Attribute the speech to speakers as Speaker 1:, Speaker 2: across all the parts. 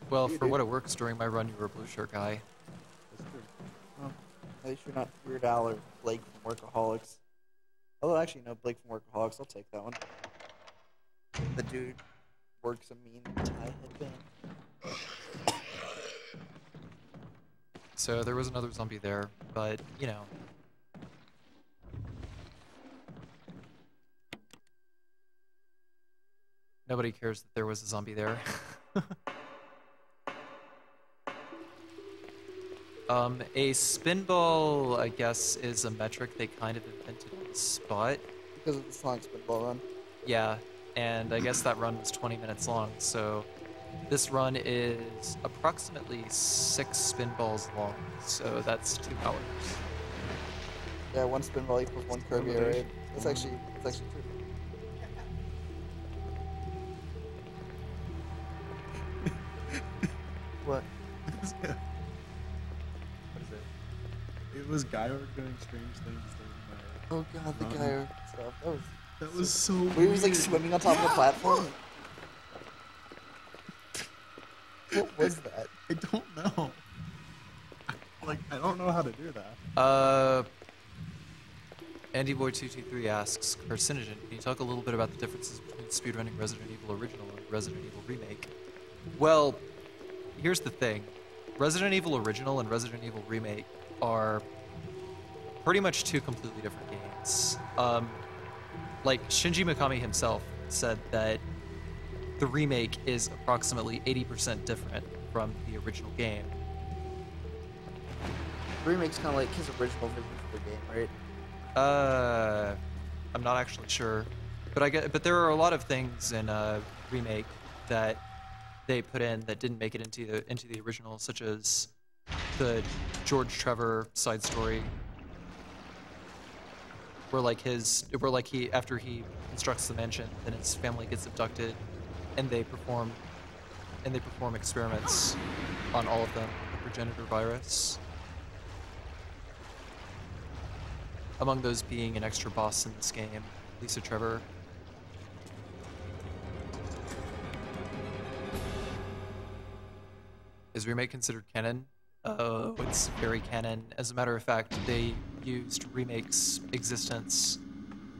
Speaker 1: Well, for what it works, during my run, you were a blue shirt guy.
Speaker 2: That's true.
Speaker 3: Oh, at least you're not Weird Al or Blake from Workaholics. Although, actually, no, Blake from Workaholics. I'll take that one. The dude works a mean tie headband.
Speaker 1: So there was another zombie there, but, you know. Nobody cares that there was a zombie there. A spinball, I guess, is a metric they kind of invented on the spot.
Speaker 3: Because of the Sonic Spinball run.
Speaker 1: Yeah, and I guess that run was 20 minutes long, so this run is approximately 6 spinballs long, so that's 2 hours.
Speaker 3: Yeah, 1 spinball equals 1 Kirby array. That's actually true. What?
Speaker 2: What is it? It was Gyro doing strange things.
Speaker 3: Oh god, the Gyro stuff.
Speaker 2: That was so
Speaker 3: weird.
Speaker 2: weird.
Speaker 3: He was like swimming on top of the platform. What was that?
Speaker 2: I don't know. Like, I don't know how to do that.
Speaker 1: AndyBoy223 asks, Carcinogen, can you talk a little bit about the differences between speedrunning Resident Evil Original and Resident Evil Remake? Well, here's the thing. Resident Evil Original and Resident Evil Remake are pretty much 2 completely different games. Like, Shinji Mikami himself said that the remake is approximately 80% different from the original game.
Speaker 3: The remake's kind of like his original vision for the game, right?
Speaker 1: I'm not actually sure, but there are a lot of things in remake that they put in that didn't make it into the original, such as the George Trevor side story, where he after he constructs the mansion, then his family gets abducted, and they perform experiments on all of them with the progenitor virus. Among those being an extra boss in this game, Lisa Trevor. Is Remake considered canon? Oh, it's very canon. As a matter of fact, they used Remake's existence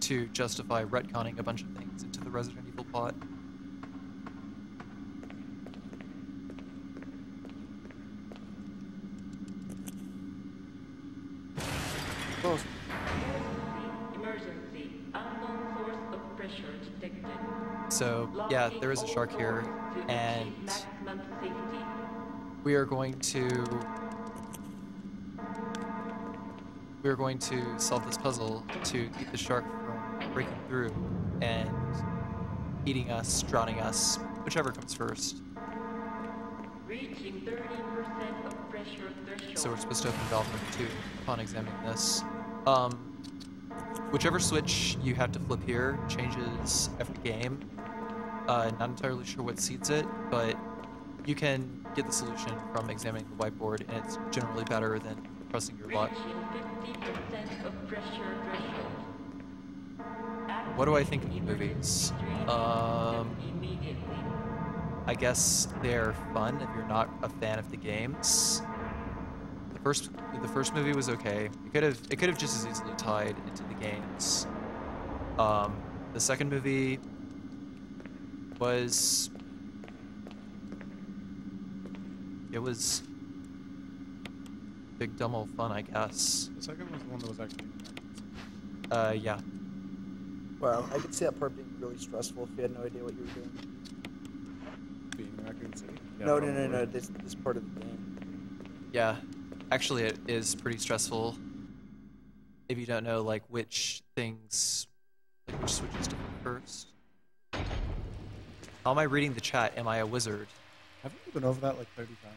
Speaker 1: to justify retconning a bunch of things into the Resident Evil plot.
Speaker 3: Close.
Speaker 4: Emergency. Unknown source of pressure detected.
Speaker 1: So, yeah, there is a shark here, and
Speaker 4: maximum safety.
Speaker 1: we are going to solve this puzzle to keep the shark from breaking through and eating us, drowning us, whichever comes first.
Speaker 4: Reaching 30% of pressure threshold.
Speaker 1: So we're supposed to open valve number 2 upon examining this. Whichever switch you have to flip here changes every game. Not entirely sure what seeds it, but you can get the solution from examining the whiteboard, and it's generally better than pressing your luck.
Speaker 4: Reaching 50% of pressure threshold.
Speaker 1: What do I think of the movies? I guess they're fun if you're not a fan of the games. The first movie was okay. It could have just as easily tied into the games. The second movie was big dumb old fun, I guess.
Speaker 2: The second was the one that was actually.
Speaker 1: Yeah.
Speaker 3: Well, I could see that part being really stressful if you had no idea what you were doing.
Speaker 2: Being in Raccoon City.
Speaker 3: No. This part of the game.
Speaker 1: Yeah. Actually, it is pretty stressful if you don't know, like, which switches to flip first. How am I reading the chat? Am I a wizard?
Speaker 2: Haven't you been over that like 30 times?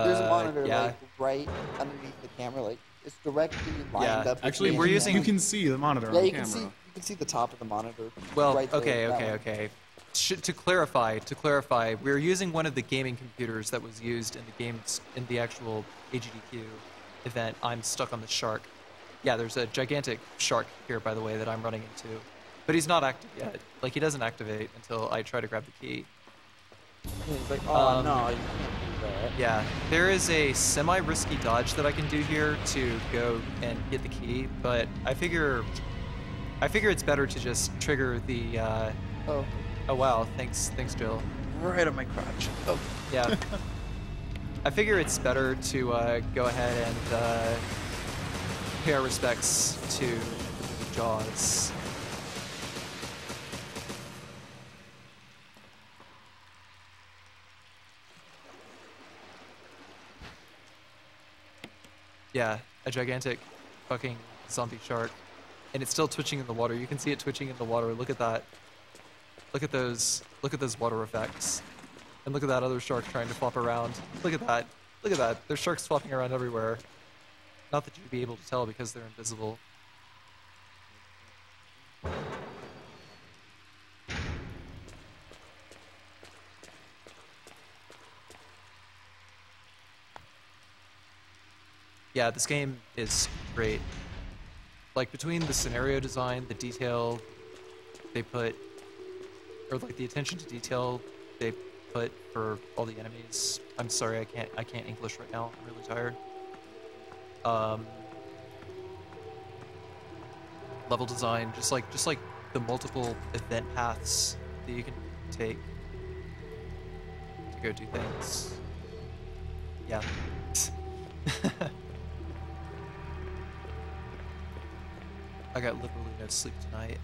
Speaker 3: There's a monitor
Speaker 1: yeah.
Speaker 3: like right underneath the camera, like it's directly lined up.
Speaker 2: Actually,
Speaker 1: we're using-
Speaker 2: You can see the monitor
Speaker 3: Yeah,
Speaker 2: on
Speaker 3: you
Speaker 2: camera.
Speaker 3: can see the top of the monitor.
Speaker 1: Well,
Speaker 3: right there,
Speaker 1: okay. To clarify, we're using one of the gaming computers that was used in the actual AGDQ event. I'm stuck on the shark. Yeah, there's a gigantic shark here, by the way, that I'm running into. But he's not active yet. Like, he doesn't activate until I try to grab the key.
Speaker 3: And he's like, oh no, you can't do that.
Speaker 1: Yeah, there is a semi-risky dodge that I can do here to go and get the key, but I figure it's better to just trigger the.
Speaker 3: Oh,
Speaker 1: Oh wow, thanks Jill.
Speaker 3: right on my crotch. Oh,
Speaker 1: Yeah. I figure it's better to go ahead and pay our respects to Jaws. Yeah, a gigantic fucking zombie shark. And it's still twitching in the water. You can see it twitching in the water. Look at that. Look at those water effects. And look at that other shark trying to flop around. Look at that. Look at that. There's sharks flopping around everywhere. Not that you'd be able to tell because they're invisible. Yeah, this game is great. Like, between the scenario design, the detail they put, or like the attention to detail they put for all the enemies. I'm sorry, I can't English right now. I'm really tired. Level design, just like the multiple event paths that you can take to go do things. Yeah. I got literally no sleep tonight.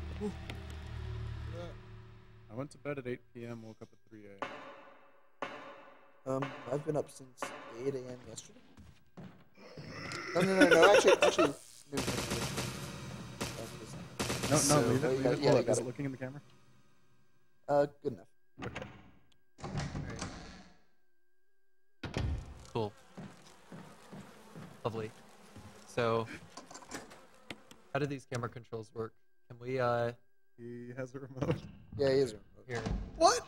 Speaker 2: I went to bed at 8 p.m., woke up at 3 a.m.
Speaker 3: I've been up since 8 a.m. yesterday. No. Actually.
Speaker 2: No,
Speaker 1: So-
Speaker 2: leave it. Leave it.
Speaker 3: Yeah,
Speaker 2: Hold
Speaker 3: I
Speaker 2: up.
Speaker 3: got
Speaker 2: Is
Speaker 3: it.
Speaker 2: it looking in the camera?
Speaker 3: Good enough.
Speaker 1: Cool. Lovely. So, how do these camera controls work? Can we,
Speaker 2: He has a remote.
Speaker 3: Yeah, he is.
Speaker 1: here?
Speaker 2: What?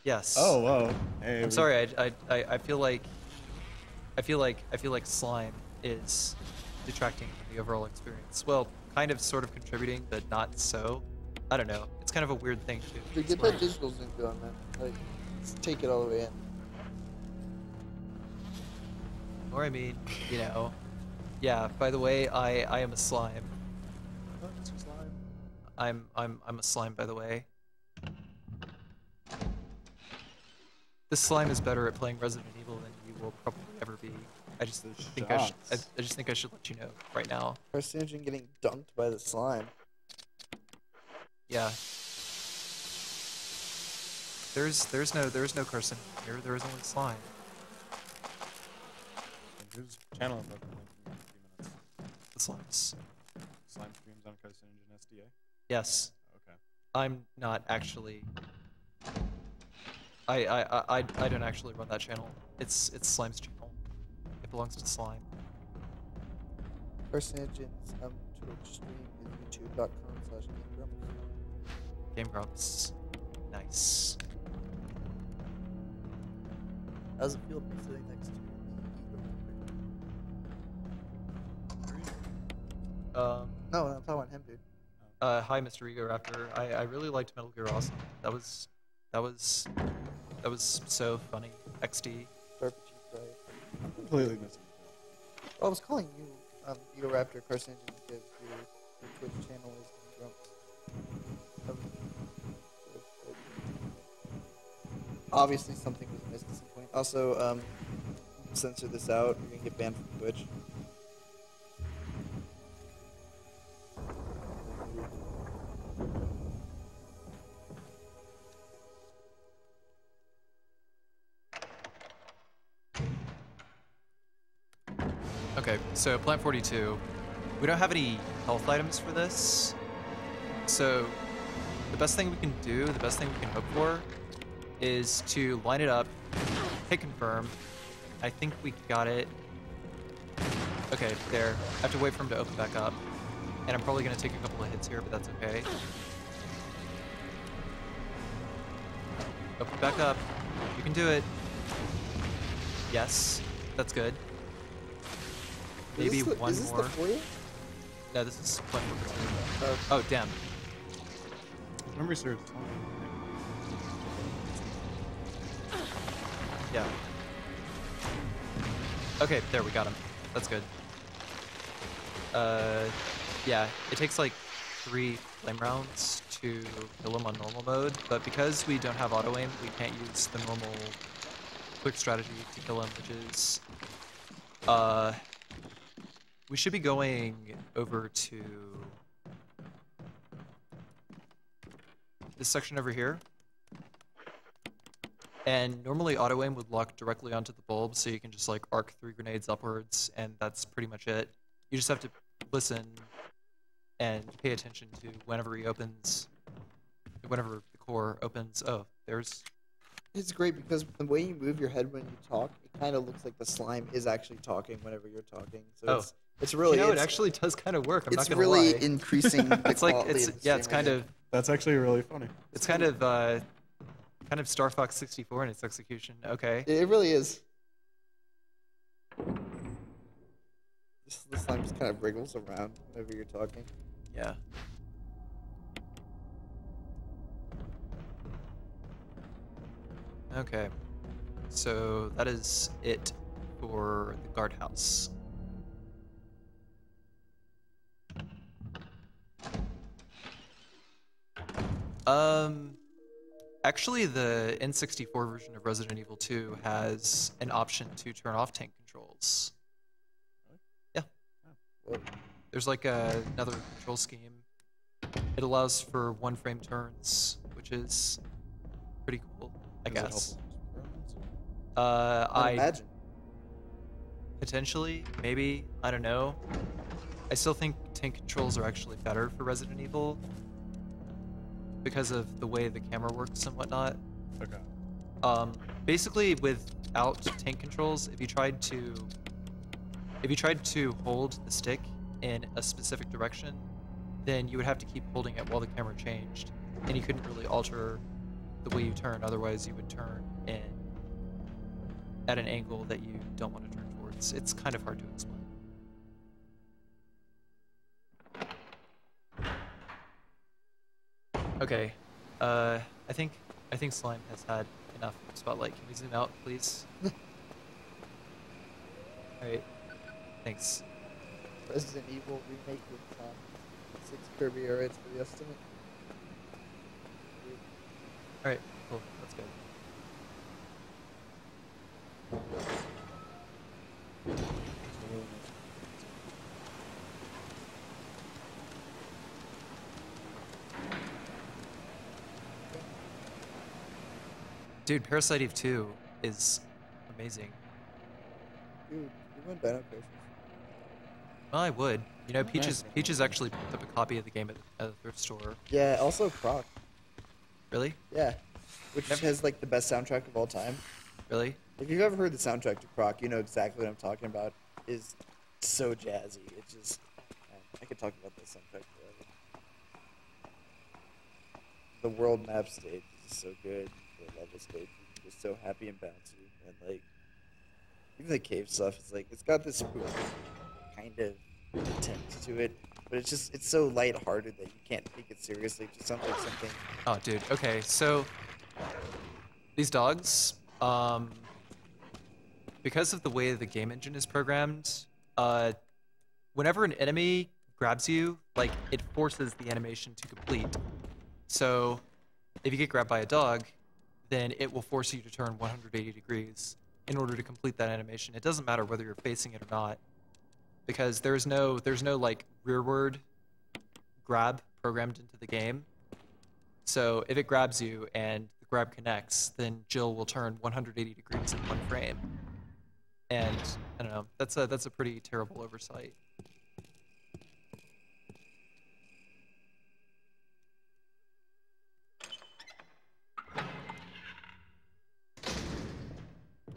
Speaker 1: Yes.
Speaker 2: Oh, whoa. Hey,
Speaker 1: I'm sorry. I feel like slime is detracting from the overall experience. Well, kind of, sort of contributing, but not so. I don't know. It's kind of a weird thing to
Speaker 3: Dude, get
Speaker 1: explain.
Speaker 3: that digital zoom going, man. Like, just take it all the way in.
Speaker 1: Or I mean, you know, yeah. By the way, I am a slime.
Speaker 2: Oh, it's your slime.
Speaker 1: I'm a slime, by the way. This slime is better at playing Resident Evil than you will probably ever be. I just think I just think I should let you know right now.
Speaker 3: Carcinogen getting dunked by the slime.
Speaker 1: Yeah. There's no carcinogen here. There is only slime.
Speaker 2: Whose channel I'm looking at in a few minutes?
Speaker 1: The slimes.
Speaker 2: Slime streams on Carcinogen SDA?
Speaker 1: Yes.
Speaker 2: Okay.
Speaker 1: I'm not actually. I don't actually run that channel. It's Slime's channel. It belongs to Slime.
Speaker 3: Carcinogen's Twitch stream is youtube.com/GameGrumps.
Speaker 1: Game Grumps. Nice.
Speaker 3: How's it feel to be sitting next to me? No, I'm talking about him, dude.
Speaker 1: Hi, Mr. Ego Raptor. I really liked Metal Gear Awesome. That was so funny. XD.
Speaker 3: Perfect, right?
Speaker 2: I'm completely missing it.
Speaker 3: I was calling you Ego Raptor Carcinogen because your Twitch channel is Game Grumps. Obviously, something was missed at some point. Also, censor this out. You're gonna get banned from Twitch.
Speaker 1: Okay, so Plant 42. We don't have any health items for this. So the best thing we can do, the best thing we can hope for, is to line it up, hit confirm. I think we got it. Okay, there. I have to wait for him to open back up. And I'm probably going to take a couple of hits here, but that's okay. Open back up. You can do it. Yes, that's good. Maybe one
Speaker 3: is this
Speaker 1: more.
Speaker 3: the foyer?
Speaker 1: No, this is Plant 42. Oh, damn.
Speaker 2: If memory serves.
Speaker 1: Yeah. Okay, there, we got him. That's good. Yeah, it takes like 3 flame rounds to kill him on normal mode, but because we don't have auto aim, we can't use the normal quick strategy to kill him, which is, we should be going over to this section over here. And normally auto aim would lock directly onto the bulb, so you can just like arc 3 grenades upwards, and that's pretty much it. You just have to listen and pay attention to whenever he opens, whenever the core opens. Oh, there's...
Speaker 3: It's great because the way you move your head when you talk, it kind of looks like the slime is actually talking whenever you're talking. So it's really...
Speaker 1: You know, it actually does kind of work, I'm not gonna
Speaker 3: really
Speaker 1: lie.
Speaker 3: increasing the
Speaker 1: It's like,
Speaker 3: quality
Speaker 1: it's,
Speaker 3: of the
Speaker 1: yeah, it's
Speaker 3: stream
Speaker 1: kind
Speaker 3: right
Speaker 1: of...
Speaker 2: That's actually really funny.
Speaker 1: It's kind of Star Fox 64 in its execution. Okay.
Speaker 3: now. It really is. The slime just kind of wriggles around whenever you're talking.
Speaker 1: Yeah. Okay. So that is it for the guardhouse. Actually, the N64 version of Resident Evil 2 has an option to turn off tank controls. Yeah.
Speaker 3: What?
Speaker 1: There's like another control scheme. It allows for 1 frame turns, which is pretty cool, I guess.
Speaker 3: I imagine.
Speaker 1: Potentially, maybe, I don't know. I still think tank controls are actually better for Resident Evil because of the way the camera works and whatnot.
Speaker 2: Okay.
Speaker 1: Basically, without tank controls, if you tried to hold the stick in a specific direction, then you would have to keep holding it while the camera changed, and you couldn't really alter the way you turn. Otherwise, you would turn in at an angle that you don't want to turn towards. It's kind of hard to explain. Okay, I think Slime has had enough spotlight. Can we zoom out, please? Alright, thanks.
Speaker 3: Resident Evil remake with 6 Kirby areas for the estimate.
Speaker 1: Alright, cool, that's good. Dude, Parasite Eve 2 is amazing.
Speaker 3: Dude, you went Dino Crisis.
Speaker 1: Well, I would. You know,
Speaker 3: Nice.
Speaker 1: Peaches actually picked up a copy of the game at a thrift store.
Speaker 3: Yeah, also Croc.
Speaker 1: Really?
Speaker 3: Yeah. Which
Speaker 1: Never-
Speaker 3: has like the best soundtrack of all time.
Speaker 1: Really?
Speaker 3: If you've ever heard the soundtrack to Croc, you know exactly what I'm talking about. It's so jazzy. It's just... Man, I could talk about this soundtrack forever. The world map stage is so good. The level stage is just so happy and bouncy. And like... Even the cave stuff, it's like... It's got this spooky kind of intent to it. But it's just... It's so lighthearted that you can't take it seriously. It just sounds like something...
Speaker 1: Oh, dude. Okay, so these dogs, because of the way the game engine is programmed, whenever an enemy grabs you, like, it forces the animation to complete. So if you get grabbed by a dog, then it will force you to turn 180 degrees in order to complete that animation. It doesn't matter whether you're facing it or not, because there's no like rearward grab programmed into the game. So if it grabs you and the grab connects, then Jill will turn 180 degrees in 1 frame. And I don't know, that's a pretty terrible oversight.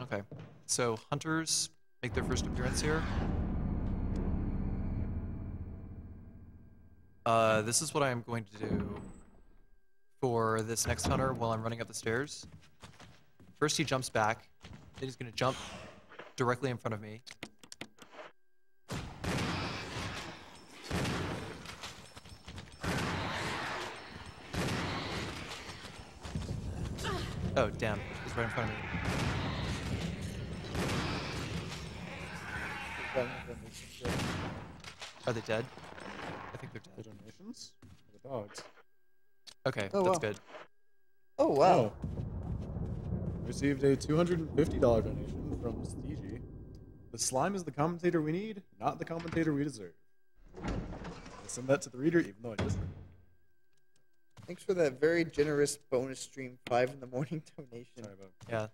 Speaker 1: Okay, so hunters make their first appearance here. This is what I am going to do for this next hunter while I'm running up the stairs. First he jumps back, then he's gonna jump directly in front of me. Oh damn, he's right in front of me.
Speaker 3: got any donations yet.
Speaker 1: Are they dead? I think they're
Speaker 2: The
Speaker 1: dead.
Speaker 2: donations? The dogs.
Speaker 1: Okay,
Speaker 3: Oh,
Speaker 1: that's
Speaker 3: wow.
Speaker 1: good.
Speaker 3: Oh wow.
Speaker 2: Oh. Received a $250 donation from Stigi. The slime is the commentator we need, not the commentator we deserve. I send that to the reader, even though I just.
Speaker 3: Thanks for that very generous bonus stream 5 in the morning donation.
Speaker 2: Sorry about.
Speaker 1: Yeah.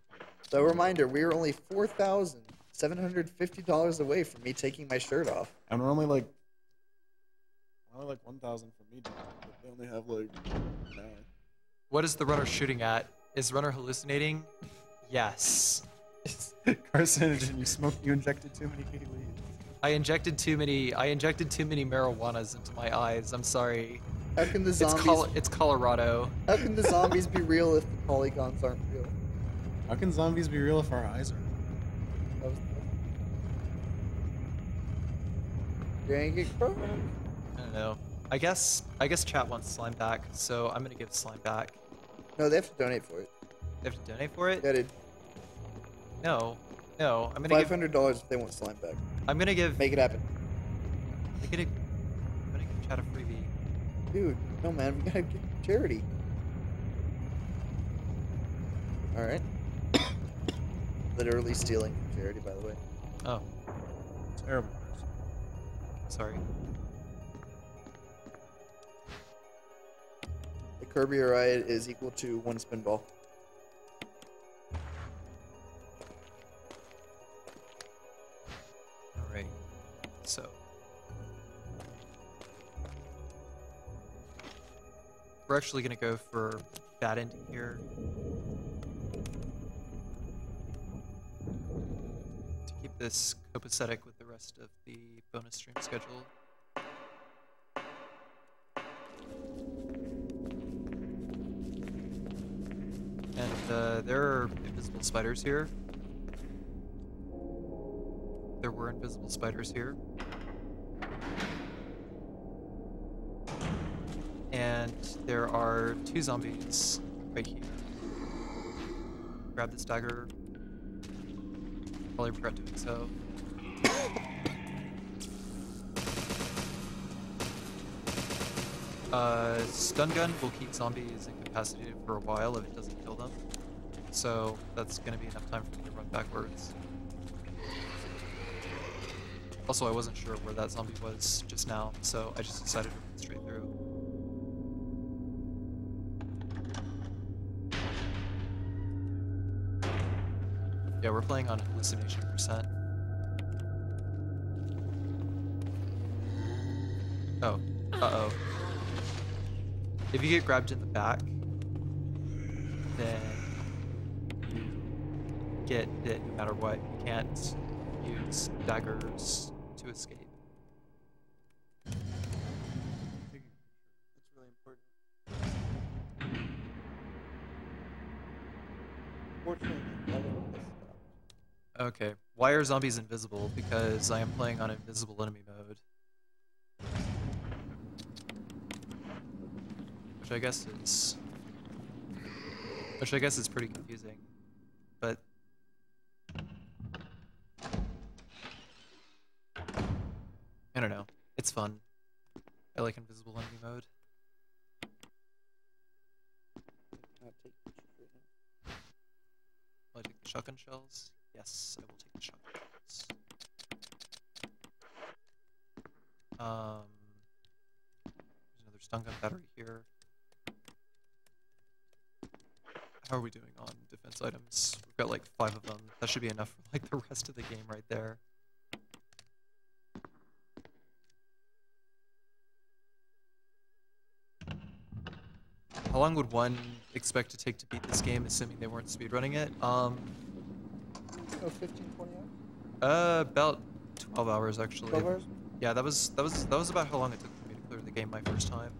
Speaker 3: So reminder, we are only $4,750 away from me taking my shirt off.
Speaker 2: And we're only like 1,000 from me, but they only have like 9.
Speaker 1: What is the runner shooting at? Is runner hallucinating? Yes.
Speaker 2: Carcinogen, you injected too many K-leads.
Speaker 1: I injected too many marijuanas into my eyes. I'm sorry.
Speaker 3: How can the zombies?
Speaker 1: It's Colorado.
Speaker 3: How can the zombies be real if the polygons aren't real?
Speaker 2: How can zombies be real if our eyes are?
Speaker 3: That was Dang it, bro.
Speaker 1: I don't know. I guess chat wants slime back, so I'm gonna give slime back.
Speaker 3: No, they have to donate for it.
Speaker 1: They have to donate for it?
Speaker 3: Yeah, dude.
Speaker 1: No. I'm gonna give.
Speaker 3: $500 if they want slime back.
Speaker 1: I'm gonna give.
Speaker 3: Make it happen.
Speaker 1: I'm gonna give chat a freebie.
Speaker 3: Dude, no man, we gotta give charity. Alright. Literally stealing from charity, by the way.
Speaker 1: Oh,
Speaker 2: Terrible.
Speaker 1: sorry.
Speaker 3: The Kirby riot is equal to 1 spinball.
Speaker 1: Alright. So. We're actually gonna go for bad ending here. To keep this copacetic with the rest of the bonus stream schedule. And there are invisible spiders here. There were invisible spiders here. And there are 2 zombies right here. Grab this dagger. Probably regret doing so. Stun gun will keep zombies incapacitated for a while if it doesn't kill them. So that's gonna be enough time for me to run backwards. Also, I wasn't sure where that zombie was just now, so I just decided to run straight through. Yeah, we're playing on hallucination %. Oh, uh-oh. If you get grabbed in the back, then you get hit no matter what. You can't use daggers to escape.
Speaker 3: That's really important. Fortunately, none of this stuff.
Speaker 1: Okay, why are zombies invisible? Because I am playing on invisible enemy mode. Which I guess is pretty confusing. But I don't know. It's fun. I like invisible enemy mode.
Speaker 3: I'll take pictures right now.
Speaker 1: Will I take the shotgun shells? Yes, I will take the shotgun shells. There's another stun gun battery here. How are we doing on defense items? We've got like 5 of them. That should be enough for like the rest of the game right there. How long would one expect to take to beat this game, assuming they weren't speedrunning it?
Speaker 3: Oh, 15, 20 hours?
Speaker 1: About 12 hours actually.
Speaker 3: 12 hours?
Speaker 1: Yeah, that was about how long it took for me to clear the game my first time.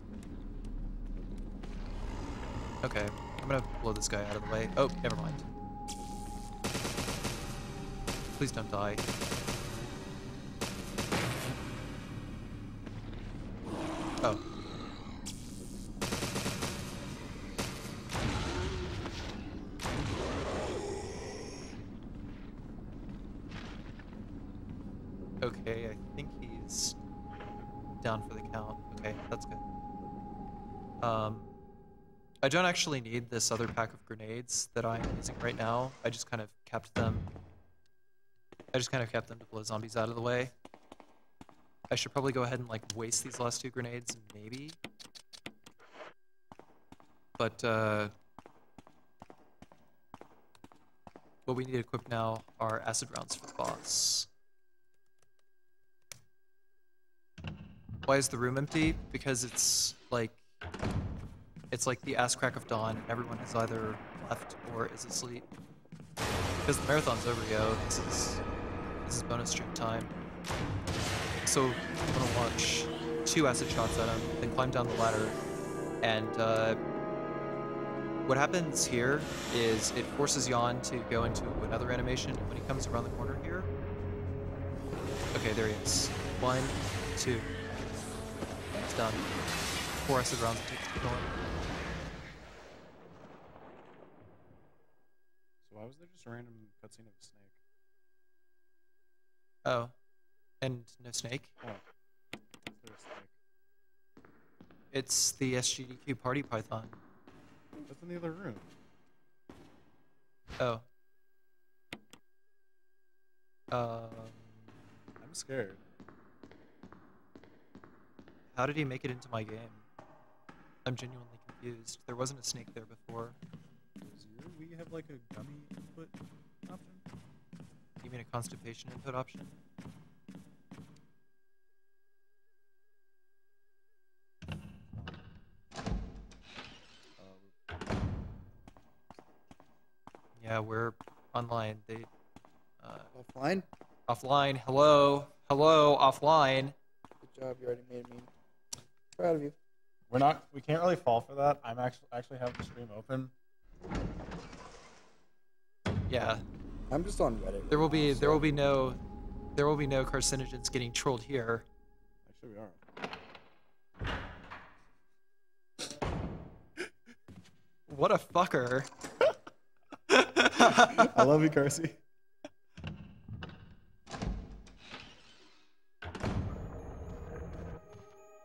Speaker 1: Okay, I'm gonna blow this guy out of the way. Oh, never mind. Please don't die. Oh. Okay, I think he's down for the count. Okay, that's good. I don't actually need this other pack of grenades that I'm using right now. I just kind of kept them. I just kind of kept them to blow zombies out of the way. I should probably go ahead and like waste these last 2 grenades, maybe. But what we need equipped now are acid rounds for the boss. Why is the room empty? Because it's like the ass crack of dawn, and everyone has either left or is asleep. Because the marathon's over, yo. This is bonus stream time. So I'm gonna launch 2 acid shots at him, then climb down the ladder, and what happens here is it forces Jan to go into another animation, and when he comes around the corner here, okay, there he is. 1, 2. It's done. 4 acid rounds it takes to kill him.
Speaker 2: So why was there just a random cutscene of a snake?
Speaker 1: Oh. And no snake?
Speaker 2: Oh. Is there a snake?
Speaker 1: It's the SGDQ party python.
Speaker 2: That's in the other room.
Speaker 1: Oh.
Speaker 2: I'm scared.
Speaker 1: How did he make it into my game? I'm genuinely confused. There wasn't a snake there before.
Speaker 2: Does your Wii have like a gummy input option?
Speaker 1: You mean a constipation input option? Yeah, we're online. They
Speaker 3: Offline?
Speaker 1: offline. Hello, hello, offline.
Speaker 3: Good job. You already made me proud of you.
Speaker 2: We can't really fall for that. I'm actually have the stream open.
Speaker 1: Yeah,
Speaker 3: I'm just on Reddit.
Speaker 1: there will be no carcinogens getting trolled here.
Speaker 2: Actually, we are.
Speaker 1: What a fucker.
Speaker 2: I love you, Carsey.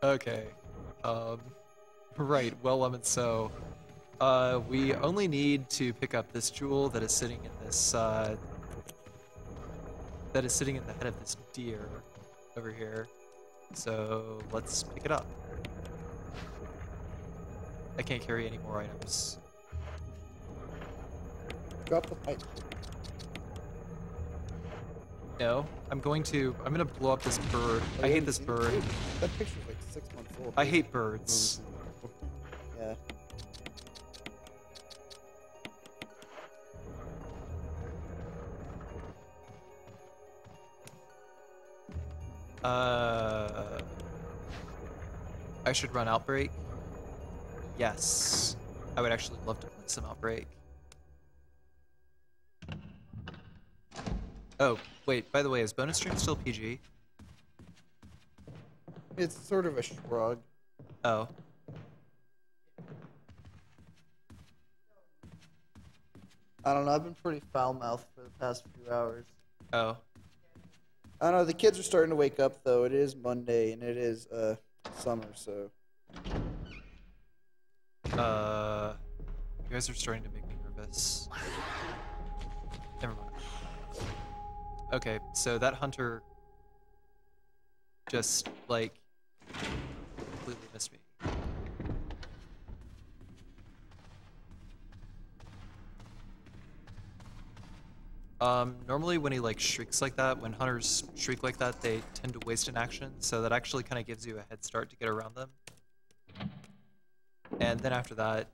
Speaker 1: Okay. Right. Well, so, we only need to pick up this jewel that is sitting in this, that is sitting in the head of this deer over here. So let's pick it up. I can't carry any more items.
Speaker 3: Drop the pipe.
Speaker 1: No, I'm gonna blow up this bird. I hate this bird.
Speaker 3: Dude, that picture's like 6 months old.
Speaker 1: I hate birds.
Speaker 3: Yeah.
Speaker 1: I should run Outbreak. Yes. I would actually love to play some Outbreak. Oh, wait, by the way, is bonus stream still PG?
Speaker 3: It's sort of a shrug.
Speaker 1: Oh.
Speaker 3: I don't know. I've been pretty foul-mouthed for the past few hours.
Speaker 1: Oh.
Speaker 3: I don't know. The kids are starting to wake up, though. It is Monday, and it is summer, so.
Speaker 1: You guys are starting to make me nervous. Never mind. Okay, so that hunter just, like, completely missed me. Normally when he, like, shrieks like that, when hunters shriek like that, they tend to waste an action, so that actually kind of gives you a head start to get around them. And then after that,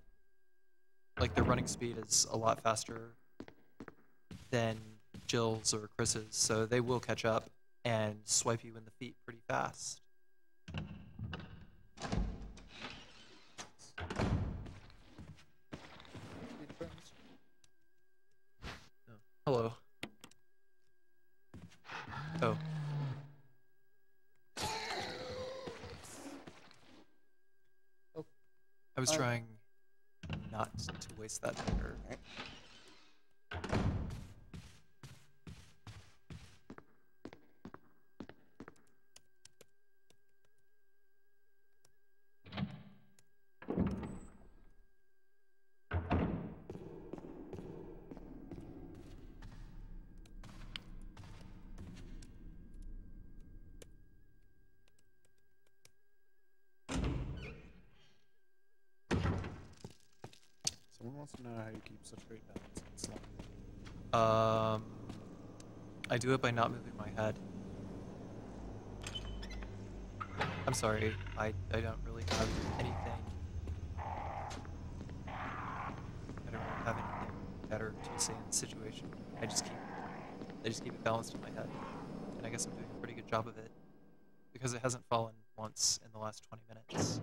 Speaker 1: like, their running speed is a lot faster than Jill's or Chris's, so they will catch up and swipe you in the feet pretty fast. Oh, hello. Oh. I was trying not to waste that finger.
Speaker 2: wants to know how you keep such great balance in slime.
Speaker 1: I do it by not moving my head. I'm sorry, I don't really have anything. I don't really have anything better to say in this situation. I just keep it balanced in my head. And I guess I'm doing a pretty good job of it. Because it hasn't fallen once in the last 20 minutes.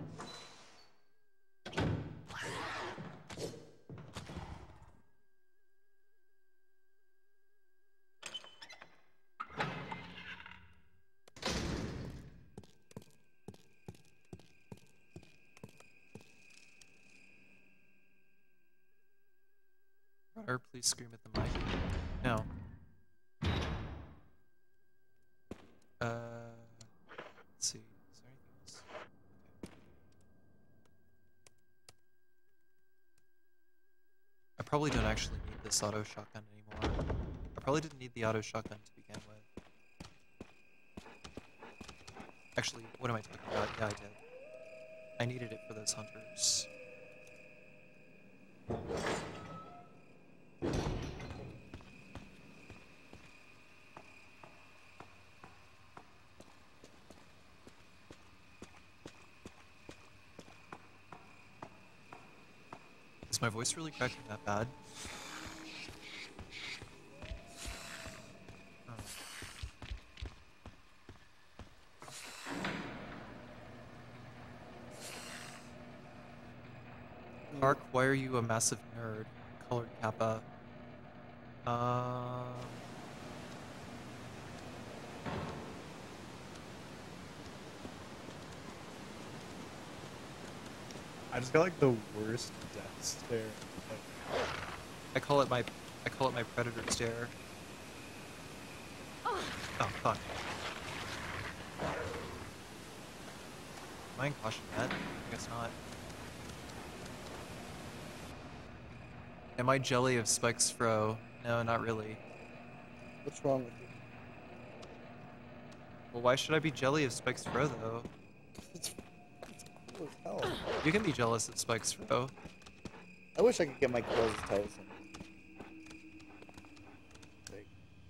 Speaker 1: Runner, please scream at the mic. No. Let's see. Is there anything else? Okay. I probably don't actually need this auto shotgun anymore. I probably didn't need the auto shotgun to begin with. Actually, what am I talking about? Yeah, I did. I needed it for those hunters. Is my voice really cracking that bad? Oh. Park, why are you a massive nerd? Colored Kappa.
Speaker 2: I just got like the worst death stare.
Speaker 1: I call it my predator stare. Oh fuck. Am I in caution yet? I guess not. Am I jelly of Spike's fro? No, not really.
Speaker 3: What's wrong with you?
Speaker 1: Well, why should I be jelly of Spike's fro though?
Speaker 3: It's cool as hell.
Speaker 1: You can be jealous of Spike's fro.
Speaker 3: I wish I could get my curls as tight as him. Like,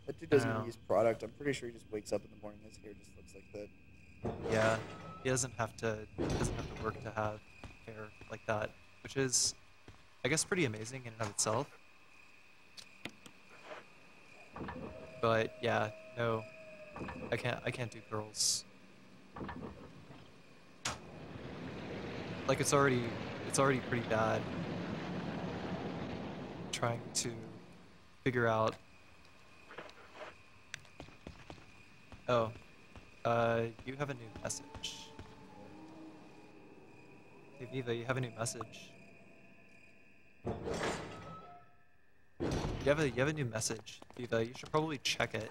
Speaker 3: that dude doesn't even use product. I'm pretty sure he just wakes up in the morning and his hair just looks like that.
Speaker 1: Yeah, he doesn't have to work to have hair like that, which is, I guess, pretty amazing in and of itself. But yeah, no, I can't do curls. Like it's already pretty bad trying to figure out. Oh, you have a new message. Hey Viva, you have a new message. You have a new message, Viva. You should probably check it.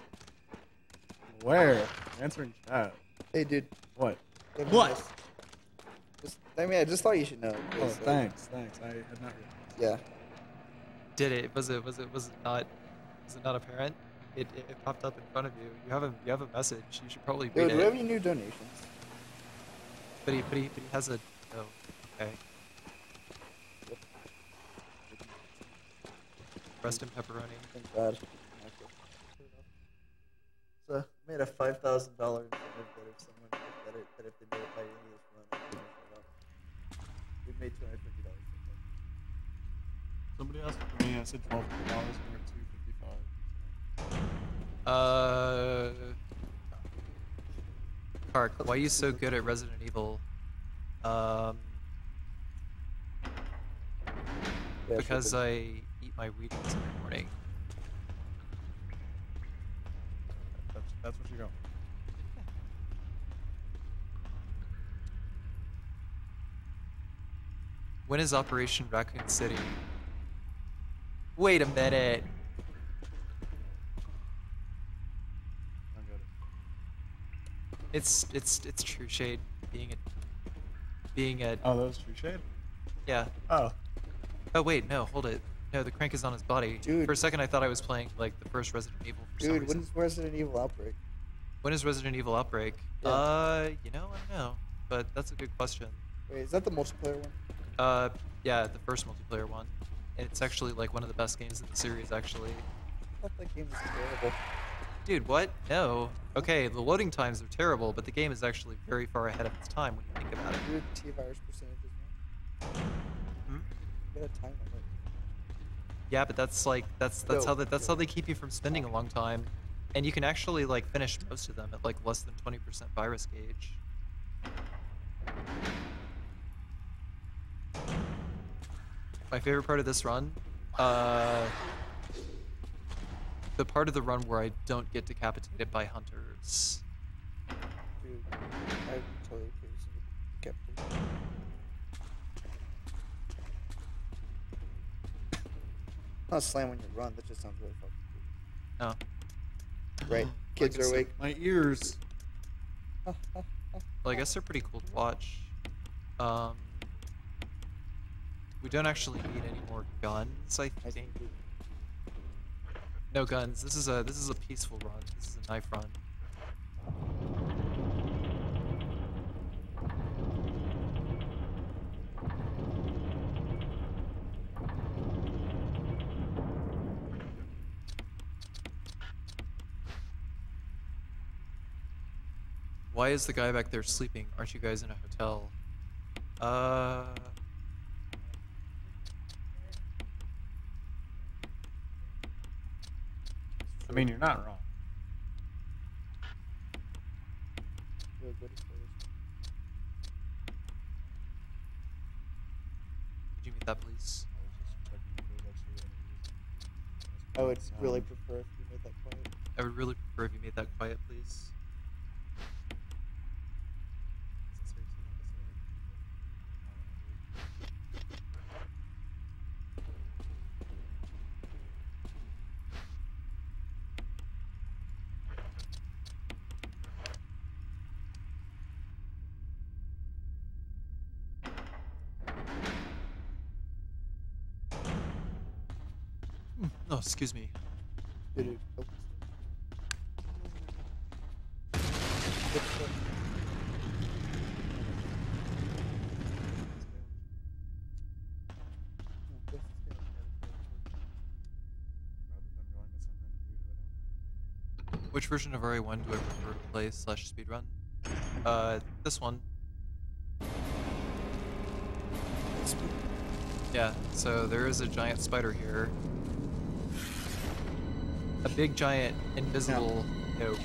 Speaker 2: Where? I'm answering chat.
Speaker 3: Hey, dude.
Speaker 2: What?
Speaker 3: What? I just thought you should know.
Speaker 2: Oh, thanks. I had not realized.
Speaker 3: Yeah.
Speaker 1: Did it? Was it not apparent? It popped up in front of you. You have a message. You should probably read
Speaker 3: Dude, do we
Speaker 1: it.
Speaker 3: have any new donations?
Speaker 1: But he has a. Oh, okay. Breast and pepperoni.
Speaker 3: Thank God. So, I made a $5,000 incentive that if someone that if they made it by the end of this run, I'll finish it up. We've made $250 so far.
Speaker 2: Somebody asked for me. I said $12, we're at $255.
Speaker 1: Park, why are you so good at Resident Evil?
Speaker 3: Yeah,
Speaker 1: Because
Speaker 3: sure.
Speaker 1: I eat my Wheaties every morning.
Speaker 2: That's what you go.
Speaker 1: When is Operation Raccoon City? Wait a minute.
Speaker 2: I'm good.
Speaker 1: It's True Shade being a
Speaker 2: Oh, that was True Shade?
Speaker 1: yeah.
Speaker 2: Oh.
Speaker 1: Oh wait, no, hold it. No, the crank is on his body.
Speaker 3: Dude.
Speaker 1: For a second I thought I was playing like the first Resident Evil for some
Speaker 3: Dude,
Speaker 1: reason.
Speaker 3: when's Resident Evil Outbreak?
Speaker 1: When is Resident Evil Outbreak?
Speaker 3: Yeah.
Speaker 1: You know, I don't know. But that's a good question.
Speaker 3: Wait, is that the multiplayer one?
Speaker 1: Yeah, the first multiplayer one. and it's actually like one of the best games in the series, actually.
Speaker 3: I thought that game was terrible.
Speaker 1: Dude, what? No. Okay, the loading times are terrible, but the game is actually very far ahead of its time when you think about it.
Speaker 3: Weird T-virus percentages, man.
Speaker 1: Hmm?
Speaker 3: You got a time limit.
Speaker 1: Yeah, but that's like that's
Speaker 3: Yo,
Speaker 1: how they keep you from spending a long time, and you can actually like finish most of them at like less than 20% virus gauge. My favorite part of this run, the part of the run where I don't get decapitated by hunters.
Speaker 3: Dude, I'm totally okay with seeing it kept it. Not slam when you run, that just sounds really fucking
Speaker 1: Oh,
Speaker 3: cool. Right, kids
Speaker 1: Like I
Speaker 3: are
Speaker 1: said,
Speaker 3: awake.
Speaker 2: My ears.
Speaker 1: well, I guess they're pretty cool to watch. We don't actually need any more guns, I
Speaker 3: I
Speaker 1: think.
Speaker 3: think
Speaker 1: No guns. This is a peaceful run. This is a knife run. Why is the guy back there sleeping? Aren't you guys in a hotel?
Speaker 2: I mean, you're not wrong.
Speaker 3: really good at players.
Speaker 1: Could you mute that, please?
Speaker 2: I was just checking if there was actually any reason.
Speaker 3: I would
Speaker 2: Sound.
Speaker 3: really prefer if you made that quiet.
Speaker 1: I would really prefer if you made that quiet, please. Oh, excuse me.
Speaker 3: Dude, open Good stuff. Oh, this is good.
Speaker 2: Rather than going to some random dude who I don't know.
Speaker 1: Which version of RA1 do I prefer to play / speedrun? This one. Yeah, so there is a giant spider here. A big giant invisible nope.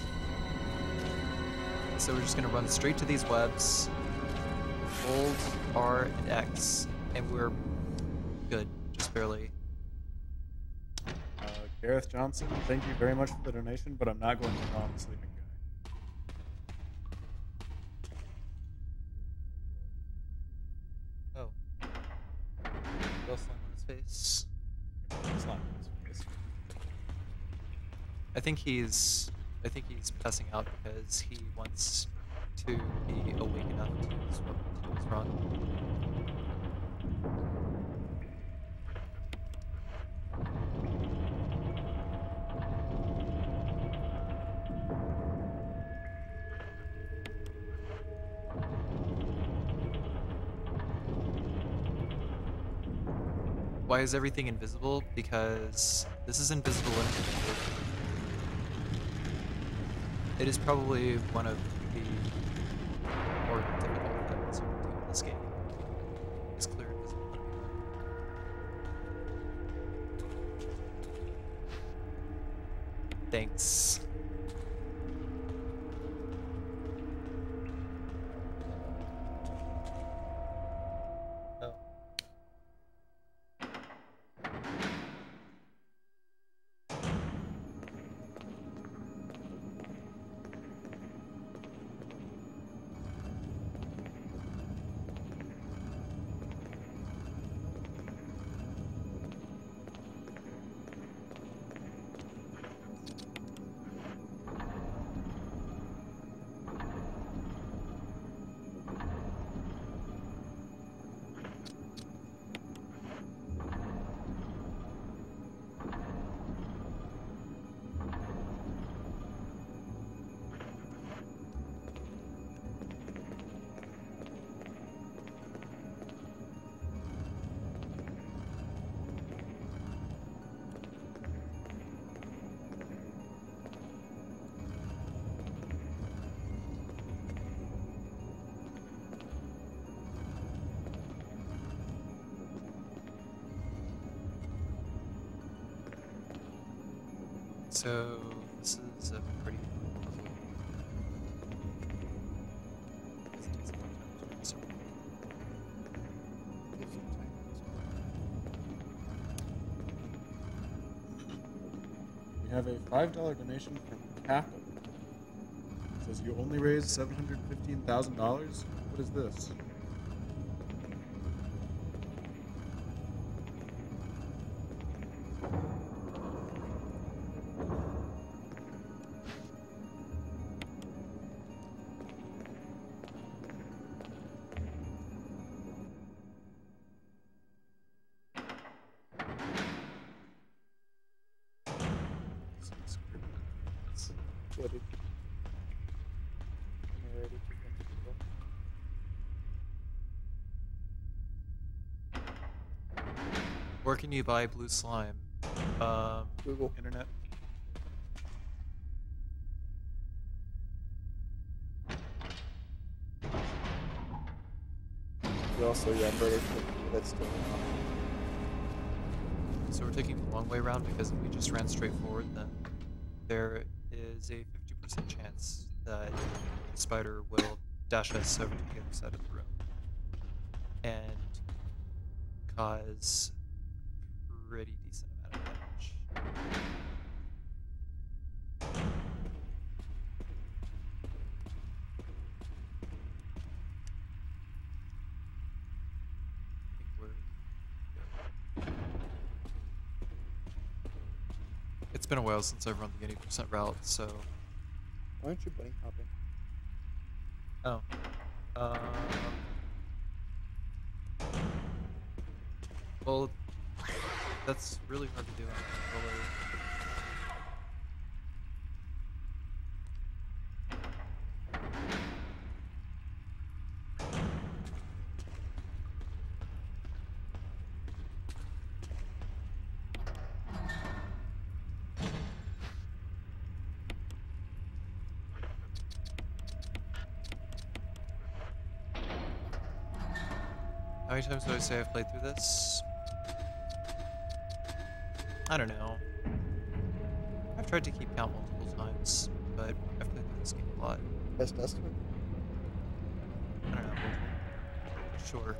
Speaker 1: So we're just gonna run straight to these webs. Hold R and X, and we're good, just barely.
Speaker 2: Gareth Johnson, thank you very much for the donation, but I'm not going to calm the sleeping guy.
Speaker 1: Oh. Real slime on his face.
Speaker 2: Slime on his face.
Speaker 1: I think he's passing out because he wants to be awake enough to do his run. Why is everything invisible? Because this is invisible and it is probably one of the more difficult things you can do in this game. It's clear invisibility. Thanks. Oh. So this is a pretty puzzle. This takes a long time to do this one.
Speaker 3: Give some time.
Speaker 2: We have a $5 donation from Kappa. It says you only raised $715,000. What is this?
Speaker 3: Yeah, dude. When you're ready to go.
Speaker 1: Where can you buy blue slime?
Speaker 3: Google.
Speaker 2: Internet.
Speaker 3: You also, yeah, brother, that's still on.
Speaker 1: So we're taking the long way around because if we just ran straight forward, then there is a 50% chance that the spider will dash us over to the other side of the room and cause pretty decent amount of damage. I think we're good. It's been a while since I've run the 80% route, so
Speaker 3: Why aren't you bunny hopping?
Speaker 1: oh. Well, that's really hard to do on a controller. How many times do I say I've played through this? I don't know. I've tried to keep count multiple times, but I've played through this game a lot.
Speaker 3: Best estimate?
Speaker 1: I don't know. Sure.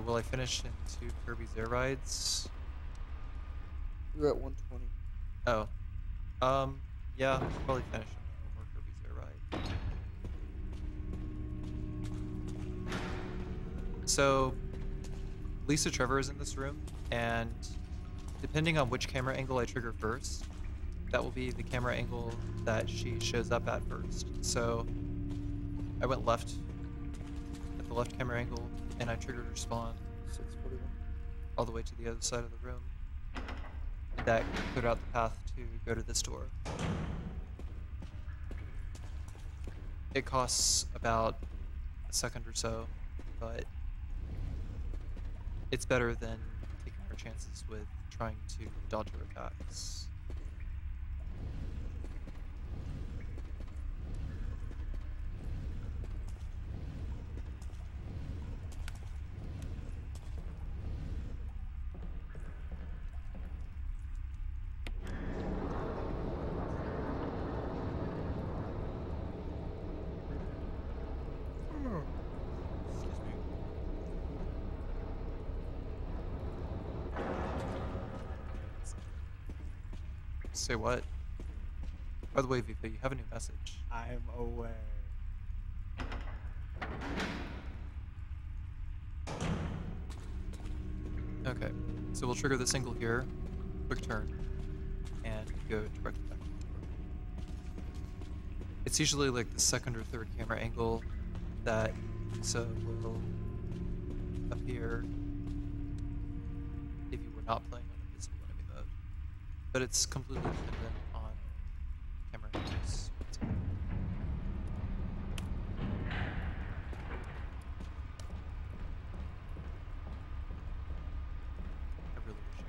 Speaker 1: Will I finish into Kirby's Air Rides?
Speaker 3: You're at 120.
Speaker 1: Oh. Yeah, I'll probably finish one more Kirby's Air Ride. So, Lisa Trevor is in this room, and depending on which camera angle I trigger first, that will be the camera angle that she shows up at first. So, I went left at the left camera angle, and I triggered her spawn
Speaker 3: 641.
Speaker 1: all the way to the other side of the room. That cleared out the path to go to this door. It costs about a second or so, but it's better than taking our chances with trying to dodge her attacks. Say what? By the way, Viva, you have a new message.
Speaker 2: I'm aware.
Speaker 1: Okay, so we'll trigger this angle here, quick turn, and go directly back to the door. It's usually like the second or third camera angle that Lisa will appear if you were not playing on invisible enemy mode. But it's completely dependent on camera angles. I really wish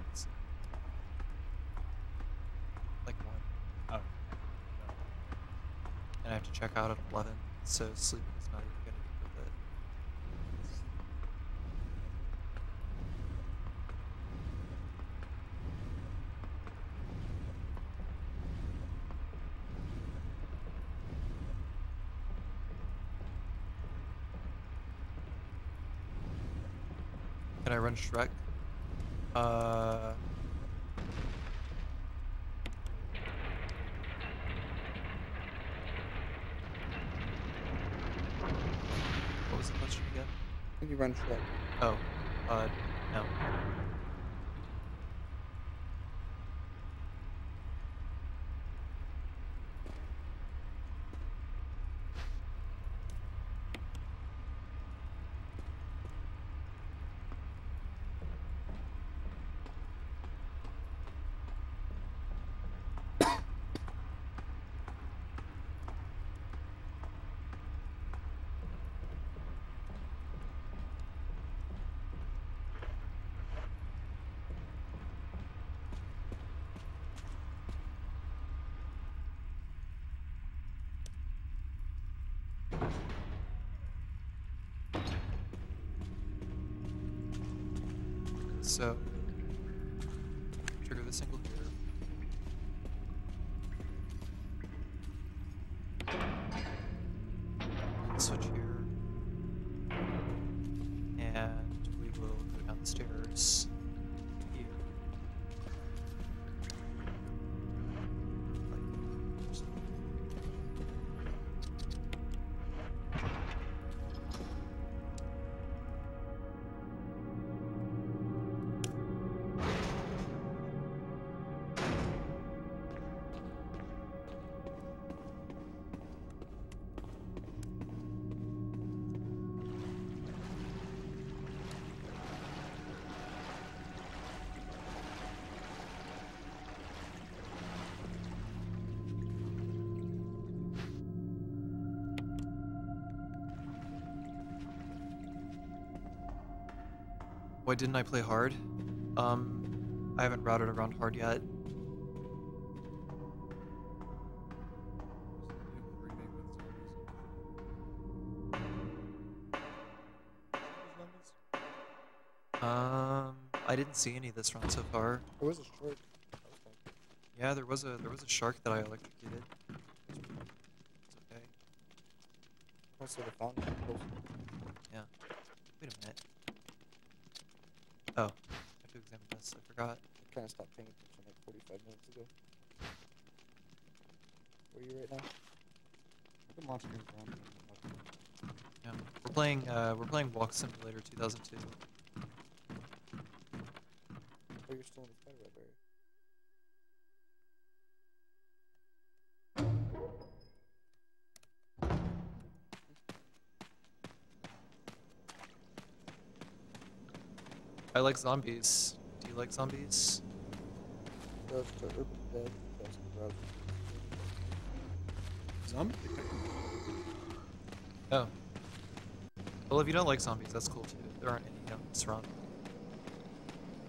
Speaker 1: have to check out at 11, so sleeping is not even going to be worth it. Can I run Shrek? What was the question again?
Speaker 3: Can you run Shrek?
Speaker 1: Oh, no. So, trigger the single here. Switch here. And we will go down the stairs here. Why didn't I play hard? I haven't routed around hard yet. I didn't see any this run so far.
Speaker 3: There was a short.
Speaker 1: Yeah, there was a shark that I electrocuted. It's okay.
Speaker 3: Also the fountain.
Speaker 1: Yeah. Wait a minute. Oh, I have to examine this. I forgot.
Speaker 3: I kind of stopped paying attention like 45 minutes ago. Where are you right now?
Speaker 2: I've been launching games around.
Speaker 1: Yeah, we're playing Walk Simulator 2002.
Speaker 3: Oh, you're still in the Spider Library.
Speaker 1: I like zombies. Do you like zombies?
Speaker 3: Go to Urban Dead. That's the browser.
Speaker 2: Zombie?
Speaker 1: Oh. Well, if you don't like zombies, that's cool too. There aren't any zombies around.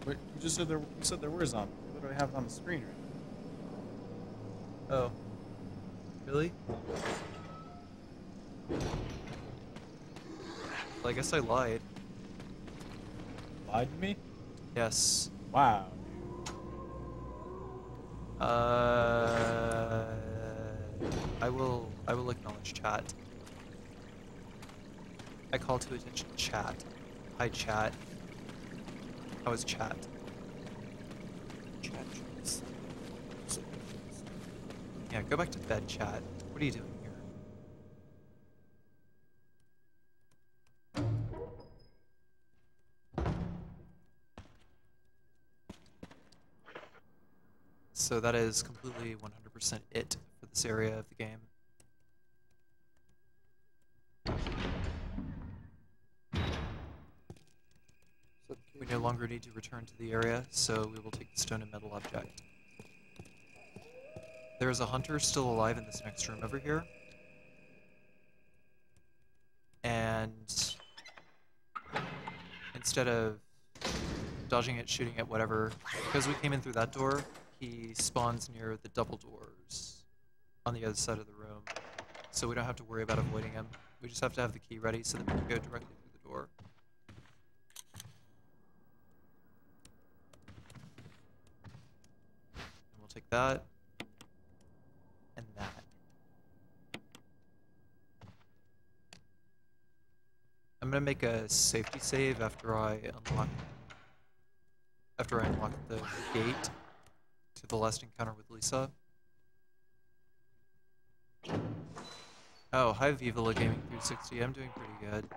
Speaker 2: Wait, you just said there. You said there were zombies. You literally have it on the screen right
Speaker 1: Oh. Really? Well, I guess I lied.
Speaker 2: now. Lied to me?
Speaker 1: Yes.
Speaker 2: Wow.
Speaker 1: I will acknowledge chat. I call to attention chat. Hi chat. How is chat?
Speaker 3: Chat chats.
Speaker 1: Yeah, go back to bed, chat. What are you doing here? So that is completely 100% it for this area of the game. We no longer need to return to the area, so we will take the stone and metal object. There is a hunter still alive in this next room over here. And instead of dodging it, shooting it, whatever, because we came in through that door, he spawns near the double doors on the other side of the room. so we don't have to worry about avoiding him. We just have to have the key ready so that we can go directly through the door. And we'll take that. And that. I'm gonna make a safety save after I unlock the gate to the last encounter with Lisa. Oh, hi Vivala Gaming 360. I'm doing pretty good.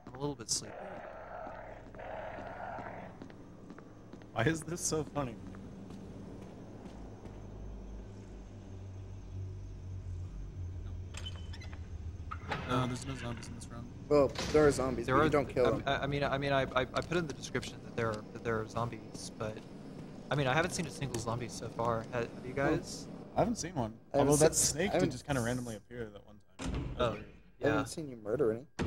Speaker 1: I'm a little bit sleepy.
Speaker 2: Why is this so funny? There's no zombies in this round.
Speaker 3: Well, there are zombies, but you don't kill them.
Speaker 1: I mean, I put in the description that there are zombies, but I mean, I haven't seen a single zombie so far. Have you guys?
Speaker 2: I haven't seen one.
Speaker 3: I haven't
Speaker 2: Although that
Speaker 3: seen-
Speaker 2: snake
Speaker 3: I
Speaker 2: did
Speaker 3: haven't
Speaker 2: just kind of randomly appear that one time. That was
Speaker 1: Oh,
Speaker 2: weird.
Speaker 3: I
Speaker 1: yeah.
Speaker 3: haven't seen you murder any.
Speaker 1: I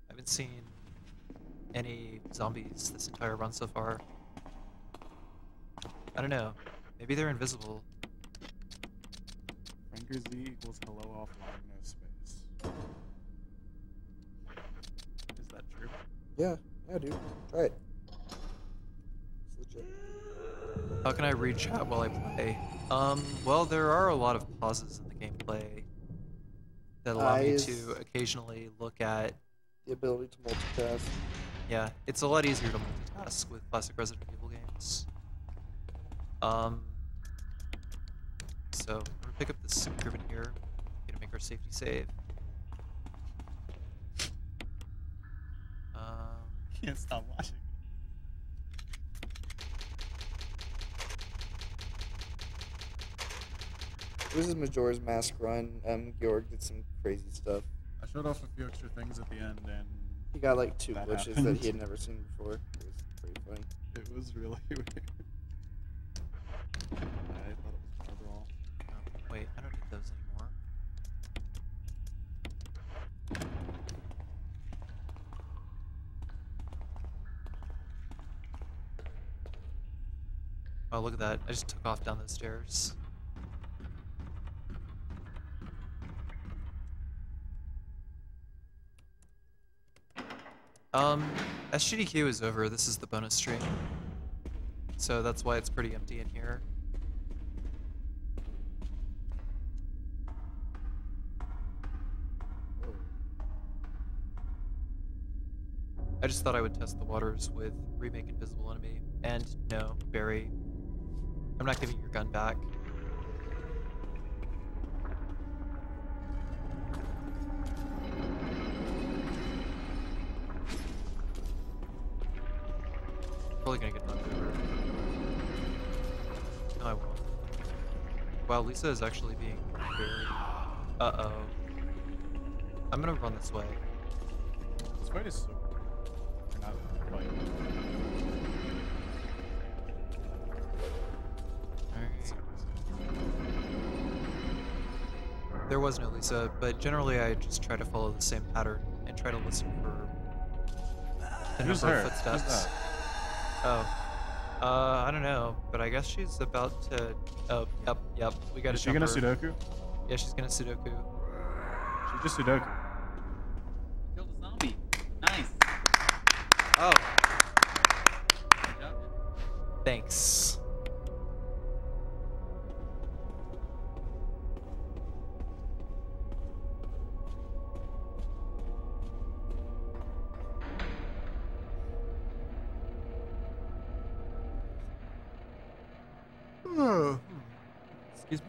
Speaker 1: haven't seen any zombies this entire run so far. I don't know. Maybe they're invisible.
Speaker 2: Franker Z equals hello offline, no space. Is that true?
Speaker 3: Yeah, dude. Try it. It's legit.
Speaker 1: How can I read chat while I play? Well, there are a lot of pauses in the gameplay that allow me to occasionally look at.
Speaker 3: The ability to multitask.
Speaker 1: Yeah, it's a lot easier to multitask with classic Resident Evil games. So I'm gonna pick up this ribbon here. Gonna make our safety save.
Speaker 2: Can't stop watching.
Speaker 3: This is Majora's Mask run. Georg did some crazy stuff.
Speaker 2: I showed off a few extra things at the end, and
Speaker 3: He got like 2
Speaker 2: That
Speaker 3: glitches
Speaker 2: happened.
Speaker 3: that he had never seen before. It was pretty funny.
Speaker 2: it was really weird. I thought it was Barbara.
Speaker 1: Oh, wait, I don't need those anymore. Oh, look at that. I just took off down those stairs. SGDQ is over. This is the bonus stream. So that's why it's pretty empty in here. I just thought I would test the waters with Remake Invisible Enemy. And no, Barry, I'm not giving your gun back. Probably gonna get knocked over. No, I won't. Wow, Lisa is actually being very... Uh-oh. I'm gonna run this way.
Speaker 2: This fight is so weird. Not fight.
Speaker 1: There was no Lisa, but generally I just try to follow the same pattern and try to listen for the
Speaker 2: Who's
Speaker 1: number
Speaker 2: her?
Speaker 1: of footsteps.
Speaker 2: Who's that?
Speaker 1: Oh. I don't know, but I guess she's about to... Oh, yep, we gotta
Speaker 2: Is she
Speaker 1: jump
Speaker 2: gonna
Speaker 1: her.
Speaker 2: Sudoku?
Speaker 1: Yeah, she's gonna Sudoku.
Speaker 2: She just Sudoku.
Speaker 5: Killed a zombie. Nice.
Speaker 1: Oh,
Speaker 5: Good job.
Speaker 1: thanks. Excuse me.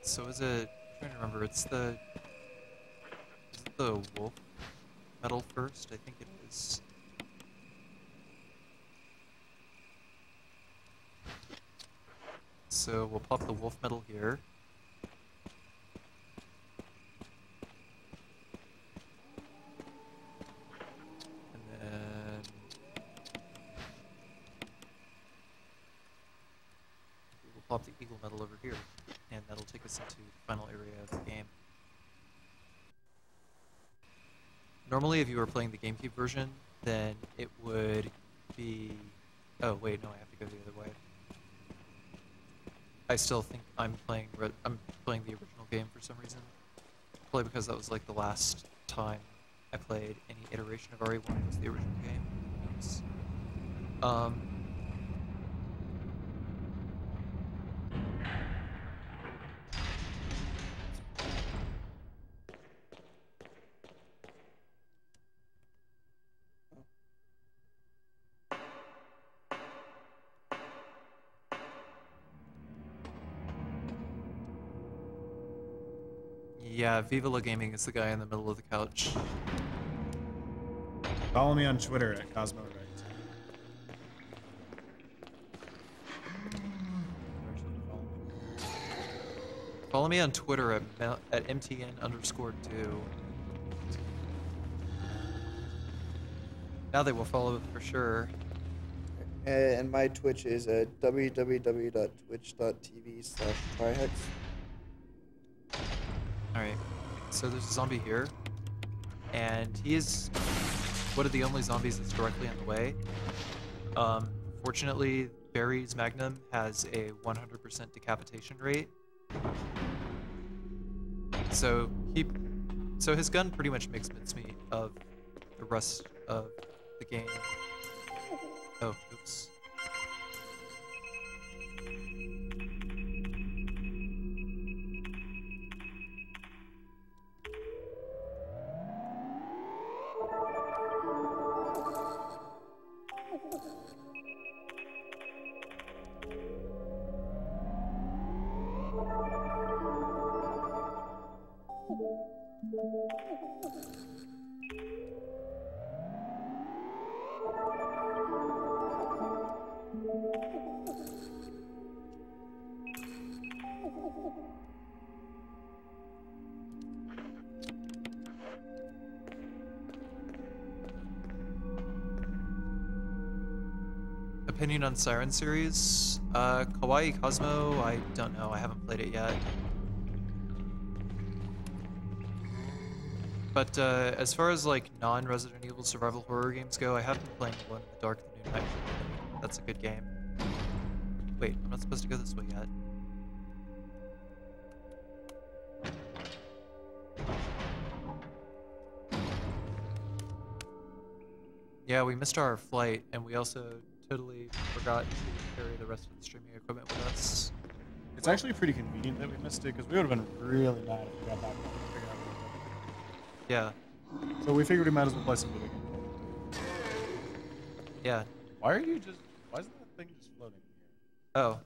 Speaker 1: So is it? I'm trying to remember. It's the. Is it the wolf medal first? I think it is. So we'll pop the wolf medal here. And then we'll pop the eagle medal over here, and that'll take us into the final area of the game. Normally, if you were playing the GameCube version, then it would be... Oh, wait, no, I have to go the other way. I still think I'm playing the original game for some reason. Probably because that was like the last time I played any iteration of RE1 was the original game. Who knows? Yeah, Viva La Gaming is the guy in the middle of the couch.
Speaker 2: Follow me on Twitter at Cosmo Right.
Speaker 1: Follow me on Twitter at MTN_2. Now they will follow it for sure.
Speaker 3: And my Twitch is at www.twitch.tv/trihex.
Speaker 1: Alright, so there's a zombie here, and he is one of the only zombies that's directly on the way. Fortunately, Barry's Magnum has a 100% decapitation rate. So his gun pretty much makes mincemeat of the rest of the game. Oh, oops. Opinion on Siren series? Kawaii Cosmo, I don't know, I haven't played it yet. But as far as like non-Resident Evil survival horror games go, I have been playing Alone in the Dark, the new Nightmare. That's a good game. Wait, I'm not supposed to go this way yet. Yeah, we missed our flight, and we also totally forgot to carry the rest of the streaming equipment with us.
Speaker 2: It's actually pretty convenient that we missed it, because we would have been really mad if we got back and figured out what we
Speaker 1: Yeah.
Speaker 2: did. So we figured we might as well play some video games.
Speaker 1: Yeah.
Speaker 2: Why is that thing just floating here?
Speaker 1: Oh,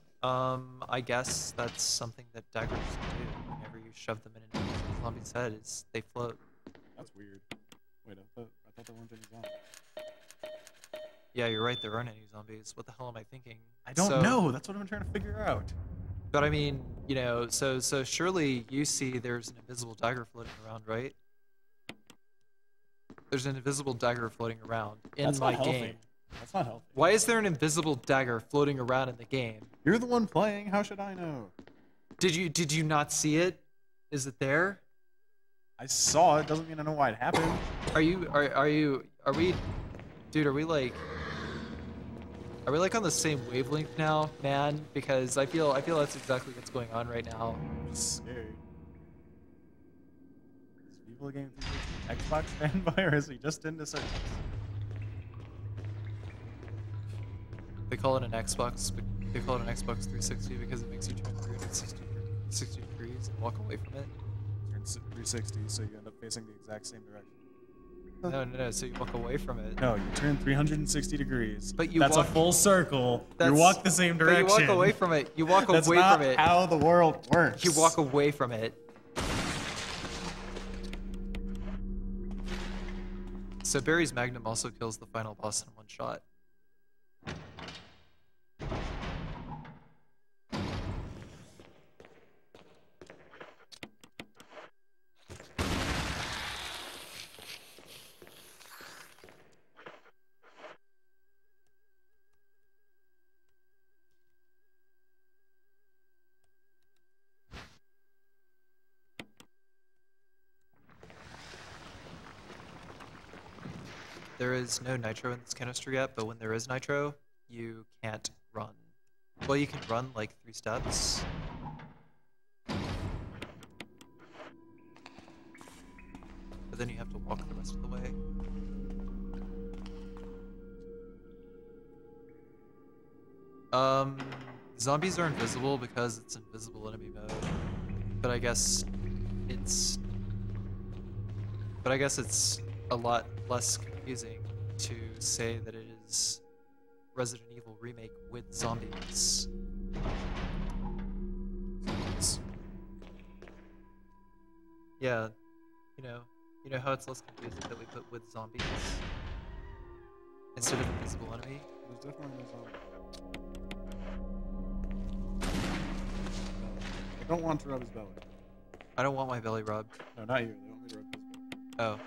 Speaker 1: I guess that's something that daggers do whenever you shove them in a zombie's head, is they float.
Speaker 2: That's weird. Wait, I thought there weren't any zombies.
Speaker 1: Yeah, you're right, there aren't any zombies. What the hell am I thinking?
Speaker 2: I don't know, that's what I'm trying to figure out.
Speaker 1: But I mean, you know, so surely you see there's an invisible dagger floating around, right? There's an invisible dagger floating around in
Speaker 2: That's
Speaker 1: my
Speaker 2: not healthy.
Speaker 1: game.
Speaker 2: That's not healthy.
Speaker 1: Why is there an invisible dagger floating around in the game?
Speaker 2: You're the one playing, how should I know?
Speaker 1: Did you not see it? Is it there?
Speaker 2: I saw it, doesn't mean I know why it happened.
Speaker 1: Are we dude, are we like on the same wavelength now, man? Because I feel that's exactly what's going on right now.
Speaker 2: I'm just scared. Is people a game an Xbox fanboy, or is he just into circus?
Speaker 1: They call it an Xbox 360 because it makes you turn 360 degrees and walk away from it.
Speaker 2: Turn 360, so you end up facing the exact same direction.
Speaker 1: No, so you walk away from it.
Speaker 2: No, you turn 360 degrees.
Speaker 1: But you
Speaker 2: That's
Speaker 1: walk,
Speaker 2: a full circle. You
Speaker 1: that's-
Speaker 2: walk the same direction.
Speaker 1: But you walk away from it. You walk
Speaker 2: That's
Speaker 1: away
Speaker 2: not
Speaker 1: from it.
Speaker 2: how the world works.
Speaker 1: You walk away from it. So Barry's Magnum also kills the final boss in one shot. there is no nitro in this canister yet, but when there is nitro, you can't run. Well, you can run like 3 steps. But then you have to walk the rest of the way. Zombies are invisible because it's invisible enemy mode. But I guess it's a lot less confusing to say that it is Resident Evil Remake with zombies. Yeah, you know how it's less confusing that we put with zombies instead of invisible enemy?
Speaker 2: There's definitely no zombie. I don't want to rub his belly.
Speaker 1: I don't want my belly rubbed.
Speaker 2: No, not you. They want me to rub his belly.
Speaker 1: Oh,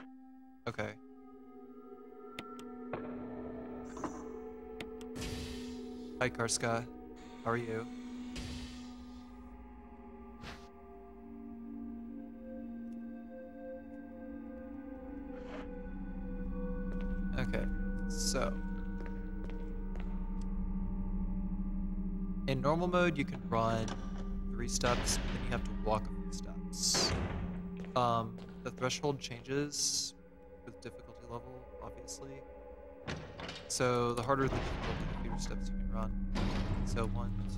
Speaker 1: okay. Hi, Karska. How are you? Okay, so in normal mode you can run 3 steps, but then you have to walk a few steps. The threshold changes with difficulty level, obviously. So the harder the difficulty, the fewer steps you can run. So 1, 2.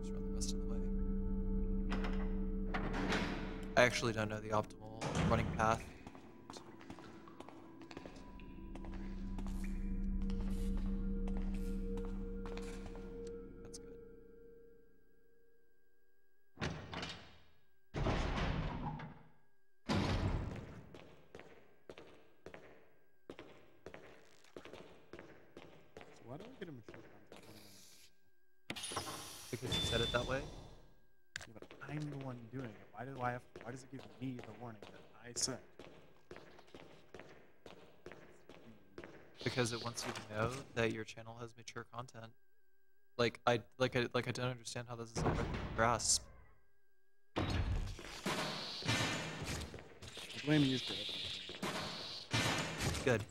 Speaker 1: Just run the rest of the way. I actually don't know the optimal running path. That's good.
Speaker 2: So why don't we get a mature content?
Speaker 1: Because you said it that way?
Speaker 2: Yeah, but I'm the one doing it. Why does it give me the warning that I said?
Speaker 1: Because it wants you to know that your channel has mature content. I don't understand how this is already grasp.
Speaker 2: I blame you for everything.
Speaker 1: Good.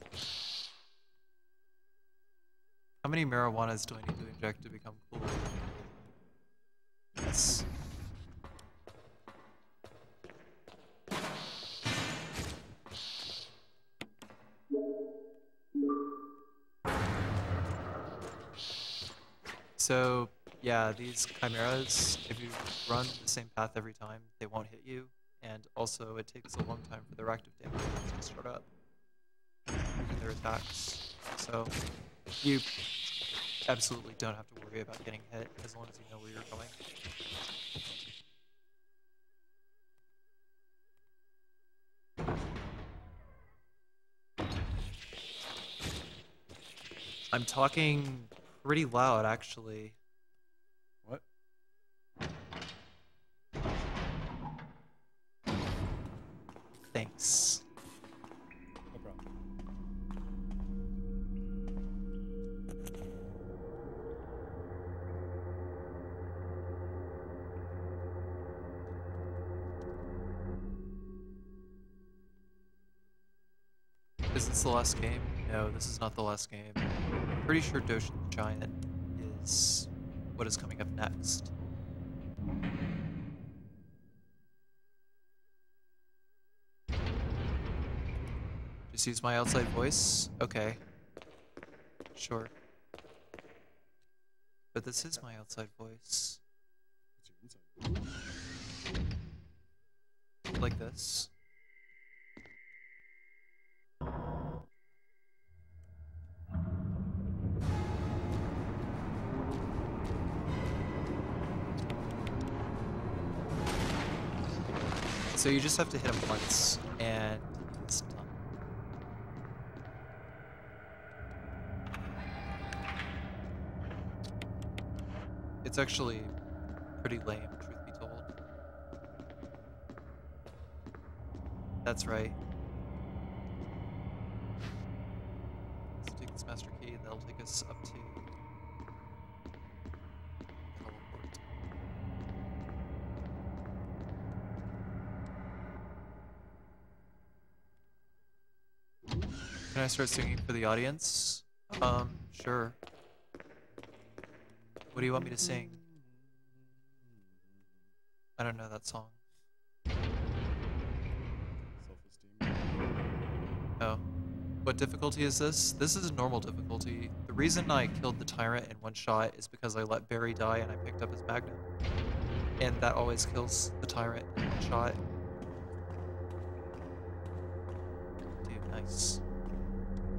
Speaker 1: How many marijuanas do I need to inject to become cool? Yes. So, yeah, these chimeras, if you run the same path every time, they won't hit you, and also it takes a long time for their active damage to start up, and their attacks. So, you absolutely don't have to worry about getting hit as long as you know where you're going. I'm talking pretty loud, actually.
Speaker 2: What?
Speaker 1: Thanks.
Speaker 2: No problem.
Speaker 1: Is this the last game? No, this is not the last game. I'm pretty sure Doshin the Giant is what is coming up next. Just use my outside voice? Okay. Sure. But this is my outside voice.
Speaker 2: It's your inside.
Speaker 1: Like this. So you just have to hit him once, and it's done. It's actually pretty lame, truth be told. That's right. Let's take this master key, that'll take us up to teleport. Can I start singing for the audience? Sure. What do you want me to sing? I don't know that song.
Speaker 2: Self-esteem.
Speaker 1: Oh. What difficulty is this? This is normal difficulty. The reason I killed the tyrant in one shot is because I let Barry die and I picked up his magnum. And that always kills the tyrant in one shot. Dude, nice.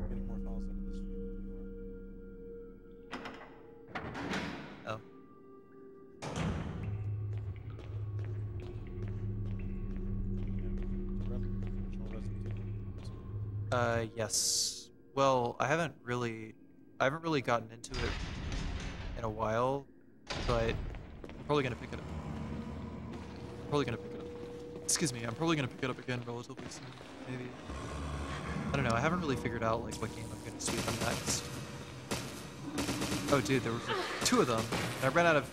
Speaker 2: Getting more files into this feed than
Speaker 1: Oh. Yes. Well, I haven't really gotten into it in a while, but I'm probably gonna pick it up. Excuse me, I'm probably gonna pick it up again relatively soon, maybe. I don't know, I haven't really figured out like what game I'm gonna speedrun next. Oh dude, there were two of them, and I ran out of...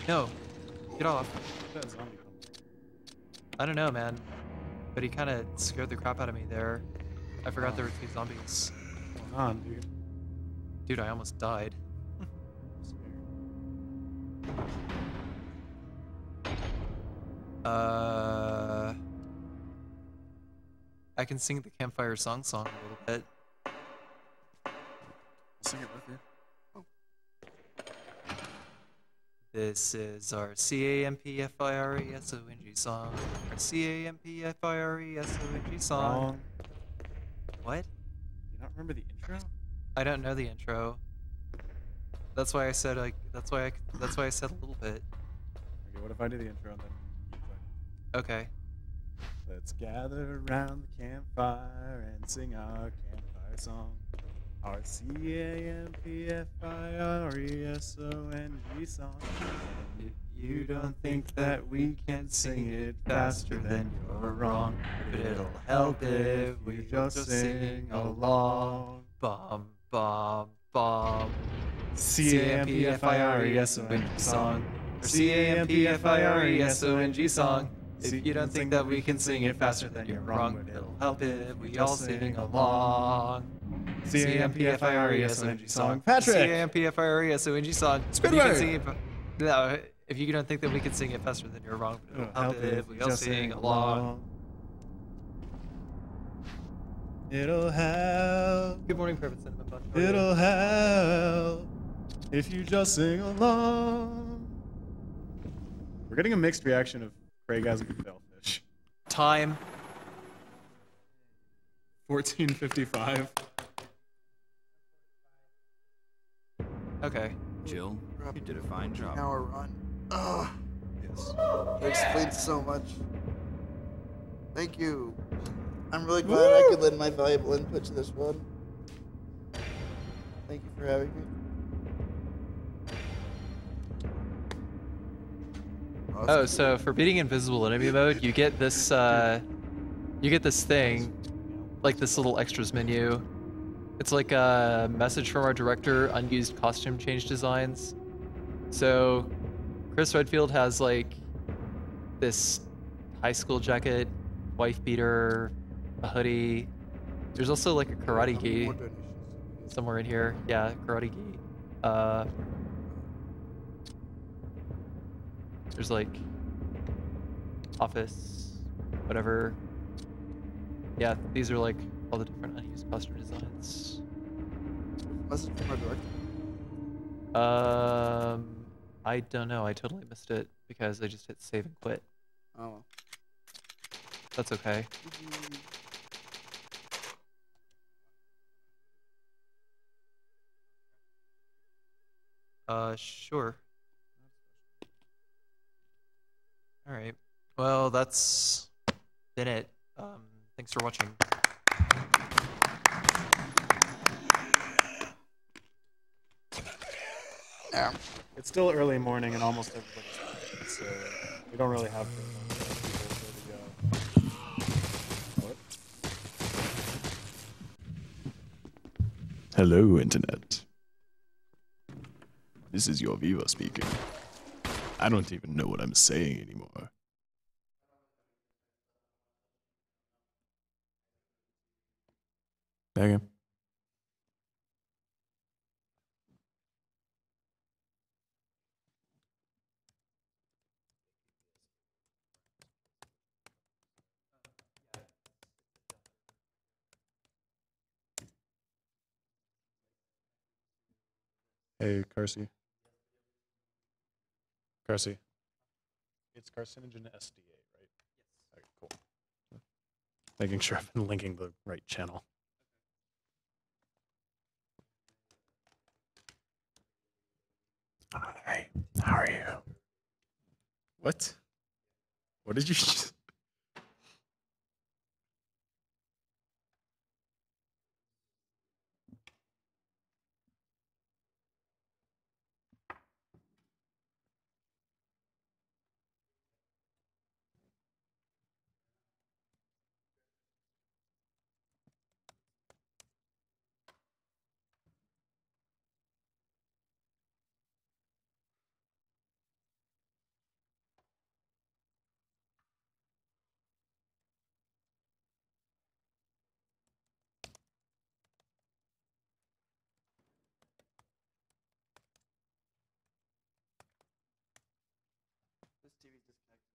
Speaker 1: No, get off.
Speaker 2: That zombie come.
Speaker 1: I don't know, man. But he kind of scared the crap out of me there. I forgot there were 2 zombies.
Speaker 2: What's going on, dude?
Speaker 1: Dude, I almost died. I can sing the campfire song a little bit.
Speaker 2: I'll sing it with you.
Speaker 1: This is our CAMPFIRESONG song. Our CAMPFIRESONG song.
Speaker 2: Wrong.
Speaker 1: What?
Speaker 2: Do you not remember the intro?
Speaker 1: I don't know the intro. That's why I said like. That's why I said a little bit.
Speaker 2: Okay, what if I do the intro and then you play?
Speaker 1: Okay.
Speaker 2: Let's gather around the campfire and sing our campfire song. Our CAMPFIRESONG song. If you don't think that we can sing it faster, then you're wrong. But it'll help if we just sing along.
Speaker 1: Bum bum bum.
Speaker 2: CAMPFIRESONG song.
Speaker 1: Or CAMPFIRESONG song. If you don't think that we can sing it faster, then you're wrong. But it'll help if we all sing along.
Speaker 2: CAMPFIRESONG song. Patrick!
Speaker 1: CAMPFIRESONG song.
Speaker 2: Squidward!
Speaker 1: No, if you don't think that we can sing it faster, then you're wrong. But it'll help if we all sing along.
Speaker 2: It'll help.
Speaker 1: Good morning, Perfect Cinnamon Bun.
Speaker 2: It'll help if you just sing along. We're getting a mixed reaction of Craig as a failfish.
Speaker 1: Time.
Speaker 2: 14:55.
Speaker 1: Okay.
Speaker 6: Jill, you did a fine job.
Speaker 3: Hour run. Ugh.
Speaker 2: Yes.
Speaker 3: That explains so much. Thank you. I'm really glad I could lend my valuable input to this one. Thank you for having me.
Speaker 1: Oh, so for beating invisible enemy mode, you get this thing, like this little extras menu. It's like a message from our director, unused costume change designs. So Chris Redfield has like this high school jacket, wife beater, a hoodie. There's also like a karate gi somewhere in here. Yeah, karate gi. There's like office, whatever. Yeah, these are like all the different unused costume designs.
Speaker 3: Message from our director.
Speaker 1: I don't know. I totally missed it because I just hit save and quit.
Speaker 3: Oh well.
Speaker 1: That's okay. Sure. All right. Well, that's been it. Thanks for watching.
Speaker 3: Yeah.
Speaker 2: It's still early morning and almost everybody's working, so we don't really have to go. What? Hello, Internet. This is your Viva speaking. I don't even know what I'm saying anymore. Bad game. Hey, Carsey. Carsey. It's carcinogen SDA, right? Yes. Okay, cool. Making sure I've been linking the right channel. Hi, how are you? What? What did you just...
Speaker 3: This TV's disconnected.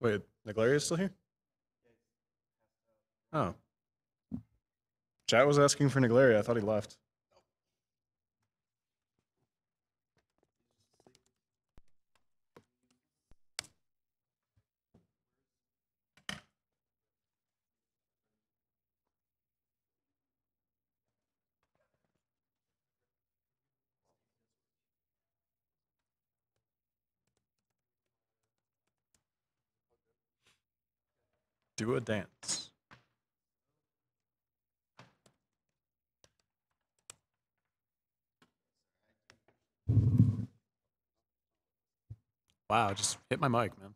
Speaker 2: Wait, Naglaria's still here? Oh. Chat was asking for Naglaria. I thought he left. Do a dance. Wow, just hit my mic, man.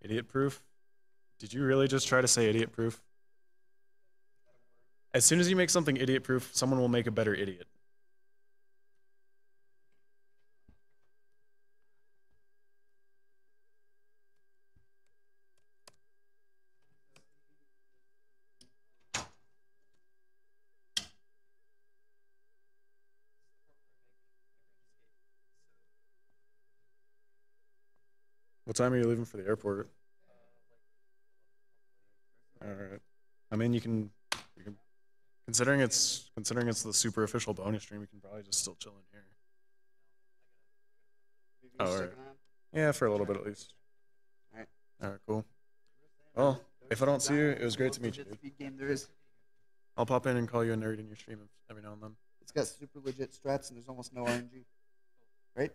Speaker 2: Idiot proof? Did you really just try to say idiot proof? As soon as you make something idiot proof, someone will make a better idiot. What time are you leaving for the airport? All right. I mean, you can considering it's the super official bonus stream, you can probably just still chill in here. Oh, all right. Yeah, for a little bit at least. All right, cool. Well, if I don't see you, it was great to meet you, dude.
Speaker 3: Speed game there is.
Speaker 2: I'll pop in and call you a nerd in your stream every now and then.
Speaker 3: It's got super legit strats and there's almost no RNG. Right?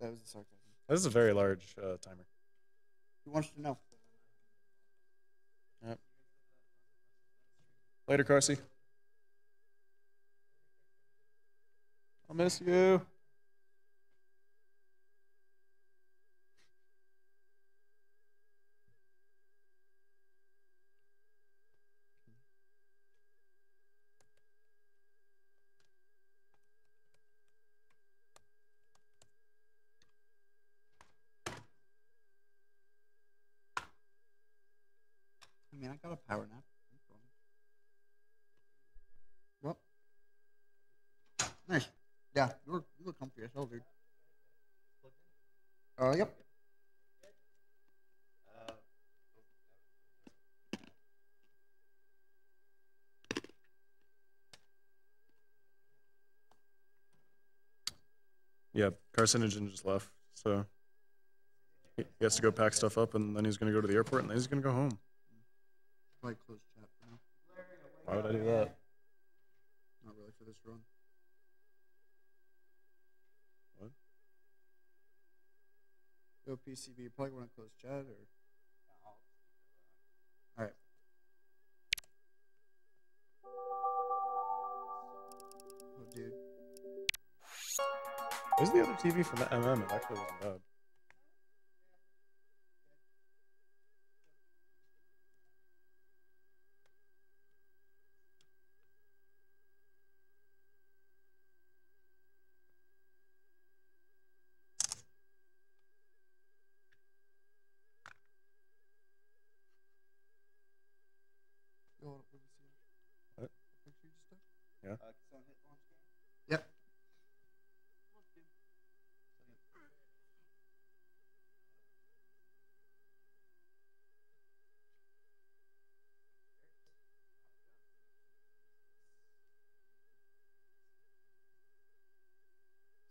Speaker 3: That was the sarcasm.
Speaker 2: This is a very large timer.
Speaker 3: Who wants to know?
Speaker 2: Yep. Later, Carsey. I'll miss you.
Speaker 3: I mean, I got a power nap. Well, nice. Yeah, you look comfy as hell, dude. Yep.
Speaker 2: Yeah, Carcinogen just left, so he has to go pack stuff up, and then he's gonna go to the airport, and then he's gonna go home.
Speaker 3: Probably close chat for now.
Speaker 2: Why would I do that?
Speaker 3: Not really for this run.
Speaker 2: What?
Speaker 3: Yo, PCB, you probably want to close chat or. All right. Oh, dude.
Speaker 2: Where's the other TV from the MM? It actually wasn't bad.
Speaker 3: Yo, what did we see?
Speaker 2: What?
Speaker 3: Picture you just took?
Speaker 2: Yeah.
Speaker 3: Someone hit launch game? Yep.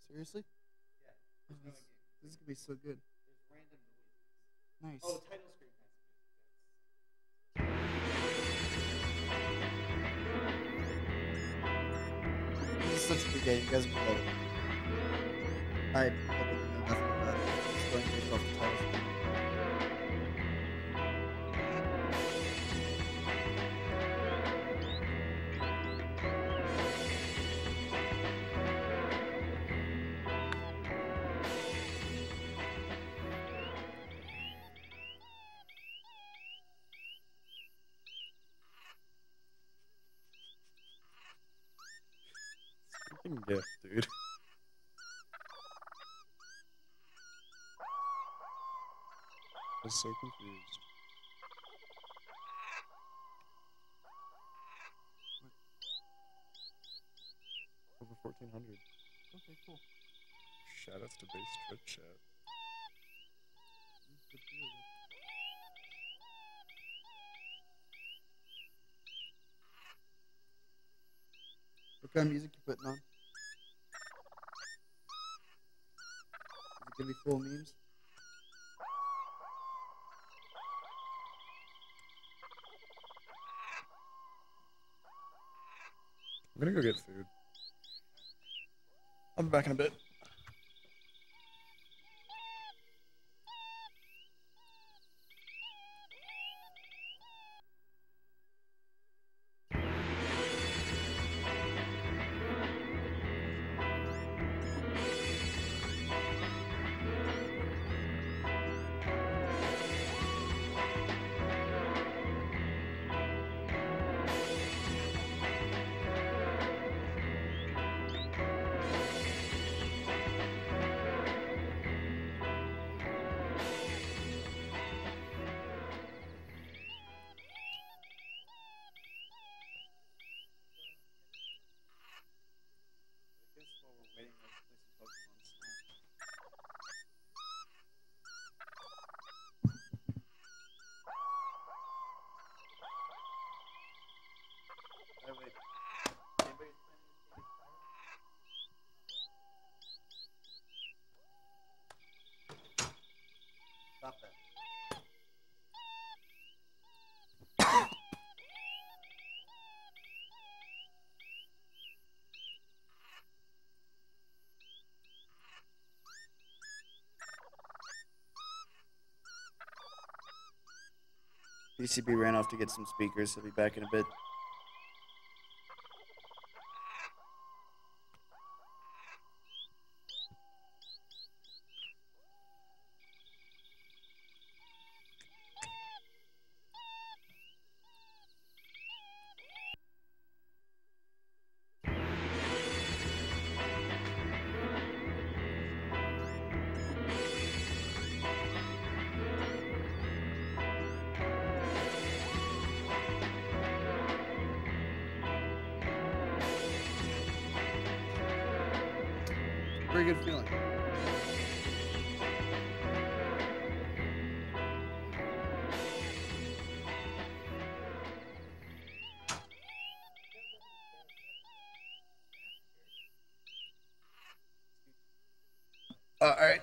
Speaker 3: Seriously? Yeah. This is gonna be so good. There's random noises. Nice. Oh, the title screen has This is such a good game. You guys are gonna love it. I really know nothing about it. It's going based off the title screen.
Speaker 2: Fucking gift, dude. I'm so confused. Over 1400.
Speaker 3: Okay, cool.
Speaker 2: Shoutouts to base trip chat.
Speaker 3: Good for you, dude. What kind of music you putting on? Is it gonna be full of memes?
Speaker 2: I'm gonna go get food. I'll be back in a bit.
Speaker 3: Stop that. PCB ran off to get some speakers. He'll be back in a bit. Very good feeling. All right.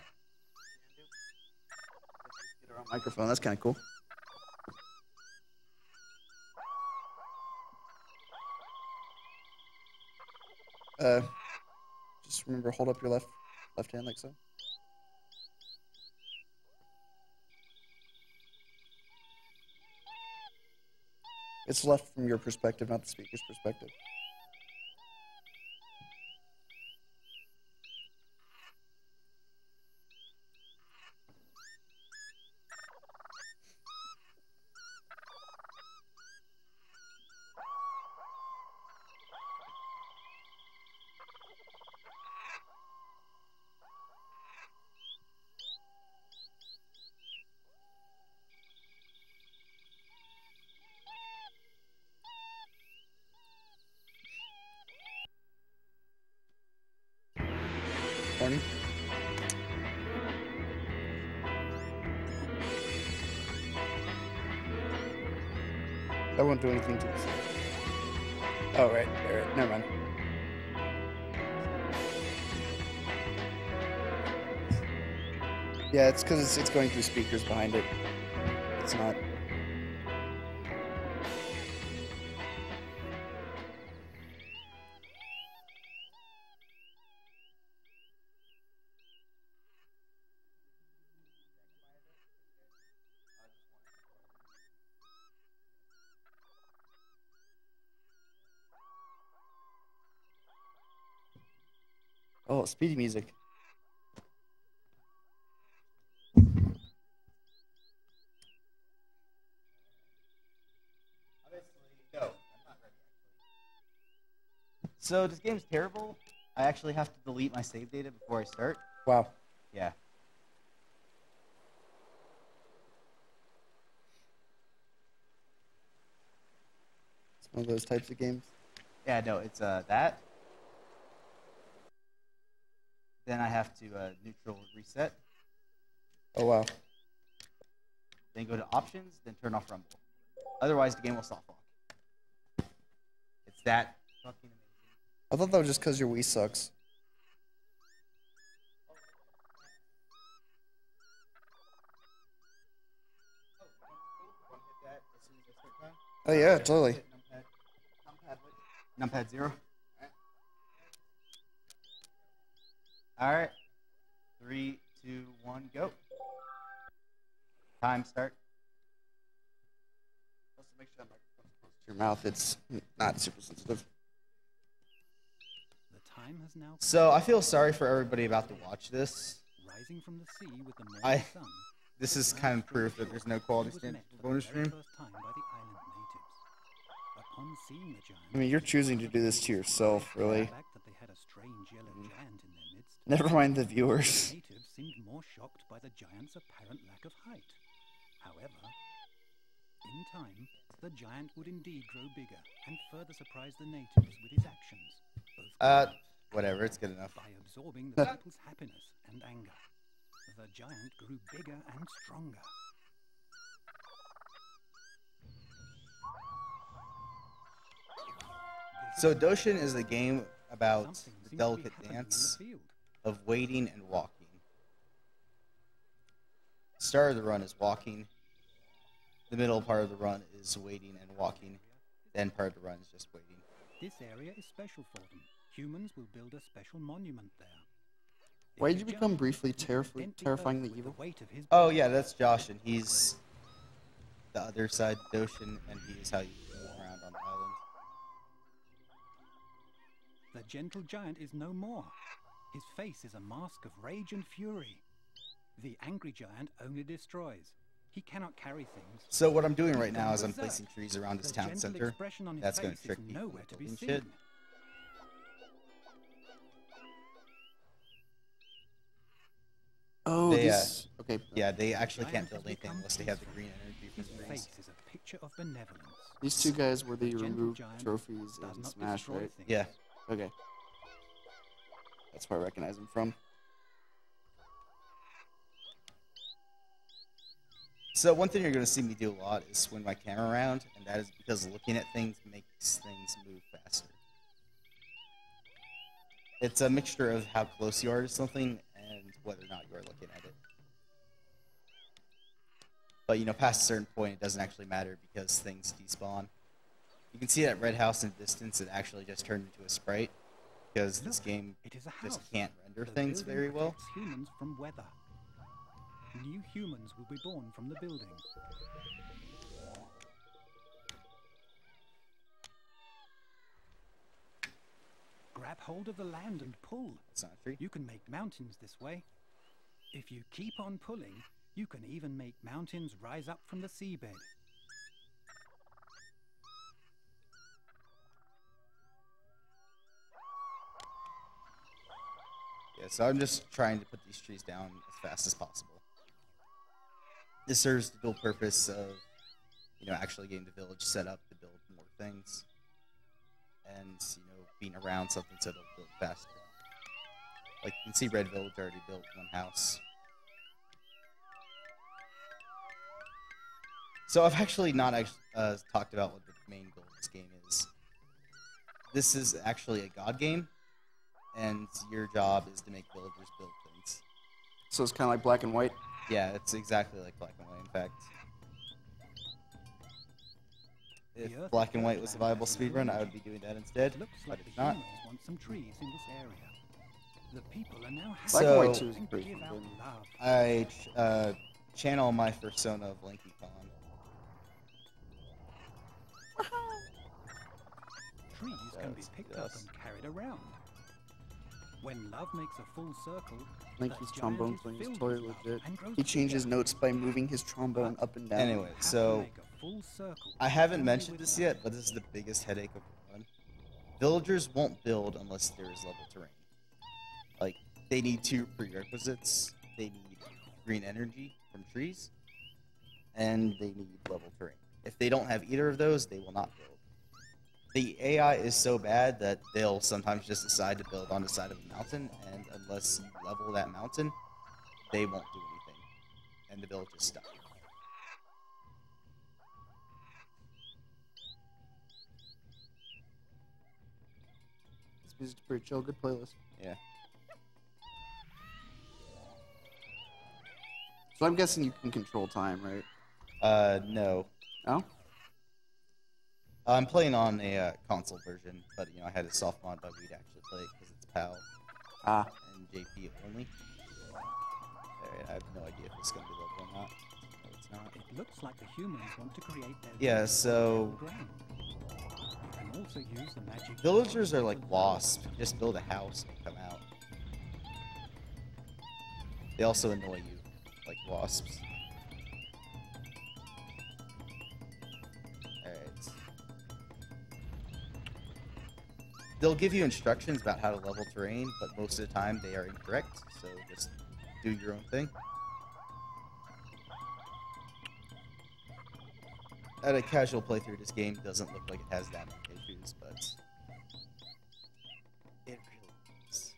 Speaker 3: Get our own microphone. That's kind of cool. Just remember, hold up your left hand like so. It's left from your perspective, not the speaker's perspective. Morning. That won't do anything to this. Oh, right. Never mind. Yeah, it's because it's going through speakers behind it. It's not. Oh, speedy music.
Speaker 7: So this game's terrible. I actually have to delete my save data before I start.
Speaker 3: Wow.
Speaker 7: Yeah.
Speaker 3: It's one of those types of games.
Speaker 7: Yeah, no, it's that. Then I have to neutral reset.
Speaker 3: Oh, wow.
Speaker 7: Then go to options, then turn off rumble. Otherwise, the game will soft lock. It's that fucking amazing.
Speaker 3: I thought that was just because your Wii sucks. Oh, yeah, totally.
Speaker 7: Numpad 0. All right. 3, 2, 1, go. Time start.
Speaker 3: Also, make sure that microphone's close to your mouth. It's not super sensitive.
Speaker 8: The time has now
Speaker 7: So I feel sorry for everybody about to watch this.
Speaker 8: rising from the sea with the morning sun.
Speaker 7: This is kind of proof that there's no quality standard for bonus stream.
Speaker 8: First time by the island natives. Upon seeing the giant,
Speaker 3: I mean, you're choosing to do this to yourself, really.
Speaker 8: the fact that they had a strange yellow giant in their midst,
Speaker 3: Never mind the viewers.
Speaker 8: the natives seemed more shocked by the giant's apparent lack of height. However, in time, the giant would indeed grow bigger and further surprise the natives with his actions. Both
Speaker 7: Whatever, it's good enough.
Speaker 8: by absorbing the people's happiness and anger. The giant grew bigger and stronger.
Speaker 7: So Doshin is a game about
Speaker 8: Something
Speaker 7: the
Speaker 8: seems to be
Speaker 7: delicate
Speaker 8: happening in the
Speaker 7: dance
Speaker 8: field.
Speaker 7: of waiting and walking. The start of the run is walking. The middle part of the run is waiting and walking. The end part of the run is just waiting.
Speaker 8: This area is special for them. Humans will build a special monument there. If
Speaker 3: Why
Speaker 8: the
Speaker 3: did you become
Speaker 8: giant
Speaker 3: briefly
Speaker 8: would dent the
Speaker 3: terrifyingly
Speaker 8: earth with
Speaker 3: evil?
Speaker 8: the weight of his
Speaker 7: Oh
Speaker 8: body,
Speaker 7: yeah, that's Josh, and he's the other side of the ocean, and B is how you move around on the island.
Speaker 8: The gentle giant is no more. His face is a mask of rage and fury. The angry giant only destroys. He cannot carry things.
Speaker 7: So what I'm doing right now is I'm placing trees around his
Speaker 8: The
Speaker 7: town
Speaker 8: gentle
Speaker 7: center.
Speaker 8: expression on his
Speaker 7: That's going to
Speaker 8: face
Speaker 7: trick
Speaker 8: is
Speaker 7: people
Speaker 8: nowhere
Speaker 7: into
Speaker 8: to be
Speaker 7: building
Speaker 8: seen.
Speaker 7: shit.
Speaker 3: Oh,
Speaker 7: They,
Speaker 3: this. Okay.
Speaker 7: Yeah, they actually
Speaker 8: Giant
Speaker 7: can't build
Speaker 8: has
Speaker 7: anything
Speaker 8: become
Speaker 7: unless they have the
Speaker 8: peaceful.
Speaker 7: green energy
Speaker 8: His
Speaker 7: from the
Speaker 8: face
Speaker 7: rings.
Speaker 8: is a picture of benevolence.
Speaker 3: These two guys were the
Speaker 8: The gentle
Speaker 3: removed
Speaker 8: giant
Speaker 3: trophies
Speaker 8: does
Speaker 3: in
Speaker 8: not
Speaker 3: Smash,
Speaker 8: destroy
Speaker 3: right?
Speaker 8: things.
Speaker 7: Yeah.
Speaker 3: Okay. That's where I recognize him from.
Speaker 7: So one thing you're going to see me do a lot is swing my camera around, and that is because looking at things makes things move faster. It's a mixture of how close you are to something and whether or not you are looking at it. But, you know, past a certain point, it doesn't actually matter because things despawn. You can see that red house in the distance. It actually just turned into a sprite because this
Speaker 8: Look,
Speaker 7: game
Speaker 8: it is a
Speaker 7: just
Speaker 8: house.
Speaker 7: can't render
Speaker 8: The
Speaker 7: things
Speaker 8: building
Speaker 7: very well.
Speaker 8: protects humans from weather. New humans will be born from the building. Grab hold of the land and pull.
Speaker 7: It's not a tree.
Speaker 8: You can make mountains this way. If you keep on pulling, you can even make mountains rise up from the seabed.
Speaker 7: Yeah, so I'm just trying to put these trees down as fast as possible. This serves the dual purpose of, you know, actually getting the village set up to build more things. And, you know, being around something so they'll build faster. Like, you can see Red Village already built one house. So I've actually not talked about what the main goal of this game is. This is actually a god game, and your job is to make villagers build things.
Speaker 3: So it's kind of like black and white.
Speaker 7: Yeah, it's exactly like black and white, in fact. If black and white was a viable speedrun, I would be doing that instead,
Speaker 8: Looks
Speaker 7: but
Speaker 8: like
Speaker 7: it's
Speaker 8: the
Speaker 7: not.
Speaker 8: humans want some trees in this area. The people are now happy
Speaker 3: Black and white
Speaker 7: So-
Speaker 3: 2 is
Speaker 8: and
Speaker 3: pretty
Speaker 8: give
Speaker 3: fun
Speaker 8: out
Speaker 3: game.
Speaker 8: love.
Speaker 7: I channel my persona of Linky Kong.
Speaker 8: Trees can be
Speaker 7: Yes,
Speaker 8: picked up
Speaker 7: yes.
Speaker 8: and carried around. When love makes a full circle,
Speaker 3: Linky's
Speaker 8: the giant
Speaker 3: trombone
Speaker 8: is
Speaker 3: playing is
Speaker 8: filled
Speaker 3: totally
Speaker 8: with love
Speaker 3: legit.
Speaker 8: and grows
Speaker 3: He changes
Speaker 8: bigger.
Speaker 3: notes by moving his trombone up and down.
Speaker 7: Anyway,
Speaker 8: You have to
Speaker 7: so
Speaker 8: make a full circle
Speaker 7: I haven't
Speaker 8: only
Speaker 7: mentioned
Speaker 8: with
Speaker 7: this
Speaker 8: love.
Speaker 7: yet, but this is the biggest headache of the run. Villagers won't build unless there is level terrain. Like, they need two prerequisites. They need green energy from trees, and they need level terrain. If they don't have either of those, they will not build. The AI is so bad that they'll sometimes just decide to build on the side of a mountain, and unless you level that mountain, they won't do anything, and the village is stuck.
Speaker 3: This music's pretty chill. Good playlist.
Speaker 7: Yeah.
Speaker 3: So I'm guessing you can control time, right?
Speaker 7: No.
Speaker 3: No?
Speaker 7: I'm playing on a console version, but you know I had a soft mod bug to actually play it because it's PAL
Speaker 3: Ah.
Speaker 7: and JP only. Alright, I have no idea if it's gonna be level or not. No, it's not.
Speaker 8: It looks like the humans want to create their
Speaker 7: Yeah,
Speaker 8: village
Speaker 7: so-
Speaker 8: on the ground. You can also use the magic
Speaker 7: Villagers
Speaker 8: wand
Speaker 7: are like
Speaker 8: to
Speaker 7: wasps. Just build a house and come out. They also annoy you, like wasps. Alright. They'll give you instructions about how to level terrain, but most of the time they are incorrect, so just do your own thing. At a casual playthrough, this game doesn't look like it has that many issues, but it really is.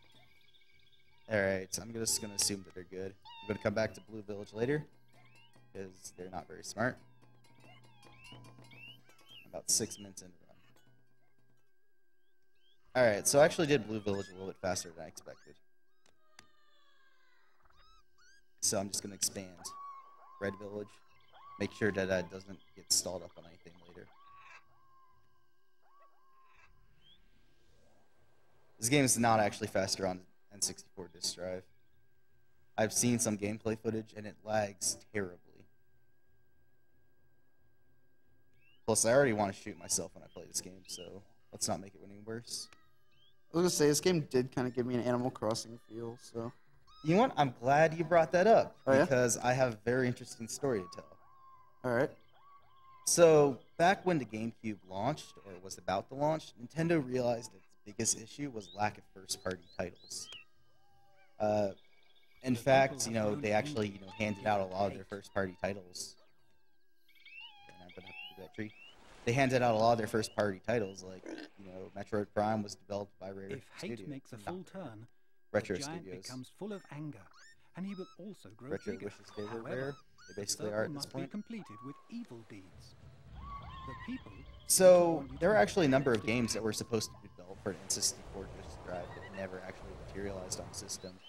Speaker 7: Alright, so I'm just gonna assume that they're good. I'm gonna come back to Blue Village later, because they're not very smart. About 6 minutes into the run. Alright, so I actually did Blue Village a little bit faster than I expected. So I'm just gonna expand Red Village. Make sure that that doesn't get stalled up on anything later. This game is not actually faster on N64 disk drive. I've seen some gameplay footage and it lags terribly. Plus, I already want to shoot myself when I play this game, so let's not make it any worse.
Speaker 3: I was gonna say this game did kind of give me an Animal Crossing feel. So
Speaker 7: You know what? I'm glad you brought that up
Speaker 3: Oh, yeah?
Speaker 7: because I have a very interesting story to tell.
Speaker 3: all right.
Speaker 7: So, back when the GameCube launched, or was about to launch, Nintendo realized its biggest issue was lack of first-party titles. In fact, they actually, handed out a lot of their first-party titles. And I'm gonna have to do that tree. They handed out a lot of their first-party titles, like, Metroid Prime was developed by Rare
Speaker 8: If hate
Speaker 7: Studios.
Speaker 8: makes a full turn,
Speaker 7: Retro
Speaker 8: the giant
Speaker 7: Studios.
Speaker 8: becomes full of anger, and he will also grow
Speaker 7: Retro
Speaker 8: bigger.
Speaker 7: wishes they were
Speaker 8: However,
Speaker 7: Rare. They
Speaker 8: the
Speaker 7: basically
Speaker 8: circle
Speaker 7: are at this
Speaker 8: must be
Speaker 7: point.
Speaker 8: completed with evil deeds. The people
Speaker 7: So,
Speaker 8: want you
Speaker 7: there
Speaker 8: to
Speaker 7: were actually a
Speaker 8: make
Speaker 7: number of
Speaker 8: justice.
Speaker 7: games that were supposed to be developed for an N64 disk drive that never actually materialized on the system,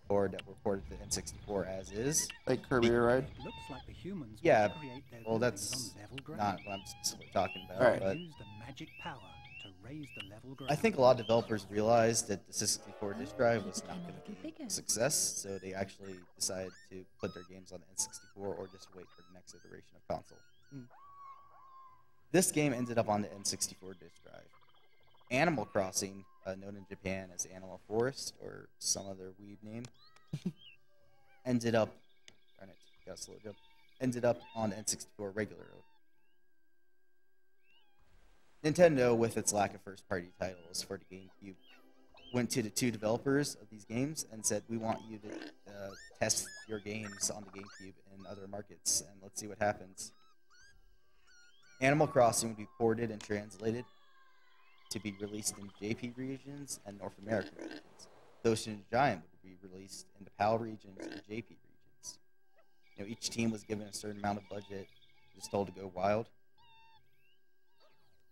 Speaker 7: or that were ported to N64 as is.
Speaker 3: Like Kirby Air Ride.
Speaker 8: It looks like the humans will
Speaker 7: Yeah,
Speaker 8: create their
Speaker 7: well,
Speaker 8: buildings
Speaker 7: that's
Speaker 8: on level ground.
Speaker 7: not what I'm specifically talking about,
Speaker 3: Alright.
Speaker 7: but
Speaker 8: Use the magic power to raise the level ground.
Speaker 7: I think a lot of developers realized that the 64 disk drive was not going to be a success, so they actually decided to put their games on the N64 or just wait for the next iteration of console. This game ended up on the N64 disk drive. Animal Crossing, known in Japan as Animal Forest or some other weed name, ended up on the N64 regularly. Nintendo, with its lack of first-party titles for the GameCube, went to the two developers of these games and said, "We want you to test your games on the GameCube in other markets, and let's see what happens." Animal Crossing would be ported and translated to be released in JP regions and North American regions. Bastion Giant would be released in the PAL regions and JP regions. Each team was given a certain amount of budget, just told to go wild.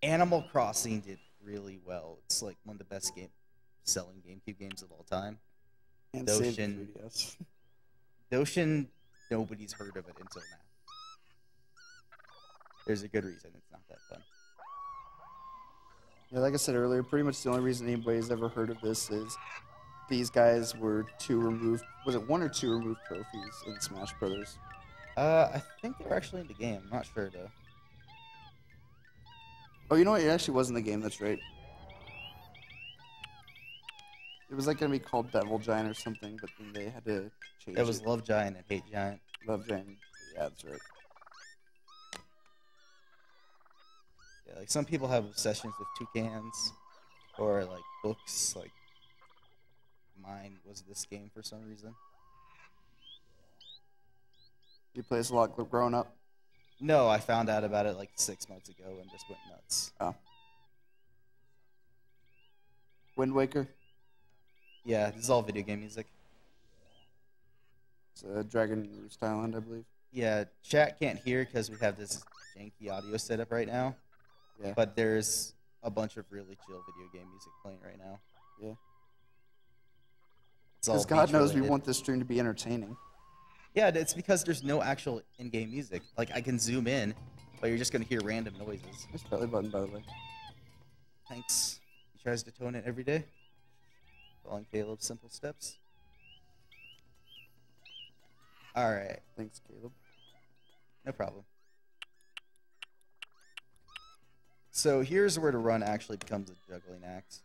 Speaker 7: Animal Crossing did really well. It's like one of the best selling GameCube games of all time.
Speaker 3: And
Speaker 7: Bastion-
Speaker 3: save the 3DS.
Speaker 7: Bastion, nobody's heard of it until now. There's a good reason it's not that fun.
Speaker 3: Yeah, like I said earlier, pretty much the only reason anybody's ever heard of this is these guys were two removed. Was it one or two removed trophies in Smash Brothers?
Speaker 7: I think they were actually in the game. I'm not sure though.
Speaker 3: Oh, you know what? It actually was in the game. That's right. It was like gonna be called Devil Giant or something, but then they had to change it.
Speaker 7: It was Love Giant and Hate Giant.
Speaker 3: Love Giant. Yeah, that's right.
Speaker 7: Yeah, like some people have obsessions with toucans or like books. Like mine was this game for some reason.
Speaker 3: You play this a lot growing up.
Speaker 7: No, I found out about it like 6 months ago and just went nuts.
Speaker 3: Oh. Wind Waker.
Speaker 7: Yeah, this is all video game music.
Speaker 3: It's Dragon Roost Island, I believe.
Speaker 7: Yeah, chat can't hear because we have this janky audio setup right now.
Speaker 3: Yeah.
Speaker 7: But there's a bunch of really chill video game music playing right now.
Speaker 3: Yeah.
Speaker 7: It's all
Speaker 3: Because God
Speaker 7: beach
Speaker 3: knows we
Speaker 7: related.
Speaker 3: want this stream to be entertaining.
Speaker 7: Yeah, it's because there's no actual in-game music. Like, I can zoom in, but you're just going to hear random noises.
Speaker 3: Nice belly button, by the way.
Speaker 7: Thanks. He tries to tone it every day. Following Caleb's simple steps. Alright,
Speaker 3: Thanks, Caleb.
Speaker 7: no problem. So here's where the run actually becomes a juggling act.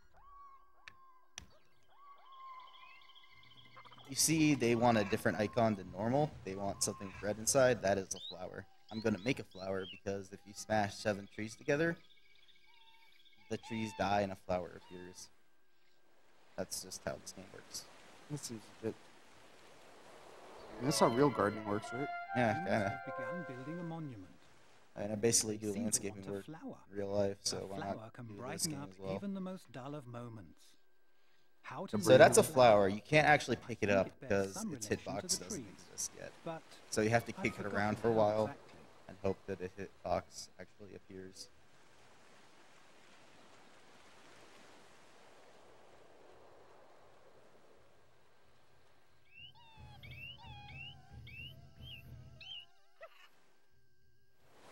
Speaker 7: You see, they want a different icon than normal. They want something with red inside. That is a flower. I'm going to make a flower because if you smash 7 trees together, the trees die and a flower appears. That's just how this game works.
Speaker 3: That seems legit. And that's how real gardening works, right?
Speaker 7: Yeah,
Speaker 8: Humans
Speaker 7: kind of.
Speaker 8: have begun building a monument.
Speaker 7: And I basically do
Speaker 8: They seem to
Speaker 7: landscaping
Speaker 8: want a
Speaker 7: work
Speaker 8: flower.
Speaker 7: in real life, so
Speaker 8: A
Speaker 7: why
Speaker 8: flower
Speaker 7: not
Speaker 8: can
Speaker 7: do this
Speaker 8: brighten
Speaker 7: game
Speaker 8: up
Speaker 7: as well.
Speaker 8: even the most dull of moments. How to
Speaker 7: So
Speaker 8: bring
Speaker 7: that's a
Speaker 8: the
Speaker 7: flower. You can't actually pick it
Speaker 8: I
Speaker 7: up
Speaker 8: think it bears
Speaker 7: because
Speaker 8: some
Speaker 7: its
Speaker 8: relation to
Speaker 7: hitbox
Speaker 8: the
Speaker 7: doesn't
Speaker 8: trees.
Speaker 7: exist yet.
Speaker 8: But
Speaker 7: So you have to
Speaker 8: I've
Speaker 7: kick it
Speaker 8: forgotten
Speaker 7: around for a
Speaker 8: how
Speaker 7: while
Speaker 8: exactly.
Speaker 7: and hope that a hitbox actually appears.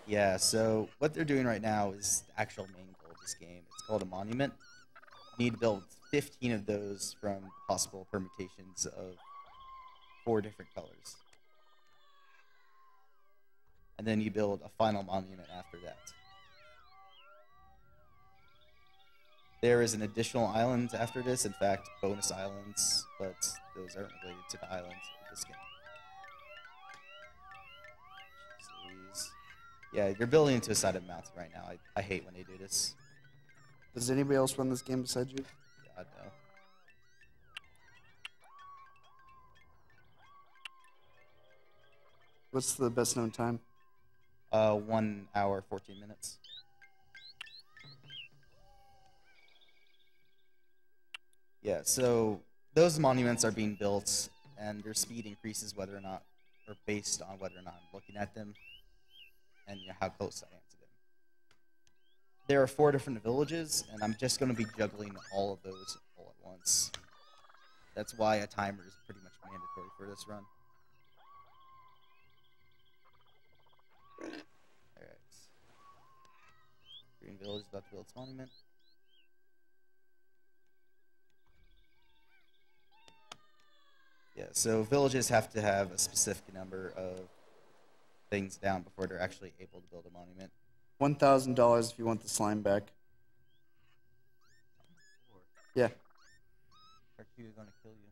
Speaker 7: Yeah, so what they're doing right now is the actual main goal of this game. It's called a monument. You need to build 15 of those from possible permutations of 4 different colors. And then you build a final monument after that. There is an additional island after this. In fact, bonus islands, but those aren't related to the islands of this game. Jeez. Yeah, you're building into a side of a mountain right now. I hate when they do this.
Speaker 3: Does anybody else run this game besides you?
Speaker 7: God no.
Speaker 3: What's the best known time?
Speaker 7: 1 hour, 14 minutes. Yeah, so those monuments are being built, and their speed increases whether or not, or based on whether or not I'm looking at them, and how close I am to them. There are 4 different villages, and I'm just going to be juggling all of those all at once. That's why a timer is pretty much mandatory for this run. Alright. Green Village is about to build its monument. Yeah, so villages have to have a specific number of things down before they're actually able to build a monument.
Speaker 3: $1,000 if you want the slime back. Yeah.
Speaker 7: RQ is gonna kill you.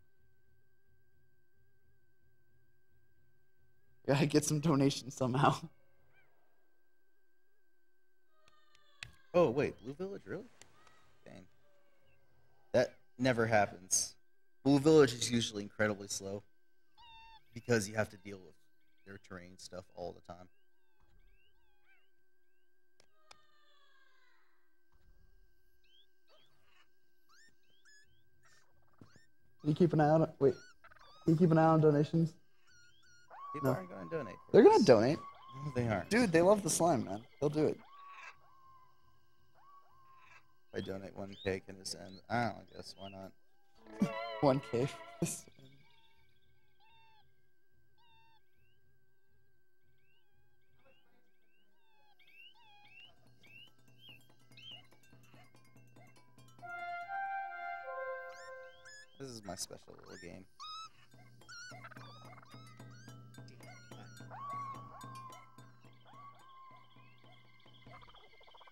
Speaker 3: Gotta get some donations somehow.
Speaker 7: Oh wait, Blue Village, really? Dang. That never happens. Blue Village is usually incredibly slow because you have to deal with their terrain stuff all the time.
Speaker 3: You keep an eye on it. Wait. You keep an eye on donations?
Speaker 7: People
Speaker 3: No.
Speaker 7: aren't going to donate. for
Speaker 3: They're gonna
Speaker 7: this.
Speaker 3: donate.
Speaker 7: No, they aren't.
Speaker 3: Dude, they love the slime, man. They'll do it.
Speaker 7: If I donate 1K, can this end? I don't know, I guess. Why not?
Speaker 3: 1K.
Speaker 7: This is my special little game.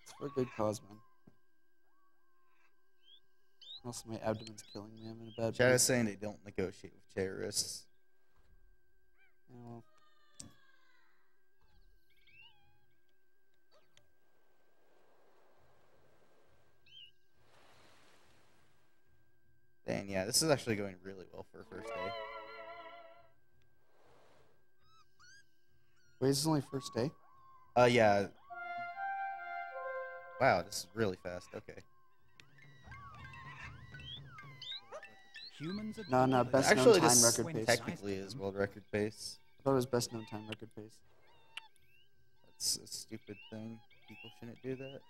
Speaker 3: It's for a good cause, man. Also, my abdomen's killing me. I'm in a bad
Speaker 7: Chad
Speaker 3: mood.
Speaker 7: is saying they don't negotiate with terrorists.
Speaker 3: Yeah, well,
Speaker 7: Dang, yeah, this is actually going really well for a first day.
Speaker 3: wait, is this only first day?
Speaker 7: Yeah. Wow, this is really fast. Okay.
Speaker 8: Humans
Speaker 3: No, no,
Speaker 8: adore the
Speaker 3: best known
Speaker 7: Actually,
Speaker 3: time
Speaker 7: this
Speaker 3: record pace.
Speaker 7: technically is world record pace.
Speaker 3: I thought it was best known time record pace.
Speaker 7: That's a stupid thing. People shouldn't do that.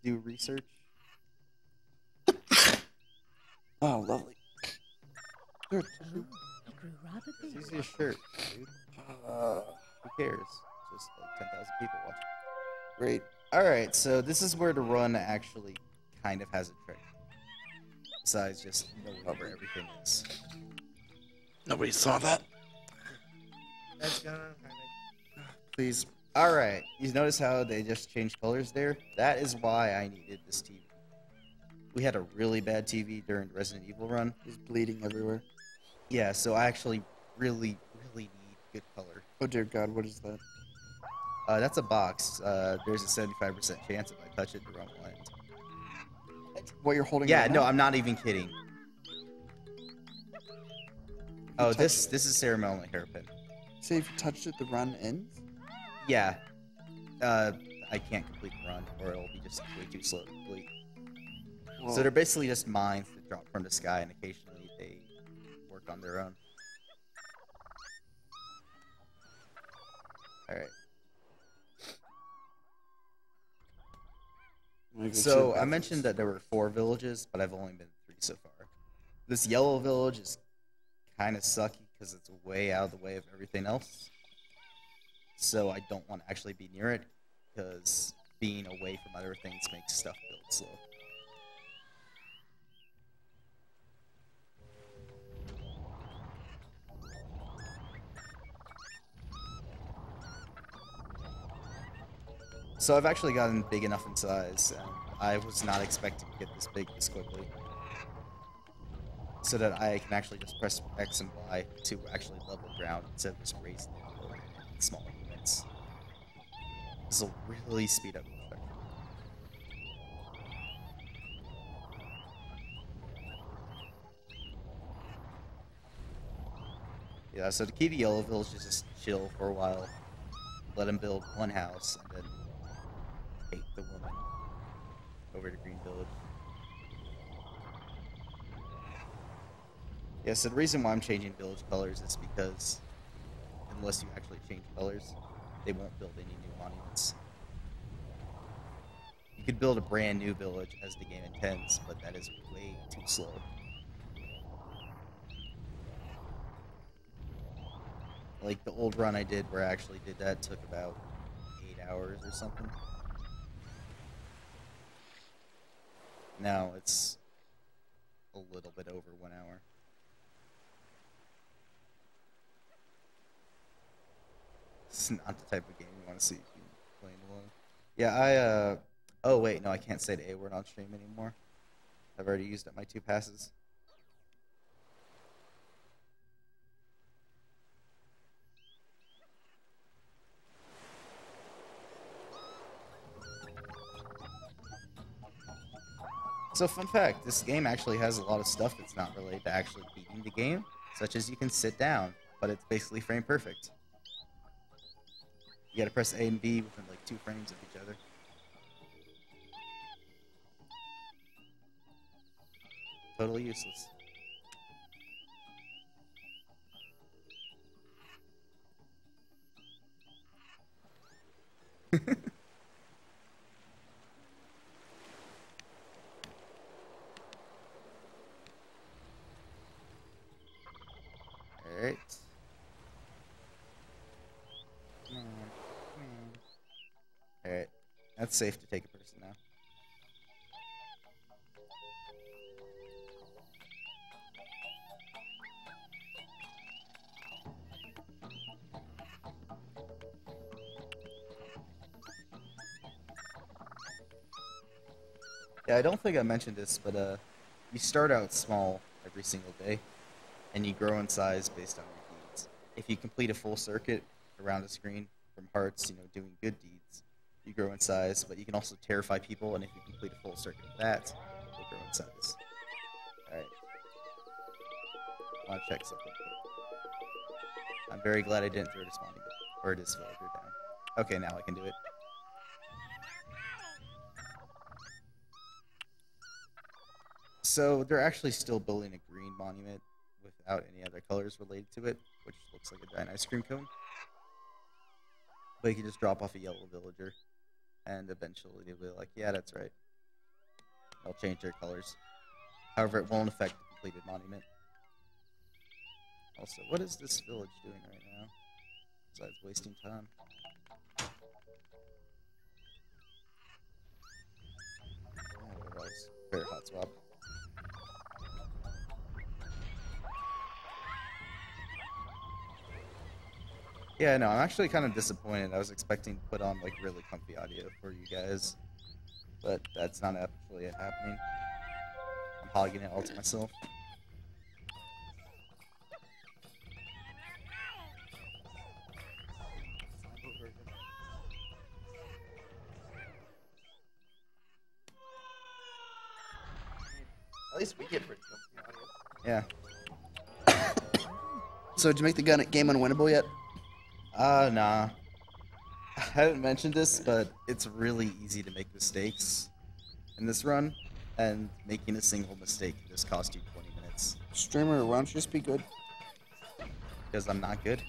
Speaker 7: Do research.
Speaker 3: Oh, lovely. Sure.
Speaker 9: He grew rather
Speaker 7: It's
Speaker 9: big.
Speaker 7: easy as shirt, dude. Who cares? Just like 10,000 people watching.
Speaker 3: Great.
Speaker 7: Alright, so this is where the run actually kind of has a trick. Besides just knowing where everything is.
Speaker 3: Nobody saw that.
Speaker 6: That's gonna
Speaker 3: Please.
Speaker 7: Alright, you notice how they just changed colors there? That is why I needed this TV. We had a really bad TV during the Resident Evil run.
Speaker 3: He's bleeding everywhere.
Speaker 7: Yeah, so I actually really need good color.
Speaker 3: Oh dear God, what is that?
Speaker 7: That's a box. There's a 75% chance if I touch it, the run will end.
Speaker 3: What you're holding?
Speaker 7: Yeah,
Speaker 3: right
Speaker 7: no,
Speaker 3: now?
Speaker 7: I'm not even kidding. Oh, this is ceremonial hairpin.
Speaker 3: Say if you touched it, the run ends.
Speaker 7: Yeah. I can't complete the run, or it'll be just way too slow to complete.
Speaker 3: Whoa.
Speaker 7: So they're basically just mines that drop from the sky, and occasionally they work on their own. Alright. So I mentioned that there were 4 villages, but I've only been 3 so far. This yellow village is kind of sucky because it's way out of the way of everything else. So I don't want to actually be near it because being away from other things makes stuff build slow. So I've actually gotten big enough in size, and I was not expecting to get this big this quickly. So that I can actually just press X and Y to actually level ground instead of just racing it in small movements. This will really speed up construction. Yeah, so the key to Yellow Village is just chill for a while, let him build one house, and then take the woman over to Green Village. Yeah, so the reason why I'm changing village colors is because unless you actually change colors, they won't build any new monuments. You could build a brand new village as the game intends, but that is way too slow. Like the old run I did where I actually did that took about 8 hours or something. Now it's a little bit over 1 hour. It's not the type of game you want to see playing alone. Yeah, oh wait, no, I can't say the A word on stream anymore. I've already used up my 2 passes. So fun fact, this game actually has a lot of stuff that's not related to actually beating the game, such as you can sit down, but it's basically frame perfect. You gotta press A and B within like 2 frames of each other. Totally useless. Alright. Come on. Come on. Alright. That's safe to take a person now. Yeah, I don't think I mentioned this, but you start out small every single day, and you grow in size based on your deeds. If you complete a full circuit around a screen from hearts, you know, doing good deeds, you grow in size, but you can also terrify people, and if you complete a full circuit of that, you'll grow in size. Alright. I want to check something quick. I'm very glad I didn't throw this monument, or this villager down. Okay, now I can do it. So they're actually still building a green monument without any other colors related to it, which looks like a giant ice cream cone. But you can just drop off a yellow villager, and eventually they'll be like, yeah, that's right. They'll change their colors. However, it won't affect the completed monument. Also, what is this village doing right now? Besides wasting time. Oh, that was very hot swap. Yeah, no, I'm actually kind of disappointed. I was expecting to put on like really comfy audio for you guys, but that's not actually happening. I'm hogging it all to myself.
Speaker 3: At least we get pretty comfy audio.
Speaker 7: Yeah.
Speaker 3: So did you make the game unwinnable yet?
Speaker 7: Nah. I hadn't mentioned this, but it's really easy to make mistakes in this run, and making a single mistake can just cost you 20 minutes.
Speaker 3: Streamer, why don't you just be good?
Speaker 7: Because I'm not good.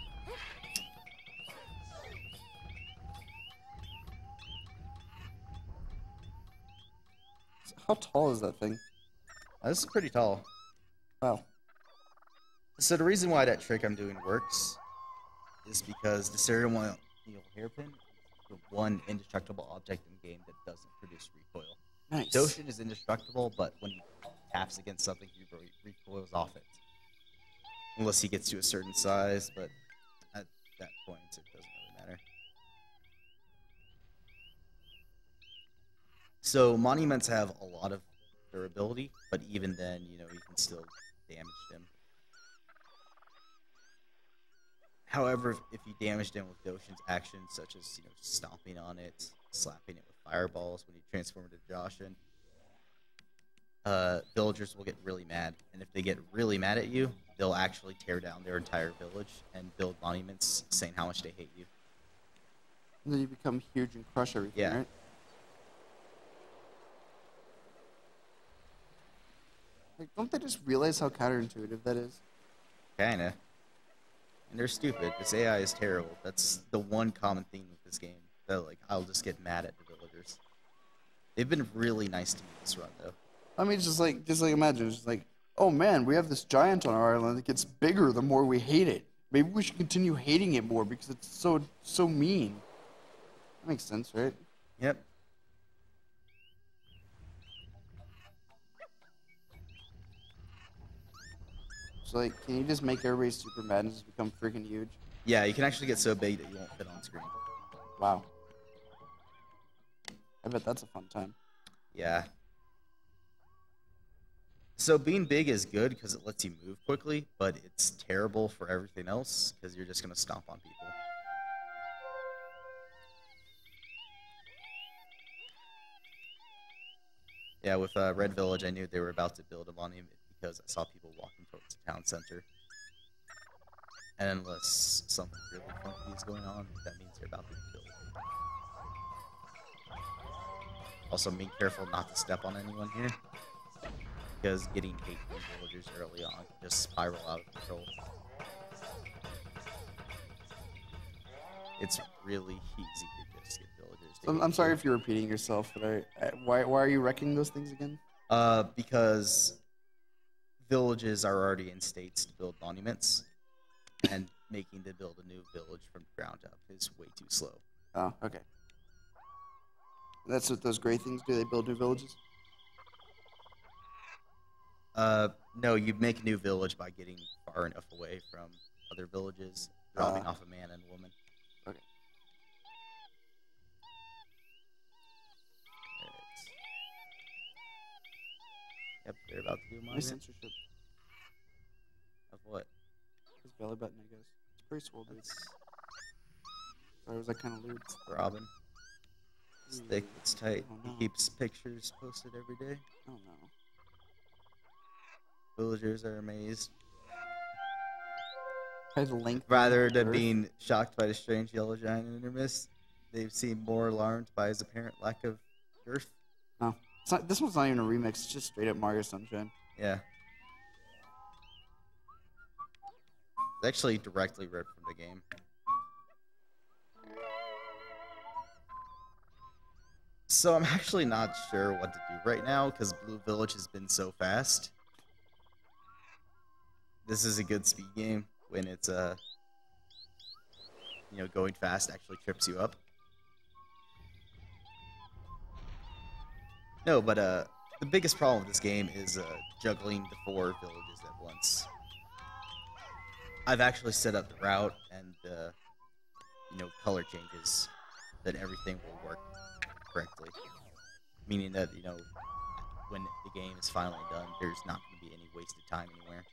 Speaker 3: How tall is that thing?
Speaker 7: This is pretty tall.
Speaker 3: Wow.
Speaker 7: So the reason why that trick I'm doing works is because the ceremonial hairpin is the one indestructible object in the game that doesn't produce recoil.
Speaker 3: Nice.
Speaker 7: Doshin is indestructible, but when he taps against something, he recoils off it. Unless he gets to a certain size, but at that point, it doesn't really matter. So monuments have a lot of durability, but even then, you know, you can still damage them. However, if you damage them with Doshin's actions, such as, you know, stomping on it, slapping it with fireballs when you transform into Joshin, villagers will get really mad. And if they get really mad at you, they'll actually tear down their entire village and build monuments saying how much they hate you.
Speaker 3: And then you become huge and crush everything,
Speaker 7: Yeah.
Speaker 3: right? Like, don't they just realize how counterintuitive that is?
Speaker 7: Kinda. And they're stupid. This AI is terrible. That's the one common theme with this game. That, like, I'll just get mad at the villagers. They've been really nice to me this run, though.
Speaker 3: I mean, just like imagine, it's just like, oh man, we have this giant on our island that gets bigger the more we hate it. Maybe we should continue hating it more because it's so mean. That makes sense, right?
Speaker 7: Yep.
Speaker 3: So like, can you just make everybody super mad and just become freaking huge?
Speaker 7: Yeah, you can actually get so big that you won't fit on screen.
Speaker 3: Wow. I bet that's a fun time.
Speaker 7: Yeah. So being big is good because it lets you move quickly, but it's terrible for everything else because you're just going to stomp on people. Yeah, with Red Village, I knew they were about to build a monument because I saw people walking towards the town center. And unless something really funky is going on, that means they're about to build. Also, be careful not to step on anyone here, because getting hate from villagers early on can just spiral out of control. It's really easy to just get villagers to
Speaker 3: I'm sorry if you're repeating yourself, but why are you wrecking those things again?
Speaker 7: Because villages are already in states to build monuments, and making to build a new village from the ground up is way too slow.
Speaker 3: Oh, okay. That's what those gray things do? They build new villages?
Speaker 7: No, you make a new village by getting far enough away from other villages, dropping off a man and a woman.
Speaker 3: Okay.
Speaker 7: Alright. Yep, they're about to do a
Speaker 3: Nice
Speaker 7: monument.
Speaker 3: censorship.
Speaker 7: Of what?
Speaker 3: His belly button, I guess. It's pretty swole, dude.
Speaker 7: It's
Speaker 3: Or was that kind of lewd?
Speaker 7: Robin. It's thick, it's tight.
Speaker 3: Oh, no.
Speaker 7: He keeps pictures posted every day.
Speaker 3: Oh no.
Speaker 7: Villagers are amazed.
Speaker 3: By the length.
Speaker 7: Rather
Speaker 3: of
Speaker 7: than
Speaker 3: Earth.
Speaker 7: being shocked by the strange yellow giant in their midst, they seem more alarmed by his apparent lack of girth.
Speaker 3: Oh. It's not, this one's not even a remix, it's just straight up Mario Sunshine.
Speaker 7: Yeah. It's actually directly ripped from the game. So I'm actually not sure what to do right now because Blue Village has been so fast. This is a good speed game when it's you know, going fast actually trips you up. No, but the biggest problem with this game is juggling the 4 villages at once. I've actually set up the route and you know, color changes that everything will work correctly, meaning that, you know, when the game is finally done, there's not going to be any wasted time anywhere.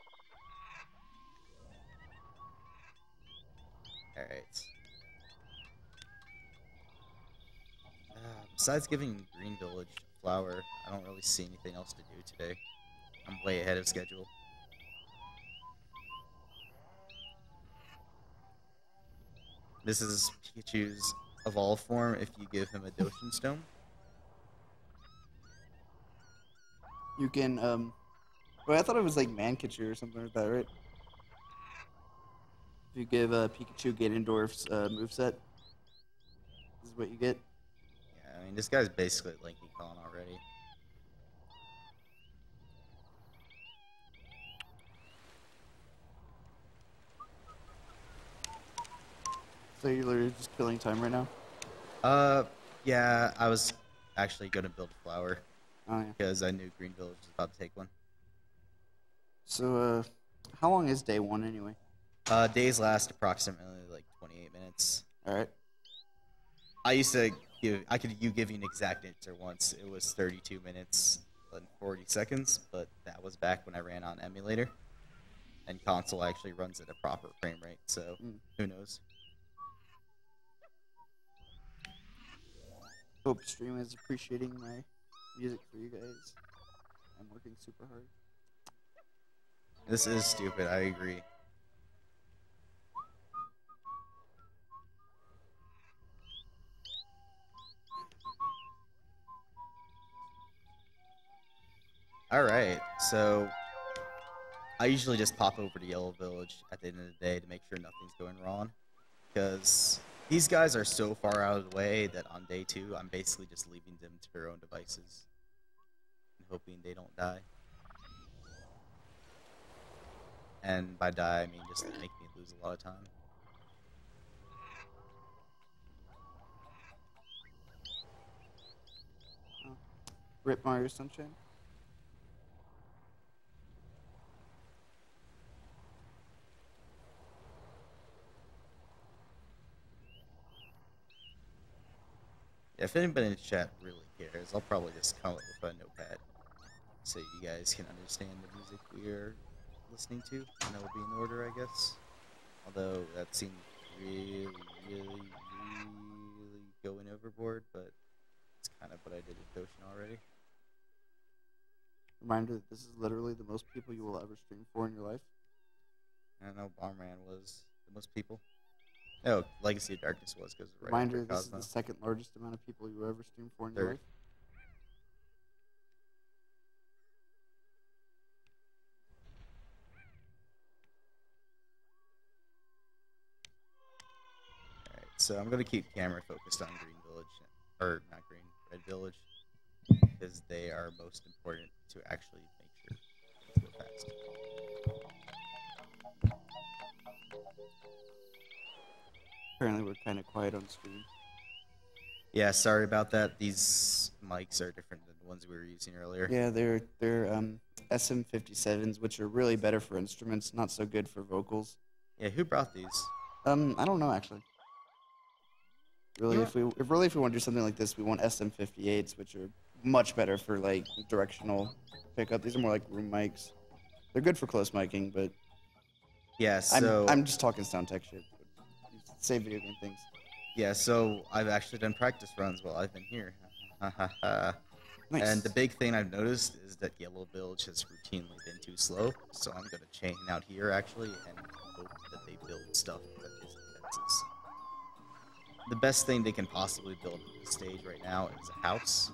Speaker 7: Alright. Besides giving Green Village a flower, I don't really see anything else to do today. I'm way ahead of schedule. This is Pikachu's evolved form if you give him a Doshin Stone.
Speaker 3: You can, well, I thought it was like Mankichu or something like that, right? If you give Pikachu Ganondorf's moveset, this is what you get.
Speaker 7: Yeah, I mean, this guy's basically Linky Kong already.
Speaker 3: So you're literally just killing time right now?
Speaker 7: Yeah, I was actually going to build a flower
Speaker 3: Oh, yeah.
Speaker 7: because I knew Green Village was about to take one.
Speaker 3: So, how long is day 1 anyway?
Speaker 7: Days last approximately like 28 minutes.
Speaker 3: Alright.
Speaker 7: I used to give you an exact answer once. It was 32 minutes and 40 seconds, but that was back when I ran on emulator, and console actually runs at a proper frame rate. So who knows?
Speaker 3: Hope stream is appreciating my music for you guys. I'm working super hard.
Speaker 7: This is stupid. I agree. Alright, so I usually just pop over to Yellow Village at the end of the day to make sure nothing's going wrong, because these guys are so far out of the way that on day 2, I'm basically just leaving them to their own devices and hoping they don't die. And by die, I mean just make me lose a lot of time.
Speaker 3: Rip Mario Sunshine.
Speaker 7: Yeah, if anybody in the chat really cares, I'll probably just come up with a notepad so you guys can understand the music we are listening to, and that will be in order, I guess. Although that seems really going overboard, but it's kind of what I did with Goshen already.
Speaker 3: Reminder that this is literally the most people you will ever stream for in your life.
Speaker 7: I don't know, Bomberman was the most people. Oh, Legacy of Darkness was, because right
Speaker 3: Reminder,
Speaker 7: after
Speaker 3: this is
Speaker 7: Cosmo.
Speaker 3: the second largest amount of people you will ever stream for in your
Speaker 7: Third.
Speaker 3: life.
Speaker 7: Alright, so I'm going to keep camera focused on Green Village, or not Green, Red Village, because they are most important to actually make sure things go fast.
Speaker 3: Apparently we're kind of quiet on stream.
Speaker 7: Yeah, sorry about that. These mics are different than the ones we were using earlier.
Speaker 3: Yeah, they're SM57s, which are really better for instruments, not so good for vocals.
Speaker 7: Yeah, who brought these?
Speaker 3: I don't know actually. Really,
Speaker 7: You
Speaker 3: if we want to do something like this, we want SM58s, which are much better for like directional pickup. These are more like room mics. They're good for close miking, but
Speaker 7: Yeah, so
Speaker 3: I'm just talking sound tech shit. Say video game things.
Speaker 7: yeah, so I've actually done practice runs while I've been here.
Speaker 3: Nice.
Speaker 7: And the big thing I've noticed is that Yellow Village has routinely been too slow, so I'm gonna chain out here actually and hope that they build stuff that isn't fences. The best thing they can possibly build on the stage right now is a house,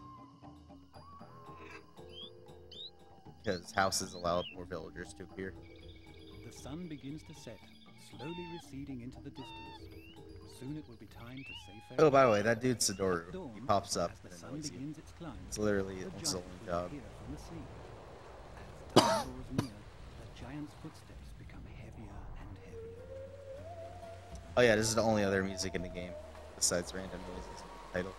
Speaker 7: because houses allow more villagers to appear.
Speaker 8: The sun begins to set, slowly receding into the distance. Soon it will be time to say farewell.
Speaker 7: Oh, by the way, that dude's
Speaker 8: At
Speaker 7: Sadoru.
Speaker 8: dawn,
Speaker 7: He pops up
Speaker 8: as the
Speaker 7: and
Speaker 8: sun
Speaker 7: annoys you.
Speaker 8: begins its climb,
Speaker 7: It's literally
Speaker 8: the
Speaker 7: his only
Speaker 8: giant will
Speaker 7: job.
Speaker 8: appear from the sea. As dawn draws near, the giant's footsteps become heavier and heavier.
Speaker 7: Oh yeah, this is the only other music in the game, besides random noises in the title.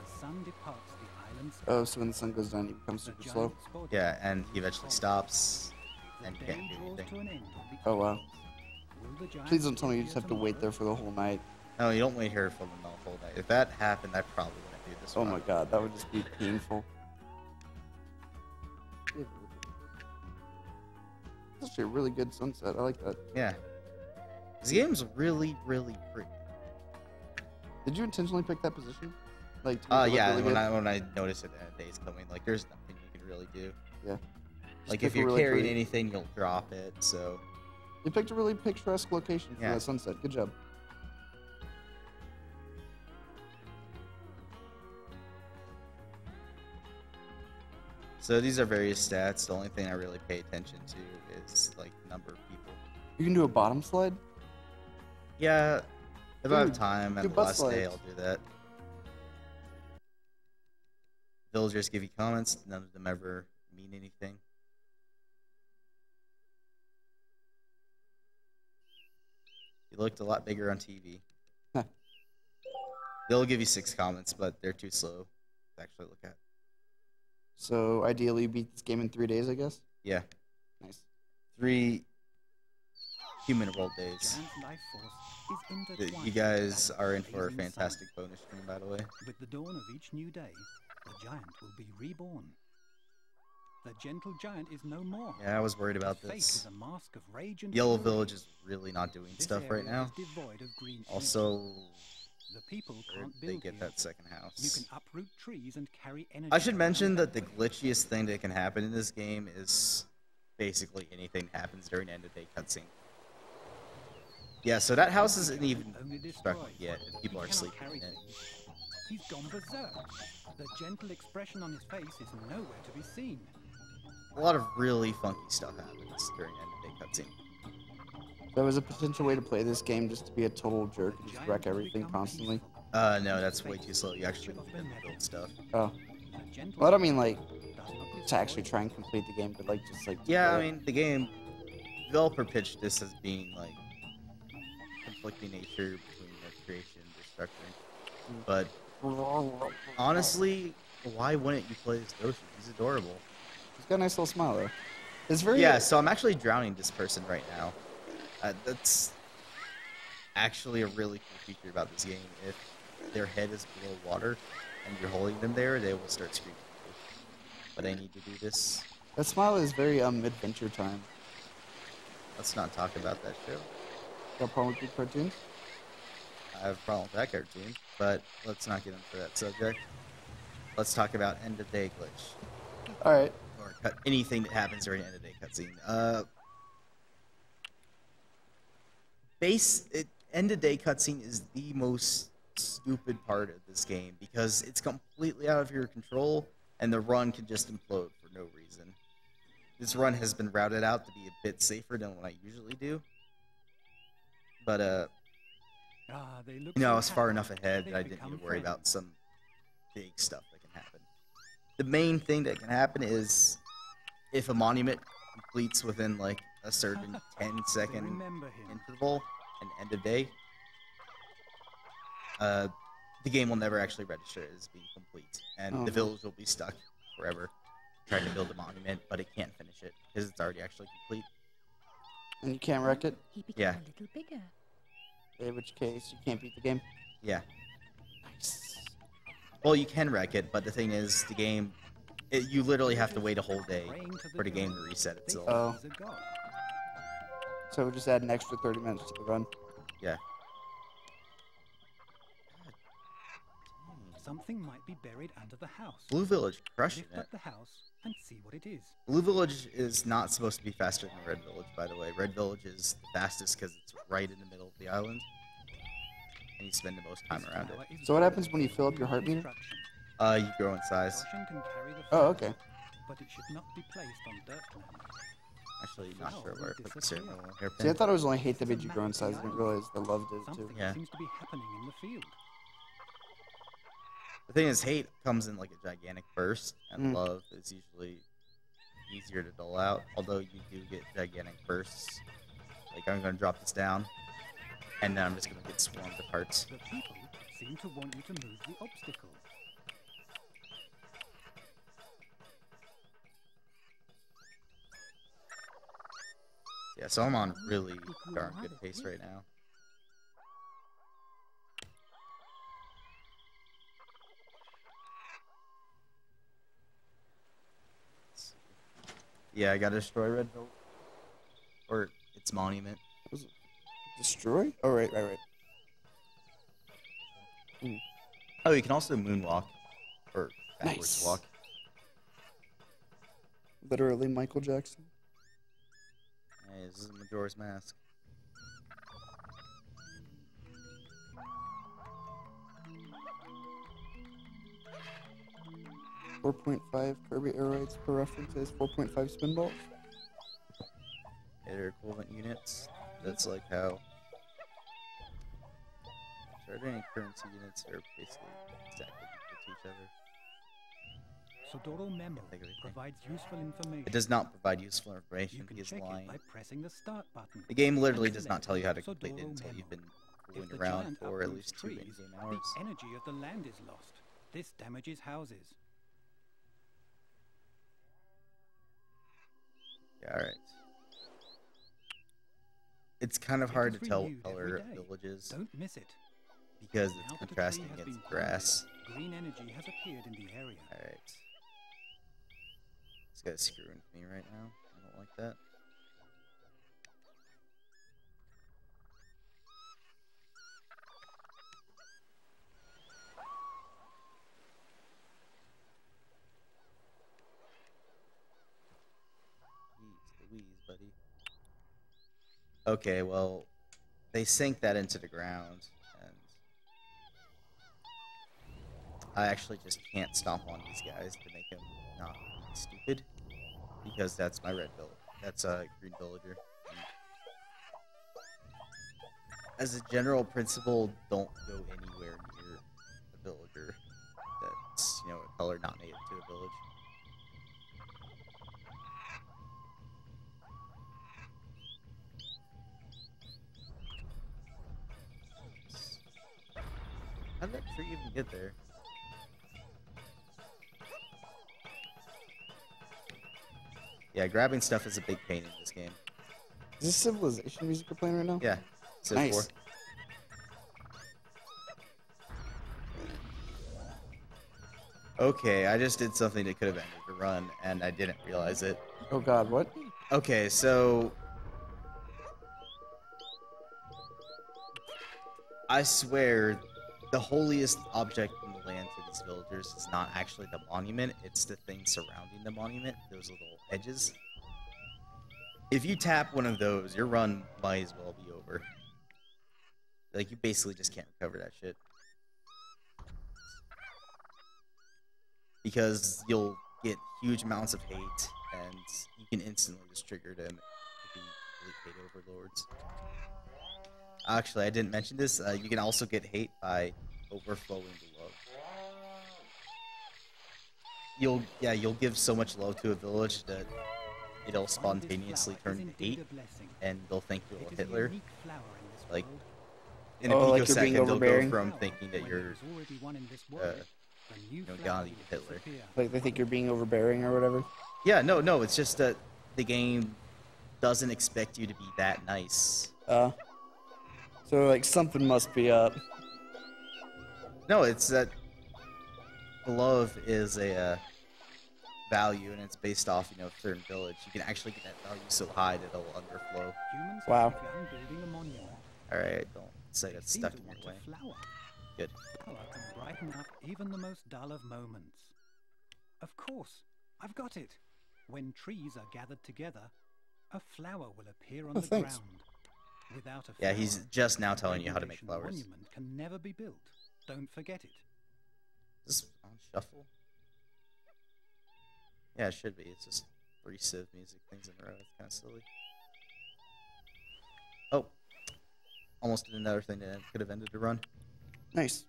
Speaker 8: The sun departs the island sky.
Speaker 3: Oh, so when the sun goes down, it becomes
Speaker 8: The
Speaker 3: super slow.
Speaker 8: giant's body
Speaker 7: Yeah, and he eventually stops,
Speaker 8: The
Speaker 7: and you
Speaker 8: day
Speaker 7: can't do
Speaker 8: draws
Speaker 7: anything.
Speaker 8: to an end on the
Speaker 3: Oh, wow.
Speaker 8: islands. Will the giant
Speaker 3: Please don't tell me you
Speaker 8: appear
Speaker 3: just have to wait there for the whole night.
Speaker 7: No, you don't wait here for the whole night. If that happened, I probably wouldn't do this
Speaker 3: Oh
Speaker 7: one.
Speaker 3: my god, that would just be painful. It's actually a really good sunset. I like that.
Speaker 7: Yeah. This game's really, really pretty.
Speaker 3: Did you intentionally pick that position? Like, to make it look
Speaker 7: Yeah,
Speaker 3: really good?
Speaker 7: when I notice it that day's coming, like, there's nothing you can really do.
Speaker 3: Yeah.
Speaker 7: Like,
Speaker 3: Just
Speaker 7: if
Speaker 3: pick a
Speaker 7: you're
Speaker 3: really
Speaker 7: carrying
Speaker 3: pretty-
Speaker 7: anything, you'll drop it, so...
Speaker 3: You picked a really picturesque location for
Speaker 7: Yeah.
Speaker 3: that sunset. Good job.
Speaker 7: So these are various stats. The only thing I really pay attention to is, like, number of people.
Speaker 3: You can do a bottom slide?
Speaker 7: Yeah, if I have
Speaker 3: Dude,
Speaker 7: time
Speaker 3: do
Speaker 7: and the
Speaker 3: butt
Speaker 7: last day,
Speaker 3: slides.
Speaker 7: I'll do that. Villagers give you comments. None of them ever mean anything. You looked a lot bigger on TV.
Speaker 3: Huh.
Speaker 7: They'll give you 6 comments, but they're too slow to actually look at.
Speaker 3: So, ideally, you beat this game in 3 days, I guess?
Speaker 7: Yeah,
Speaker 3: Nice.
Speaker 7: 3 human world days.
Speaker 8: Giant life force is
Speaker 7: That
Speaker 8: intertwined
Speaker 7: you guys
Speaker 8: with
Speaker 7: are in for a
Speaker 8: blazing sun.
Speaker 7: fantastic bonus stream, by the way.
Speaker 8: With the dawn of each new day, the giant will be reborn. The gentle giant is no more.
Speaker 7: Yeah, I was worried about
Speaker 8: His face
Speaker 7: this.
Speaker 8: is a mask of rage and
Speaker 7: Yellow
Speaker 8: fury.
Speaker 7: Village is really not doing
Speaker 8: This
Speaker 7: stuff right
Speaker 8: area
Speaker 7: now.
Speaker 8: is devoid of green
Speaker 7: Also,
Speaker 8: energy. The people
Speaker 7: where
Speaker 8: can't
Speaker 7: did
Speaker 8: build
Speaker 7: they get
Speaker 8: here.
Speaker 7: that second
Speaker 8: You
Speaker 7: house?
Speaker 8: can uproot trees and carry energy.
Speaker 7: I should
Speaker 8: around.
Speaker 7: mention that the glitchiest thing that can happen in this game is basically anything that happens during the end of day cutscene. Yeah, so that house isn't even
Speaker 8: Only
Speaker 7: constructed
Speaker 8: destroys.
Speaker 7: yet, and people
Speaker 8: He
Speaker 7: are
Speaker 8: cannot
Speaker 7: sleeping
Speaker 8: carry
Speaker 7: in it.
Speaker 8: things. He's gone berserk. The gentle expression on his face is nowhere to be seen.
Speaker 7: A lot of really funky stuff happens during the end of day cutscene.
Speaker 3: There was a potential way to play this game just to be a total jerk and just wreck everything constantly.
Speaker 7: No, that's way too slow. You actually need to build stuff.
Speaker 3: Oh.
Speaker 8: The gentle
Speaker 3: Well, I don't mean like
Speaker 8: does not
Speaker 3: to actually
Speaker 8: destroy.
Speaker 3: try and complete the game, but like just like.
Speaker 7: Yeah, I
Speaker 3: play it.
Speaker 7: mean, the game developer pitched this as being like conflicting nature between the creation and destruction. But honestly, why wouldn't you play as Yoshi? He's adorable.
Speaker 3: He's got a nice little smile though. It's very.
Speaker 7: Yeah, so I'm actually drowning this person right now. That's actually a really cool feature about this game. If their head is below water and you're holding them there, they will start screaming. But I need to do this.
Speaker 3: That smile is very Adventure Time.
Speaker 7: Let's not talk about that show.
Speaker 3: Got a problem with good cartoons?
Speaker 7: I have a problem with that cartoon, but let's not get into that subject. Let's talk about end of day glitch.
Speaker 3: All right.
Speaker 7: Or anything that happens during end of day cutscene. End of day cutscene is the most stupid part of this game because it's completely out of your control and the run can just implode for no reason. This run has been routed out to be a bit safer than what I usually do. But
Speaker 8: They look
Speaker 7: you know, I
Speaker 8: so
Speaker 7: was far
Speaker 8: happy.
Speaker 7: enough ahead
Speaker 8: They've
Speaker 7: that I didn't
Speaker 8: become
Speaker 7: need to worry about
Speaker 8: friends.
Speaker 7: some big stuff that can happen. The main thing that can happen is if a monument completes within like a certain 10
Speaker 8: They
Speaker 7: second
Speaker 8: remember him.
Speaker 7: interval and end of day, the game will never actually register as being complete, and
Speaker 3: Oh,
Speaker 7: the
Speaker 3: no.
Speaker 7: village will be stuck forever trying to build a monument, but it can't finish it because it's already actually complete.
Speaker 3: And you can't wreck it.
Speaker 9: He became
Speaker 7: Yeah.
Speaker 9: a little bigger.
Speaker 3: In which case, you can't beat the game.
Speaker 7: Yeah.
Speaker 3: Nice.
Speaker 7: Well, you can wreck it, but the thing is, the game, you literally have to wait a whole day
Speaker 8: Praying to
Speaker 7: for the game to
Speaker 8: giant.
Speaker 7: reset
Speaker 8: They
Speaker 7: itself.
Speaker 8: think
Speaker 3: Oh.
Speaker 8: he's a god.
Speaker 3: So we'll just add an extra 30 minutes to the run.
Speaker 7: Yeah.
Speaker 8: Something might be buried under the house.
Speaker 7: Blue Village crushing
Speaker 8: Lift
Speaker 7: it.
Speaker 8: up the house and see what it is.
Speaker 7: Blue Village is not supposed to be faster than Red Village, by the way. Red Village is the fastest because it's right in the middle of the island, and you spend the most time
Speaker 8: This
Speaker 7: around it.
Speaker 8: tower is
Speaker 3: So what
Speaker 8: built
Speaker 3: happens when you fill up your heart meter?
Speaker 8: construction.
Speaker 7: You grow in size.
Speaker 8: Caution can carry the
Speaker 3: Oh,
Speaker 8: fire,
Speaker 3: okay.
Speaker 8: But it should not be placed on dirt land.
Speaker 7: Actually, not sure where I put the certain little
Speaker 3: See, I
Speaker 7: hairpin.
Speaker 3: thought it was only hate that made you grow in size. I didn't realize the love did it too.
Speaker 8: Something
Speaker 7: Yeah.
Speaker 8: seems to be happening in the field.
Speaker 7: The thing is, hate comes in like a gigantic burst, and
Speaker 3: Mm.
Speaker 7: love is usually easier to dole out. Although you do get gigantic bursts. Like I'm gonna drop this down, and then I'm just gonna get swarmed to parts.
Speaker 8: The people seem to want you to move the obstacles.
Speaker 7: Yeah, so I'm on really darn good pace right now. Yeah, I gotta destroy Red Village. Or its monument.
Speaker 3: Destroy? Oh, right.
Speaker 7: Oh, you can also moonwalk. Or backwards
Speaker 3: Nice.
Speaker 7: walk.
Speaker 3: Literally Michael Jackson.
Speaker 7: Hey, this is Majora's Mask.
Speaker 3: .5 Kirby aeroids per reference is 4.5 spin balls.
Speaker 7: Yeah, they're equivalent units. That's like how. Are there any currency units that are basically exactly equal to each other?
Speaker 8: Sodoro Memo
Speaker 7: Think of anything.
Speaker 8: provides useful information.
Speaker 7: It does not provide useful
Speaker 8: You
Speaker 7: information.
Speaker 8: can
Speaker 7: He is
Speaker 8: check
Speaker 7: lying.
Speaker 8: it by pressing the start button.
Speaker 7: The game literally
Speaker 8: and
Speaker 7: does not tell you how to
Speaker 8: select
Speaker 7: complete it
Speaker 8: Sodoro
Speaker 7: until
Speaker 8: Memo.
Speaker 7: you've been
Speaker 8: If
Speaker 7: fooling
Speaker 8: the
Speaker 7: around
Speaker 8: giant
Speaker 7: for at
Speaker 8: uproots
Speaker 7: least 2
Speaker 8: trees,
Speaker 7: in-game hours.
Speaker 8: the energy of the land is lost. This damages houses.
Speaker 7: Yeah, alright. It's kind of
Speaker 8: It
Speaker 7: hard
Speaker 8: is
Speaker 7: to tell
Speaker 8: renewed
Speaker 7: what
Speaker 8: every
Speaker 7: color
Speaker 8: day.
Speaker 7: a village is
Speaker 8: Don't miss it.
Speaker 7: because
Speaker 8: Now
Speaker 7: it's
Speaker 8: that the tree
Speaker 7: contrasting
Speaker 8: has
Speaker 7: against
Speaker 8: been
Speaker 7: grass.
Speaker 8: planted, green energy has appeared in the area.
Speaker 7: Alright. This guy's screwing with me right now. I don't like that. Jeez Louise, buddy. Okay, well, they sink that into the ground, and I actually just can't stomp on these guys to make them not be stupid, because that's my red villager. That's a green villager. And as a general principle, don't go anywhere near a villager that's, you know, a color not native to a village. How did that tree even get there? Yeah, grabbing stuff is a big pain in this game.
Speaker 3: Is this Civilization music you're playing right now?
Speaker 7: Yeah, Civ
Speaker 3: Nice.
Speaker 7: 4. Okay, I just did something that could have ended the run, and I didn't realize it.
Speaker 3: Oh God, what?
Speaker 7: Okay, so I swear the holiest object in the land to these villagers is not actually the monument, it's the thing surrounding the monument, those little edges. If you tap one of those, your run might as well be over. Like, you basically just can't recover that shit. Because you'll get huge amounts of hate, and you can instantly just trigger them to be complete hate overlords. Actually, I didn't mention this. You can also get hate by overflowing the love. You'll give so much love to a village that it'll spontaneously turn to hate, and they'll think you're Hitler. Like, in a
Speaker 3: like you're being
Speaker 7: picosecond, they'll go
Speaker 3: overbearing?
Speaker 7: from thinking that you're, Gandhi to Hitler.
Speaker 3: Like they think you're being overbearing or whatever?
Speaker 7: Yeah, no, it's just that the game doesn't expect you to be that nice.
Speaker 3: So like something must be up.
Speaker 7: No, it's that love is a value, and it's based off, you know, a certain village. You can actually get that value so high that it'll underflow.
Speaker 3: Wow.
Speaker 7: Alright, don't say that's stuck in your way. Good.
Speaker 8: Flower can brighten up even the most dull of moments. Of course, I've got it. When trees are gathered together, a flower will appear on the
Speaker 3: thanks.
Speaker 8: ground. Without a
Speaker 7: Yeah,
Speaker 8: flower,
Speaker 7: he's just now telling you how to make
Speaker 8: Regulation
Speaker 7: flowers.
Speaker 8: monument can never be built. Don't forget it.
Speaker 7: Is this on shuffle? Yeah, it should be. It's just 3 Civ music things in a row. It's kind of silly. Oh. Almost did another thing that could have ended the run.
Speaker 3: Nice.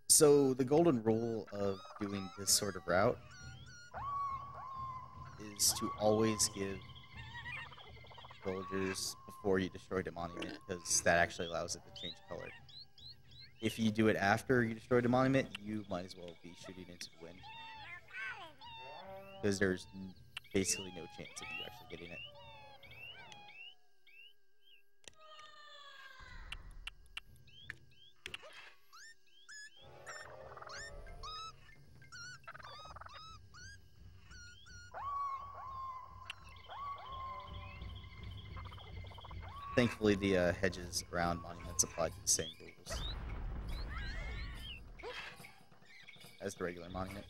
Speaker 7: So, the golden rule of doing this sort of route is to always give villagers before you destroy the monument, because that actually allows it to change color. If you do it after you destroy the monument, you might as well be shooting into the wind. Because there's basically no chance of you actually getting it. Thankfully, the hedges around monuments apply to the same rules as the regular monument.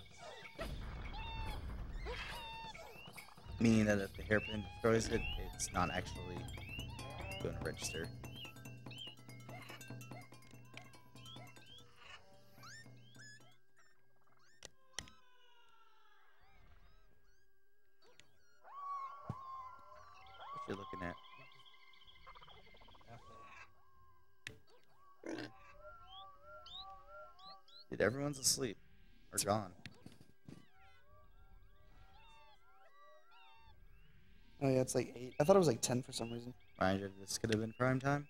Speaker 7: Meaning that if the hairpin destroys it, it's not actually going to register. What you looking at? Dude, everyone's asleep or gone.
Speaker 3: Oh yeah, it's like 8. I thought it was like 10 for some reason.
Speaker 7: Mind you, this could have been prime time.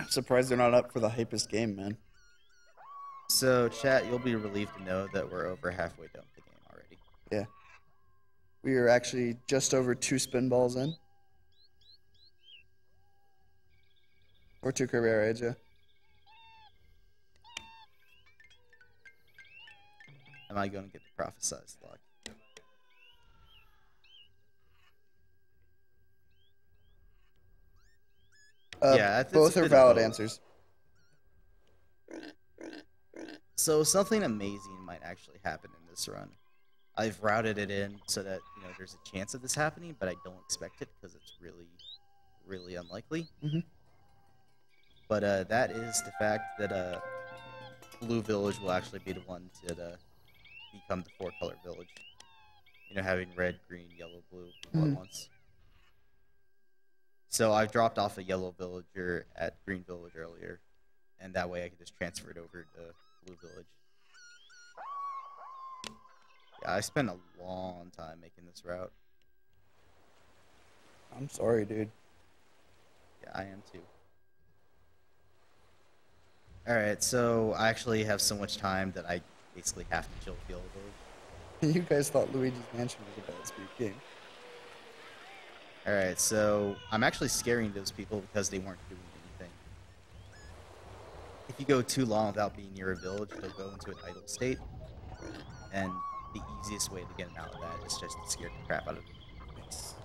Speaker 3: I'm surprised they're not up for the hypest game, man.
Speaker 7: So, chat, you'll be relieved to know that we're over halfway done with the game already.
Speaker 3: Yeah. We are actually just over 2 spin balls in. Or 2 Kirby Air Raids, yeah.
Speaker 7: Am I going to get the prophesized luck? Yeah, it's
Speaker 3: both
Speaker 7: a
Speaker 3: are
Speaker 7: bit of
Speaker 3: valid
Speaker 7: both.
Speaker 3: answers.
Speaker 7: So something amazing might actually happen in this run. I've routed it in so that there's a chance of this happening, but I don't expect it because it's really, really unlikely.
Speaker 3: Mhm.
Speaker 7: But that is the fact that Blue Village will actually be the one to become the 4-color village. Having red, green, yellow, blue all at once. So I've dropped off a yellow villager at Green Village earlier, and that way I can just transfer it over to Blue Village. Yeah, I spent a long time making this route.
Speaker 3: I'm sorry, dude.
Speaker 7: Yeah, I am too. Alright, so I actually have so much time that I basically have to chill the yellow village.
Speaker 3: You guys thought Luigi's Mansion was a bad speed game.
Speaker 7: Alright, so I'm actually scaring those people because they weren't doing anything. If you go too long without being near a village, they'll go into an idle state. And the easiest way to get them out of that is just to scare the crap out of them.
Speaker 3: Yes.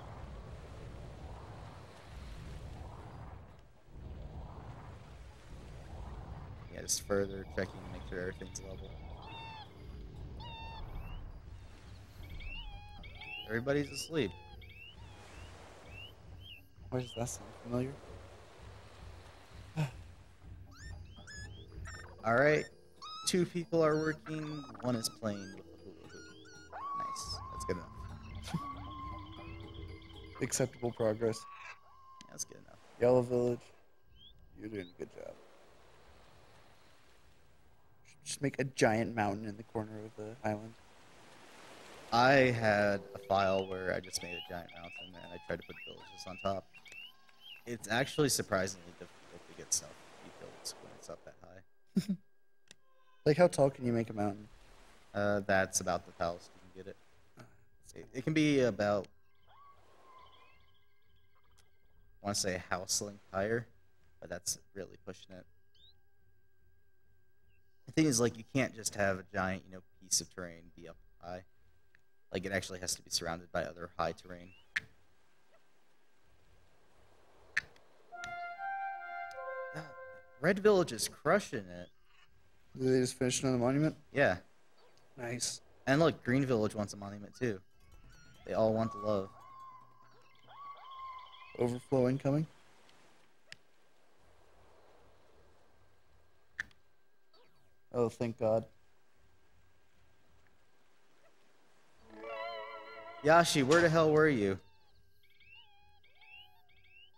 Speaker 7: Yeah, just further checking to make sure everything's level. Everybody's asleep.
Speaker 3: Why does that sound familiar?
Speaker 7: Alright, 2 people are working, 1 is playing with the hula hoop. Nice, that's good enough.
Speaker 3: Acceptable progress.
Speaker 7: Yeah, that's good enough.
Speaker 3: Yellow Village, you're doing a good job. Just make a giant mountain in the corner of the island.
Speaker 7: I had a file where I just made a giant mountain and I tried to put villages on top. It's actually surprisingly difficult to get stuff built when it's up that high.
Speaker 3: Like, how tall can you make a mountain?
Speaker 7: That's about the tallest you can get it. It can be about, I want to say a house length higher, but that's really pushing it. The thing is, like, you can't just have a giant, piece of terrain be up high. Like, it actually has to be surrounded by other high terrain. God, Red Village is crushing it.
Speaker 3: Did they just finish another monument?
Speaker 7: Yeah.
Speaker 3: Nice.
Speaker 7: And look, Green Village wants a monument too. They all want the love.
Speaker 3: Overflow incoming. Oh, thank God.
Speaker 7: Yashi, where the hell were you?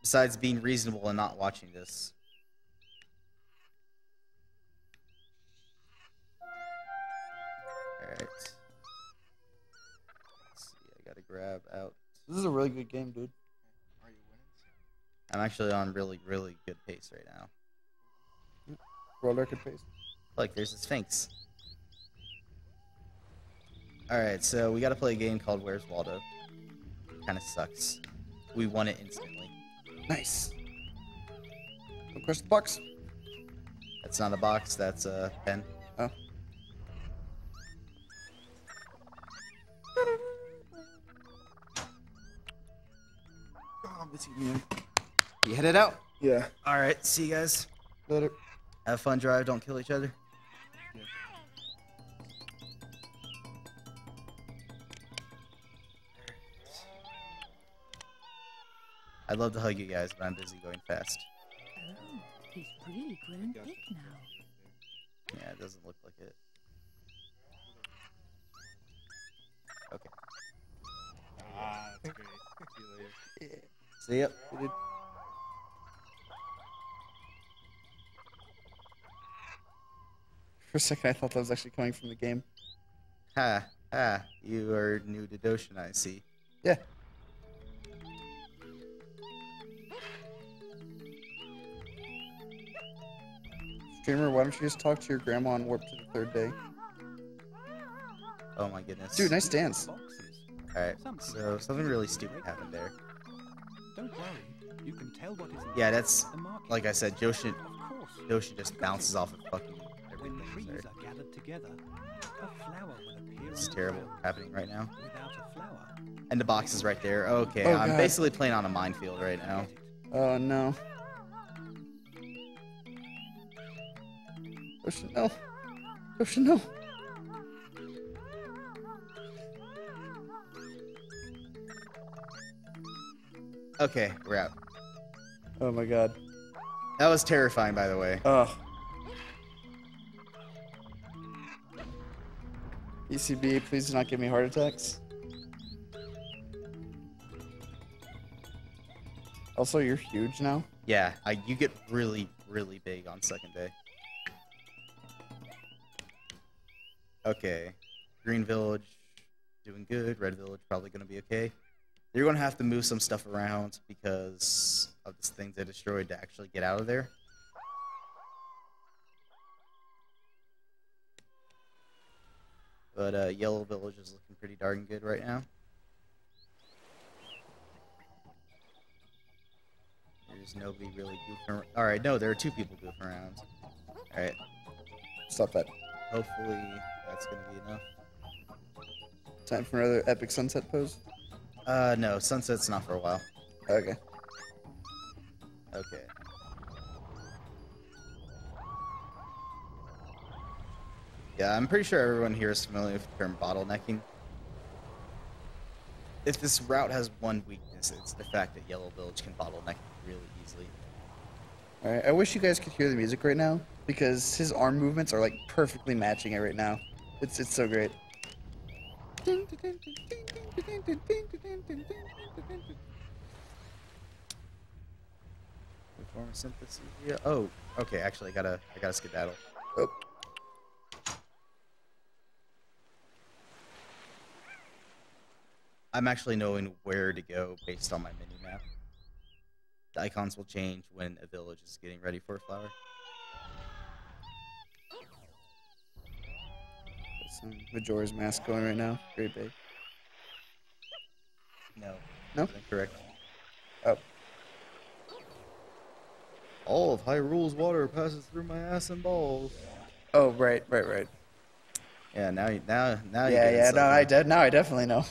Speaker 7: Besides being reasonable and not watching this. Alright. Let's see, I gotta grab out.
Speaker 3: This is a really good game, dude.
Speaker 6: Are you winning?
Speaker 7: I'm actually on really, really good pace right now.
Speaker 3: World record pace.
Speaker 7: Look, there's a Sphinx. Alright, so we gotta play a game called Where's Waldo? Kinda sucks. We won it instantly.
Speaker 3: Nice. Don't crush the box.
Speaker 7: That's not a box, that's a pen.
Speaker 3: Oh. Oh, I'm missing you.
Speaker 7: You headed out?
Speaker 3: Yeah.
Speaker 7: Alright, see you guys.
Speaker 3: Later.
Speaker 7: Have fun, drive, don't kill each other. I'd love to hug you guys, but I'm busy going fast.
Speaker 9: Oh, he's really grown big now.
Speaker 7: Yeah, it doesn't look like it. Okay.
Speaker 6: Ah, that's great. See you later.
Speaker 7: See ya.
Speaker 3: Dude. For a second, I thought that was actually coming from the game.
Speaker 7: Ha, ha. You are new to Doshin, I see.
Speaker 3: Yeah. Dreamer, why don't you just talk to your grandma and warp to the 3rd day?
Speaker 7: Oh my goodness.
Speaker 3: Dude, nice dance.
Speaker 7: Alright, so something really stupid happened there.
Speaker 8: Don't worry, you can tell what is in
Speaker 7: Yeah, that's,
Speaker 8: the market.
Speaker 7: like I said, Joe should
Speaker 8: Of course,
Speaker 7: just bounces off of fucking
Speaker 8: when
Speaker 7: everything.
Speaker 8: trees
Speaker 7: Sorry.
Speaker 8: are gathered together, a flower will appear
Speaker 7: This is
Speaker 8: on the
Speaker 7: terrible
Speaker 8: ground.
Speaker 7: happening right now.
Speaker 8: Without a flower,
Speaker 7: And the box is right there. Okay,
Speaker 3: Oh,
Speaker 7: I'm
Speaker 3: God.
Speaker 7: basically playing on a minefield right now.
Speaker 8: get it.
Speaker 3: Oh no. Ocean, no. Ocean, no.
Speaker 7: Okay, we're out.
Speaker 3: Oh my god.
Speaker 7: That was terrifying, by the way.
Speaker 3: Ugh. ECB, please do not give me heart attacks. Also, you're huge now.
Speaker 7: Yeah, you get really, really big on 2nd day. Okay. Green Village, doing good. Red Village, probably going to be okay. You're going to have to move some stuff around because of the things they destroyed to actually get out of there. But Yellow Village is looking pretty darn good right now. There's nobody really goofing around. Alright, no, there are 2 people goofing around. Alright,
Speaker 3: Stop that.
Speaker 7: hopefully that's going to be enough.
Speaker 3: Time for another epic sunset pose.
Speaker 7: No, Sunset's not for a while.
Speaker 3: Okay.
Speaker 7: Okay. Yeah, I'm pretty sure everyone here is familiar with the term bottlenecking. If this route has one weakness, it's the fact that Yellow Village can bottleneck really easily.
Speaker 3: Alright, I wish you guys could hear the music right now, because his arm movements are like perfectly matching it right now. It's so great.
Speaker 7: Reform synthesis. Yeah. Oh, okay. Actually, I gotta skedaddle.
Speaker 3: Oh.
Speaker 7: I'm actually knowing where to go based on my mini map. The icons will change when a village is getting ready for a flower.
Speaker 3: Got some Majora's Mask going right now. Very big.
Speaker 7: No.
Speaker 3: No?
Speaker 7: Incorrect.
Speaker 3: Oh.
Speaker 7: All of Hyrule's water passes through my ass and balls.
Speaker 3: Oh, right.
Speaker 7: Yeah, now you
Speaker 3: Yeah, no, I did. Now I definitely know.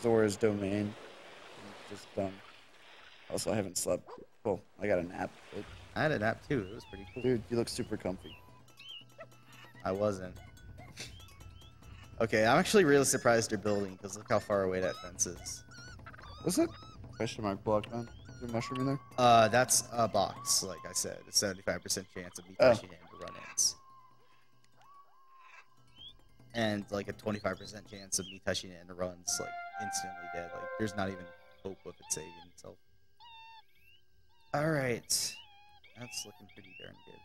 Speaker 3: Zora's domain. Just done. Also, I haven't slept. Well, I got a nap. But
Speaker 7: I had a nap too. It was pretty cool.
Speaker 3: dude, you look super comfy.
Speaker 7: I wasn't. Okay, I'm actually really surprised you're building because look how far away that fence is.
Speaker 3: What's that question mark block, man? Is there a mushroom in there?
Speaker 7: That's a box, like I said. A 75% chance of me
Speaker 3: Oh.
Speaker 7: touching it into run-ins. And like a 25% chance of me touching it into runs, like instantly dead. Like there's not even hope of it saving itself. Alright. That's looking pretty darn good.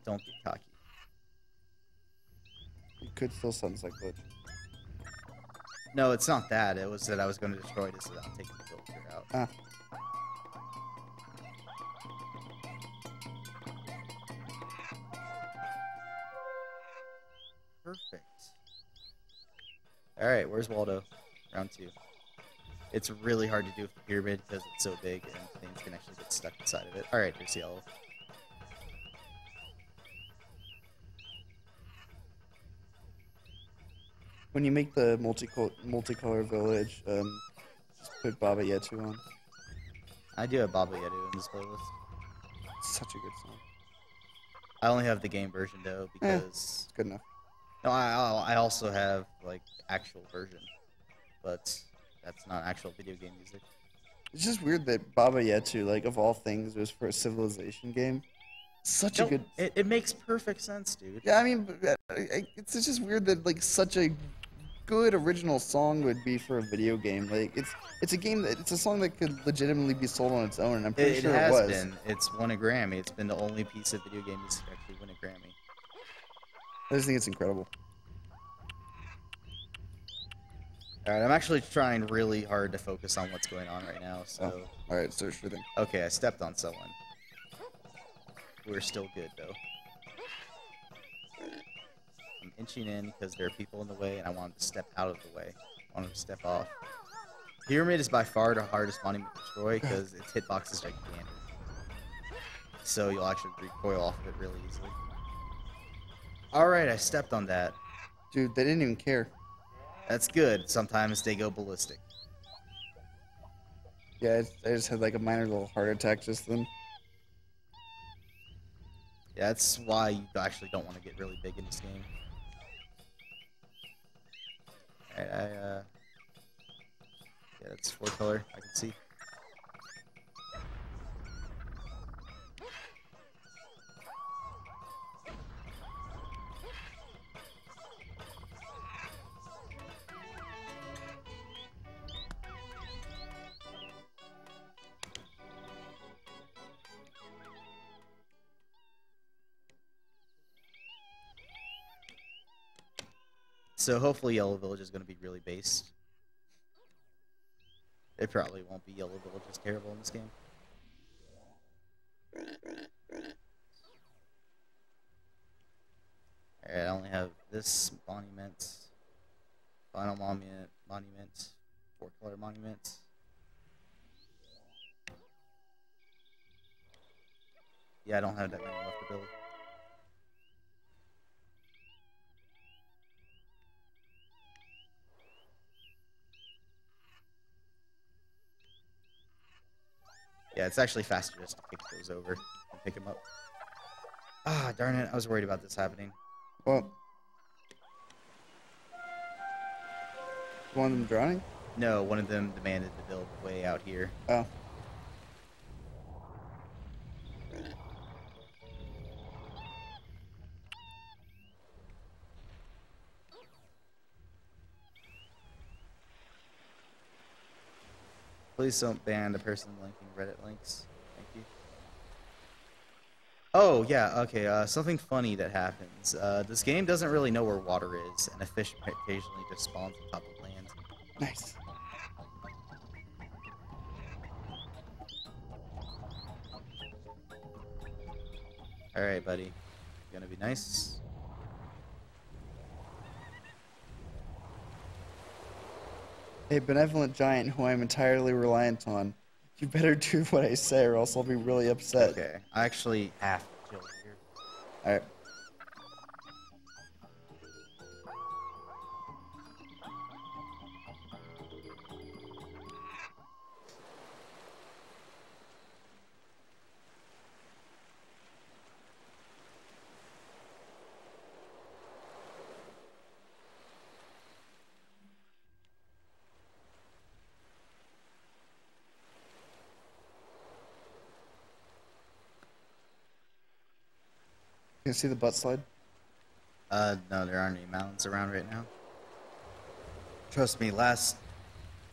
Speaker 7: Don't get cocky.
Speaker 3: You could still sunset glitch.
Speaker 7: No, it's not that. It was that I was going to destroy this without taking the filter out.
Speaker 3: Ah.
Speaker 7: Perfect. Alright, where's Waldo? Round 2. It's really hard to do with the pyramid because it's so big and things can actually get stuck inside of it. Alright, here's Yellow.
Speaker 3: When you make the multicolor village, just put Baba Yetu on.
Speaker 7: I do have Baba Yetu in this playlist.
Speaker 3: It's such a good song.
Speaker 7: I only have the game version though because
Speaker 3: It's good enough.
Speaker 7: no, I also have like the actual version, but that's not actual video game music.
Speaker 3: It's just weird that Baba Yetu, like of all things, was for a Civilization game. Such a
Speaker 7: No,
Speaker 3: good.
Speaker 7: it makes perfect sense, dude.
Speaker 3: Yeah, I mean, it's just weird that like such a good original song would be for a video game. Like it's a game that it's a song that could legitimately be sold on its own, and I'm pretty
Speaker 7: It
Speaker 3: sure
Speaker 7: has
Speaker 3: it was.
Speaker 7: been. It's won a Grammy. It's been the only piece of video game music to actually win a Grammy.
Speaker 3: I just think it's incredible.
Speaker 7: Alright, I'm actually trying really hard to focus on what's going on right now, so...
Speaker 3: Oh, alright, search for them.
Speaker 7: Okay, I stepped on someone. We're still good, though. I'm inching in because there are people in the way, and I want them to step out of the way. I want them to step off. Pyramid is by far the hardest monument to destroy because its hitbox is gigantic. So you'll actually recoil off of it really easily. Alright, I stepped on that.
Speaker 3: Dude, they didn't even care.
Speaker 7: That's good. Sometimes they go ballistic.
Speaker 3: Yeah, I just had like a minor little heart attack just then.
Speaker 7: Yeah, that's why you actually don't want to get really big in this game. Alright, yeah, that's 4 color, I can see. So hopefully Yellow Village is going to be really based. It probably won't be. Yellow Village is terrible in this game. Alright, I only have this monument, final monument, 4-color monument. Yeah, I don't have that many left to build. Yeah, it's actually faster just to pick those over and pick them up. Ah, darn it. I was worried about this happening.
Speaker 3: Well, one of them drowning?
Speaker 7: No, one of them demanded to build way out here.
Speaker 3: Oh.
Speaker 7: Please don't ban the person linking Reddit links. Thank you. Oh, yeah, okay, something funny that happens. This game doesn't really know where water is, and a fish occasionally just spawns on top of land.
Speaker 3: Nice.
Speaker 7: Alright, buddy. You gonna be nice?
Speaker 3: A benevolent giant who I am entirely reliant on. You better do what I say or else I'll be really upset.
Speaker 7: Okay, I actually have to chill here.
Speaker 3: Alright. You can see the butt slide?
Speaker 7: No, there aren't any mountains around right now. Trust me, last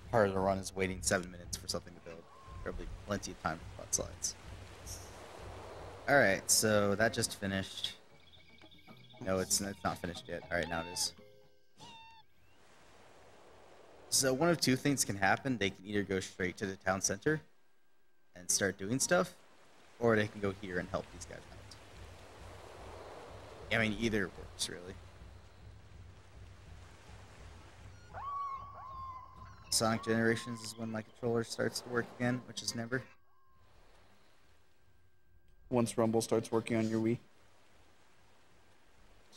Speaker 7: part of the run is waiting 7 minutes for something to build. There'll be plenty of time for butt slides. Alright, so that just finished. No, it's not finished yet. Alright, now it is. So one of two things can happen. They can either go straight to the town center and start doing stuff, or they can go here and help these guys out. I mean, either works, really. Sonic Generations is when my controller starts to work again, which is never.
Speaker 3: Once Rumble starts working on your Wii.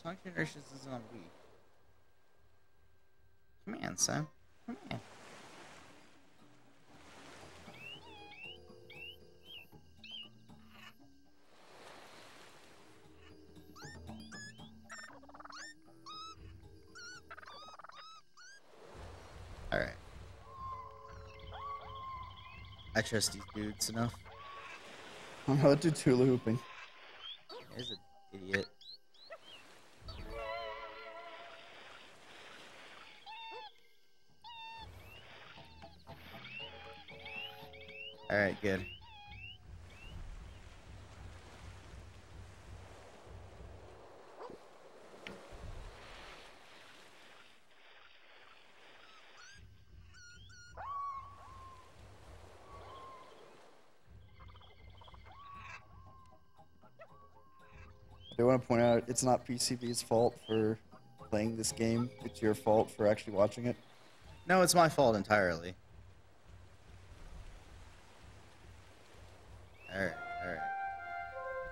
Speaker 7: Sonic Generations is on Wii. Come on, son. Come on. Alright. I trust these dudes enough.
Speaker 3: I'm about to do hula hooping.
Speaker 7: There's an idiot. Alright, good.
Speaker 3: I want to point out it's not PCB's fault for playing this game. It's your fault for actually watching it.
Speaker 7: No, it's my fault entirely. Alright, alright.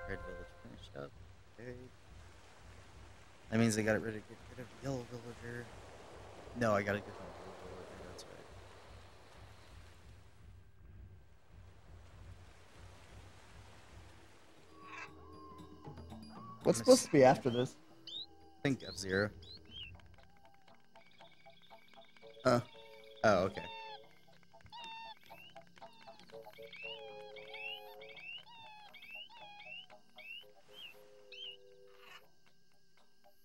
Speaker 7: Red Village finished up. Okay. That means they got rid of Yellow Villager. No, I gotta get rid of Blue Villager, that's right.
Speaker 3: What's supposed to be after this?
Speaker 7: I think F-Zero. Oh, okay.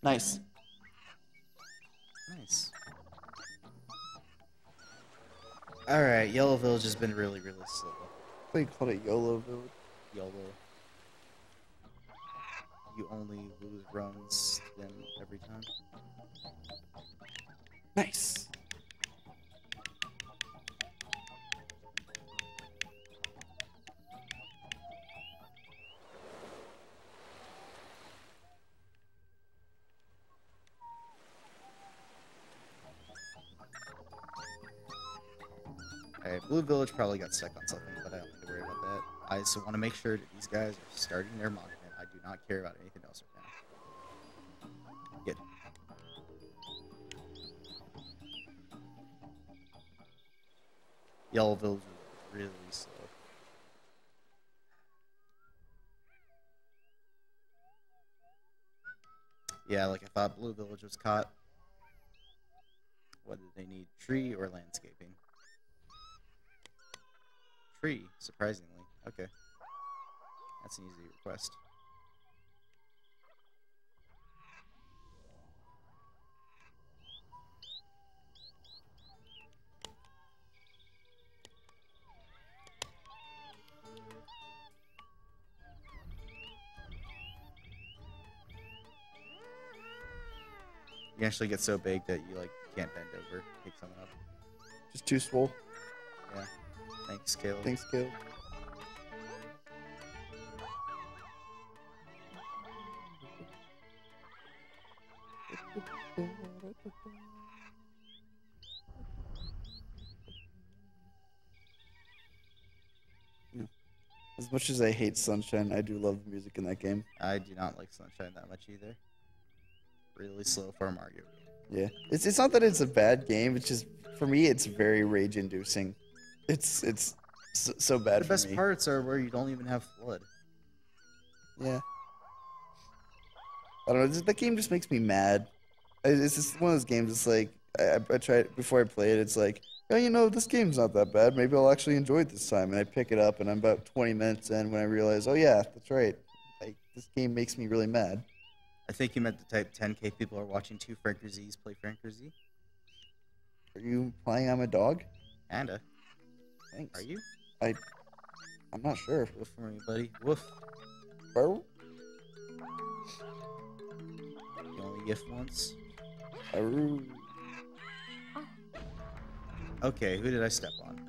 Speaker 3: Nice.
Speaker 7: Nice. Alright, Yellow Village has been really, really slow.
Speaker 3: They called it YOLO Village.
Speaker 7: YOLO. You only lose runs then every time.
Speaker 3: Nice.
Speaker 7: Alright, Blue Village probably got stuck on something, but I don't need to worry about that. I just want to make sure that these guys are starting their monument. I do not care about anything else right now. Good. Yellow Village is really slow. Yeah, like I thought Blue Village was caught. What did they need? Tree or landscaping? Tree, surprisingly. Okay. That's an easy request. You actually get so big that you like can't bend over, pick someone up.
Speaker 3: Just too swole.
Speaker 7: Yeah. Thanks, Caleb.
Speaker 3: Thanks, Caleb. As much as I hate Sunshine, I do love the music in that game.
Speaker 7: I do not like Sunshine that much either. Really slow for a Mario game.
Speaker 3: Yeah, it's not that it's a bad game. It's just for me, it's very rage-inducing. It's so bad.
Speaker 7: The
Speaker 3: for
Speaker 7: best
Speaker 3: me.
Speaker 7: parts are where you don't even have flood.
Speaker 3: Yeah. I don't know. That game just makes me mad. It's just one of those games. It's like I try it before I play it. It's like, oh, you know, this game's not that bad. Maybe I'll actually enjoy it this time. And I pick it up, and I'm about 20 minutes in when I realize, oh yeah, that's right. Like, this game makes me really mad.
Speaker 7: I think you meant to type 10K people are watching 2 Franker Z's play Franker Z.
Speaker 3: Are you playing I'm a dog?
Speaker 7: Panda.
Speaker 3: Thanks.
Speaker 7: Are you?
Speaker 3: I'm not sure.
Speaker 7: Woof for me, buddy. Woof.
Speaker 3: Bro?
Speaker 7: You only gift once.
Speaker 3: Aroo.
Speaker 7: Okay, who did I step on?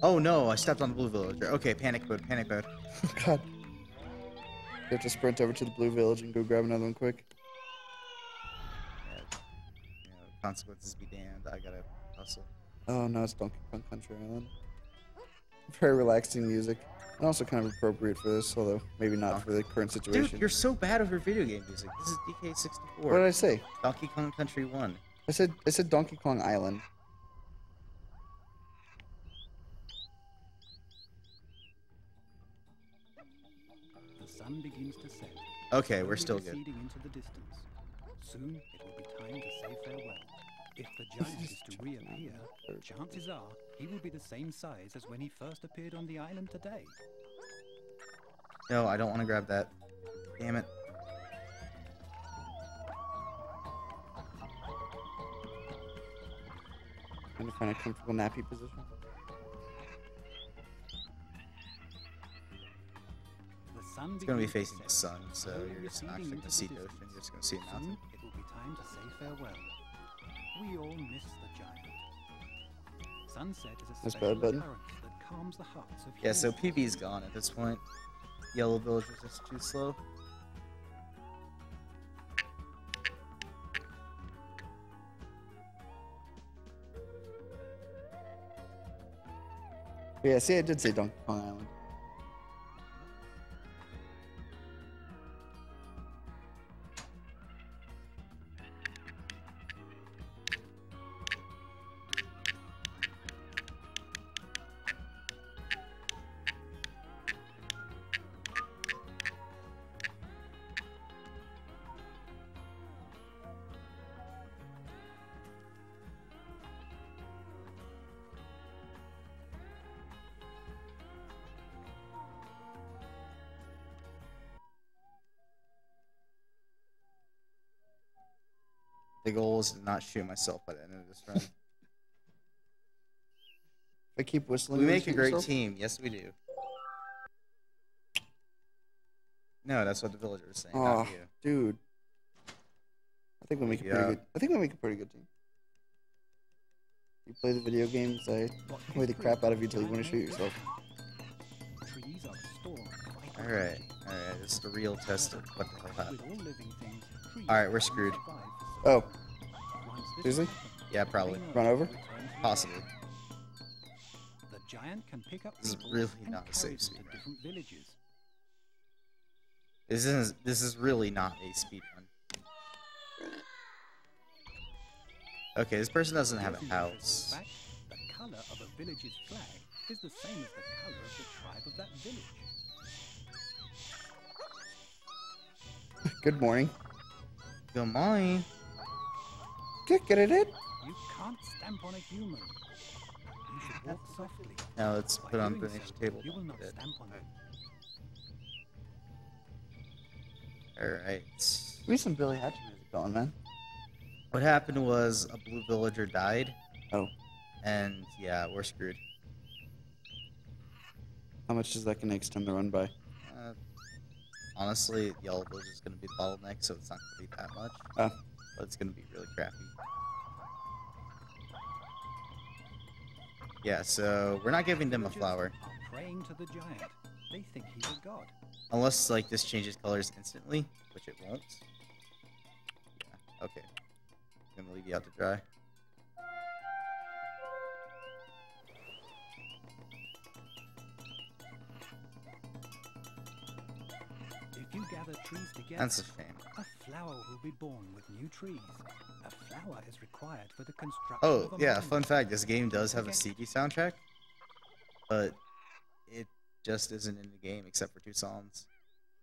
Speaker 7: Oh no, I stepped on the Blue Villager. Okay, panic mode, panic mode.
Speaker 3: Oh, God. You have to sprint over to the Blue Village and go grab another one quick.
Speaker 7: Yeah, consequences be damned. I gotta hustle.
Speaker 3: Oh no, it's Donkey Kong Country Island. Very relaxing music. And also kind of appropriate for this, although maybe not for the current situation.
Speaker 7: Dude, you're so bad over video game music. This is DK64.
Speaker 3: What did I say?
Speaker 7: Donkey Kong Country 1.
Speaker 3: I said Donkey Kong Island.
Speaker 8: The sun begins to set.
Speaker 7: Okay, we're still good.
Speaker 8: Receding into the distance. Soon it will be time to say farewell. If the giant is to reappear, chances are he will be the same size as when he first appeared on the island today.
Speaker 7: No, I don't want to grab that. Damn it.
Speaker 3: Trying to find a comfortable nappy position.
Speaker 8: The sun
Speaker 7: It's gonna be
Speaker 8: begins to
Speaker 7: facing the
Speaker 8: set.
Speaker 7: sun, so
Speaker 8: Slowly
Speaker 7: you're just not
Speaker 8: receding
Speaker 7: actually
Speaker 8: into
Speaker 7: gonna see
Speaker 8: the
Speaker 7: the ocean.
Speaker 8: distance.
Speaker 7: You're just gonna see a
Speaker 8: Soon
Speaker 7: mountain.
Speaker 8: it will be time to say farewell. We all miss the giant. Sunset is a
Speaker 3: That's
Speaker 8: special
Speaker 3: bad, bud.
Speaker 8: occurrence that calms the hearts of
Speaker 7: Yeah, so
Speaker 8: humans.
Speaker 7: PB's gone at this point. Yellow Village was just too slow.
Speaker 3: Yeah, see, I did say Donkey Kong Island.
Speaker 7: The goal is to not shoot myself by the end of this run.
Speaker 3: If I keep whistling,
Speaker 7: We
Speaker 3: will you
Speaker 7: make a
Speaker 3: shoot
Speaker 7: great
Speaker 3: yourself?
Speaker 7: team. Yes, we do. No, that's what the villager was saying,
Speaker 3: Oh,
Speaker 7: not you.
Speaker 3: dude. I think we make a pretty
Speaker 7: Yeah.
Speaker 3: good. I think we make a pretty good team. You play the video games, I play the crap out of you till you want to shoot yourself.
Speaker 8: Trees are a storm of vital
Speaker 7: Alright,
Speaker 8: energy.
Speaker 7: alright. This is the real test of what the hell happened.
Speaker 8: With all living things, trees
Speaker 7: Alright, we're
Speaker 8: can
Speaker 7: screwed.
Speaker 8: survive for
Speaker 3: Oh,
Speaker 8: so long. Once this
Speaker 3: seriously?
Speaker 8: happens,
Speaker 7: Yeah, probably.
Speaker 8: green
Speaker 3: Run
Speaker 8: earth
Speaker 3: over?
Speaker 8: returns to the
Speaker 7: Possibly.
Speaker 8: earth. The giant can pick up
Speaker 7: This is
Speaker 8: people
Speaker 7: really
Speaker 8: and
Speaker 7: not a
Speaker 8: carry
Speaker 7: safe
Speaker 8: them to
Speaker 7: speedrun.
Speaker 8: different villages.
Speaker 7: This is really not a speedrun. Okay, this person doesn't have a
Speaker 8: Here's an interesting
Speaker 7: house.
Speaker 8: fact. The color of a village's flag is the same as the color of the tribe of that village.
Speaker 3: Good morning.
Speaker 7: Good morning.
Speaker 3: Get it in?
Speaker 8: You can't stamp on a human. You should walk softly.
Speaker 7: Now let's
Speaker 8: By
Speaker 7: put on the
Speaker 8: doing
Speaker 7: next
Speaker 8: so,
Speaker 7: table.
Speaker 8: you will not
Speaker 7: Good.
Speaker 8: stamp on them.
Speaker 7: Alright.
Speaker 3: Give me some Billy Hatcher music going, man.
Speaker 7: What happened was a blue villager died.
Speaker 3: Oh.
Speaker 7: And yeah, we're screwed.
Speaker 3: How much is that going to extend the run by?
Speaker 7: Honestly, the yellow villager is going to be the bottleneck, so it's not going to be that much.
Speaker 3: Oh.
Speaker 7: But it's going to be really crappy. Yeah, so we're not giving them a
Speaker 8: Villagers
Speaker 7: flower.
Speaker 8: are praying to the giant. They think he's a god.
Speaker 7: Unless, like, this changes colors instantly, which it won't. Yeah, okay. I'm gonna leave you out to dry.
Speaker 8: If you gather trees together,
Speaker 7: That's a shame.
Speaker 8: a flower will be born with new trees. A flower is required for the construction
Speaker 7: Oh,
Speaker 8: of a
Speaker 7: yeah,
Speaker 8: monument.
Speaker 7: fun fact, this game does have a CD soundtrack, but it just isn't in the game except for 2 songs.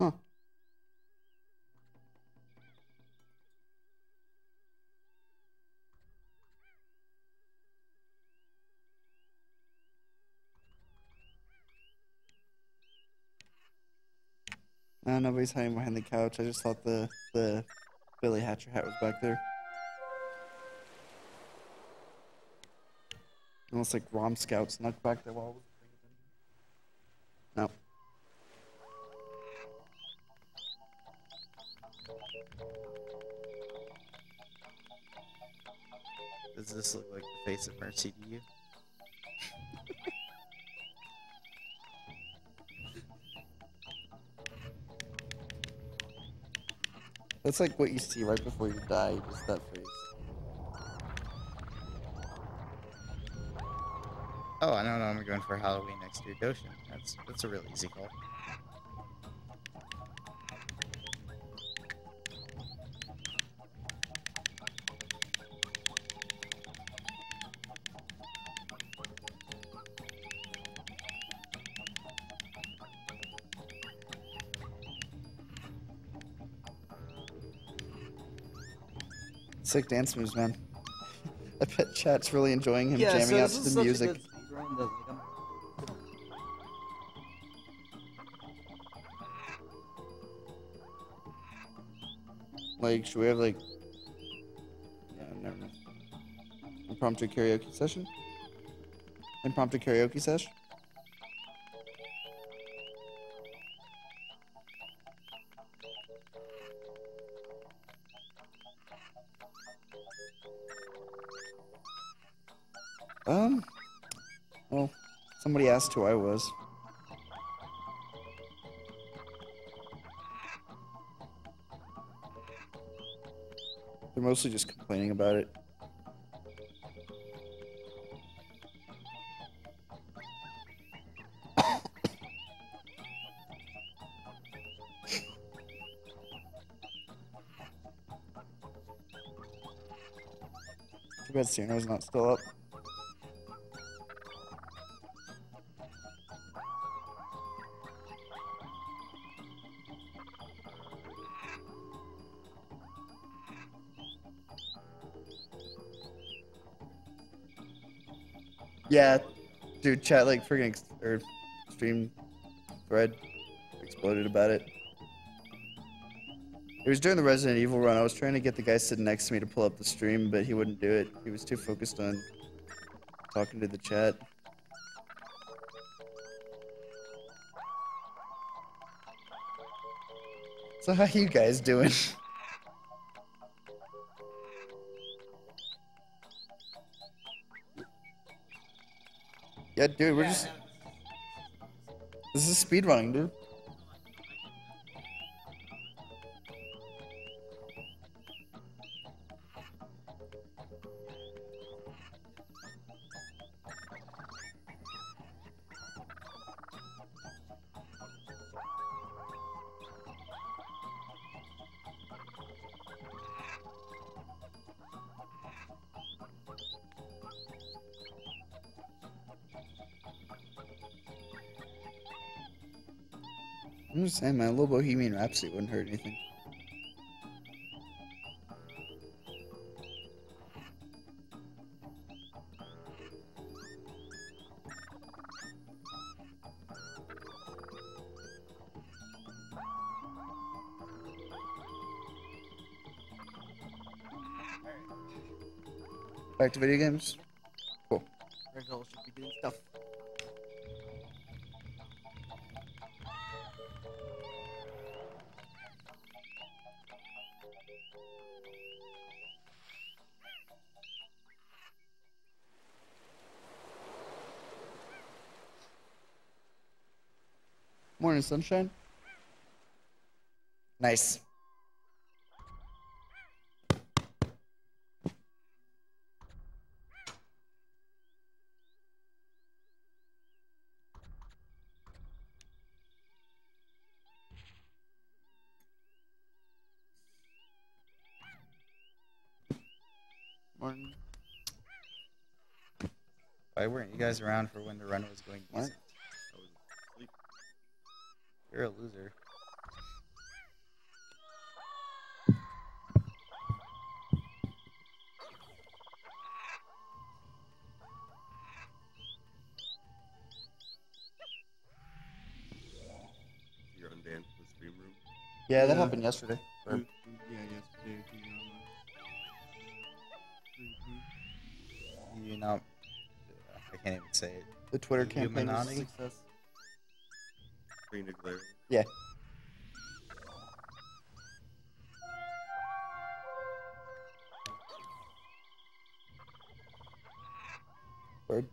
Speaker 3: Huh. Nobody's hiding behind the couch. I just thought the Billy Hatcher hat was back there. Almost like Rom Scout snuck back there while I was paying attention. No.
Speaker 7: Does this look like the face of Mercy to you?
Speaker 3: That's like what you see right before you die, just that face.
Speaker 7: Oh, I don't know. I'm going for Halloween next year, Goshen. That's a real easy call.
Speaker 3: Sick dance moves, man. I bet chat's really enjoying him jamming out to the music. Like, should we have like, yeah, never mind. Impromptu karaoke session? Impromptu karaoke session? Well, somebody asked who I was. They're mostly just complaining about it. Too bad Cyrano's not still up. Yeah, dude, chat like friggin' or stream thread exploded about it. It was during the Resident Evil run. I was trying to get the guy sitting next to me to pull up the stream, but he wouldn't do it. He was too focused on talking to the chat. So how you guys doing? Yeah, dude, we're just... This is speedrunning, dude. I'm just saying, man, a little Bohemian Rhapsody wouldn't hurt anything. Back to video games? Cool. Virgil should be doing stuff. Morning, sunshine. Nice. Morning.
Speaker 7: Why weren't you guys around for when the run was going decent?
Speaker 6: I was asleep.
Speaker 7: You're a loser.
Speaker 6: You're unbanned from the stream room.
Speaker 3: Yeah, that
Speaker 2: Yeah.
Speaker 3: happened yesterday. Or-
Speaker 2: Yeah, yesterday.
Speaker 7: You know, I can't even say it.
Speaker 3: The Twitter campaign was a
Speaker 7: Illuminati?
Speaker 3: success.
Speaker 6: Green glare.
Speaker 3: Yeah. Word.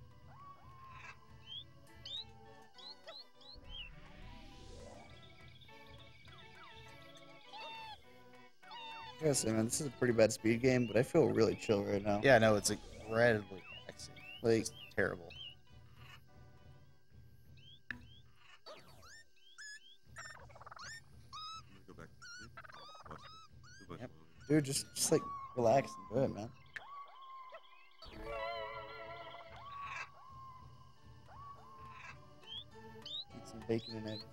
Speaker 3: I gotta say, man, this is a pretty bad speed game, but I feel really chill right now.
Speaker 7: Yeah, no, it's incredibly relaxing.
Speaker 3: Like,
Speaker 7: It's terrible.
Speaker 6: I'm gonna go back to sleep. Watch this. Too much
Speaker 7: Yep.
Speaker 6: longer.
Speaker 3: dude, just like relax and do it, man. Eat some bacon and eggs.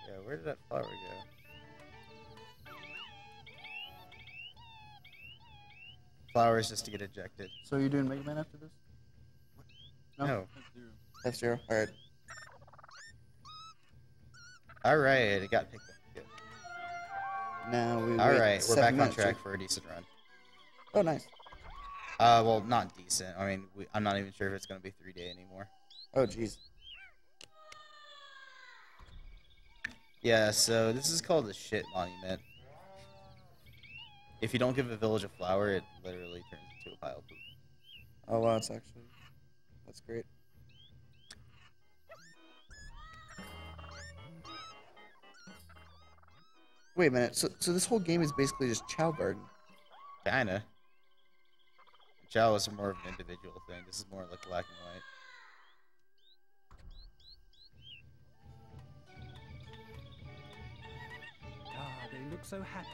Speaker 7: Yeah, where did that flower go? Flower is just to get ejected.
Speaker 3: So you doing Mega Man after this?
Speaker 7: No.
Speaker 3: F-Zero. All right.
Speaker 7: Alright, it got picked up. Good.
Speaker 3: Now we. wait
Speaker 7: Alright, we're
Speaker 3: 7
Speaker 7: back on
Speaker 3: minutes,
Speaker 7: track
Speaker 3: right?
Speaker 7: for a decent run.
Speaker 3: Oh, nice.
Speaker 7: Well, not decent. I mean, I'm not even sure if it's going to be 3-day anymore.
Speaker 3: Oh, jeez.
Speaker 7: Yeah, so this is called the shit monument. If you don't give a village a flower, it literally turns into a pile of poop.
Speaker 3: Oh wow, that's great. Wait a minute. So this whole game is basically just Chow Garden.
Speaker 7: Kinda. Chow is more of an individual thing. This is more like black and white.
Speaker 8: Ah, they look so happy.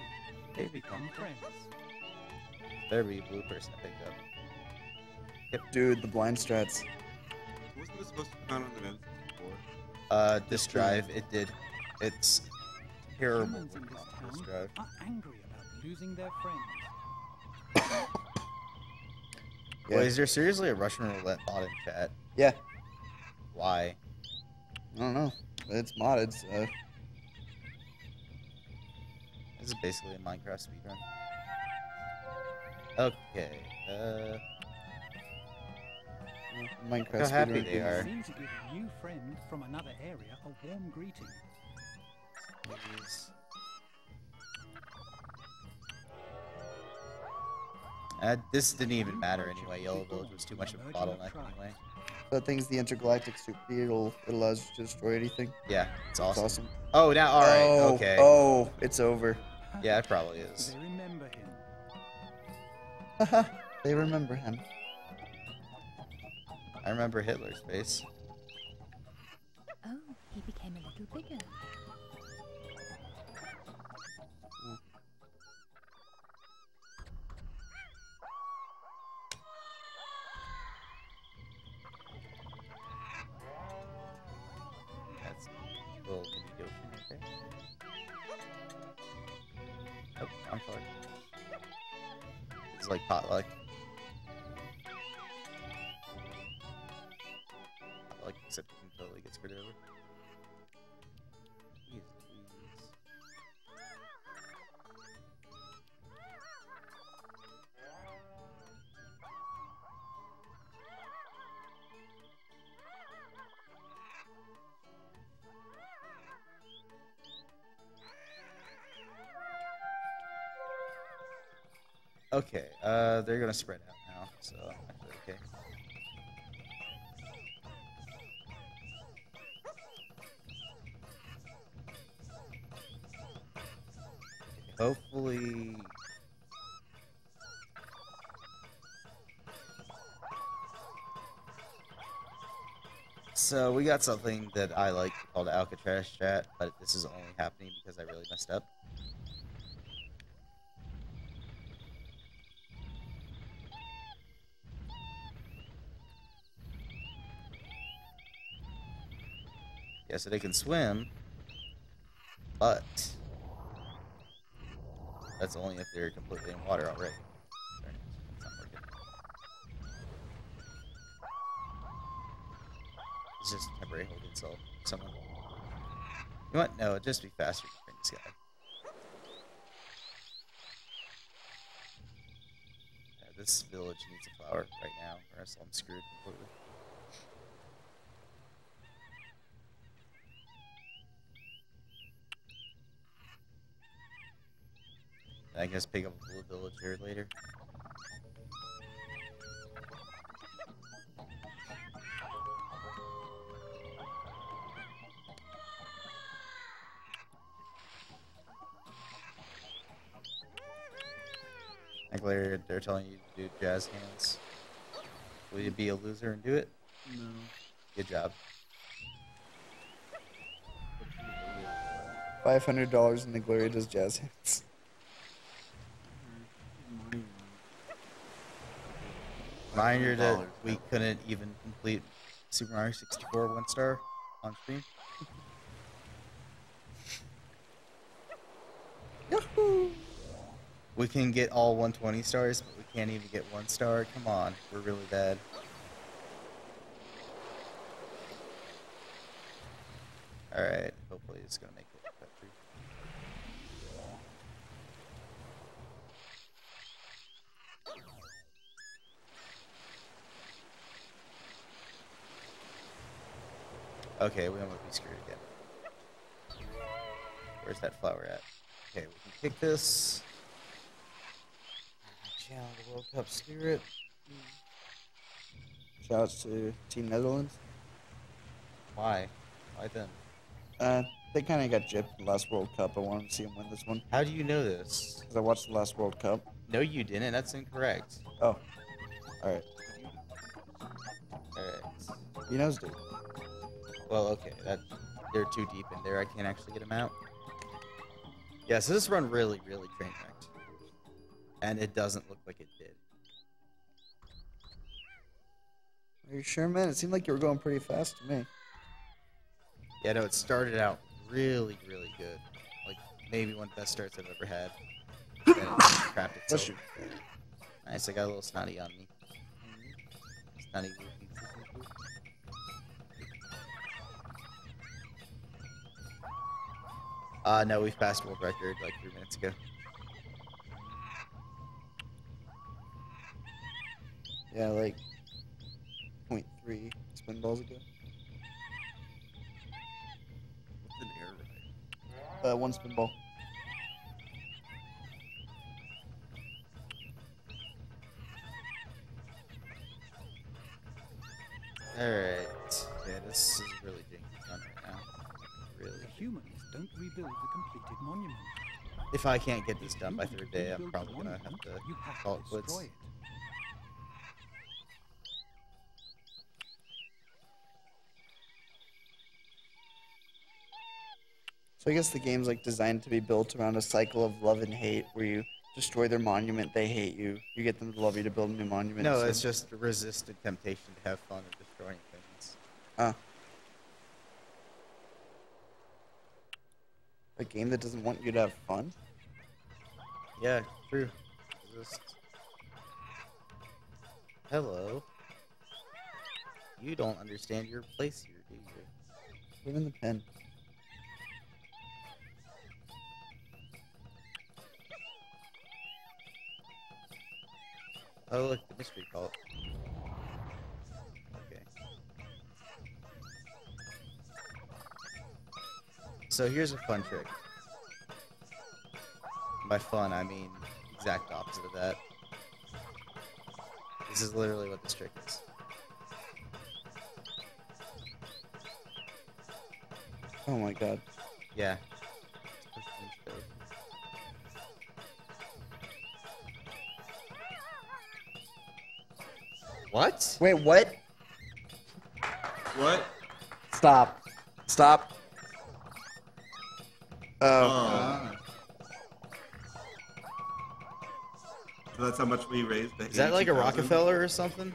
Speaker 7: They
Speaker 8: They become friends.
Speaker 7: There be a blue person to pick up.
Speaker 3: Dude, the blind strats.
Speaker 6: Wasn't this supposed to come out on the Nintendo before?
Speaker 7: This drive, it did. It's terrible
Speaker 8: Humans in
Speaker 7: looking
Speaker 8: this
Speaker 7: on this
Speaker 8: town
Speaker 7: drive.
Speaker 8: are angry about losing their friends.
Speaker 3: Yeah.
Speaker 7: Wait, is there seriously a Russian roulette bot in chat?
Speaker 3: Yeah.
Speaker 7: Why?
Speaker 3: I don't know. It's modded, so.
Speaker 7: This is basically a Minecraft speedrun. Okay,
Speaker 3: Minecraft
Speaker 7: Look how happy
Speaker 3: speedrun
Speaker 7: they
Speaker 3: games.
Speaker 7: are.
Speaker 8: Seem to give a new friend from another area a warm greeting.
Speaker 7: please. This didn't even matter anyway. Yellow Village was too much of a bottleneck anyway.
Speaker 3: That thing's the intergalactic super beat. It allows you to destroy anything.
Speaker 7: Yeah, it's
Speaker 3: It's
Speaker 7: awesome.
Speaker 3: awesome.
Speaker 7: Oh, now, alright,
Speaker 3: Oh,
Speaker 7: okay.
Speaker 3: Oh, it's over.
Speaker 7: Yeah, it probably is.
Speaker 8: They remember him.
Speaker 3: Haha, they remember him.
Speaker 7: I remember Hitler's face.
Speaker 9: Oh, he became a little bigger.
Speaker 7: That's a little mini Yoshi right there. Oh, wrong color. It's like potluck. Potluck, except you can totally get screwed over. Jeez, please. Okay, they're gonna spread out now, so actually okay. Hopefully. So we got something that I like called Alcatraz chat, but this is only happening because I really messed up. Yeah, so they can swim, but that's only if they're completely in water already. Sorry, that's not working. It's just a temporary holding cell for someone. You know what? No, it'd just be faster to bring this guy. Yeah, this village needs a flower right now, or else I'm screwed completely. I can just pick up a blue village here later. Like later, they're telling you to do jazz hands. Will you be a loser and do it?
Speaker 6: No.
Speaker 7: Good job.
Speaker 3: $500 in the Gloria does jazz hands.
Speaker 7: Reminder that we couldn't even complete Super Mario 64 1 star on stream.
Speaker 3: Yahoo!
Speaker 7: We can get all 120 stars, but we can't even get 1 star. Come on, we're really bad. Alright, hopefully it's gonna make it cut through. Okay, we almost be screwed again. Where's that flower at? Okay, we can pick this. Channel the World Cup spirit.
Speaker 3: Shouts to Team Netherlands.
Speaker 7: Why? Why them?
Speaker 3: They kind of got gypped in the last World Cup. I wanted to see them win this one.
Speaker 7: How do you know this?
Speaker 3: Because I watched the last World Cup.
Speaker 7: No, you didn't. That's incorrect.
Speaker 3: Oh. Alright.
Speaker 7: Alright.
Speaker 3: He knows, dude.
Speaker 7: Well, okay. They're too deep in there. I can't actually get them out. Yeah, so this run really train wrecked. And it doesn't look like it did.
Speaker 3: Are you sure, man? It seemed like you were going pretty fast to me.
Speaker 7: Yeah, no, it started out really good. Like, maybe one of the best starts I've ever had. Then it crapped itself. Nice, I got a little snotty on me. Snotty. No, we've passed world record like 3 minutes ago.
Speaker 3: Yeah, like 0.3 spin balls ago.
Speaker 7: What's an air ride?
Speaker 3: 1 spin ball.
Speaker 7: Alright. Yeah, this is really janky fun right now. Really.
Speaker 8: The humans don't rebuild the completed monument.
Speaker 7: If I can't get this done by
Speaker 8: If you
Speaker 7: third
Speaker 8: want to
Speaker 7: day, I'm
Speaker 8: rebuild
Speaker 7: probably
Speaker 8: the
Speaker 7: gonna have
Speaker 8: monument, you
Speaker 7: to
Speaker 8: have
Speaker 7: call
Speaker 8: to
Speaker 7: it quits.
Speaker 8: destroy it.
Speaker 3: So I guess the game's like designed to be built around a cycle of love and hate, where you destroy their monument, they hate you. You get them to love you to build a new monument.
Speaker 7: No,
Speaker 3: so-
Speaker 7: it's just a resisted temptation to have fun of destroying things.
Speaker 3: A game that doesn't want you to have fun?
Speaker 7: Yeah, true. Resist. Hello. You don't understand your place here, do you?
Speaker 3: Put him in the pen.
Speaker 7: Oh, look, the mystery cult. Okay. So here's a fun trick. By fun, I mean exact opposite of that. This is literally what this trick is.
Speaker 3: Oh my god.
Speaker 7: Yeah. What?
Speaker 3: Wait, what?
Speaker 6: What?
Speaker 3: Stop. Stop. Oh.
Speaker 6: So that's how much we raised.
Speaker 7: Is that like a Rockefeller or something?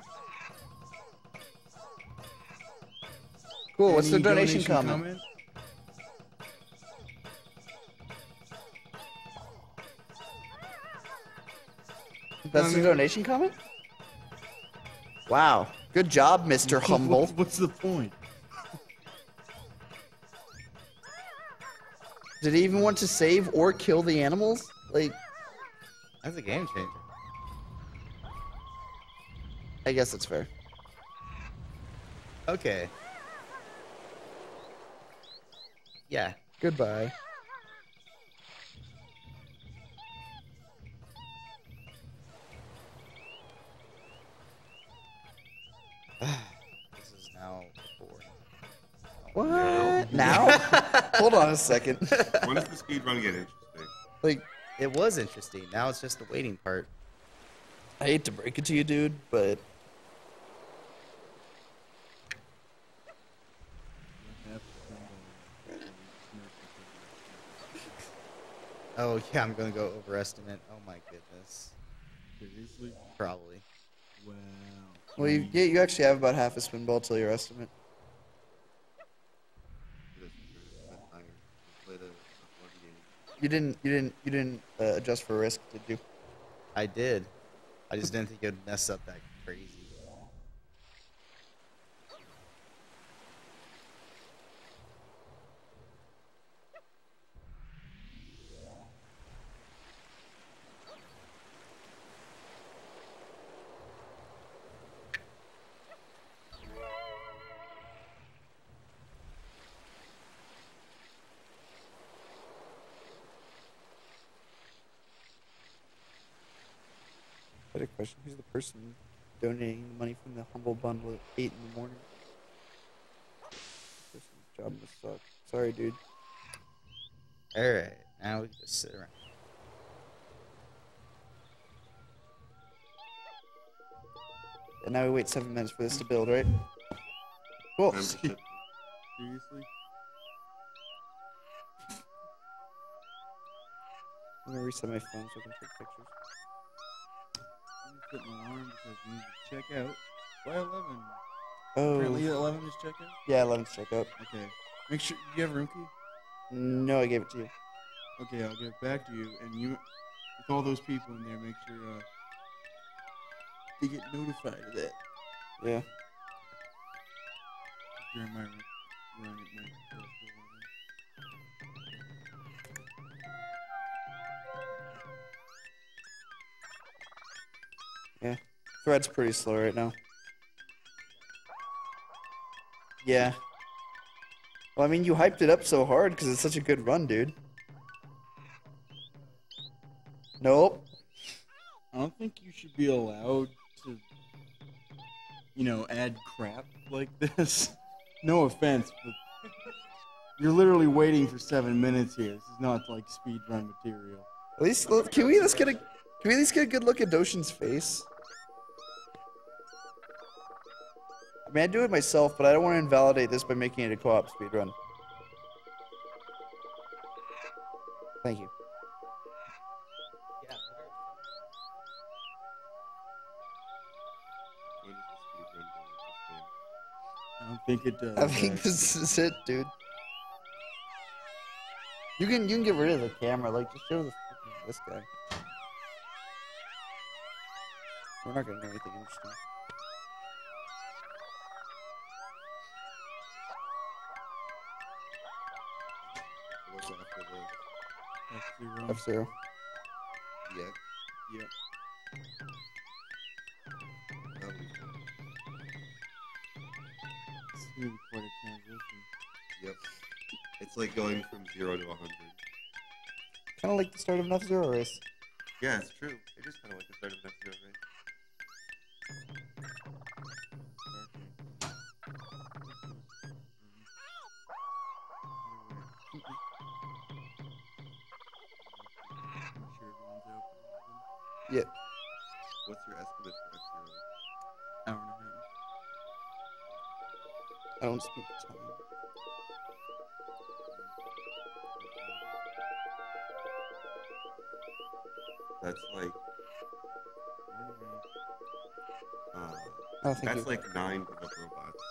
Speaker 3: Cool. What's the donation comment? That's the donation comment? Wow. Good job, Mr. Humble.
Speaker 2: What's the point?
Speaker 3: Did he even want to save or kill the animals? Like,
Speaker 7: That's a game changer.
Speaker 3: I guess that's fair.
Speaker 7: Okay. Yeah.
Speaker 3: Goodbye.
Speaker 7: This is now boring.
Speaker 3: What? Now? Hold on a second.
Speaker 6: When does the speed run get interesting?
Speaker 3: Like,
Speaker 7: It was interesting. Now it's just the waiting part.
Speaker 3: I hate to break it to you, dude, but
Speaker 7: Oh yeah, I'm gonna go overestimate. Oh my goodness.
Speaker 2: Seriously?
Speaker 7: Probably.
Speaker 2: Wow.
Speaker 3: well, you actually have about half a spin ball till your estimate. You didn't adjust for risk, did you?
Speaker 7: I did. I just didn't think it'd mess up that crazy.
Speaker 3: I had a question. Who's the person donating the money from the humble bundle at 8 in the morning? This job must suck. Sorry, dude.
Speaker 7: Alright, now we can just sit around.
Speaker 3: And now we wait 7 minutes for this to build, right? Cool.
Speaker 2: Seriously?
Speaker 3: I'm gonna reset my phone so I can take pictures.
Speaker 6: I'm gonna set an alarm because we need to check out by 11.
Speaker 3: Oh.
Speaker 6: Apparently 11 is checkout?
Speaker 3: Yeah, 11's checkout.
Speaker 6: Okay. Make sure you have a room key?
Speaker 3: No, I gave it to you.
Speaker 6: Okay, I'll give it back to you. And you, with all those people in there, make sure they get notified of that.
Speaker 3: Yeah.
Speaker 6: You're in my room.
Speaker 3: Yeah. Thread's pretty slow right now. Yeah. Well, I mean, you hyped it up so hard because it's such a good run, dude. Nope.
Speaker 6: I don't think you should be allowed to, you know, add crap like this. No offense, but you're literally waiting for 7 minutes here. This is not like speedrun material.
Speaker 3: At least can we at least get a good look at Doshin's face? I mean, I do it myself, but I don't want to invalidate this by making it a co-op speedrun. Thank you.
Speaker 6: I don't think it does.
Speaker 3: I think this is it, dude. You can get rid of the camera, like just show this guy. We're not gonna do anything interesting.
Speaker 10: What's after this?
Speaker 6: F-Zero.
Speaker 3: F-Zero.
Speaker 10: Yeah.
Speaker 6: Yep.
Speaker 10: That'll be fun.
Speaker 6: It's gonna be quite a transition.
Speaker 10: Yep. It's like going from 0 to 100.
Speaker 3: Kind of like the start of an F-Zero race.
Speaker 10: Yeah, it's true. It is kind of like the start of an F-Zero race.
Speaker 3: Yeah.
Speaker 10: What's your estimate for F-Zero?
Speaker 6: Hour and a half.
Speaker 3: I don't speak time.
Speaker 10: That's like...
Speaker 3: Oh, thank
Speaker 10: that's
Speaker 3: you.
Speaker 10: like 9 pickup robots.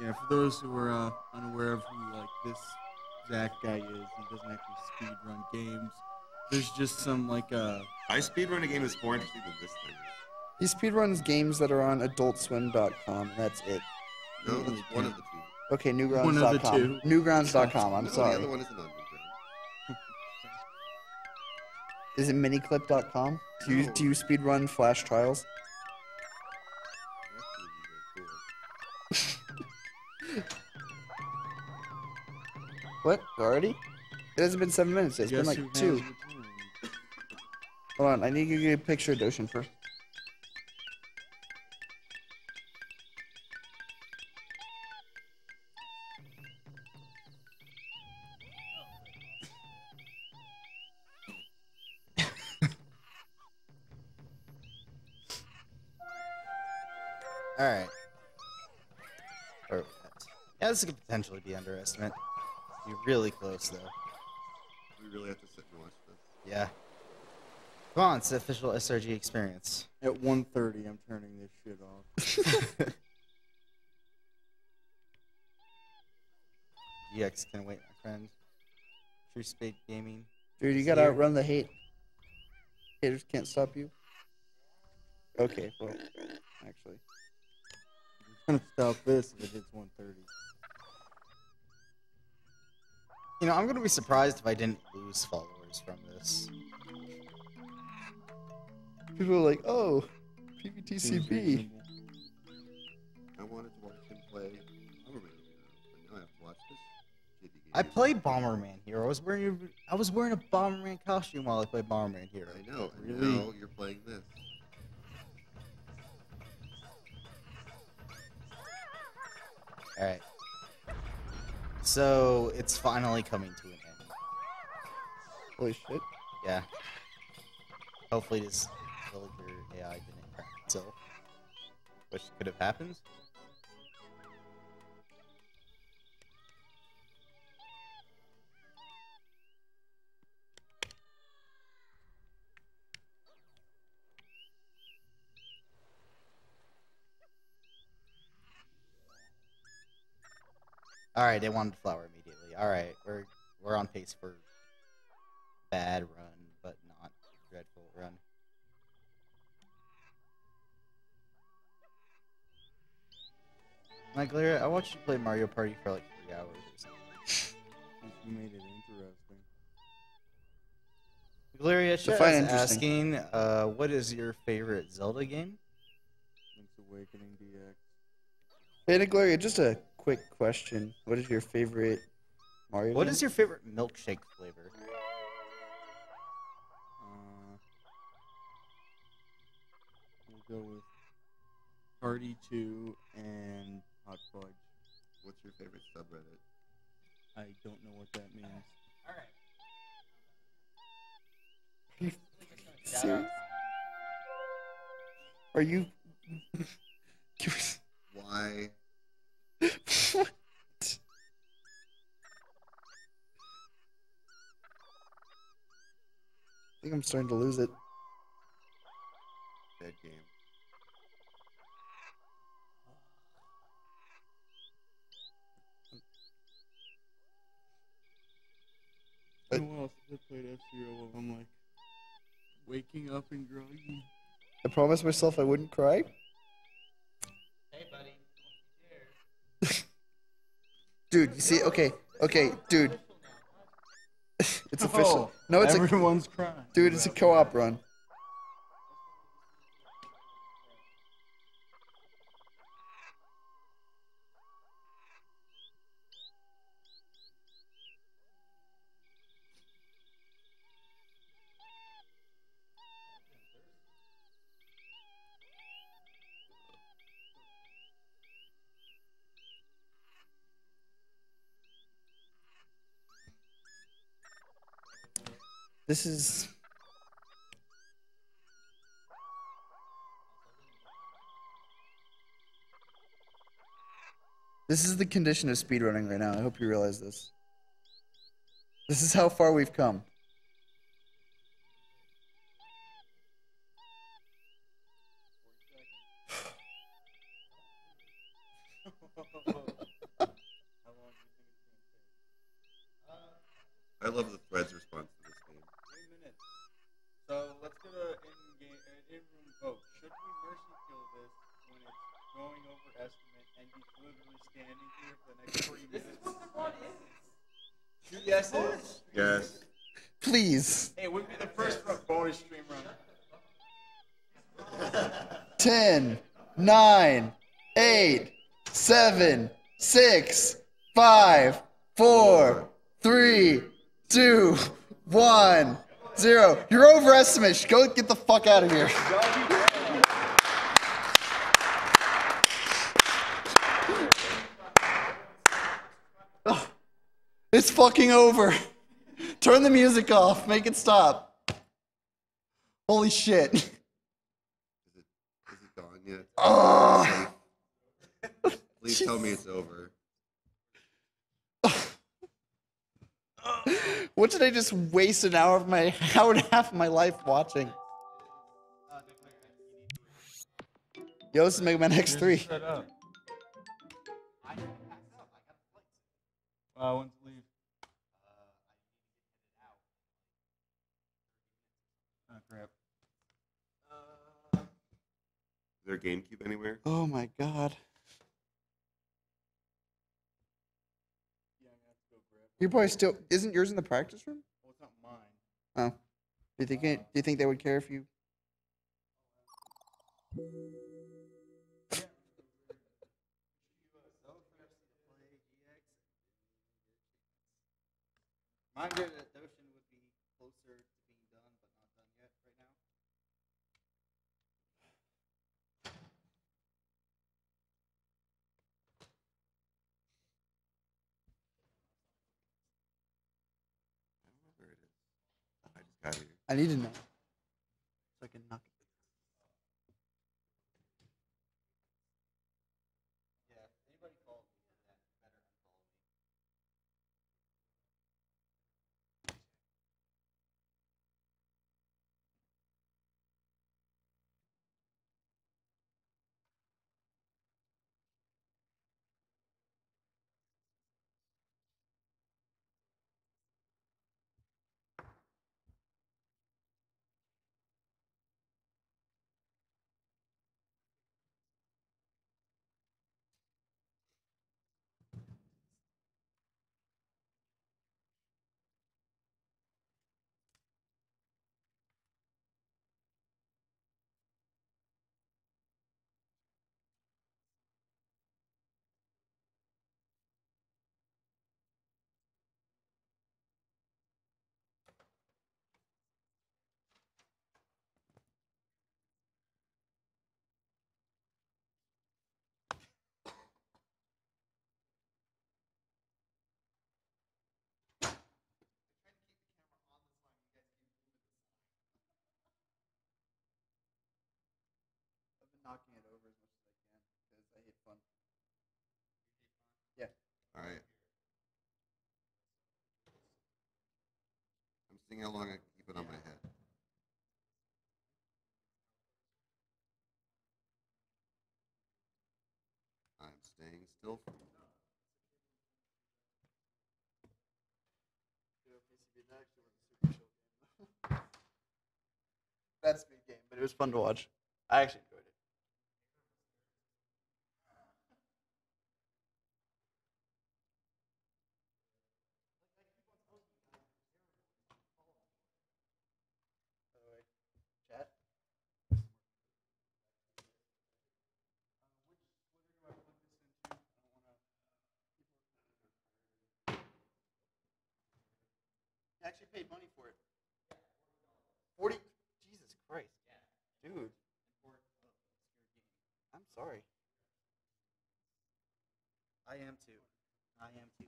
Speaker 6: Yeah, for those who are unaware of who like this Zach guy is, he doesn't actually speedrun games. There's just some like
Speaker 10: I speedrun a game is more interesting than this thing.
Speaker 3: He speedruns games that are on AdultSwim.com, and that's it.
Speaker 10: No, that's one of the two.
Speaker 3: Okay,
Speaker 6: One of the two.
Speaker 3: Newgrounds.com. Newgrounds.com, I'm
Speaker 10: No,
Speaker 3: sorry.
Speaker 10: the other one is an underground.
Speaker 3: Is it miniclip.com? Do you speedrun Flash Trials?
Speaker 10: That's really, really
Speaker 3: What? Already? It hasn't been 7 minutes. It's been
Speaker 6: Guess
Speaker 3: like
Speaker 6: who
Speaker 3: 2.
Speaker 6: has the time?
Speaker 3: Hold on, I need to get a picture of Doshin first.
Speaker 7: Alright. Or, yeah, this could potentially be underestimate. Be really close, though.
Speaker 10: We really have to sit and watch this.
Speaker 7: Yeah. Come on, it's the official SRG experience.
Speaker 6: At 1:30, I'm turning this shit off.
Speaker 7: GX can wait, my friend. True Spade Gaming.
Speaker 3: Dude, you
Speaker 7: is
Speaker 3: gotta
Speaker 7: here.
Speaker 3: outrun the hate. Haters can't stop you. Okay, well, actually.
Speaker 6: I'm gonna stop this if it hits 1:30.
Speaker 7: You know, I'm gonna be surprised if I didn't lose followers from this.
Speaker 3: People are like, oh, PVTCB.
Speaker 10: I wanted to watch him play Bomberman Hero, but now I have to watch this shitty game.
Speaker 7: I played Bomberman Hero. I was wearing a Bomberman costume while I played Bomberman Hero.
Speaker 10: I know, and
Speaker 6: Really?
Speaker 10: now you're playing this.
Speaker 7: Alright. So, it's finally coming to an end.
Speaker 3: Holy shit.
Speaker 7: Yeah. Hopefully this villager AI didn't crack itself. Which could have happened. All right, they wanted flower immediately. All right, we're on pace for bad run, but not dreadful run. Like, Larry, I watched you play Mario Party for like 3 hours or something.
Speaker 6: You made it interesting.
Speaker 7: Gloria
Speaker 3: Define
Speaker 7: is
Speaker 3: interesting.
Speaker 7: asking, what is your favorite Zelda game?
Speaker 6: Link's Awakening DX.
Speaker 3: Hey, Gloria, just a quick question. What is your favorite Mario
Speaker 7: What
Speaker 3: game?
Speaker 7: is your favorite milkshake flavor?
Speaker 6: We'll go with Party 2 and Hot Fudge.
Speaker 10: What's your favorite subreddit?
Speaker 6: I don't know what that means.
Speaker 3: Serious? Are you...
Speaker 10: Why?
Speaker 3: What? I think I'm starting to lose it.
Speaker 10: Dead game.
Speaker 6: It's been a while since I played F-Zero while I'm like waking up and groggy.
Speaker 3: I promised myself I wouldn't cry.
Speaker 5: Hey, buddy.
Speaker 3: Dude, you see? Okay, dude. It's official. No, it's
Speaker 6: Everyone's crying.
Speaker 3: Dude, it's a co-op run. This is... This is the condition of speedrunning right now. I hope you realize this. This is how far we've come.
Speaker 10: I love the threads response to this game.
Speaker 6: 3 minutes. So let's get an in-room vote. Should we mercy kill this when it's going over estimate and he's literally standing here for the next 3 minutes? 2 yeses.
Speaker 10: Yes.
Speaker 3: Please.
Speaker 6: Hey, it would be the first bonus stream run.
Speaker 3: 10, 9, 8, 7, 6, 5, 4, 3, 2, 1, 0. You're overestimated. Go get the fuck out of here. It's fucking over. Turn the music off. Make it stop. Holy shit.
Speaker 10: Is it gone yet?
Speaker 3: Oh.
Speaker 10: Safe. Please tell me it's over.
Speaker 3: What did I just waste an hour and a half of my life watching? Yo, this is Mega Man X3.
Speaker 6: Shut up. When to leave? Oh, crap.
Speaker 10: Is there a GameCube anywhere?
Speaker 3: Oh my god.
Speaker 6: Yeah, I'm gonna have to go grab
Speaker 3: You're probably still... Isn't yours in the practice room?
Speaker 6: Well, it's not mine.
Speaker 3: Oh. Do you think they would care if you...
Speaker 7: Mine did that Doshin would be closer to being done, but not done yet right now.
Speaker 10: I don't know where it is. I just got here.
Speaker 3: I need to know. So I can knock it.
Speaker 7: Yeah, if anybody calls me that, better unfollow me.
Speaker 10: Alright. I'm seeing how long I can keep it on my head. I'm staying still for
Speaker 3: That's a good game, but it was fun to watch. I actually enjoyed it. By the way, chat. You actually paid money for it. 40. Jesus Christ. Dude. I'm sorry.
Speaker 7: I am too. I am too.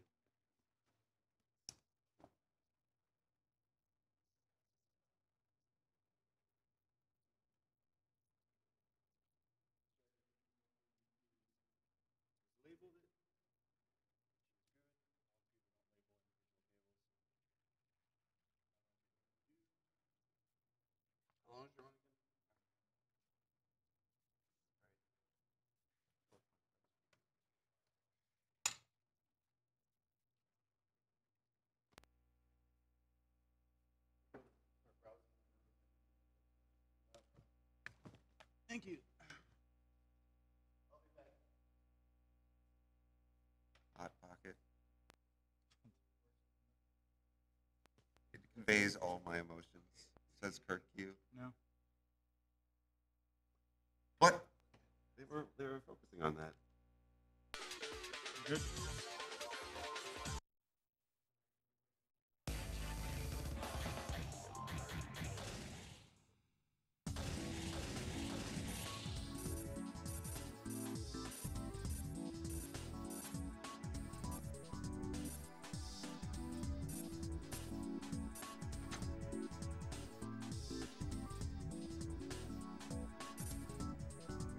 Speaker 6: Labeled it.
Speaker 3: How long is your run again?
Speaker 6: Thank you.
Speaker 10: Hot Pocket. It conveys all my emotions, says Kurt Q.
Speaker 6: No.
Speaker 10: What? They were focusing on that.
Speaker 6: Good.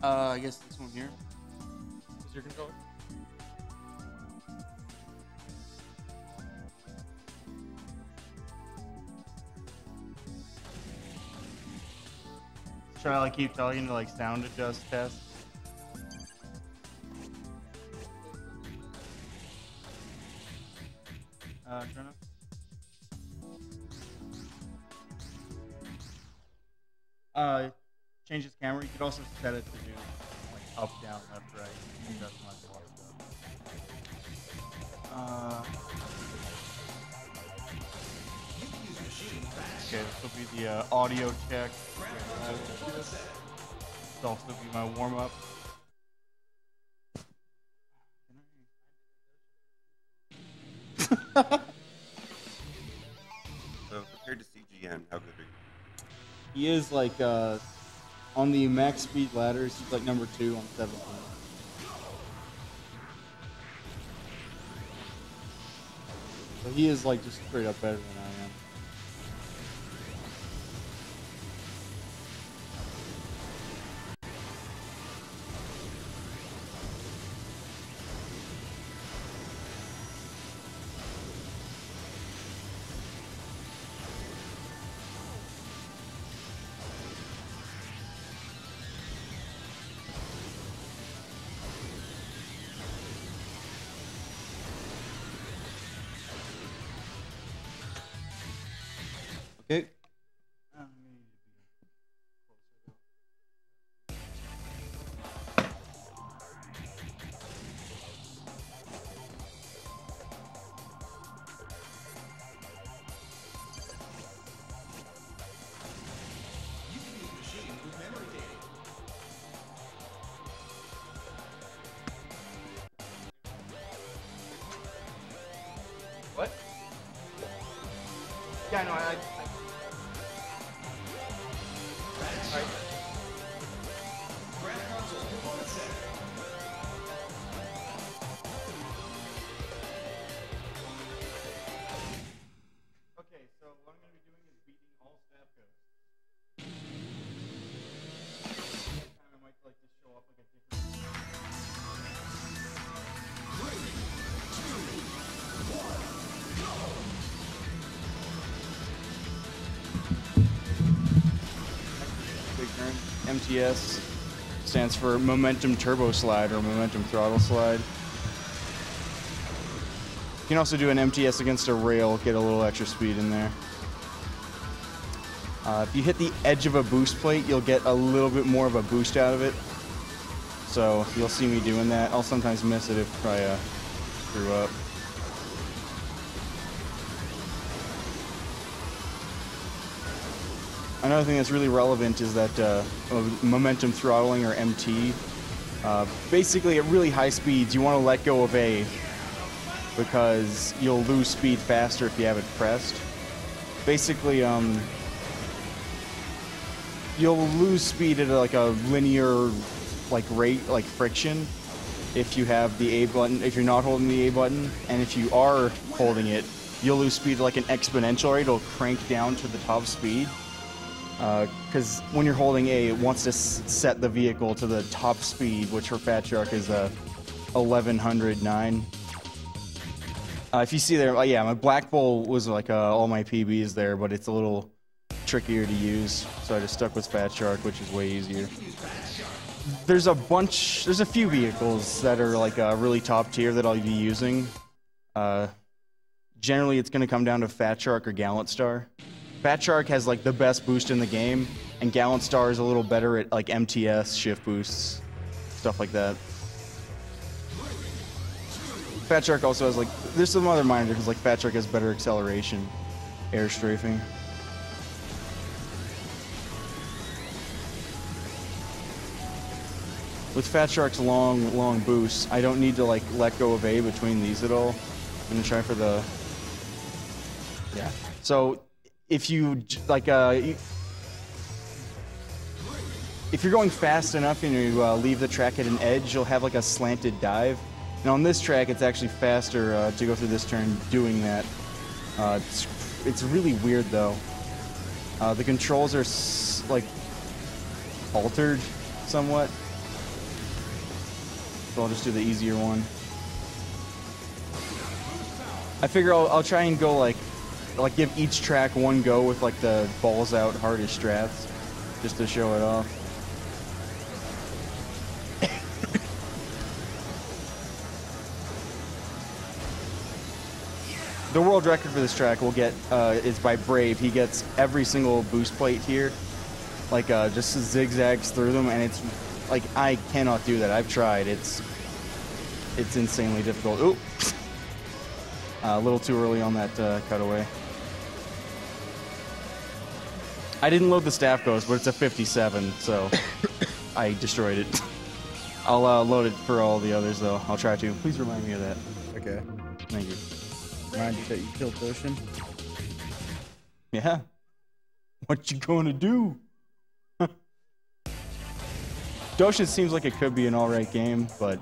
Speaker 6: I guess this one here is your controller. Should I like keep telling you to like sound adjust test? Turn up. Change this camera. You could also set it to do like up, down, left, right. I think that's my fault. Okay, this will be the audio check. This will also be my warm up.
Speaker 10: So compared to CGN, how good are you?
Speaker 6: He is like on the max speed ladders. He's like number 2 on 17. So he is like just straight up better than I am. Okay.
Speaker 3: What? Yeah, no, I
Speaker 6: Okay, so what I'm going to be doing is beating all staff codes. Kind of might like to show off like a different.
Speaker 11: 3, 2,
Speaker 6: Big turn. MTS stands for Momentum Turbo Slide or Momentum Throttle Slide. You can also do an MTS against a rail, get a little extra speed in there. If you hit the edge of a boost plate, you'll get a little bit more of a boost out of it. So you'll see me doing that. I'll sometimes miss it if I screw up. Another thing that's really relevant is that momentum throttling, or MT. Basically, at really high speeds, you want to let go of A because you'll lose speed faster if you have it pressed. Basically, you'll lose speed at like a linear rate, like friction, if you have the A button, if you're not holding the A button, and if you are holding it, you'll lose speed like an exponential rate. It'll crank down to the top speed. Because when you're holding A, it wants to set the vehicle to the top speed, which for Fat Shark is 1109. If you see there, yeah, my Black Bull was like all my PBs there, but it's a little trickier to use, so I just stuck with Fat Shark, which is way easier. There's a few vehicles that are like really top tier that I'll be using. Generally, it's going to come down to Fat Shark or Gallant Star. Fat Shark has like the best boost in the game, and Gallant Star is a little better at like MTS, shift boosts, stuff like that. Fat Shark also has like, there's some other minor differences, like Fat Shark has better acceleration, air strafing. With Fat Shark's long boosts, I don't need to like let go of A between these at all. I'm gonna try for the, yeah. So if you like, if you're going fast enough and you leave the track at an edge, you'll have like a slanted dive. Now on this track, it's actually faster to go through this turn doing that. It's really weird though. The controls are like altered somewhat. So I'll just do the easier one. I figure I'll try and go like give each track one go with like the balls out hardest strats, just to show it off. The world record for this track will get is by Brave. He gets every single boost plate here, like just zigzags through them, and it's like I cannot do that. I've tried. It's insanely difficult. Ooh, a little too early on that cutaway. I didn't load the staff ghost, but it's a 57, so I destroyed it. I'll load it for all the others, though. I'll try to. Please remind me of that.
Speaker 2: Okay.
Speaker 6: Thank you.
Speaker 7: Remind you that you killed Bastion.
Speaker 6: Yeah. What you gonna do? Doshin seems like it could be an alright game, but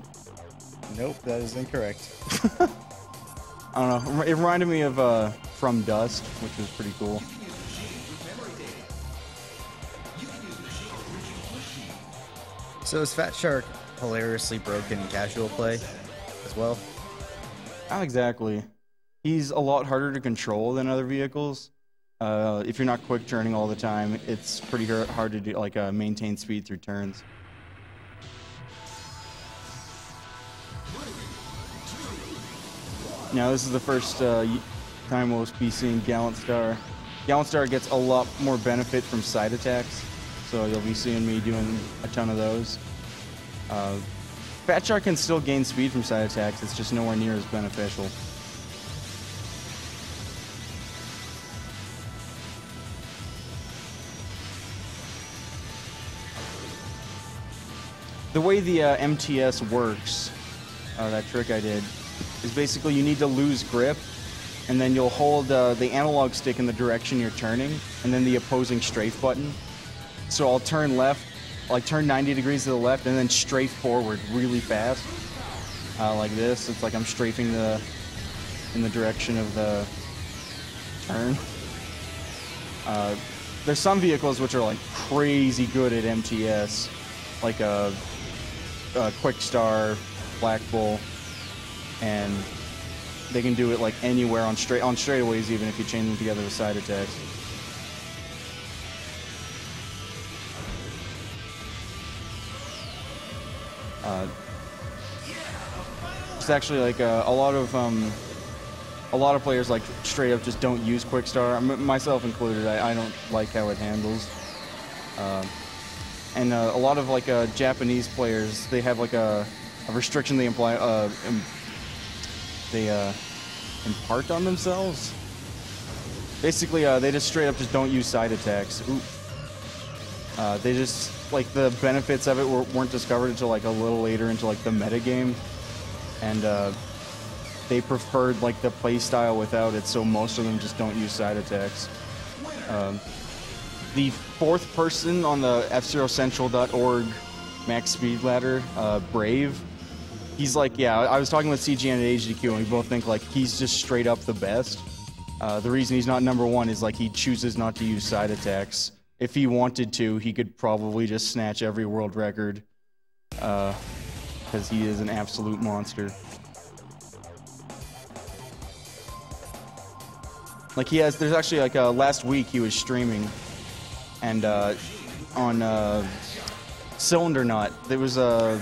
Speaker 7: Nope, that is incorrect.
Speaker 6: I don't know. It reminded me of From Dust, which was pretty cool.
Speaker 7: So is Fat Shark hilariously broken in casual play as well?
Speaker 6: Not exactly. He's a lot harder to control than other vehicles. If you're not quick turning all the time, it's pretty hard to do, like maintain speed through turns. Now this is the first time we'll be seeing Gallant Star. Gallant Star gets a lot more benefit from side attacks, so you'll be seeing me doing a ton of those. Fat Shark can still gain speed from side attacks, it's just nowhere near as beneficial. The way the MTS works, that trick I did, is basically you need to lose grip, and then you'll hold the analog stick in the direction you're turning, and then the opposing strafe button. So I'll turn left, like turn 90 degrees to the left, and then strafe forward really fast, like this. It's like I'm strafing in the direction of the turn. There's some vehicles which are like crazy good at MTS, like a Quick Star, Black Bull, and they can do it like anywhere on straightaways, even if you chain them together with side attacks. It's actually like a lot of players like straight up just don't use quick start, myself included. I don't like how it handles. And a lot of like Japanese players, they have like a restriction they impart on themselves. Basically, they just straight up just don't use side attacks. Ooh. They just, like, the benefits of it weren't discovered until like a little later into like the meta game, and they preferred like the play style without it, so most of them just don't use side attacks. The fourth person on the FZeroCentral.org max speed ladder, Brave, he's like, yeah, I was talking with CG and SGDQ, and we both think like he's just straight up the best. The reason he's not number one is like he chooses not to use side attacks. If he wanted to, he could probably just snatch every world record, because he is an absolute monster. Like there's actually like last week he was streaming, and on Cylinder Knot, there was I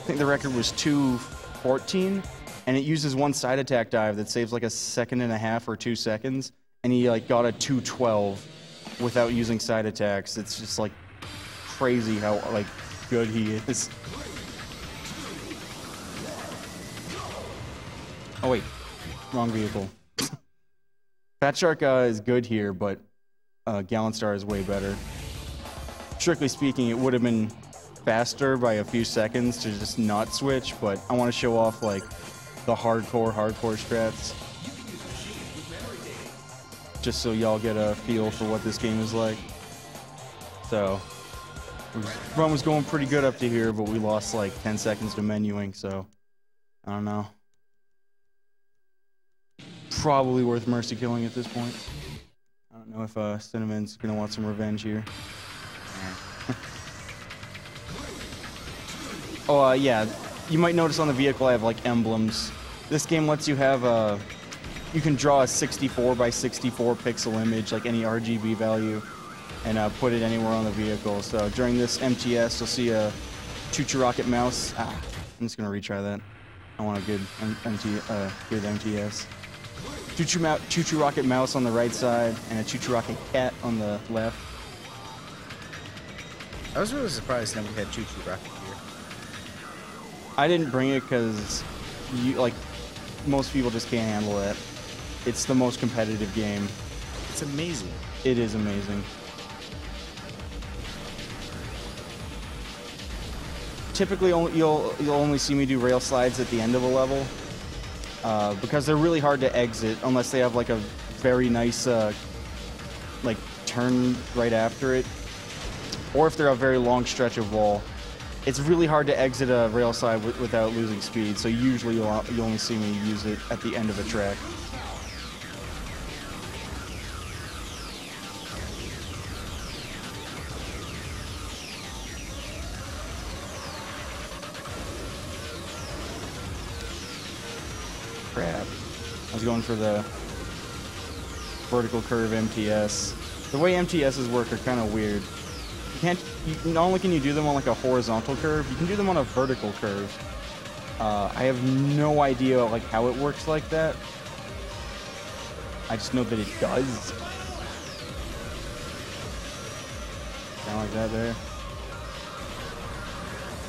Speaker 6: think the record was 2:14, and it uses one side attack dive that saves like 1.5 seconds or 2 seconds, and he like got a 2:12 without using side attacks. It's just like crazy how like good he is. Oh wait, wrong vehicle. Fat Shark is good here, but Gallant Star is way better. Strictly speaking, it would have been faster by a few seconds to just not switch, but I want to show off like the hardcore strats, just so y'all get a feel for what this game is like. So, run was going pretty good up to here, but we lost like 10 seconds to menuing, so I don't know. Probably worth mercy killing at this point. I don't know if Cinnamon's gonna want some revenge here. Oh, yeah, you might notice on the vehicle I have like emblems. This game lets you have you can draw a 64 by 64 pixel image, like any RGB value, and put it anywhere on the vehicle. So during this MTS, you'll see a Choo-Choo Rocket mouse. I'm just gonna retry that. I want a good MTS. Choo-Choo Rocket mouse on the right side, and a Choo-Choo Rocket cat on the left.
Speaker 7: I was really surprised nobody had Choo-Choo Rocket here.
Speaker 6: I didn't bring it because most people just can't handle it. It's the most competitive game.
Speaker 7: It's amazing.
Speaker 6: It is amazing. Typically, you'll only see me do rail slides at the end of a level, because they're really hard to exit unless they have like a very nice like turn right after it, or if they're a very long stretch of wall. It's really hard to exit a rail slide without losing speed, so usually you'll only see me use it at the end of a track. Crap. I was going for the vertical curve MTS. The way MTSs work are kind of weird. Not only can you do them on like a horizontal curve, you can do them on a vertical curve. I have no idea like how it works like that. I just know that it does. Kind of like that there.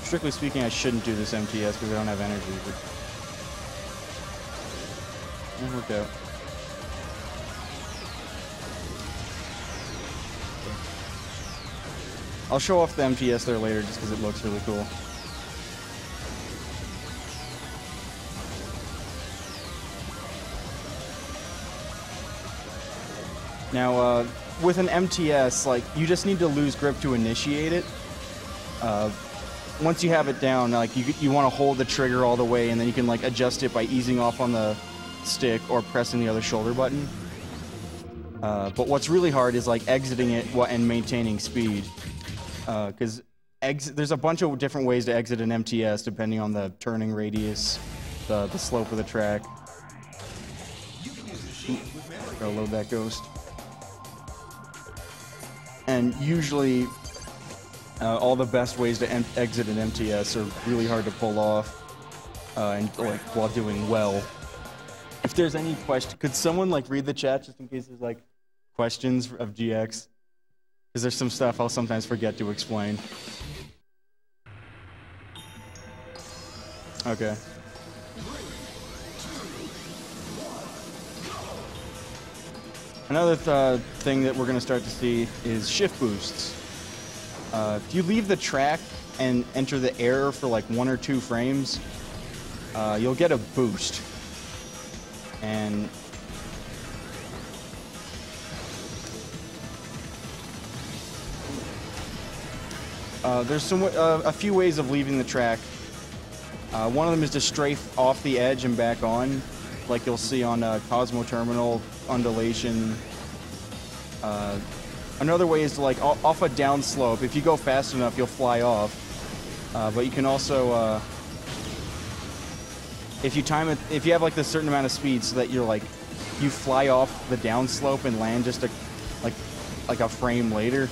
Speaker 6: Strictly speaking, I shouldn't do this MTS because I don't have energy, but it worked out. I'll show off the MTS there later just because it looks really cool. Now, with an MTS, like, you just need to lose grip to initiate it. Once you have it down, like, you want to hold the trigger all the way, and then you can, like, adjust it by easing off on the stick or pressing the other shoulder button. But what's really hard is, like, exiting it and maintaining speed. Because there's a bunch of different ways to exit an MTS depending on the turning radius, the slope of the track. Gotta load that ghost. And usually, All the best ways to exit an MTS are really hard to pull off, and like while doing well. If there's any question, could someone like read the chat just in case there's like questions of GX? Because there's some stuff I'll sometimes forget to explain. Okay. Another thing that we're going to start to see is shift boosts. If you leave the track and enter the air for like 1 or 2 frames, you'll get a boost. And there's a few ways of leaving the track. One of them is to strafe off the edge and back on, like you'll see on Cosmo Terminal, Undulation. Another way is to like off a down slope. If you go fast enough, you'll fly off. But you can also, if you time it, if you have like a certain amount of speed, so that you're like, you fly off the down slope and land just like a frame later,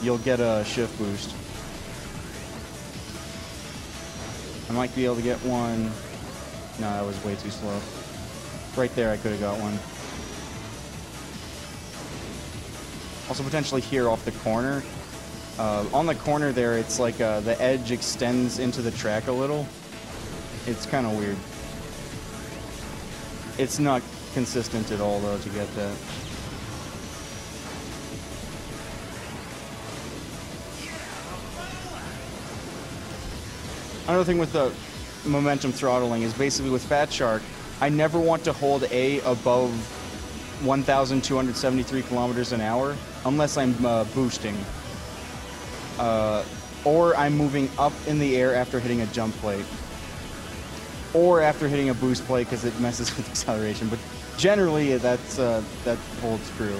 Speaker 6: you'll get a shift boost. I might be able to get one. No, that was way too slow. Right there, I could have got one. Also, potentially here off the corner. On the corner there, it's like the edge extends into the track a little. It's kind of weird. It's not consistent at all, though, to get that. Another thing with the momentum throttling is basically with Fat Shark, I never want to hold A above 1,273 kilometers an hour unless I'm boosting. Or I'm moving up in the air after hitting a jump plate. Or after hitting a boost plate because it messes with acceleration. But generally, that holds true.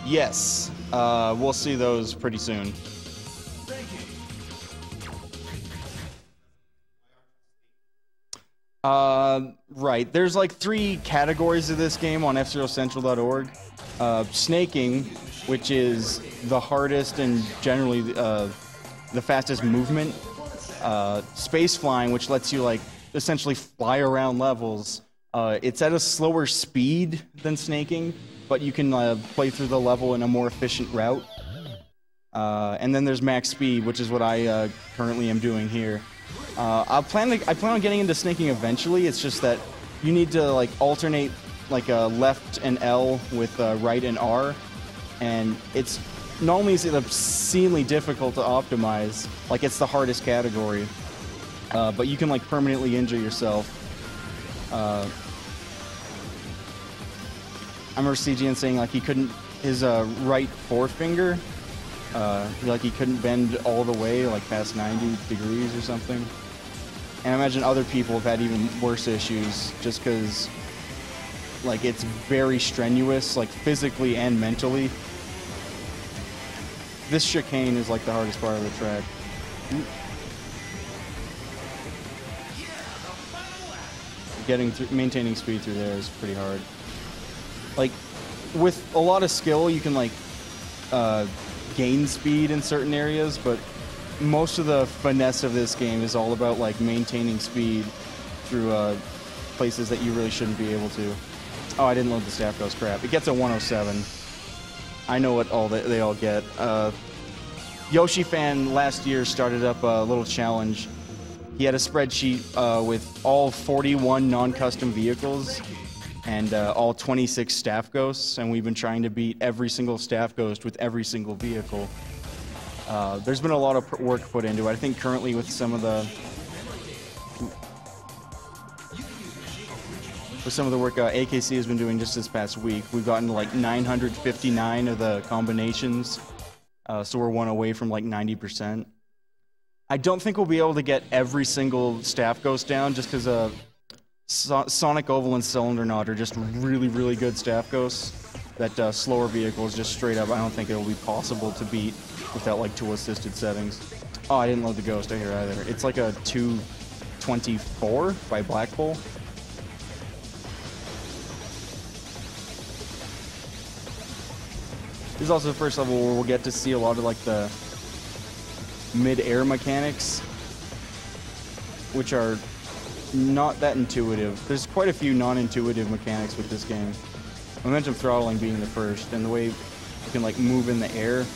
Speaker 6: Yes, we'll see those pretty soon. Right, there's like 3 categories of this game on FZeroCentral.org. Snaking, which is the hardest and generally the fastest movement. Space flying, which lets you like essentially fly around levels. It's at a slower speed than snaking, but you can play through the level in a more efficient route. And then there's max speed, which is what I currently am doing here. I plan on getting into snaking eventually. It's just that you need to like alternate like left and L with right and R, and it's not only is it obscenely difficult to optimize, like it's the hardest category, but you can like permanently injure yourself. I remember CGN saying like he couldn't, his right forefinger, like he couldn't bend all the way like past 90 degrees or something. And I imagine other people have had even worse issues just because like it's very strenuous, like physically and mentally. This chicane is like the hardest part of the track. Getting through, maintaining speed through there is pretty hard. Like, with a lot of skill, you can like gain speed in certain areas, but most of the finesse of this game is all about like maintaining speed through places that you really shouldn't be able to. Oh, I didn't load the staff ghost, crap. It gets a 107. I know what all they all get. Yoshi Fan last year started up a little challenge. He had a spreadsheet with all 41 non-custom vehicles and all 26 staff ghosts, and we've been trying to beat every single staff ghost with every single vehicle. There's been a lot of work put into it. I think currently with some of the work AKC has been doing just this past week, we've gotten to like 959 of the combinations, so we're one away from like 90%. I don't think we'll be able to get every single staff ghost down just because Sonic Oval and Cylinder Knot are just really, really good staff ghosts that slower vehicles just straight up, I don't think it'll be possible to beat without like tool assisted settings. Oh, I didn't load the Ghost out here either. It's like a 224 by Blackpool. This is also the first level where we'll get to see a lot of like the mid-air mechanics, which are not that intuitive. There's quite a few non-intuitive mechanics with this game. Momentum throttling being the first, and the way you can like move in the air.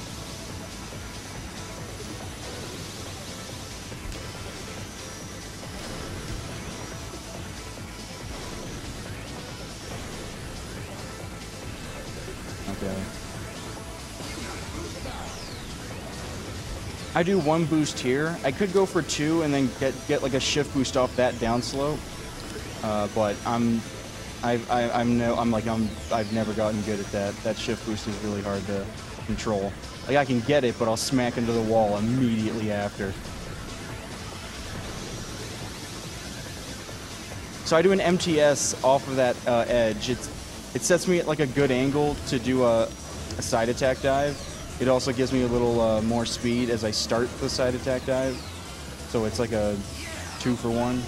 Speaker 6: Okay. I do one boost here. I could go for two and then get like a shift boost off that down slope. But I've never gotten good at that. That shift boost is really hard to control. Like I can get it, but I'll smack into the wall immediately after. So I do an MTS off of that edge. It sets me at like a good angle to do a side attack dive. It also gives me a little more speed as I start the side attack dive. So it's like a 2-for-1.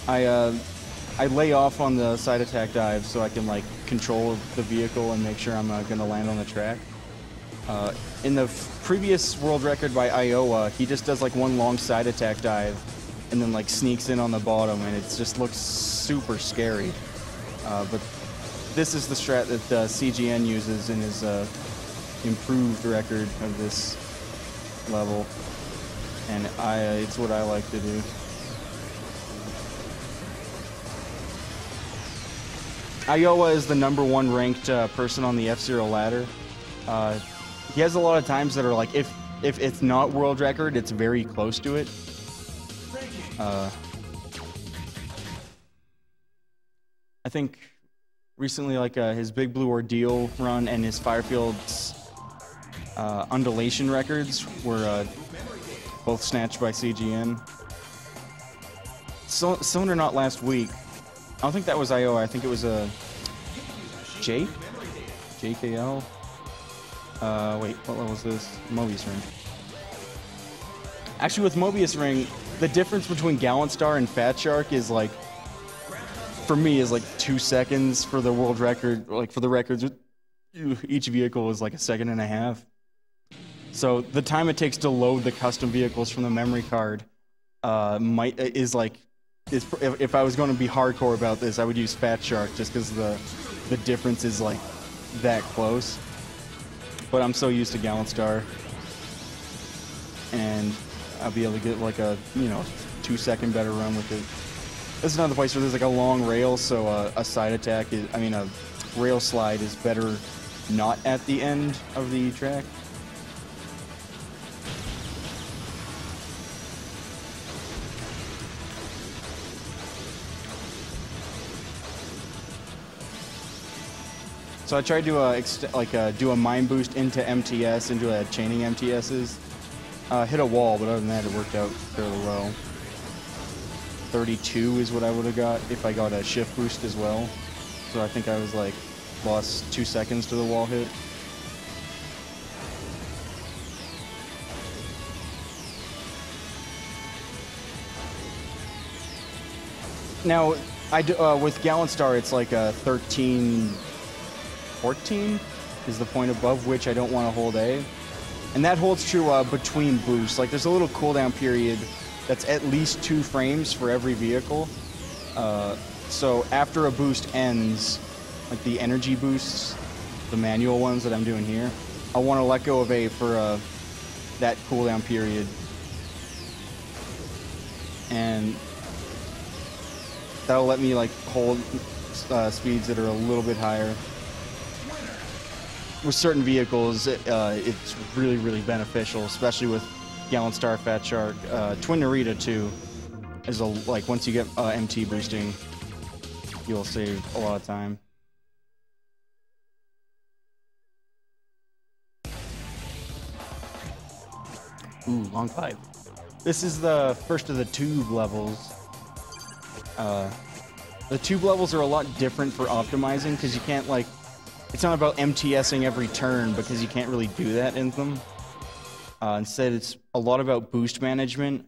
Speaker 6: I lay off on the side attack dive so I can like control the vehicle and make sure I'm gonna land on the track. In the previous world record by Iowa, he just does like one long side attack dive and then like sneaks in on the bottom, and it just looks super scary. But this is the strat that CGN uses in his improved record of this level, and it's what I like to do. Iowa is the #1 ranked person on the F-Zero ladder. He has a lot of times that are like, if it's not world record, it's very close to it. I think recently, like his Big Blue Ordeal run and his Firefield's undulation records were both snatched by CGN. So, soon or not last week. I don't think that was Iowa. I think it was JKL. Wait, what level was this? Mobius Ring. Actually, with Mobius Ring, the difference between Gallant Star and Fat Shark is like, for me, is like 2 seconds for the world record. Like for the records, each vehicle is like 1.5 seconds. So the time it takes to load the custom vehicles from the memory card if I was going to be hardcore about this, I would use Fat Shark just because the difference is like that close. But I'm so used to Gallant Star, and I'll be able to get like a 2-second better run with it. This is another place where there's like a long rail, so a side attack a rail slide is better not at the end of the track. So I tried to do a mine boost into MTS, into chaining MTSs. Hit a wall, but other than that, it worked out fairly well. 32 is what I would have got if I got a shift boost as well. So I think I was like lost 2 seconds to the wall hit. Now, with Gallant Star, it's like a 13. 14 is the point above which I don't want to hold A. And that holds true between boosts. Like there's a little cooldown period that's at least 2 frames for every vehicle. So after a boost ends, like the energy boosts, the manual ones that I'm doing here, I want to let go of A for that cooldown period. And that'll let me like hold speeds that are a little bit higher. With certain vehicles, it's really, really beneficial, especially with Gallant Star, Fat Shark, Twin Narita too. Is like once you get MT boosting, you'll save a lot of time. Ooh, long pipe. This is the first of the tube levels. The tube levels are a lot different for optimizing because you can't like it's not about MTSing every turn because you can't really do that in them. Instead, it's a lot about boost management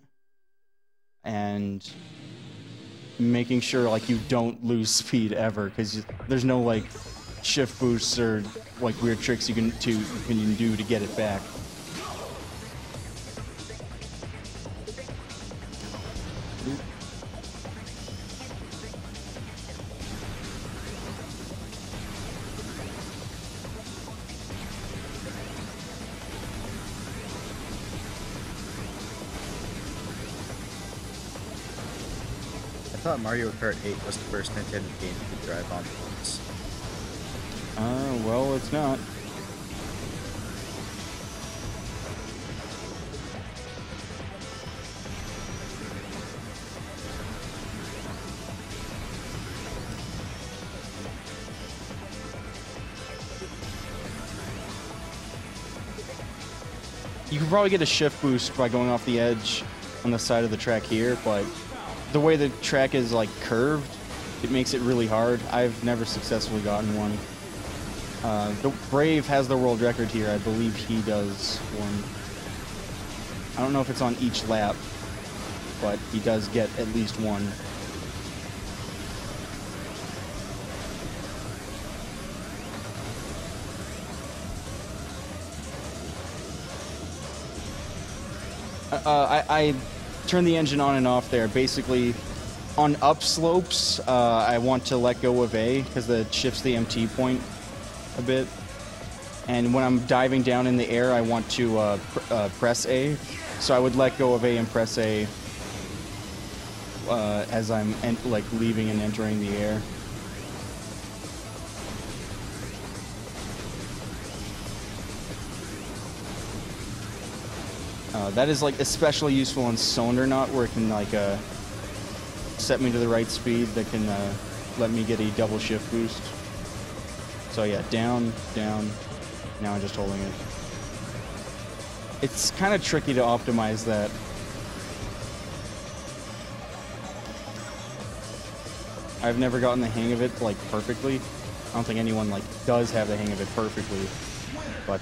Speaker 6: and making sure like you don't lose speed ever, because there's no like shift boosts or like weird tricks you can do to get it back.
Speaker 7: I thought Mario Kart 8 was the first Nintendo game you could drive on boards.
Speaker 6: Well, it's not. You can probably get a shift boost by going off the edge on the side of the track here, but the way the track is like curved, it makes it really hard. I've never successfully gotten one. The Brave has the world record here. I believe he does one. I don't know if it's on each lap, but he does get at least one. I turn the engine on and off there. Basically, on upslopes, I want to let go of A because it shifts the MT point a bit. And when I'm diving down in the air, I want to press A. So I would let go of A and press A as I'm like leaving and entering the air. That is like especially useful in Cylinder Knot, where it can like set me to the right speed that can let me get a double shift boost. So yeah, down, down. Now I'm just holding it. It's kind of tricky to optimize that. I've never gotten the hang of it like perfectly. I don't think anyone like does have the hang of it perfectly, but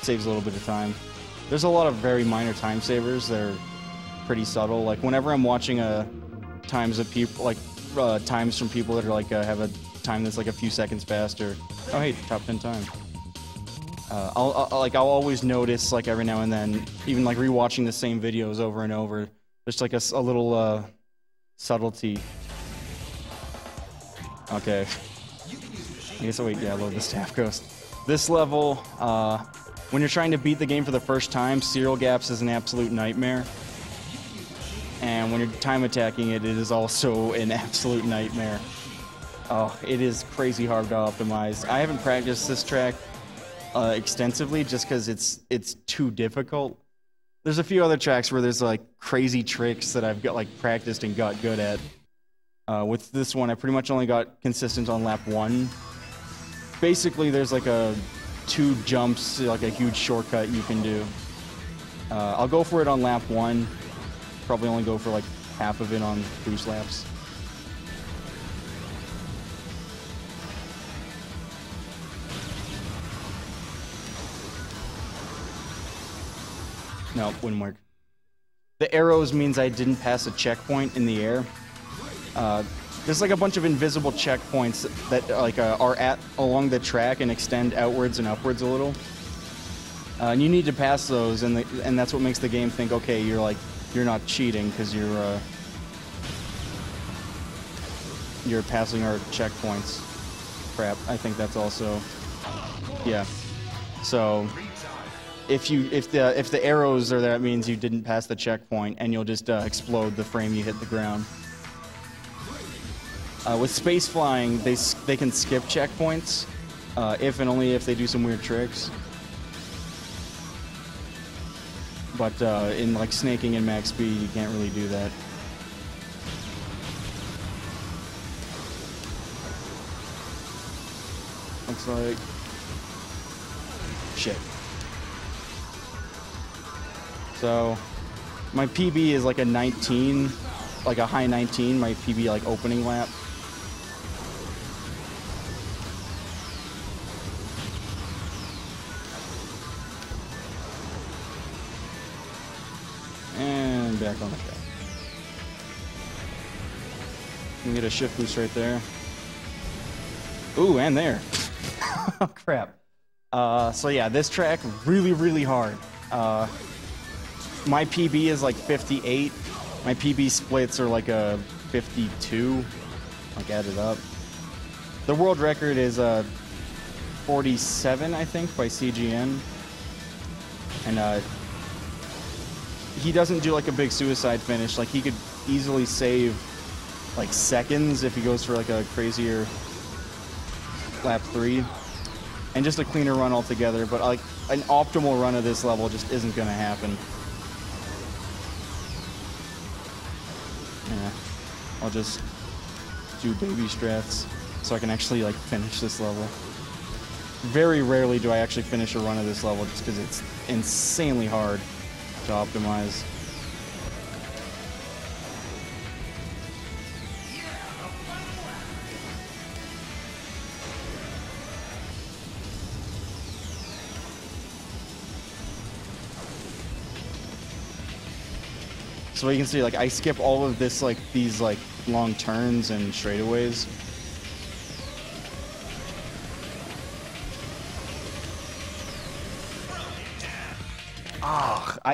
Speaker 6: saves a little bit of time. There's a lot of very minor time savers that are pretty subtle. Like whenever I'm watching times of people, like times from people that are like have a time that's like a few seconds faster. Oh hey, top 10 time. I'll always notice like every now and then, even like rewatching the same videos over and over. There's like a little subtlety. Okay. I guess I'll wait. Yeah, load the staff ghost. This level. When you're trying to beat the game for the first time, serial gaps is an absolute nightmare. And when you're time attacking it, it is also an absolute nightmare. Oh, it is crazy hard to optimize. I haven't practiced this track extensively just because it's too difficult. There's a few other tracks where there's like crazy tricks that I've got like practiced and got good at. With this one, I pretty much only got consistent on lap 1. Basically, there's like 2 jumps, like a huge shortcut you can do. I'll go for it on lap 1. Probably only go for like half of it on boost laps. No, wouldn't work. The arrows means I didn't pass a checkpoint in the air. There's like a bunch of invisible checkpoints that like are along the track and extend outwards and upwards a little. And you need to pass those, and that's what makes the game think, okay, you're not cheating because you're passing our checkpoints. Crap, I think that's also, yeah. So if the arrows are there, that means you didn't pass the checkpoint, and you'll just explode the frame you hit the ground. With space flying, they can skip checkpoints, if and only if they do some weird tricks. But in like snaking and max speed, you can't really do that. Looks like shit. So my PB is like a 19, like a high 19. My PB like opening lap. back on the track. You can get a shift boost right there. Ooh, and there. Oh, crap. So yeah, this track, really, really hard. My PB is like 58. My PB splits are like a 52. Like, added up. The world record is 47, I think, by CGN. And he doesn't do like a big suicide finish. Like, he could easily save like seconds if he goes for like a crazier lap 3. And just a cleaner run altogether, but like an optimal run of this level just isn't gonna happen. Yeah, I'll just do baby strats so I can actually like finish this level. Very rarely do I actually finish a run of this level just because it's insanely hard to optimize. So you can see, like, I skip all of this, like, these, like, long turns and straightaways.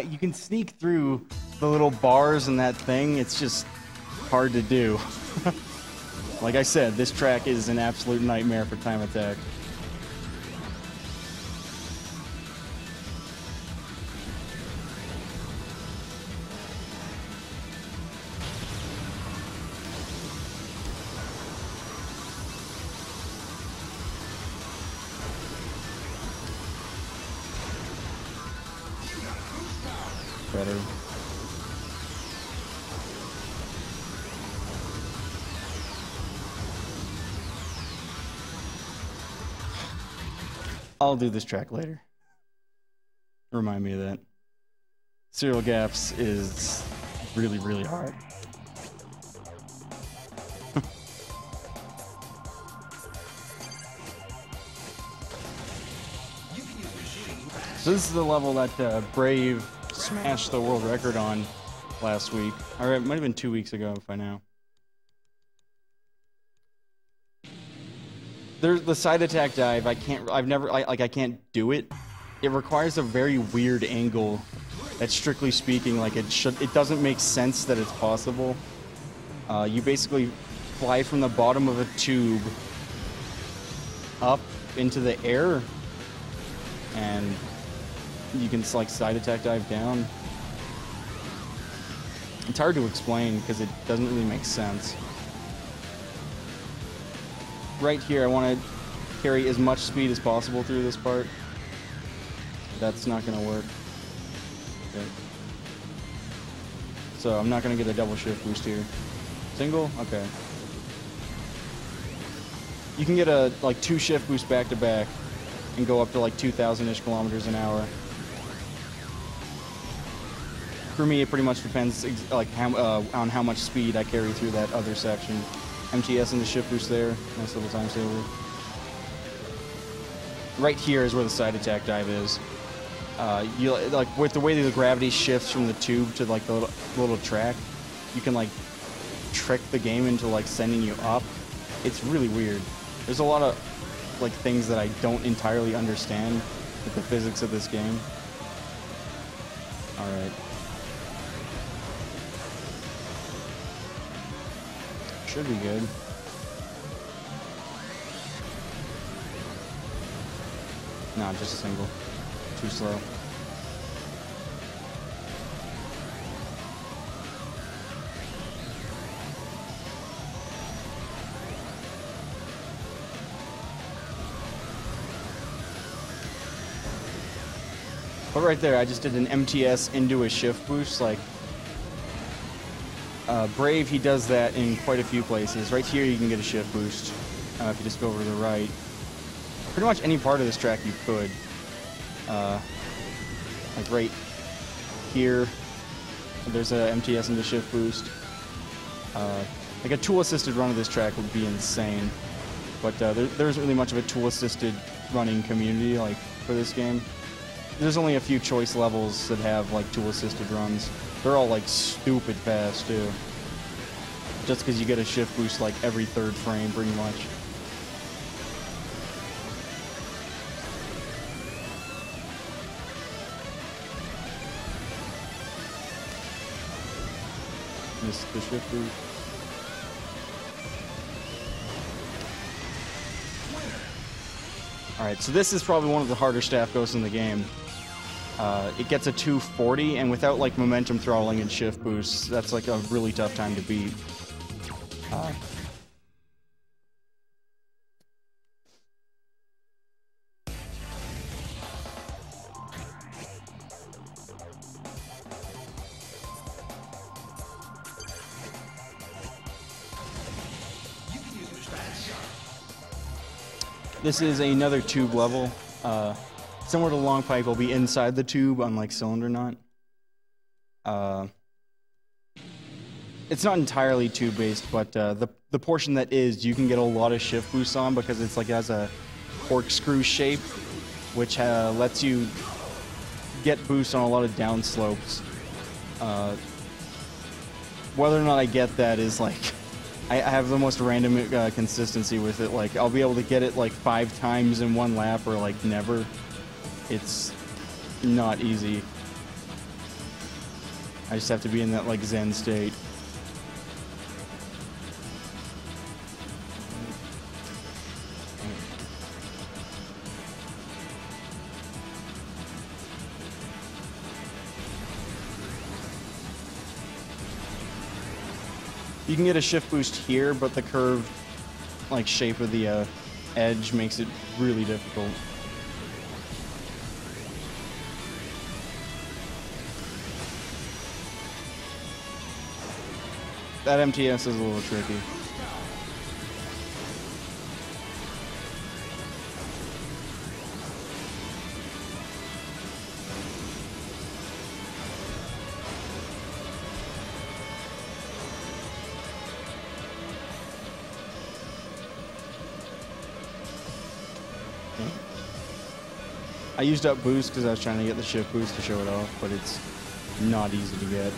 Speaker 6: You can sneak through the little bars and that thing. It's just hard to do. Like I said, this track is an absolute nightmare for time attack. Better. I'll do this track later. Remind me of that. Serial gaps is really, really hard. So this is the level that Brave smashed the world record on last week. Or it might have been 2 weeks ago, if I know. There's the side attack dive. I can't do it. It requires a very weird angle. That, strictly speaking, like it doesn't make sense that it's possible. You basically fly from the bottom of a tube up into the air, and you can like side attack dive down. It's hard to explain because it doesn't really make sense. Right here, I want to carry as much speed as possible through this part. That's not going to work. Okay. So I'm not going to get a double shift boost here. Single? Okay. You can get a like 2 shift boosts back to back and go up to like 2,000-ish kilometers an hour. For me, it pretty much depends like on how much speed I carry through that other section. MTS and the shift boost there. Nice little time saver. Right here is where the side attack dive is. You like with the way the gravity shifts from the tube to like the little track, you can like trick the game into like sending you up. It's really weird. There's a lot of like things that I don't entirely understand with the physics of this game. All right. Should be good. No, just a single. Too slow. But right there, I just did an MTS into a shift boost, like Brave, he does that in quite a few places. Right here, you can get a shift boost if you just go over to the right. Pretty much any part of this track you could. Like right here, there's a MTS into shift boost. Like a tool-assisted run of this track would be insane. But there isn't really much of a tool-assisted running community like for this game. There's only a few choice levels that have like tool-assisted runs. They're all like stupid fast too. Just because you get a shift boost like every third frame, pretty much. Missed the shift boost. Alright, so this is probably one of the harder staff ghosts in the game. It gets a 240, and without like momentum throttling and shift boosts, that's like a really tough time to beat. This is another tube level. Similar to Long Pipe, will be inside the tube, unlike Cylinder Knot. It's not entirely tube-based, but the portion that is, you can get a lot of shift boosts on because it's like has a corkscrew shape, which lets you get boosts on a lot of down slopes. Whether or not I get that is like, I have the most random consistency with it. Like, I'll be able to get it like 5 times in one lap or like never. It's not easy. I just have to be in that like Zen state. You can get a shift boost here, but the curved like shape of the edge makes it really difficult. That MTS is a little tricky. I used up boost because I was trying to get the shift boost to show it off, but it's not easy to get.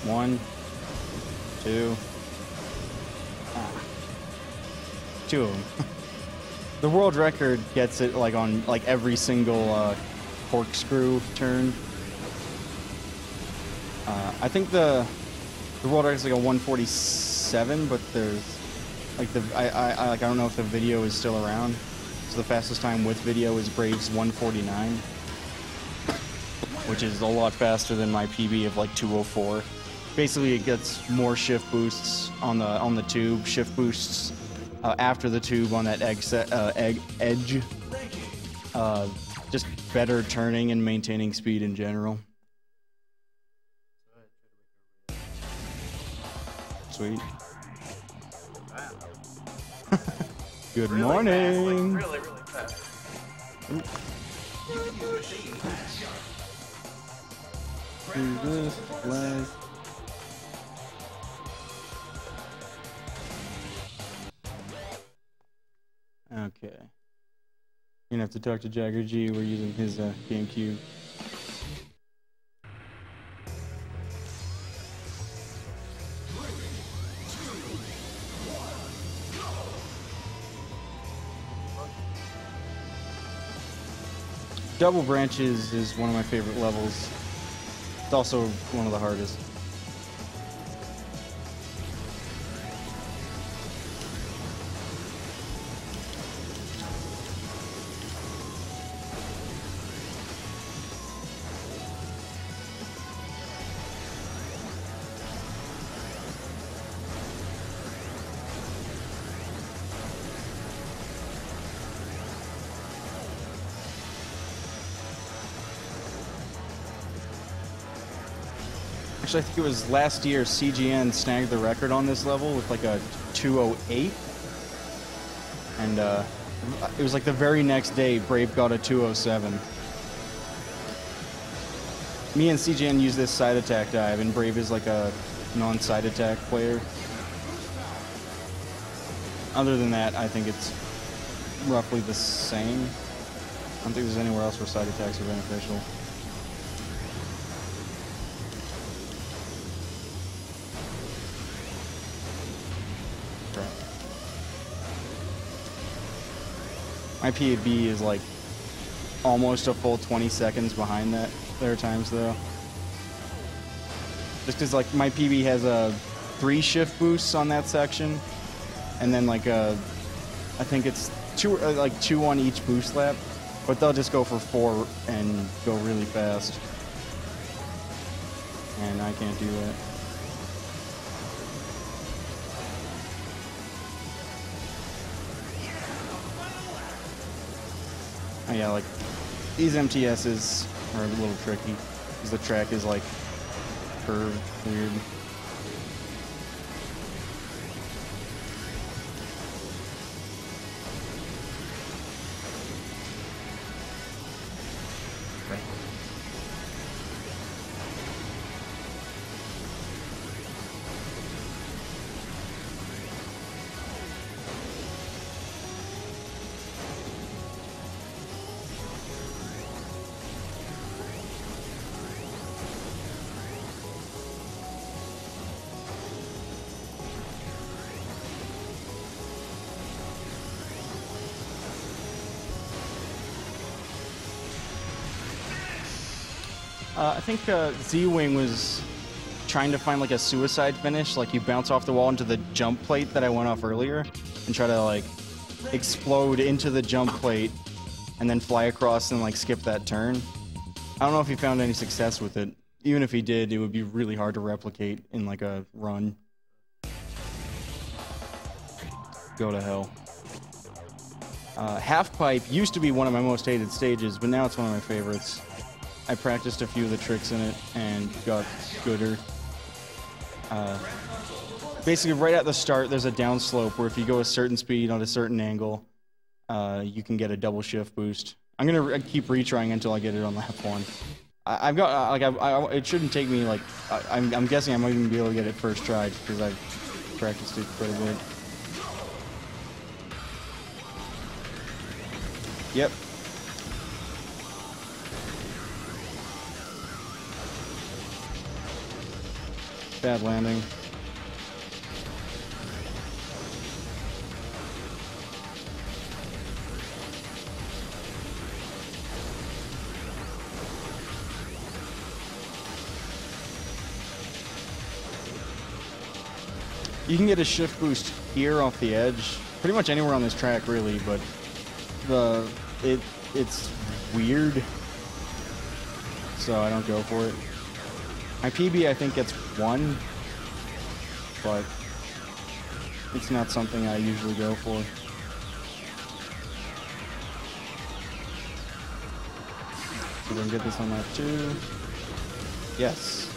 Speaker 6: One, two, two of them. The world record gets it like on like every single corkscrew turn. I think the world record is like a 147, but there's like I don't know if the video is still around. So the fastest time with video is Brave's 149, which is a lot faster than my PB of like 204. Basically, it gets more shift boosts on the tube, shift boosts after the tube on that edge. Just better turning and maintaining speed in general. Sweet. Good morning.
Speaker 3: Really fast.
Speaker 6: Do this, last. Okay. You're gonna have to talk to Jagger G. We're using his GameCube. Double Branches is one of my favorite levels. It's also one of the hardest. Actually, I think it was last year CGN snagged the record on this level with like a 208. And it was like the very next day, Brave got a 207. Me and CGN use this side attack dive, and Brave is like a non-side attack player. Other than that, I think it's roughly the same. I don't think there's anywhere else where side attacks are beneficial. My PB is like almost a full 20 seconds behind that. There are times though. Just because like my PB has a 3 shift boosts on that section, and then like I think it's 2 on each boost lap, but they'll just go for 4 and go really fast. And I can't do that. Oh yeah, like these MTSs are a little tricky because the track is like curved, weird. I think Z-Wing was trying to find like a suicide finish, like you bounce off the wall into the jump plate that I went off earlier, and try to like explode into the jump plate, and then fly across and like skip that turn. I don't know if he found any success with it. Even if he did, it would be really hard to replicate in like a run. Go to hell. Half pipe used to be one of my most hated stages, but now it's one of my favorites. I practiced a few of the tricks in it and got gooder. Basically, right at the start, there's a downslope where if you go a certain speed on a certain angle, you can get a double shift boost. I'm gonna keep retrying until I get it on lap 1. I've got like it shouldn't take me like I'm guessing I might even be able to get it first try because I've practiced it quite a bit. Yep. Bad landing. You can get a shift boost here off the edge, pretty much anywhere on this track really, but it's weird, so I don't go for it. My PB, I think, gets 1, but it's not something I usually go for. So we can get this on lap 2. Yes.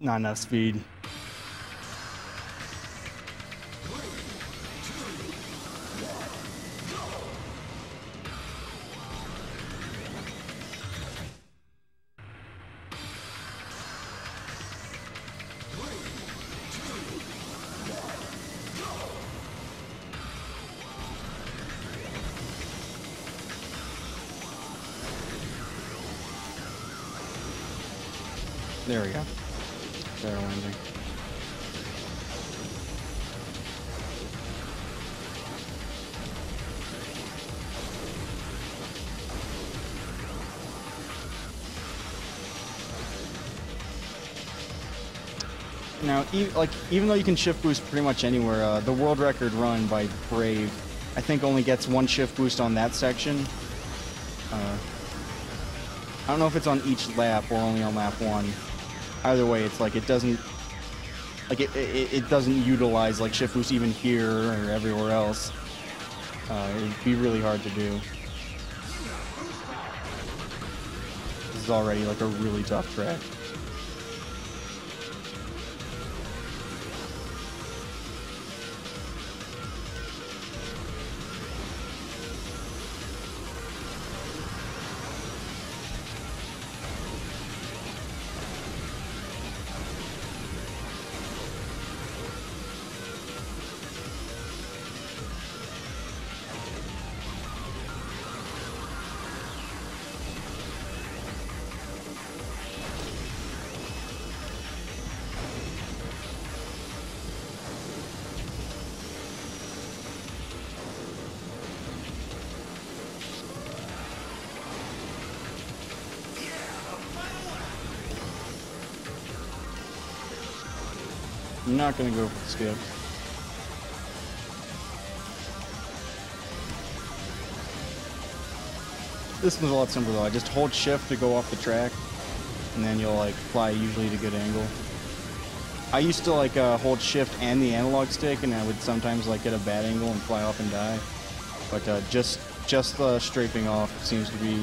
Speaker 6: Not enough speed.
Speaker 11: There we go. Better landing. Now, even though you can shift boost pretty much anywhere, the world record run by Brave, I think only gets one shift boost on that section. I don't know if it's on each lap or only on lap 1. Either way, it's like it doesn't utilize like shift boost even here or everywhere else. It'd be really hard to do. This is already like a really tough track. I'm not gonna go for the skip. This one's a lot simpler though. I just hold shift to go off the track, and then you'll like fly usually at a good angle. I used to like hold shift and the analog stick, and I would sometimes like get a bad angle and fly off and die. But just strafing off seems to be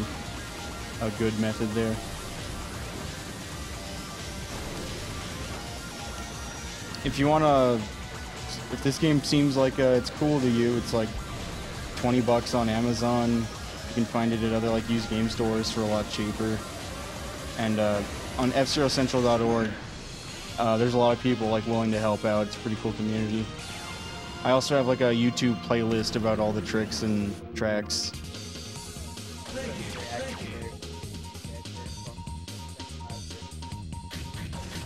Speaker 11: a good method there. If you wanna, if this game seems like it's cool to you, it's like $20 on Amazon. You can find it at other like used game stores for a lot cheaper. And on fzerocentral.org, there's a lot of people like willing to help out. It's a pretty cool community. I also have like a YouTube playlist about all the tricks and tracks.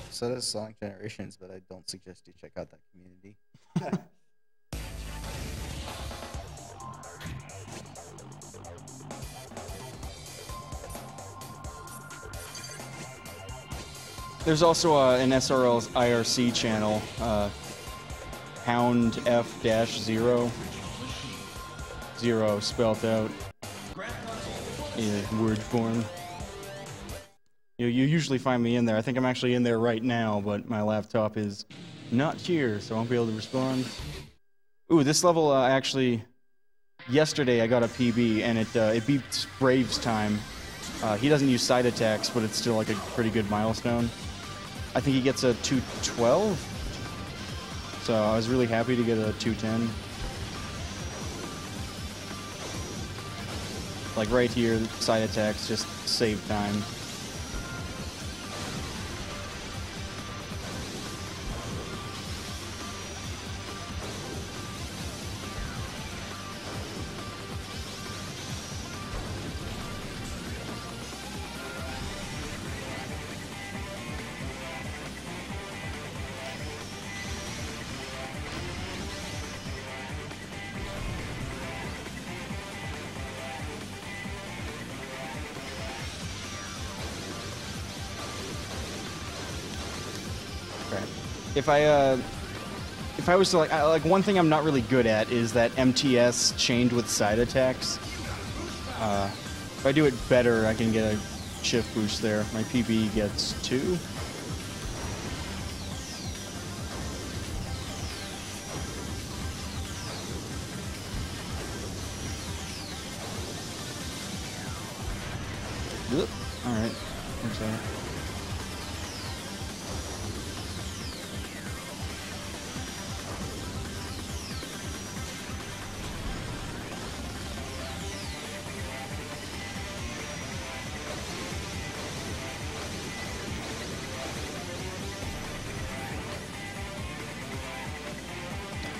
Speaker 7: So does Sonic Generations, but I don't suggest you check out that community.
Speaker 11: There's also an SRL's IRC channel, Hound F-0, 0 spelt out in word form. You usually find me in there. I think I'm actually in there right now, but my laptop is not here, so I won't be able to respond. Ooh, this level actually, yesterday I got a PB, and it beats Brave's time. He doesn't use side attacks, but it's still like a pretty good milestone. I think he gets a 212, so I was really happy to get a 210. Like right here, side attacks just save time. If I was to like one thing I'm not really good at is that MTS chained with side attacks. If I do it better, I can get a shift boost there. My PB gets 2. All right. I'm sorry.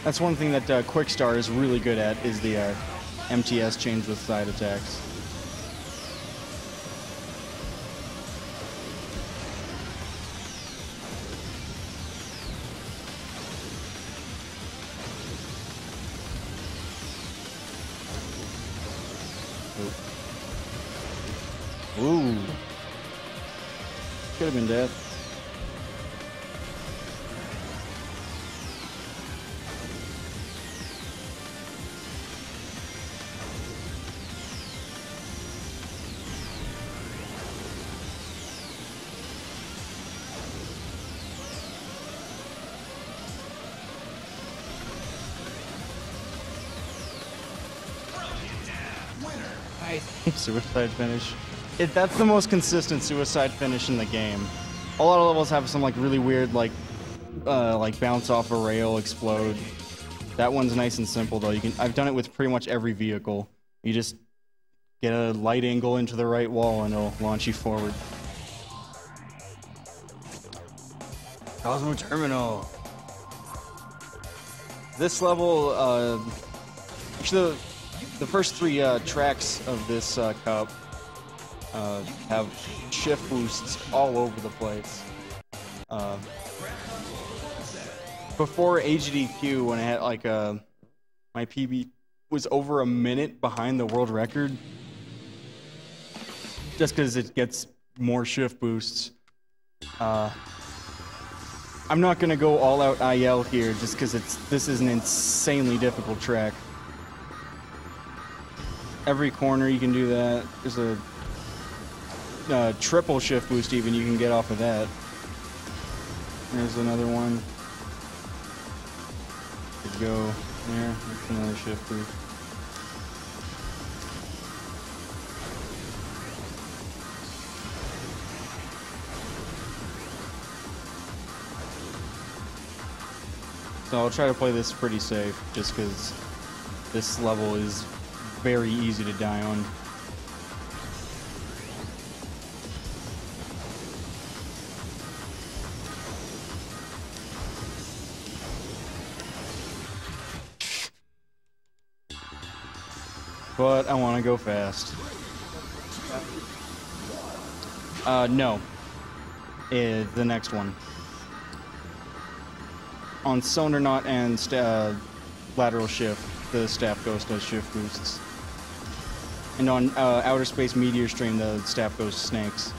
Speaker 11: That's one thing that Quickstar is really good at, is the MTS chains with side attacks. Ooh. Could have been death. Suicide finish. That's the most consistent suicide finish in the game. A lot of levels have some like really weird like bounce off a rail, explode. That one's nice and simple though. I've done it with pretty much every vehicle. You just get a light angle into the right wall and it'll launch you forward. Cosmo Terminal. This level, actually the first three tracks of this cup have shift boosts all over the place. Before HDQ, when I had like my PB was over a minute behind the world record, just because it gets more shift boosts. I'm not gonna go all out IL here, just because this is an insanely difficult track. Every corner you can do that. There's a triple shift boost even you can get off of that. There's another one. Could go there. That's another shift boost. So I'll try to play this pretty safe, just because this level is very easy to die on. But I want to go fast. No. The next one. On Cylinder Knot and lateral shift, the Staff Ghost does shift boosts. And on Outer Space Meteor Stream, the Staff Ghost snakes.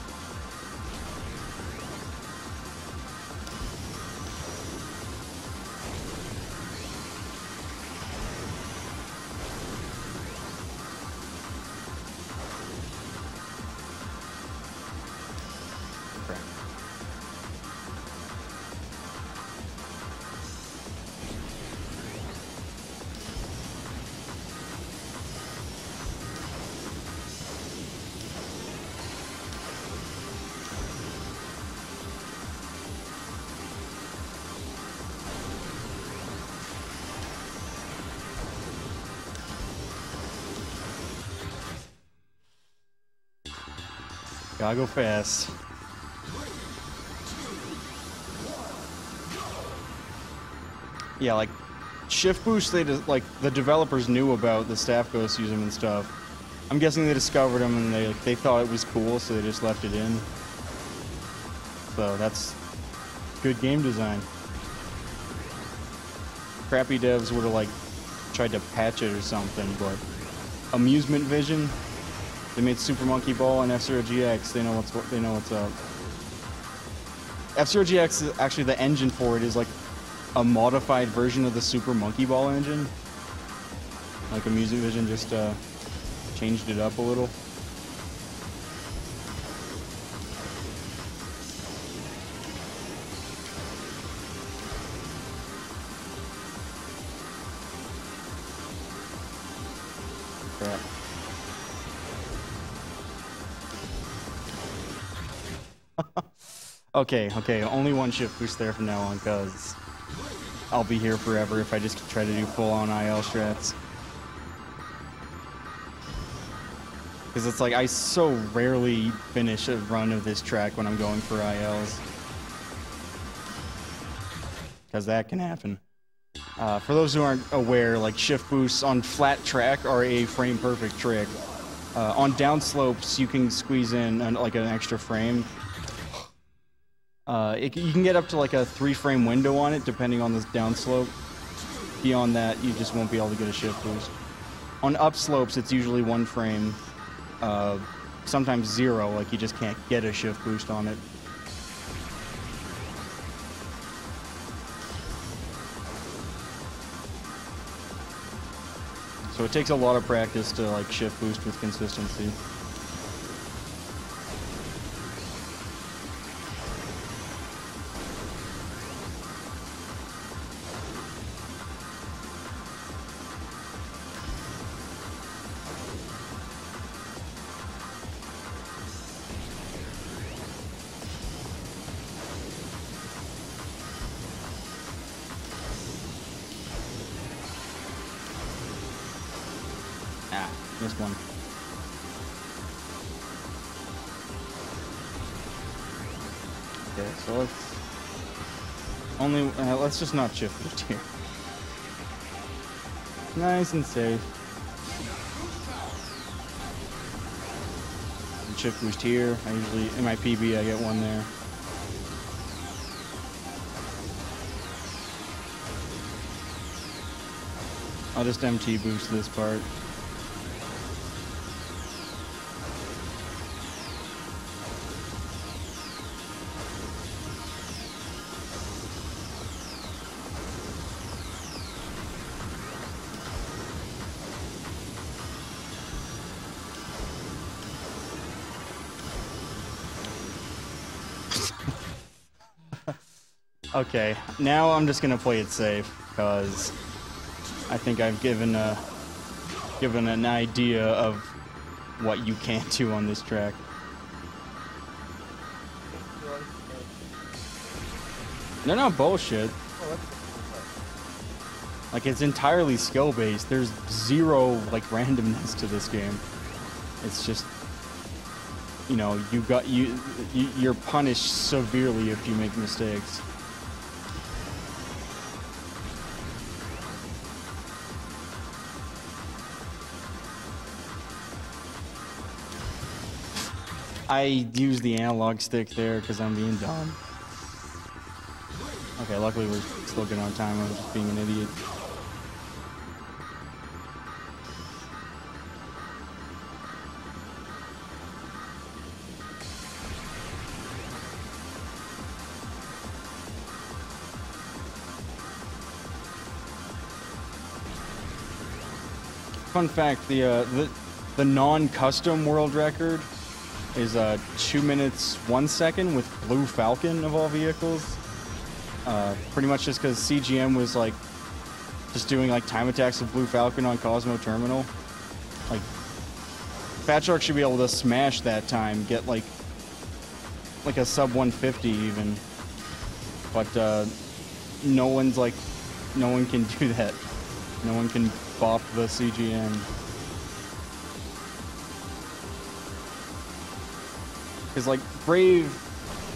Speaker 11: Gotta go fast. Yeah, like shift boost, like the developers knew about the Staff Ghost use them and stuff. I'm guessing they discovered them and they thought it was cool, so they just left it in. So that's good game design. Crappy devs would have like tried to patch it or something, but Amusement Vision. They made Super Monkey Ball and F-Zero GX. They know what's up. F-Zero GX is actually the engine for it is like a modified version of the Super Monkey Ball engine. Like Amusement Vision just changed it up a little. Crap. Okay, only one shift boost there from now on, because I'll be here forever if I just try to do full-on IL strats. Because it's like, I so rarely finish a run of this track when I'm going for ILs. Because that can happen. For those who aren't aware, like, shift boosts on flat track are a frame-perfect trick. On downslopes, you can squeeze in like an extra frame. You can get up to like a 3-frame window on it, depending on the downslope. Beyond that, you just won't be able to get a shift boost. On upslopes, it's usually 1 frame. sometimes 0, like you just can't get a shift boost on it. So it takes a lot of practice to like shift boost with consistency. Missed one. Okay, so let's just not shift boost here. Nice and safe. And shift boost here. I usually, in my PB, I get one there. I'll just MT boost this part. Okay, now I'm just gonna play it safe, because I think I've given an idea of what you can't do on this track. They're not bullshit. Like, it's entirely skill-based. There's 0, like, randomness to this game. It's just, you know, you're punished severely if you make mistakes. I use the analog stick there because I'm being dumb. Okay, luckily we're still good on time. I'm just being an idiot. Fun fact, the non-custom world record is 2 minutes 1 second with Blue Falcon of all vehicles. Pretty much just because CGM was like just doing like time attacks of Blue Falcon on Cosmo Terminal. Like, Fat Shark should be able to smash that time, get like a sub 150 even. But no one can do that. No one can bop the CGM. Because, like, Brave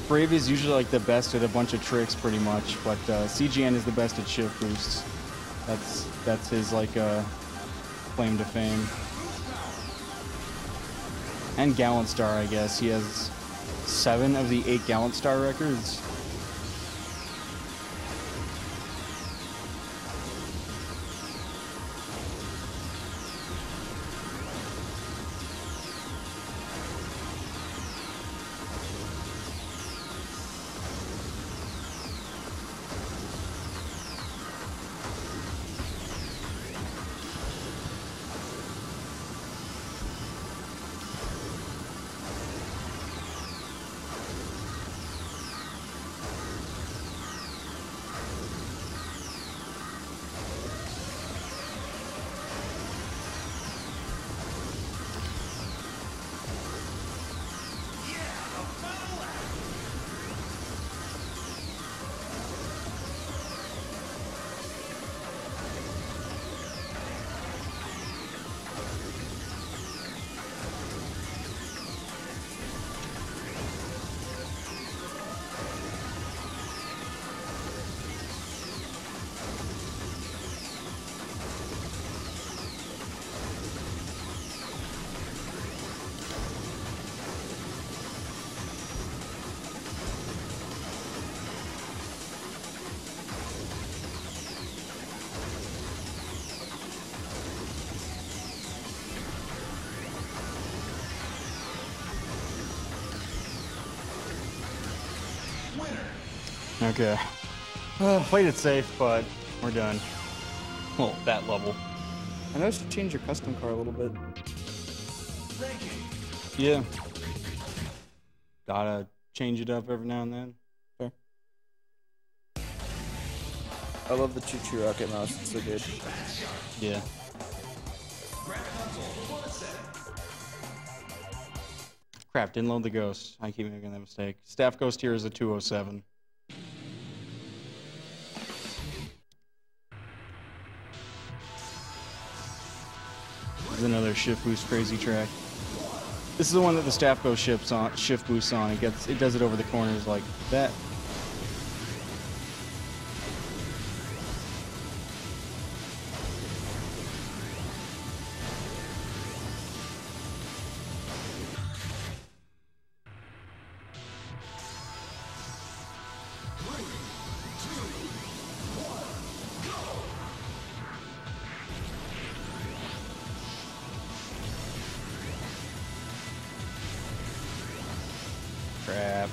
Speaker 11: is usually, like, the best at a bunch of tricks, pretty much, but CGN is the best at shift boosts. That's his, like, claim to fame. And Gallant Star, I guess. He has 7 of the 8 Gallant Star records. Okay. Played it safe, but we're done. Well, that level.
Speaker 3: I noticed you changed your custom car a little bit.
Speaker 11: Yeah. Gotta change it up every now and then.
Speaker 3: Fair. I love the choo-choo rocket mouse. It's so good.
Speaker 11: Yeah. Crap, didn't load the ghost. I keep making that mistake. Staff ghost here is a 207. This is another shift boost crazy track. This is the one that the staff ghost shift boosts on. It does it over the corners like that. Crap.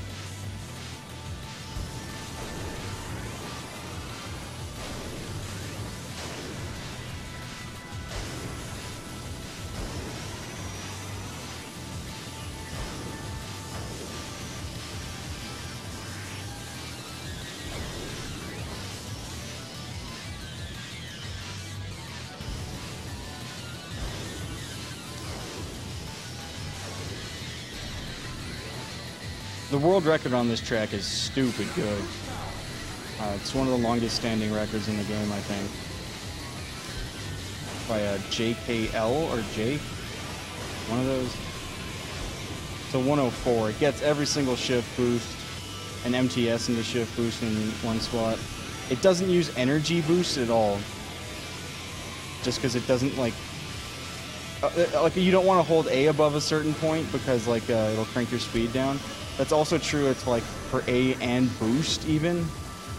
Speaker 11: The world record on this track is stupid good. It's one of the longest standing records in the game, I think. By JKL or Jake? One of those. It's a 104. It gets every single shift boost and MTS into shift boost in one spot. It doesn't use energy boost at all. Just because it doesn't like you don't want to hold A above a certain point because like it'll crank your speed down. That's also true. It's like for A and boost even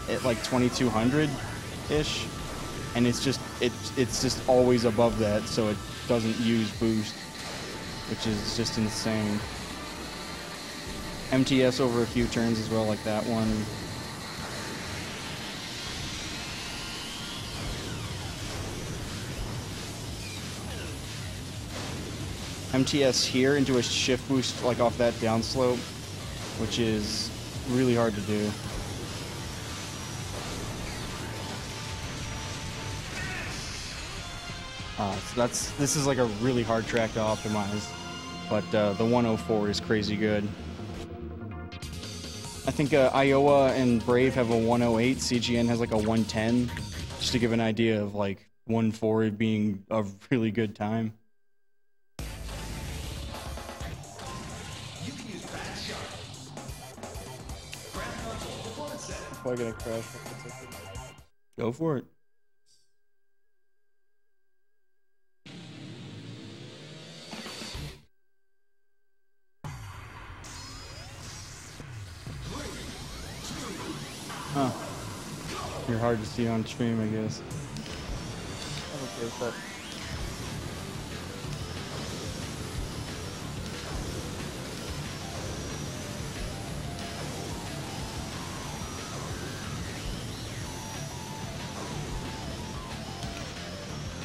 Speaker 11: at like 2200-ish, and it's just always above that, so it doesn't use boost, which is just insane. MTS over a few turns as well, like that one. MTS here into a shift boost like off that downslope, which is really hard to do. So this is like a really hard track to optimize, but the 104 is crazy good. I think Iowa and Brave have a 108, CGN has like a 110, just to give an idea of like 104 being a really good time.
Speaker 3: Probably gonna crash.
Speaker 11: Go for it. Huh. You're hard to see on stream, I guess.
Speaker 3: I'm okay with that.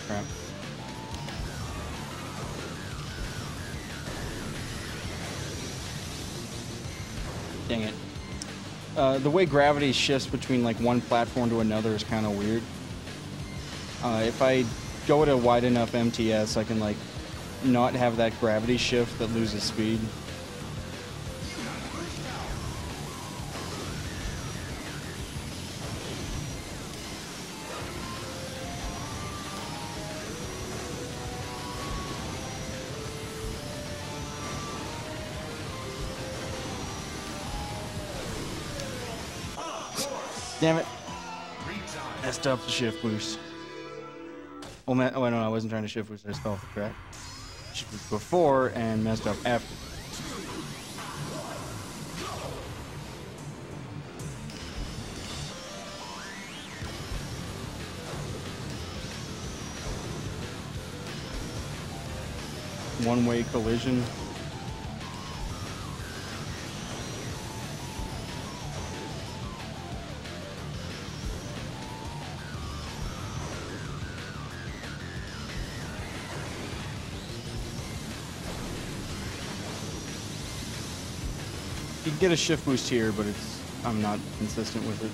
Speaker 11: Crap. Dang it. The way gravity shifts between like one platform to another is kind of weird. If I go at a wide enough MTS, I can like not have that gravity shift that loses speed. Damn it. Messed up the shift boost. Oh, man, oh no, I wasn't trying to shift boost, I just fell off the track. Shift boost before and messed up after. One-way collision. You can get a shift boost here, but I'm not consistent with it.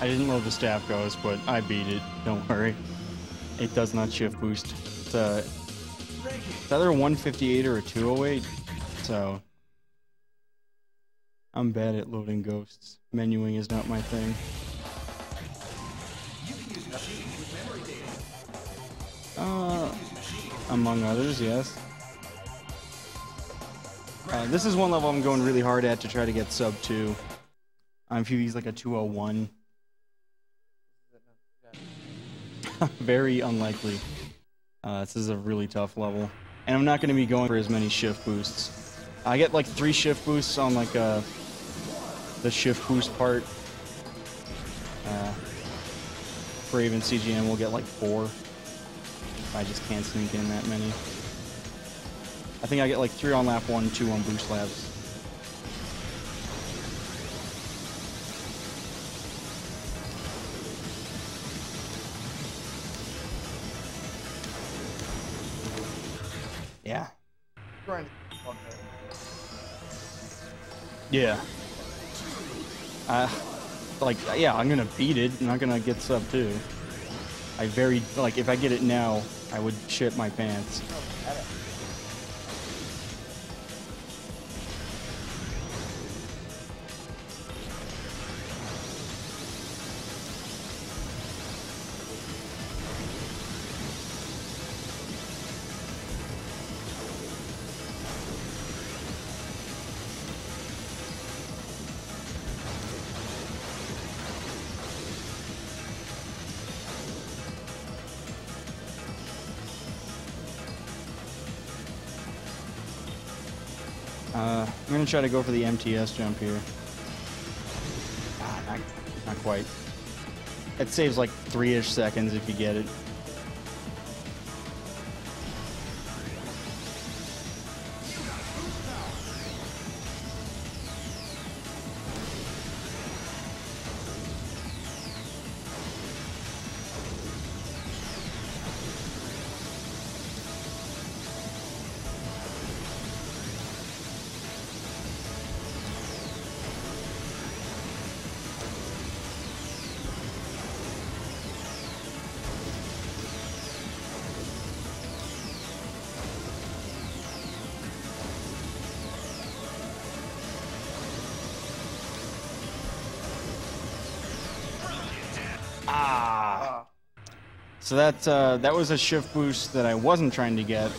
Speaker 11: I didn't load the staff ghost, but I beat it. Don't worry. It does not shift boost. It's either a 158 or a 208. So I'm bad at loading ghosts. Menuing is not my thing. Among others, yes. This is one level I'm going really hard at to try to get sub 2. If you use like a 201. Very unlikely. This is a really tough level. And I'm not going to be going for as many shift boosts. I get like 3 shift boosts on like the shift boost part. For even CGM we'll get like 4. I just can't sneak in that many. I think I get like 3 on lap 1, 2 on boost laps. Yeah. Yeah. Yeah, I'm gonna beat it. I'm not gonna get sub 2. If I get it now, I would shit my pants. I'm gonna try to go for the MTS jump here. Not quite. It saves like 3-ish seconds if you get it. So that was a shift boost that I wasn't trying to get.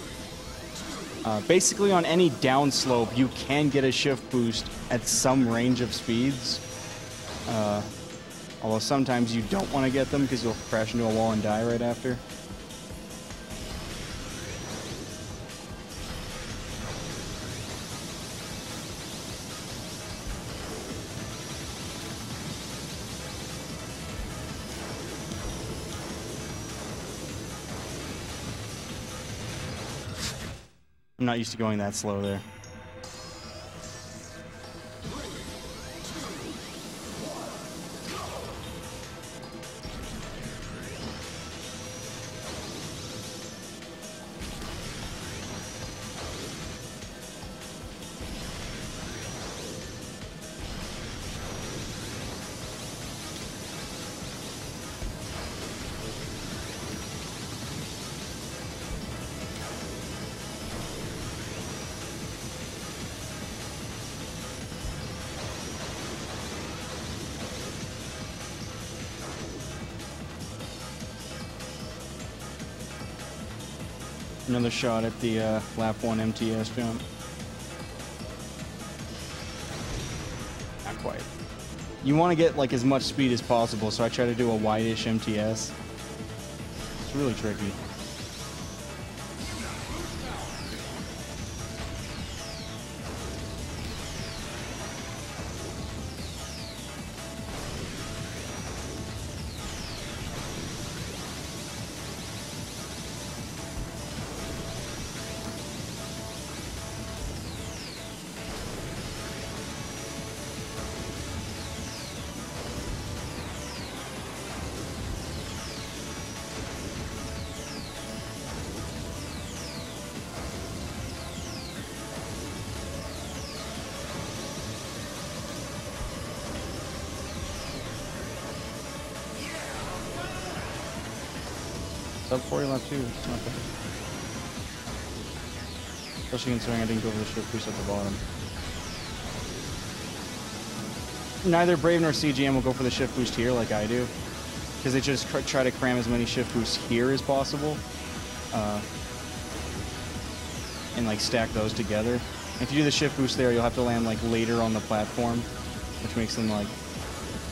Speaker 11: Basically on any downslope, you can get a shift boost at some range of speeds. Although sometimes you don't want to get them because you'll crash into a wall and die right after. I'm not used to going that slow there. Another shot at the lap 1 MTS jump. Not quite. You want to get like as much speed as possible, so I try to do a wide-ish MTS. It's really tricky. Sub 40 lap 2, it's not bad. Especially considering I didn't go over the shift boost at the bottom. Neither Brave nor CGM will go for the shift boost here like I do, because they just try to cram as many shift boosts here as possible, and like stack those together. If you do the shift boost there, you'll have to land like later on the platform, which makes them like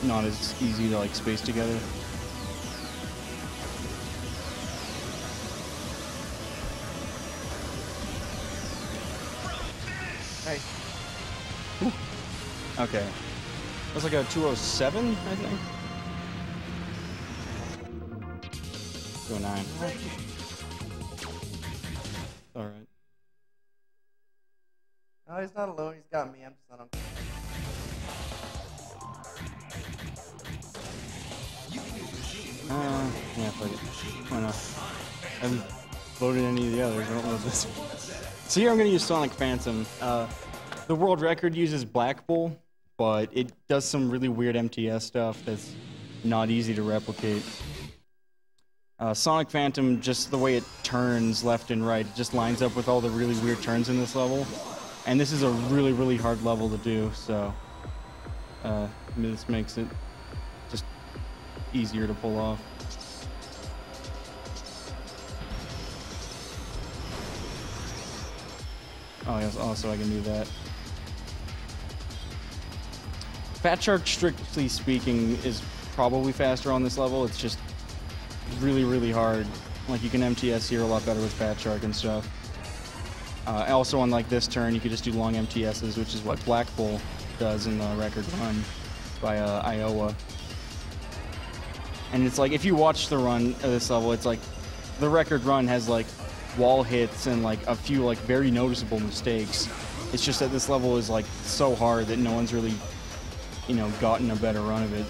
Speaker 11: not as easy to like space together.
Speaker 3: Nice.
Speaker 11: Ooh. Okay. That's like a 207, I think. 209. Alright.
Speaker 3: No, he's not alone. He's got me. I'm just not on.
Speaker 11: Yeah, fuck it. Why not? I haven't voted any of the others. I don't know this. So here I'm going to use Sonic Phantom. The world record uses Black Bull, but it does some really weird MTS stuff that's not easy to replicate. Sonic Phantom, just the way it turns left and right, just lines up with all the really weird turns in this level. And this is a really, really hard level to do, so this makes it just easier to pull off. Oh, yes, also I can do that. Fat Shark, strictly speaking, is probably faster on this level. It's just really, really hard. Like, you can MTS here a lot better with Fat Shark and stuff. Also, on like this turn, you could just do long MTSs, which is what Black Bull does in the record run by Iowa. And it's like, if you watch the run of this level, it's like the record run has like wall hits and like a few like very noticeable mistakes. It's just that this level is like so hard that no one's really, you know, gotten a better run of it.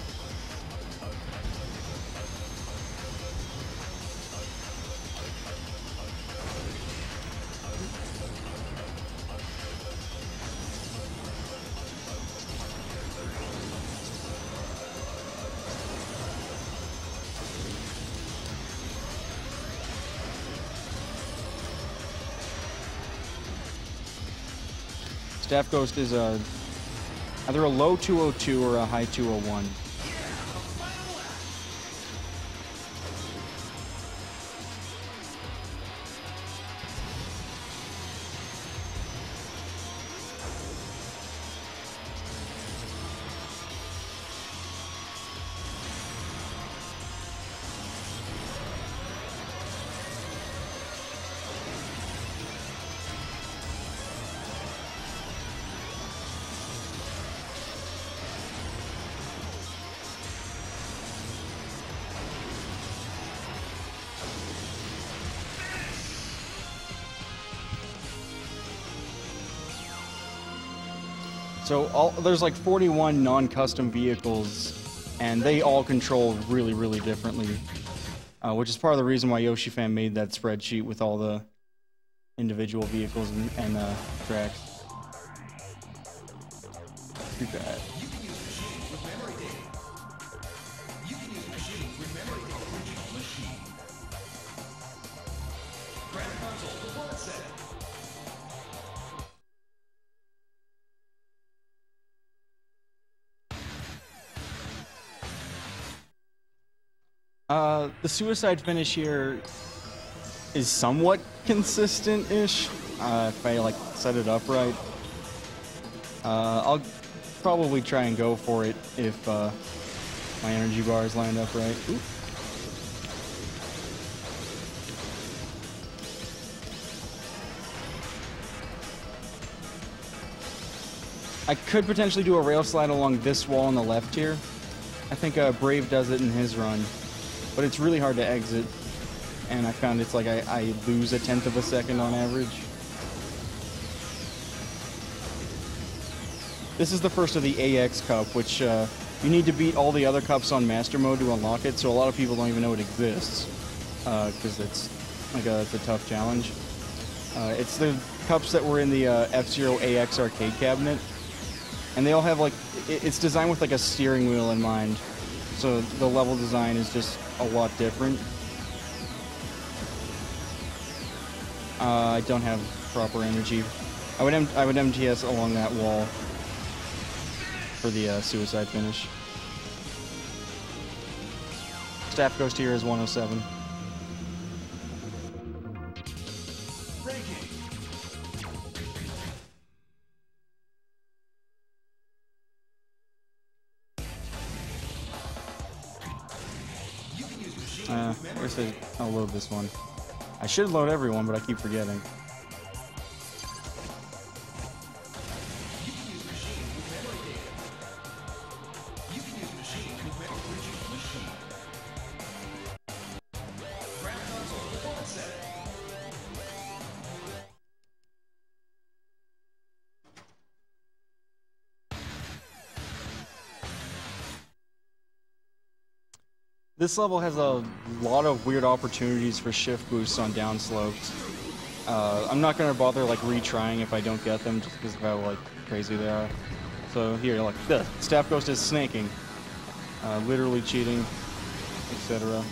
Speaker 11: Staff Ghost is either a low 202 or a high 201. So there's like 41 non-custom vehicles, and they all control really, really differently, which is part of the reason why YoshiFan made that spreadsheet with all the individual vehicles and tracks. Too bad. The suicide finish here is somewhat consistent-ish if I like set it up right. I'll probably try and go for it if my energy bars lined up right. Ooh. I could potentially do a rail slide along this wall on the left here. I think Brave does it in his run, but it's really hard to exit, and I found it's like I lose 1/10 of a second on average. This is the first of the AX Cup, which you need to beat all the other cups on Master Mode to unlock it, so a lot of people don't even know it exists, because it's a tough challenge. It's the cups that were in the F-Zero AX arcade cabinet. And they all have like, it's designed with like a steering wheel in mind. So the level design is just a lot different. I don't have proper energy. I would MTS along that wall for the suicide finish. Staff Ghost here is 107. I guess I'll load this one. I should load everyone, but I keep forgetting. This level has a lot of weird opportunities for shift boosts on downslopes. I'm not gonna bother like retrying if I don't get them, just because of how like crazy they are. So here, like the Staff Ghost is snaking, literally cheating, etc.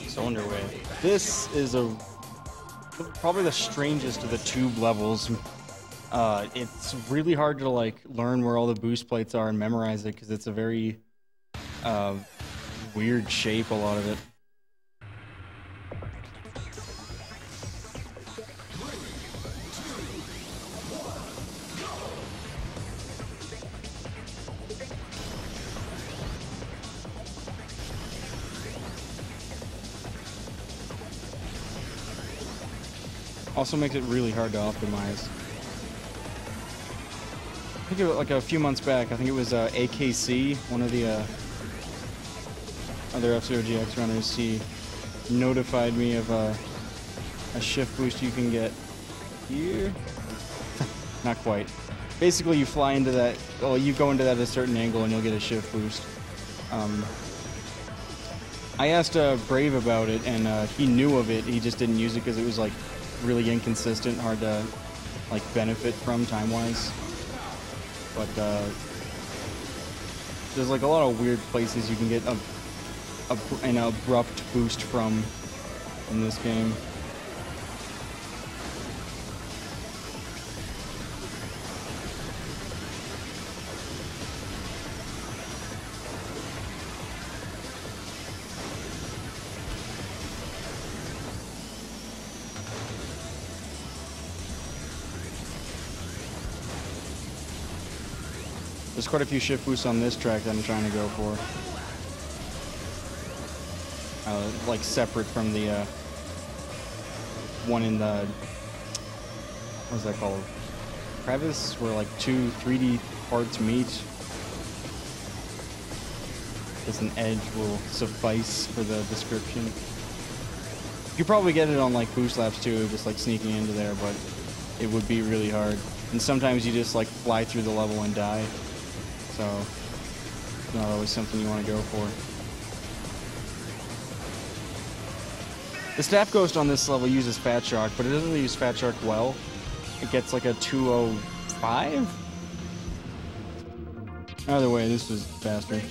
Speaker 11: So underway. This is probably the strangest of the tube levels. It's really hard to like learn where all the boost plates are and memorize it because it's a very weird shape, a lot of it. Also makes it really hard to optimize. I think it was like a few months back, I think it was AKC, one of the other F-Zero GX runners, he notified me of a shift boost you can get here. Not quite. Basically you fly into that, well, you go into that at a certain angle and you'll get a shift boost. I asked Brave about it and he knew of it, he just didn't use it because it was like really inconsistent, hard to like benefit from time-wise. But there's like a lot of weird places you can get an abrupt boost from in this game. There's quite a few shift boosts on this track that I'm trying to go for. Like separate from the one in the, what's that called? Crevice, where like 2 3D parts meet. Just an edge will suffice for the description. You could probably get it on like boost laps too, just like sneaking into there, but it would be really hard. And sometimes you just like fly through the level and die. So, it's not always something you want to go for. The Staff Ghost on this level uses Fat Shark, but it doesn't really use Fat Shark well. It gets like a 205? Either way, this was faster.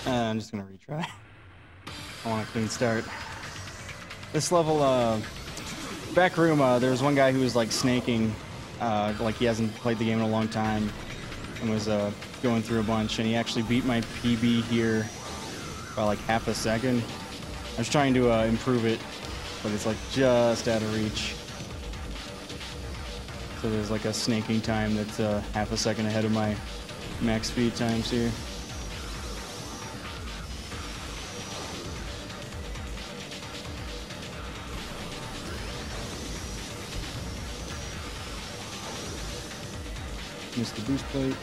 Speaker 11: I'm just gonna retry. I want a clean start. This level, back room, there was one guy who was like snaking, like he hasn't played the game in a long time, and was going through a bunch, and he actually beat my PB here by like half a second. I was trying to improve it, but it's like just out of reach. So there's like a snaking time that's half a second ahead of my max speed times here. Missed the boost plate.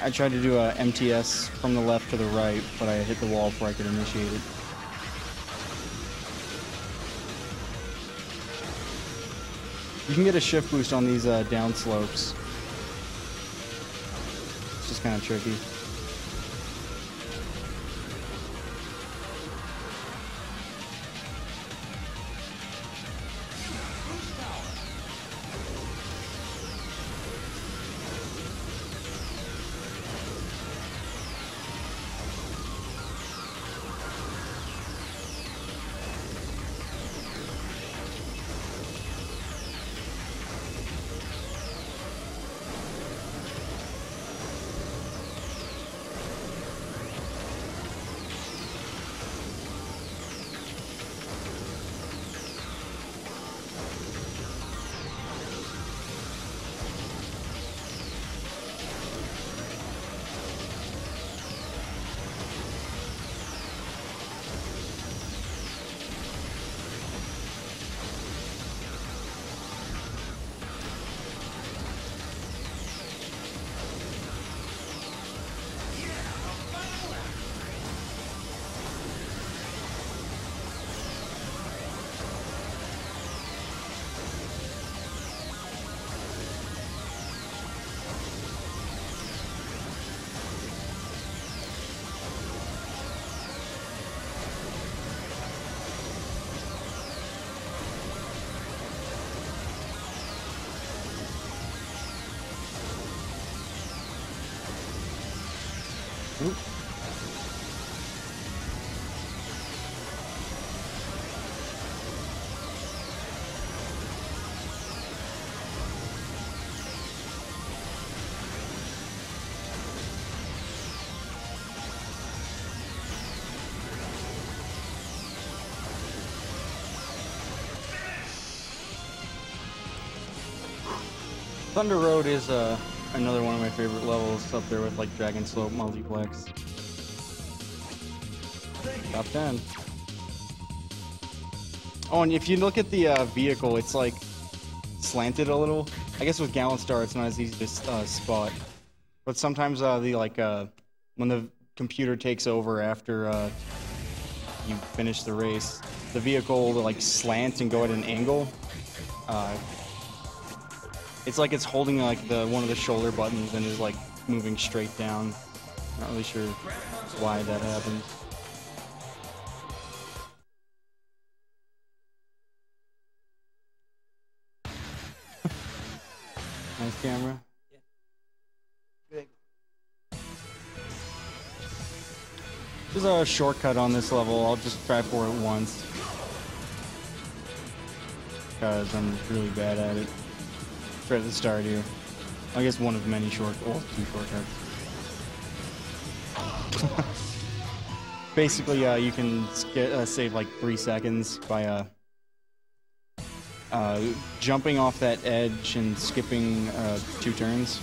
Speaker 11: I tried to do a MTS from the left to the right, but I hit the wall before I could initiate it. You can get a shift boost on these down slopes. It's just kind of tricky. Oop. Thunder Road is another one of my favorite levels, up there with like Dragon Slope Multiplex. Top 10. Oh, and if you look at the vehicle, it's like slanted a little. I guess with Gallant Star, it's not as easy to spot. But sometimes when the computer takes over after you finish the race, the vehicle will like slant and go at an angle. It's like it's holding like one of the shoulder buttons and is like moving straight down. Not really sure why that happens. Nice camera.
Speaker 3: Yeah.
Speaker 11: There's a shortcut on this level. I'll just try for it once, because I'm really bad at it. Right at the start here. I guess one of many two shortcuts. Basically, you can save like 3 seconds by jumping off that edge and skipping 2 turns.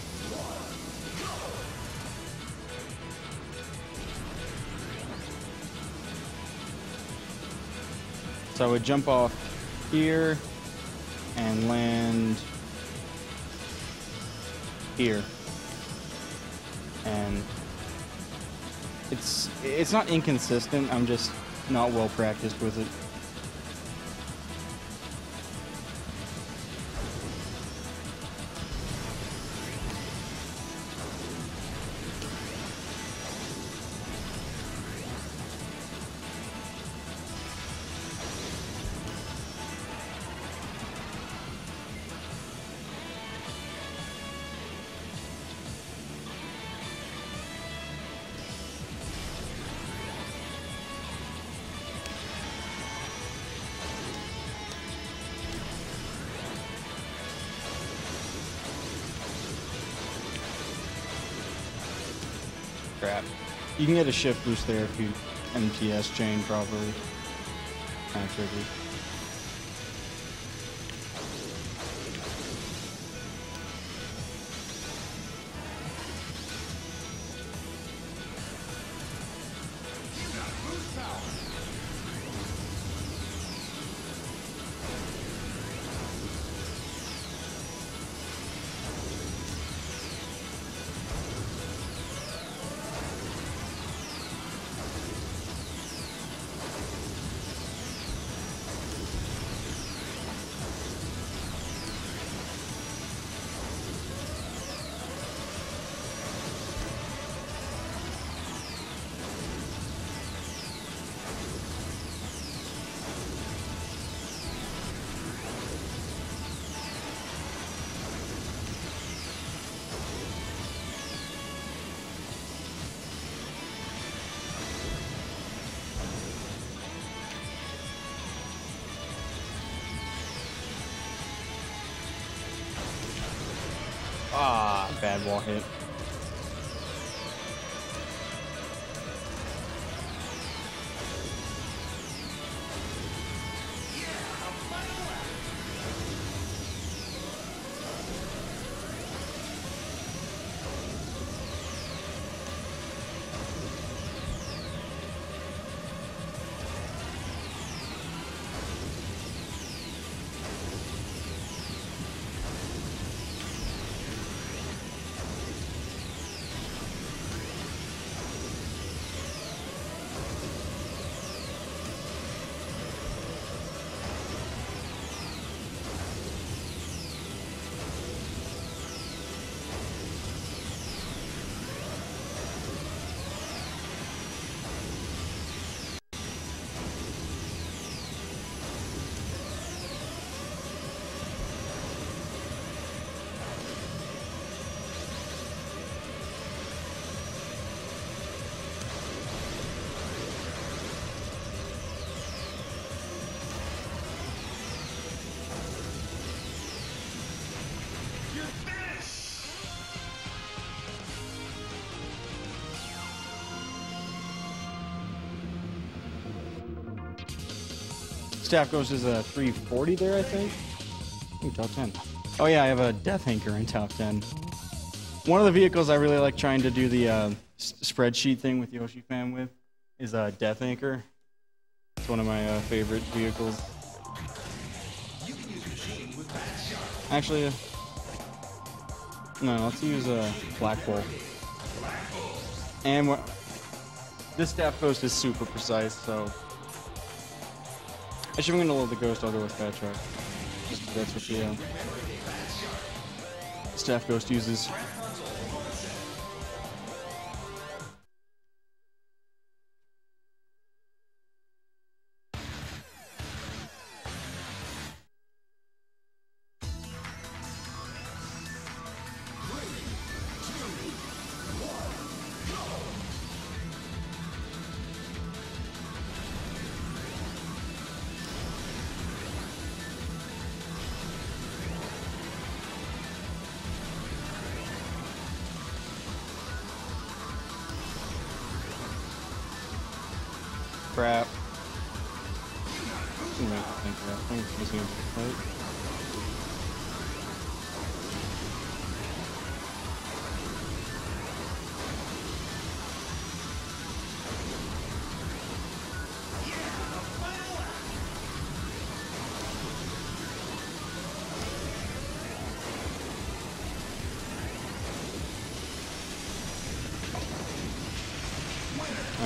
Speaker 11: So I would jump off here and land here, and it's not inconsistent. I'm just not well practiced with it. Crap. You can get a shift boost there if you MTS chain properly. Kind of tricky. Ah, bad wall hit. Staff goes as a 340 there, I think. Ooh, top 10. Oh yeah, I have a Death Anchor in top 10. One of the vehicles I really like trying to do the spreadsheet thing with Yoshi Fan with is Death Anchor. It's one of my favorite vehicles. Actually, no, let's use Black Bull. And this staff ghost is super precise, so actually I'm gonna load the ghost. I'll go with Fat Truck. Just 'cause that's what the staff ghost uses. Crap.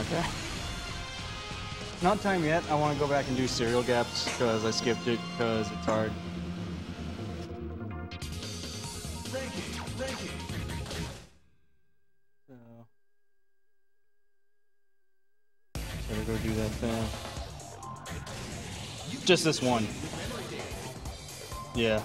Speaker 11: Okay. Not time yet. I want to go back and do serial gaps because I skipped it because it's hard. So, gotta go do that thing. Just this one. Yeah.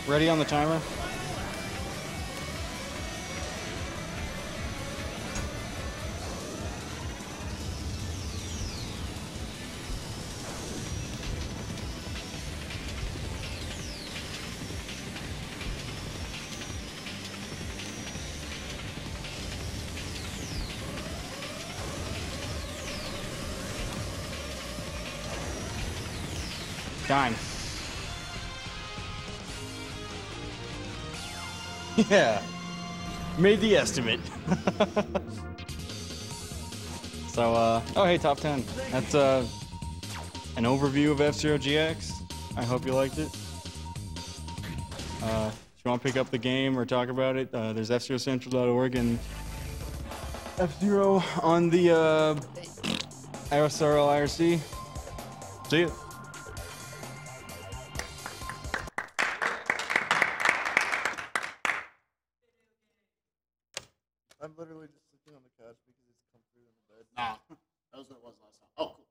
Speaker 11: Ready on the timer? Time. Yeah, made the estimate. So, oh hey, top 10. That's an overview of F-Zero GX. I hope you liked it. If you want to pick up the game or talk about it, there's FZeroCentral.org and F-Zero on the ISRL IRC. See ya.
Speaker 3: I'm literally just sitting on the couch because it's comfy in the bed.
Speaker 10: Nah, that was what it was last time. Oh, cool.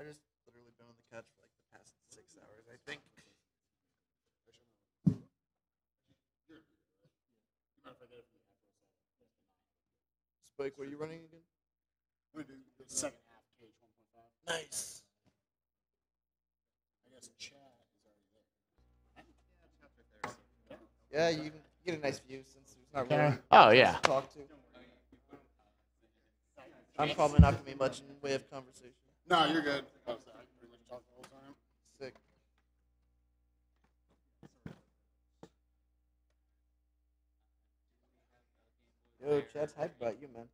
Speaker 3: I just literally been on the couch for like the past 6 hours, I think. Spike, what are you running again?
Speaker 10: I'm going to do the second half cage 1.5.
Speaker 3: Nice.
Speaker 10: I guess Chad is already there.
Speaker 3: Yeah, you can get a nice view since there's not
Speaker 10: Can I?
Speaker 3: really
Speaker 10: Oh,
Speaker 3: much
Speaker 10: yeah.
Speaker 3: to talk to. I'm probably not going to be much in the way of conversation.
Speaker 10: No, you're good. I can pretty much talk the whole time.
Speaker 3: Sick. Yo, chat's hype about you, man.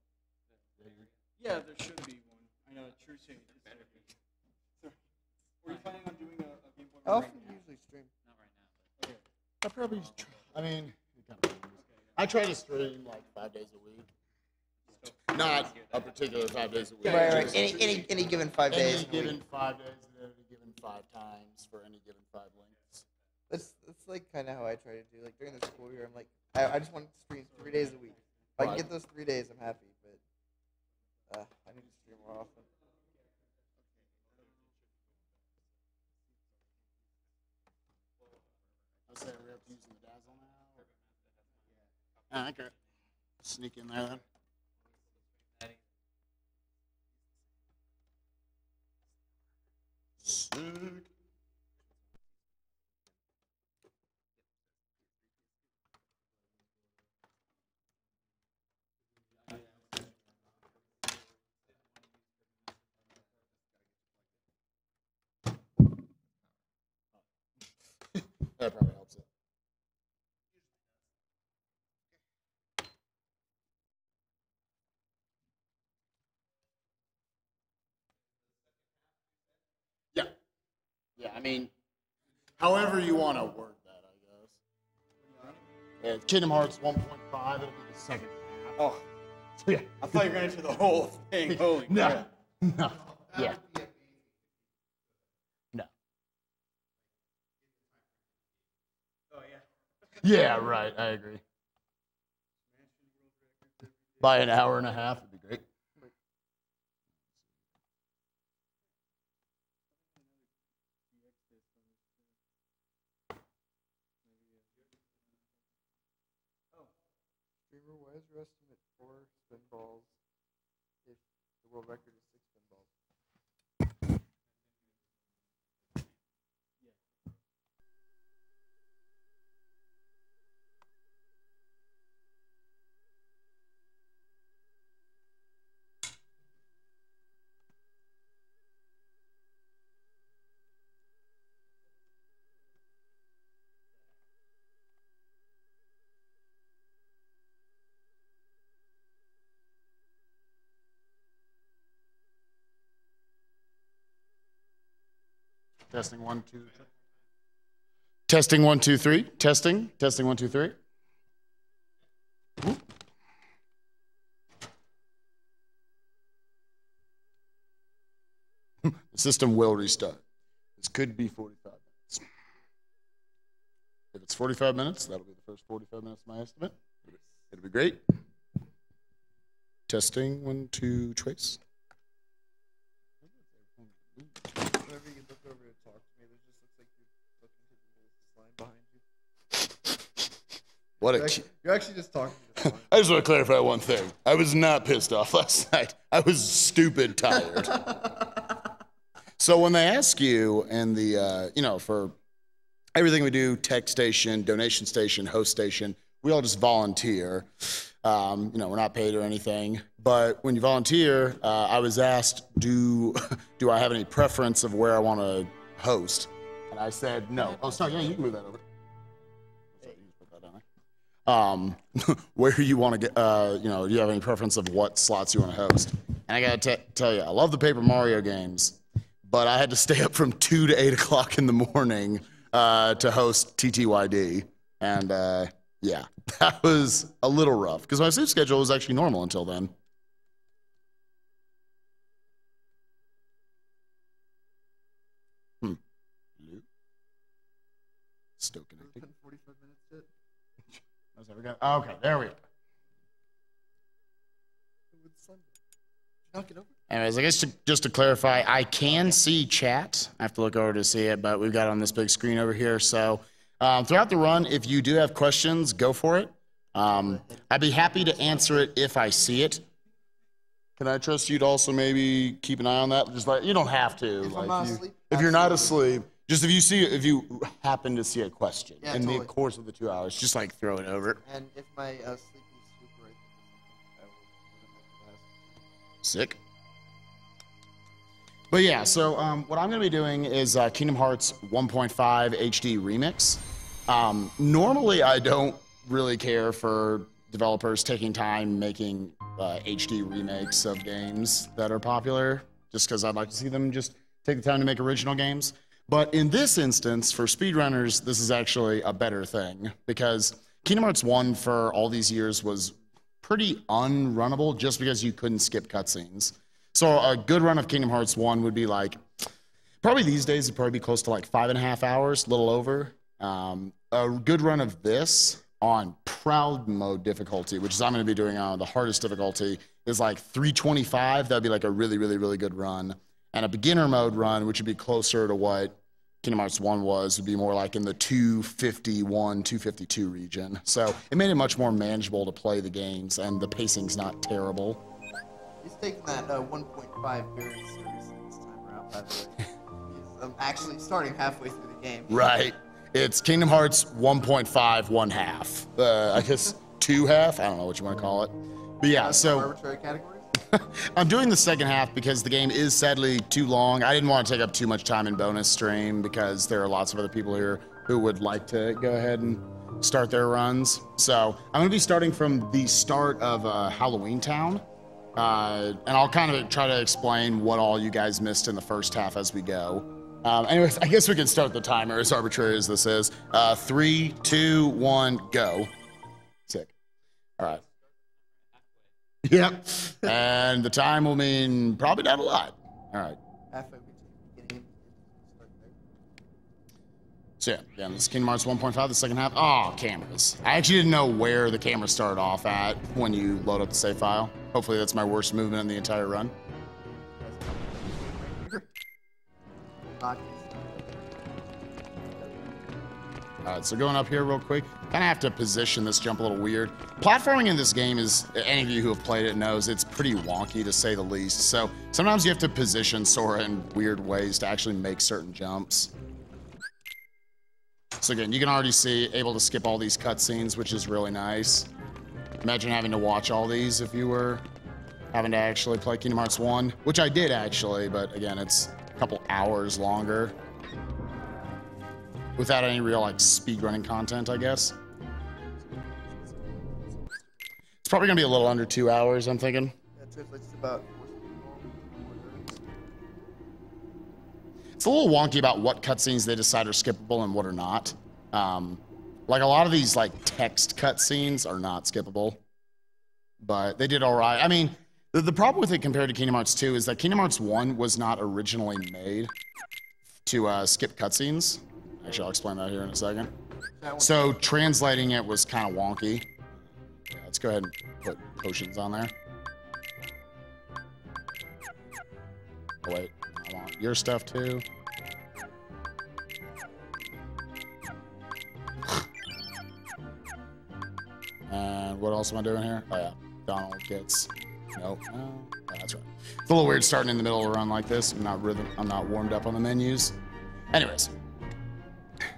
Speaker 6: Yeah, there should be one. I know, true change. Were you planning on doing a game point?
Speaker 3: How often do you usually stream?
Speaker 5: Not right now, but
Speaker 6: Okay.
Speaker 10: I probably, I mean, it kind of varies. I try to stream like 5 days a week. Not a particular 5 days a week.
Speaker 3: Right.
Speaker 10: Just
Speaker 3: Any given 5 days.
Speaker 10: Any given 5 days, and any given 5 times for any given 5 links.
Speaker 3: That's like kind of how I try to do. Like during the school year, I'm like, I just want to stream 3 days a week. If I can get those 3 days, I'm happy. But I need to stream more often.
Speaker 10: I say we're up to using the dazzle now. Okay. Sneak in there then. Sick. That probably helps it. Yeah. Yeah, I mean, however you want to word that, I guess. Yeah, Kingdom Hearts 1.5, it'll be the second half.
Speaker 6: Oh,
Speaker 10: Yeah.
Speaker 6: I thought you were going to do the whole thing. Holy
Speaker 10: No.
Speaker 6: crap.
Speaker 10: No. Yeah. No.
Speaker 6: Oh, yeah.
Speaker 10: Yeah, right. I agree. By an hour and a half would be great.
Speaker 3: Streamer, why is your estimate 4 spinballs if the world record is 6 spinballs?
Speaker 10: Testing 1, 2, 3. Testing 1, 2, 3. Testing. Testing 1, 2, 3. The system will restart. This could be 45 minutes. If it's 45 minutes, that'll be the first 45 minutes of my estimate. It'll be great. Testing 1, 2, trace.
Speaker 3: Whenever you look over to talk to me, it just looks like you're looking to the slime behind you.
Speaker 10: What
Speaker 3: You're actually just talking to the slime.
Speaker 10: I just want to clarify one thing. I was not pissed off last night. I was stupid tired. So when they ask you in the, for everything we do, tech station, donation station, host station, we all just volunteer. We're not paid or anything. But when you volunteer, I was asked, do I have any preference of where I want to host? And I said no. Oh, sorry, yeah, you can move that over. Sorry, you just put that down there. Where you want to get, do you have any preference of what slots you want to host? And I got to tell you, I love the Paper Mario games, but I had to stay up from 2 to 8 o'clock in the morning to host TTYD. And yeah, that was a little rough because my sleep schedule was actually normal until then. Still connecting.
Speaker 3: 45 minutes yet?
Speaker 10: How's that? Okay, there we go.
Speaker 3: Knock it over.
Speaker 10: Anyways, I guess just to clarify, I can see chat. I have to look over to see it, but we've got it on this big screen over here. So throughout the run, if you do have questions, go for it. I'd be happy to answer it if I see it. Can I trust you to also maybe keep an eye on that? Just like you don't have to.
Speaker 3: If I'm not asleep,
Speaker 10: if you're not asleep, just if you happen to see a question
Speaker 3: Yeah,
Speaker 10: in
Speaker 3: totally.
Speaker 10: the course of the 2 hours, just like throw it over.
Speaker 3: And if my sleepy super right I will put in my capacity.
Speaker 10: Sick. But yeah, so what I'm going to be doing is Kingdom Hearts 1.5 HD Remix. Normally, I don't really care for developers taking time making HD remakes of games that are popular, just because I'd like to see them just take the time to make original games. But in this instance, for speedrunners, this is actually a better thing, because Kingdom Hearts 1 for all these years was pretty unrunnable just because you couldn't skip cutscenes. So a good run of Kingdom Hearts 1 would be like, probably these days it'd probably be close to like 5.5 hours, a little over. A good run of this on proud mode difficulty, which is I'm going to be doing on the hardest difficulty, is like 325. That'd be like a really, really, really good run. And a beginner mode run, which would be closer to what Kingdom Hearts 1 was, would be more like in the 251, 252 region. So it made it much more manageable to play the games, and the pacing's not terrible.
Speaker 3: He's taking that 1.5 very seriously this time around, by the way. He's actually starting halfway through the game.
Speaker 10: Right. It's Kingdom Hearts 1.5, 1/2. I guess 2/2? I don't know what you want to call it. But yeah, so
Speaker 3: arbitrary categories?
Speaker 10: I'm doing the second half because the game is sadly too long. I didn't want to take up too much time in bonus stream because there are lots of other people here who would like to go ahead and start their runs. So I'm going to be starting from the start of Halloween Town. And I'll kind of try to explain what all you guys missed in the first half as we go. Anyways, I guess we can start the timer, as arbitrary as this is. 3, 2, 1, go. Sick. All right. Yep. And the time will mean probably not a lot. All right.
Speaker 3: Halfway between
Speaker 10: So yeah, this is Kingdom Hearts 1.5, the second half. Oh, cameras. I actually didn't know where the cameras started off at when you load up the save file. Hopefully that's my worst movement in the entire run. Alright, so going up here real quick, kind of have to position this jump a little weird. Platforming in this game is, any of you who have played it knows, it's pretty wonky to say the least. So sometimes you have to position Sora in weird ways to actually make certain jumps. So again, you can already see, able to skip all these cutscenes, which is really nice. Imagine having to watch all these if you were having to actually play Kingdom Hearts 1, which I did actually, but again, it's a couple hours longer. Without any real like speedrunning content, I guess. It's probably gonna be a little under 2 hours, I'm thinking.
Speaker 3: Yeah, it translates to about 4
Speaker 10: It's a little wonky about what cutscenes they decide are skippable and what are not. Like a lot of these like text cutscenes are not skippable, but they did all right. I mean, the problem with it compared to Kingdom Hearts 2 is that Kingdom Hearts 1 was not originally made to skip cutscenes. Actually, I'll explain that here in a second. So translating it was kind of wonky. Yeah, let's go ahead and put potions on there. Oh wait, I want your stuff too. And what else am I doing here? Oh yeah, Donald gets. Nope. Oh, that's right. It's a little weird starting in the middle of a run like this. I'm not warmed up on the menus. Anyways.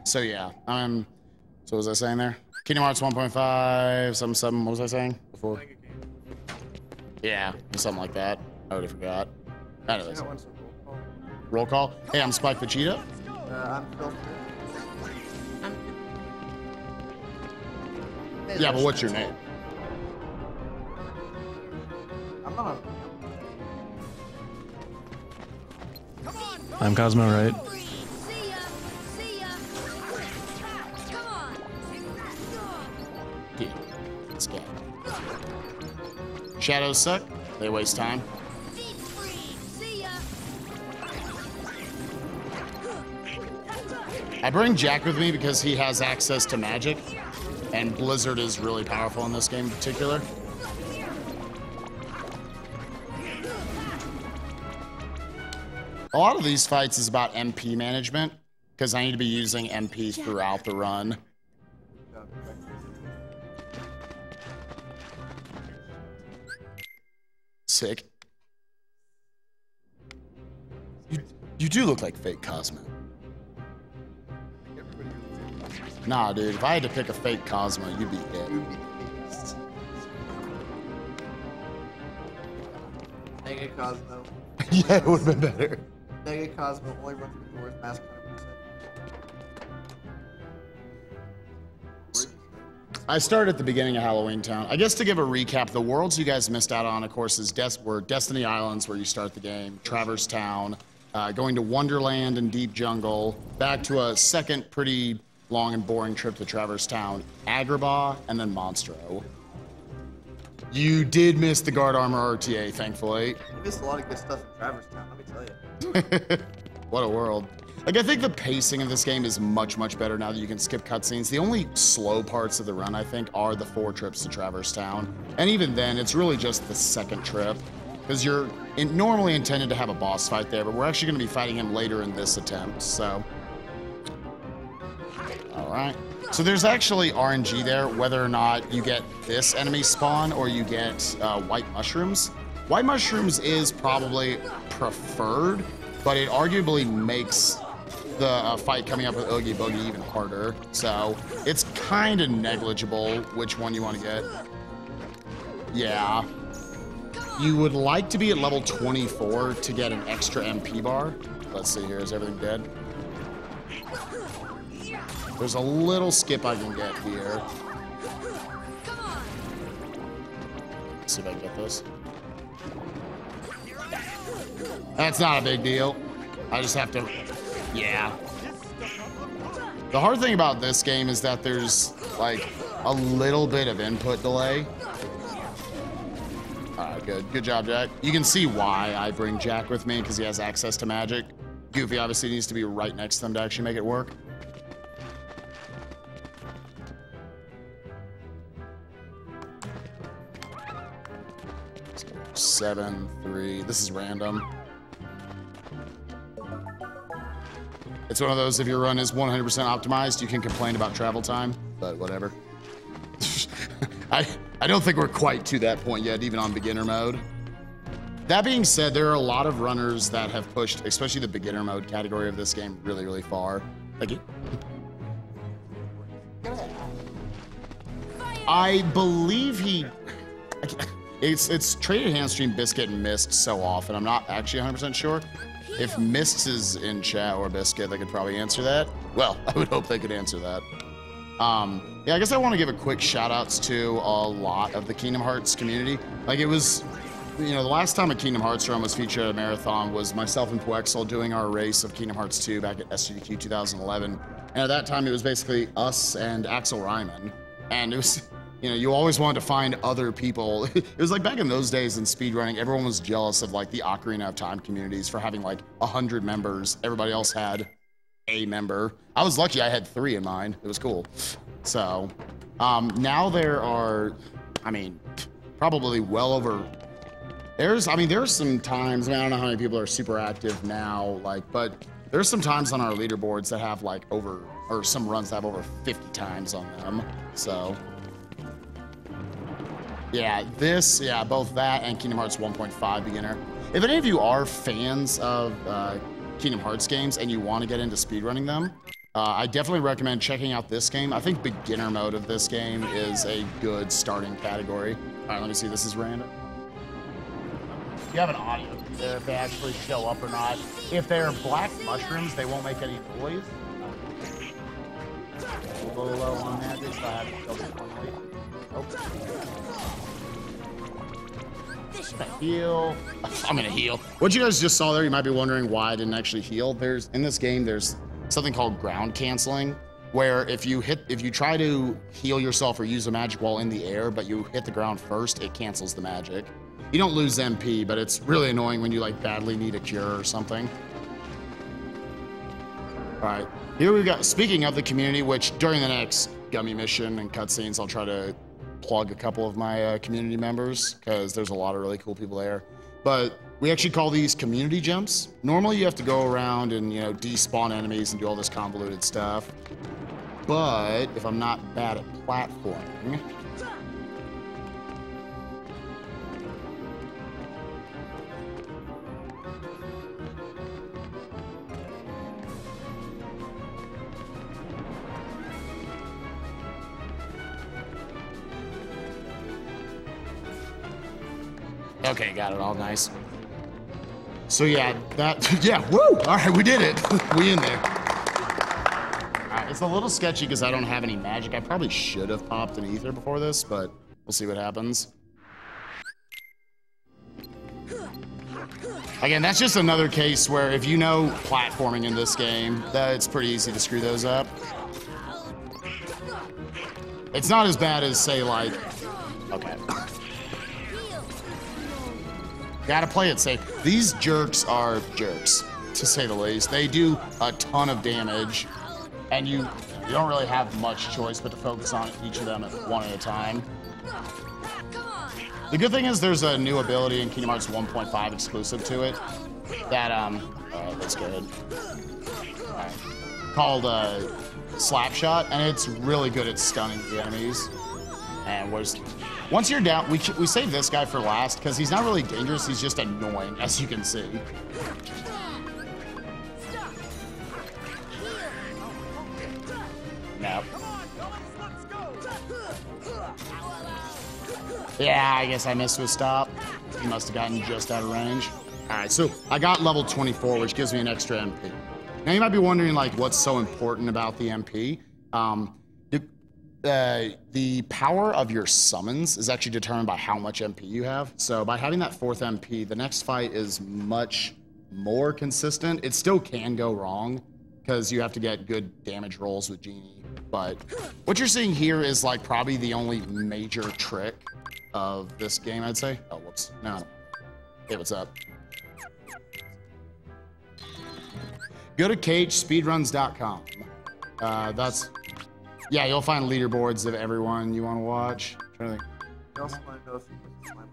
Speaker 10: So yeah, so what was I saying there? Kingdom Hearts 1.5, something, what was I saying before? Yeah, something like that. I already forgot. Anyways. Roll call. Hey, I'm Spike Vegeta.
Speaker 3: I'm Phil.
Speaker 10: Yeah, but what's your name?
Speaker 3: I'm not.
Speaker 12: I'm Cosmo, right?
Speaker 10: Let's go. Shadows suck. They waste time. I bring Jack with me because he has access to magic, and Blizzard is really powerful in this game in particular. A lot of these fights is about MP management, because I need to be using MP throughout the run. Sick. You do look like fake Cosmo. Nah, dude, if I had to pick a fake Cosmo, you'd be it.
Speaker 3: Mega Cosmo.
Speaker 10: Yeah, it would have been better.
Speaker 3: Mega Cosmo only runs the doors, mask 100%.
Speaker 10: I started at the beginning of Halloween Town. I guess to give a recap, the worlds you guys missed out on, of course, were Destiny Islands, where you start the game, Traverse Town, going to Wonderland and Deep Jungle, back to a second pretty long and boring trip to Traverse Town, Agrabah, and then Monstro. You did miss the Guard Armor RTA, thankfully.
Speaker 3: You missed a lot of good stuff in Traverse Town, let me tell you.
Speaker 10: What a world. Like, I think the pacing of this game is much, much better now that you can skip cutscenes. The only slow parts of the run, I think, are the 4 trips to Traverse Town. And even then, it's really just the second trip. Because you're normally intended to have a boss fight there, but we're actually going to be fighting him later in this attempt, so. All right. So there's actually RNG there, whether or not you get this enemy spawn or you get white mushrooms. White mushrooms is probably preferred, but it arguably makes the fight coming up with Oogie Boogie even harder. So it's kind of negligible which one you want to get. Yeah. You would like to be at level 24 to get an extra MP bar. Let's see here, is everything dead? There's a little skip I can get here. Let's see if I can get this. That's not a big deal. I just have to, yeah. The hard thing about this game is that there's like a little bit of input delay. All right, good. Good job, Jack. You can see why I bring Jack with me, because he has access to magic. Goofy obviously needs to be right next to them to actually make it work. 7, 3. This is random. It's one of those, if your run is 100% optimized, you can complain about travel time, but whatever. I don't think we're quite to that point yet, even on beginner mode. That being said, there are a lot of runners that have pushed, especially the beginner mode category of this game, really, really far. Thank you. I believe he... It's traded Handstream, Biscuit, and Mist so often. I'm not actually 100% sure. If Mist is in chat or Biscuit, they could probably answer that. Well, I would hope they could answer that. Yeah, I guess I want to give a quick shout outs to a lot of the Kingdom Hearts community. Like, it was, you know, the last time a Kingdom Hearts run was featured at a marathon was myself and Poexel doing our race of Kingdom Hearts 2 back at SGDQ 2011. And at that time, it was basically us and Axel Ryman. And it was, you know, you always wanted to find other people. It was like back in those days in speedrunning, everyone was jealous of like the Ocarina of Time communities for having like 100 members. Everybody else had a member. I was lucky I had 3 in mine. It was cool. So now there are, I mean, probably well over, there's some times, I mean, I don't know how many people are super active now, like, but there's some times on our leaderboards that have like over, or some runs that have over 50 times on them. So yeah, both that and Kingdom Hearts 1.5 beginner. If any of you are fans of Kingdom Hearts games and you want to get into speedrunning them, I definitely recommend checking out this game. I think beginner mode of this game is a good starting category. All right, let me see, this is random. You have an audio there if they actually show up or not. If they're black mushrooms, they won't make any noise. A little low on magic, so I have to double heal. I'm gonna heal. What you guys just saw there, you might be wondering why I didn't actually heal. In this game, there's something called ground canceling, where if you try to heal yourself or use a magic while in the air, but you hit the ground first, it cancels the magic. You don't lose MP, but it's really annoying when you like badly need a cure or something. All right, here we go. Speaking of the community, which during the next gummy mission and cutscenes, I'll try to plug a couple of my community members, because there's a lot of really cool people there. But we actually call these community jumps. Normally you have to go around and, you know, despawn enemies and do all this convoluted stuff. But if I'm not bad at platforming, okay, got it all nice. So yeah, yeah, woo! All right, we did it. We in there. All right, It's a little sketchy because I don't have any magic. I probably should have popped an ether before this, but we'll see what happens. Again, that's just another case where if you know platforming in this game, it's pretty easy to screw those up. It's not as bad as, say, like... Okay. Gotta play it safe. These jerks are jerks, to say the least. They do a ton of damage, and you don't really have much choice but to focus on each of them one at a time. The good thing is there's a new ability in Kingdom Hearts 1.5 exclusive to it that, that's good. Right. Called, Slapshot, and it's really good at stunning the enemies. And once you're down, we save this guy for last because he's not really dangerous, he's just annoying, as you can see. Nope. Yeah, I guess I missed with stop. He must have gotten just out of range. All right, so I got level 24, which gives me an extra MP. Now you might be wondering, like, what's so important about the MP? The power of your summons is actually determined by how much MP you have. So by having that 4th MP, the next fight is much more consistent. It still can go wrong because you have to get good damage rolls with Genie. But what you're seeing here is like probably the only major trick of this game, I'd say. Oh, whoops. No. Hey, what's up? Go to GXSpeedruns.com. Yeah, you'll find leaderboards of everyone you want to watch. I'm trying to think.
Speaker 3: You also want to know if you put the slime on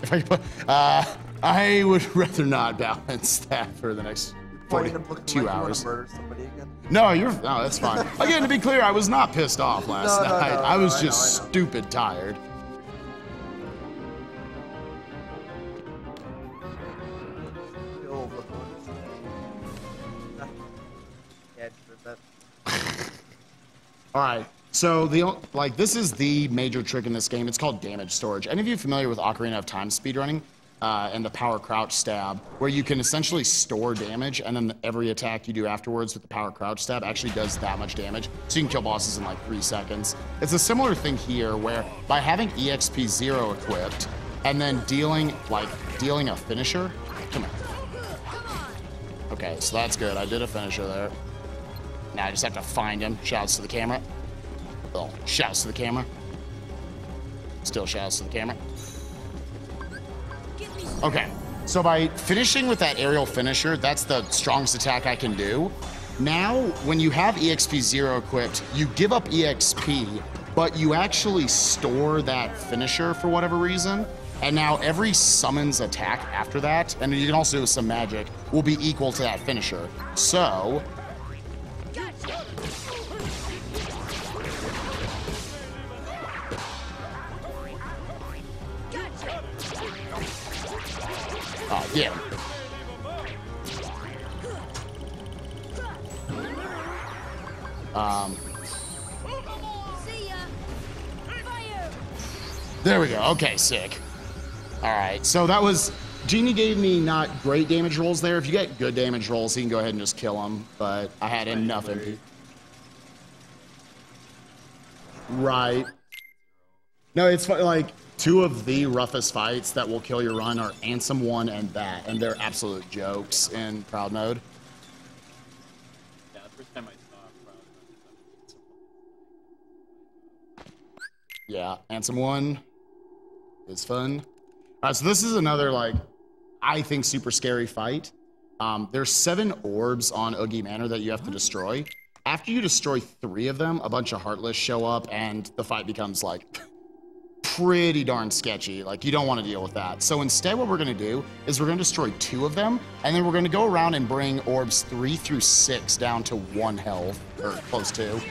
Speaker 10: If I could put, I would rather not balance that for the next 42 hours.
Speaker 3: Murder somebody again?
Speaker 10: No, that's fine. Again, to be clear, I was not pissed off last night. I was just stupid tired. All right, so this is the major trick in this game. It's called damage storage. Any of you familiar with Ocarina of Time speedrunning and the power crouch stab, where you can essentially store damage and then every attack you do afterwards with the power crouch stab actually does that much damage, so you can kill bosses in like 3 seconds. It's a similar thing here where by having EXP 0 equipped and then dealing a finisher. Come here. Okay, so that's good. I did a finisher there. Now I just have to find him. Shouts to the camera. Oh, shouts to the camera. Still shouts to the camera. Okay, so by finishing with that aerial finisher, that's the strongest attack I can do. Now, when you have EXP 0 equipped, you give up EXP, but you actually store that finisher for whatever reason. And now every summons attack after that, and you can also do some magic, will be equal to that finisher. So... Oh, yeah. There we go. Okay, sick. All right, so that was... Genie gave me not great damage rolls there. If you get good damage rolls, he can go ahead and just kill him, but I had enough MP. Right. No, it's like 2 of the roughest fights that will kill your run are Ansem 1 and that, and they're absolute jokes in Proud Mode.
Speaker 11: Yeah, the first time I saw Proud Mode.
Speaker 10: Yeah, Ansem 1 is fun. So this is another, like, I think super scary fight. There's 7 orbs on Oogie Manor that you have to destroy. After you destroy 3 of them, a bunch of Heartless show up, and the fight becomes, like, pretty darn sketchy. Like, you don't want to deal with that. So instead what we're going to do is we're going to destroy 2 of them, and then we're going to go around and bring orbs 3 through 6 down to 1 health, or close to.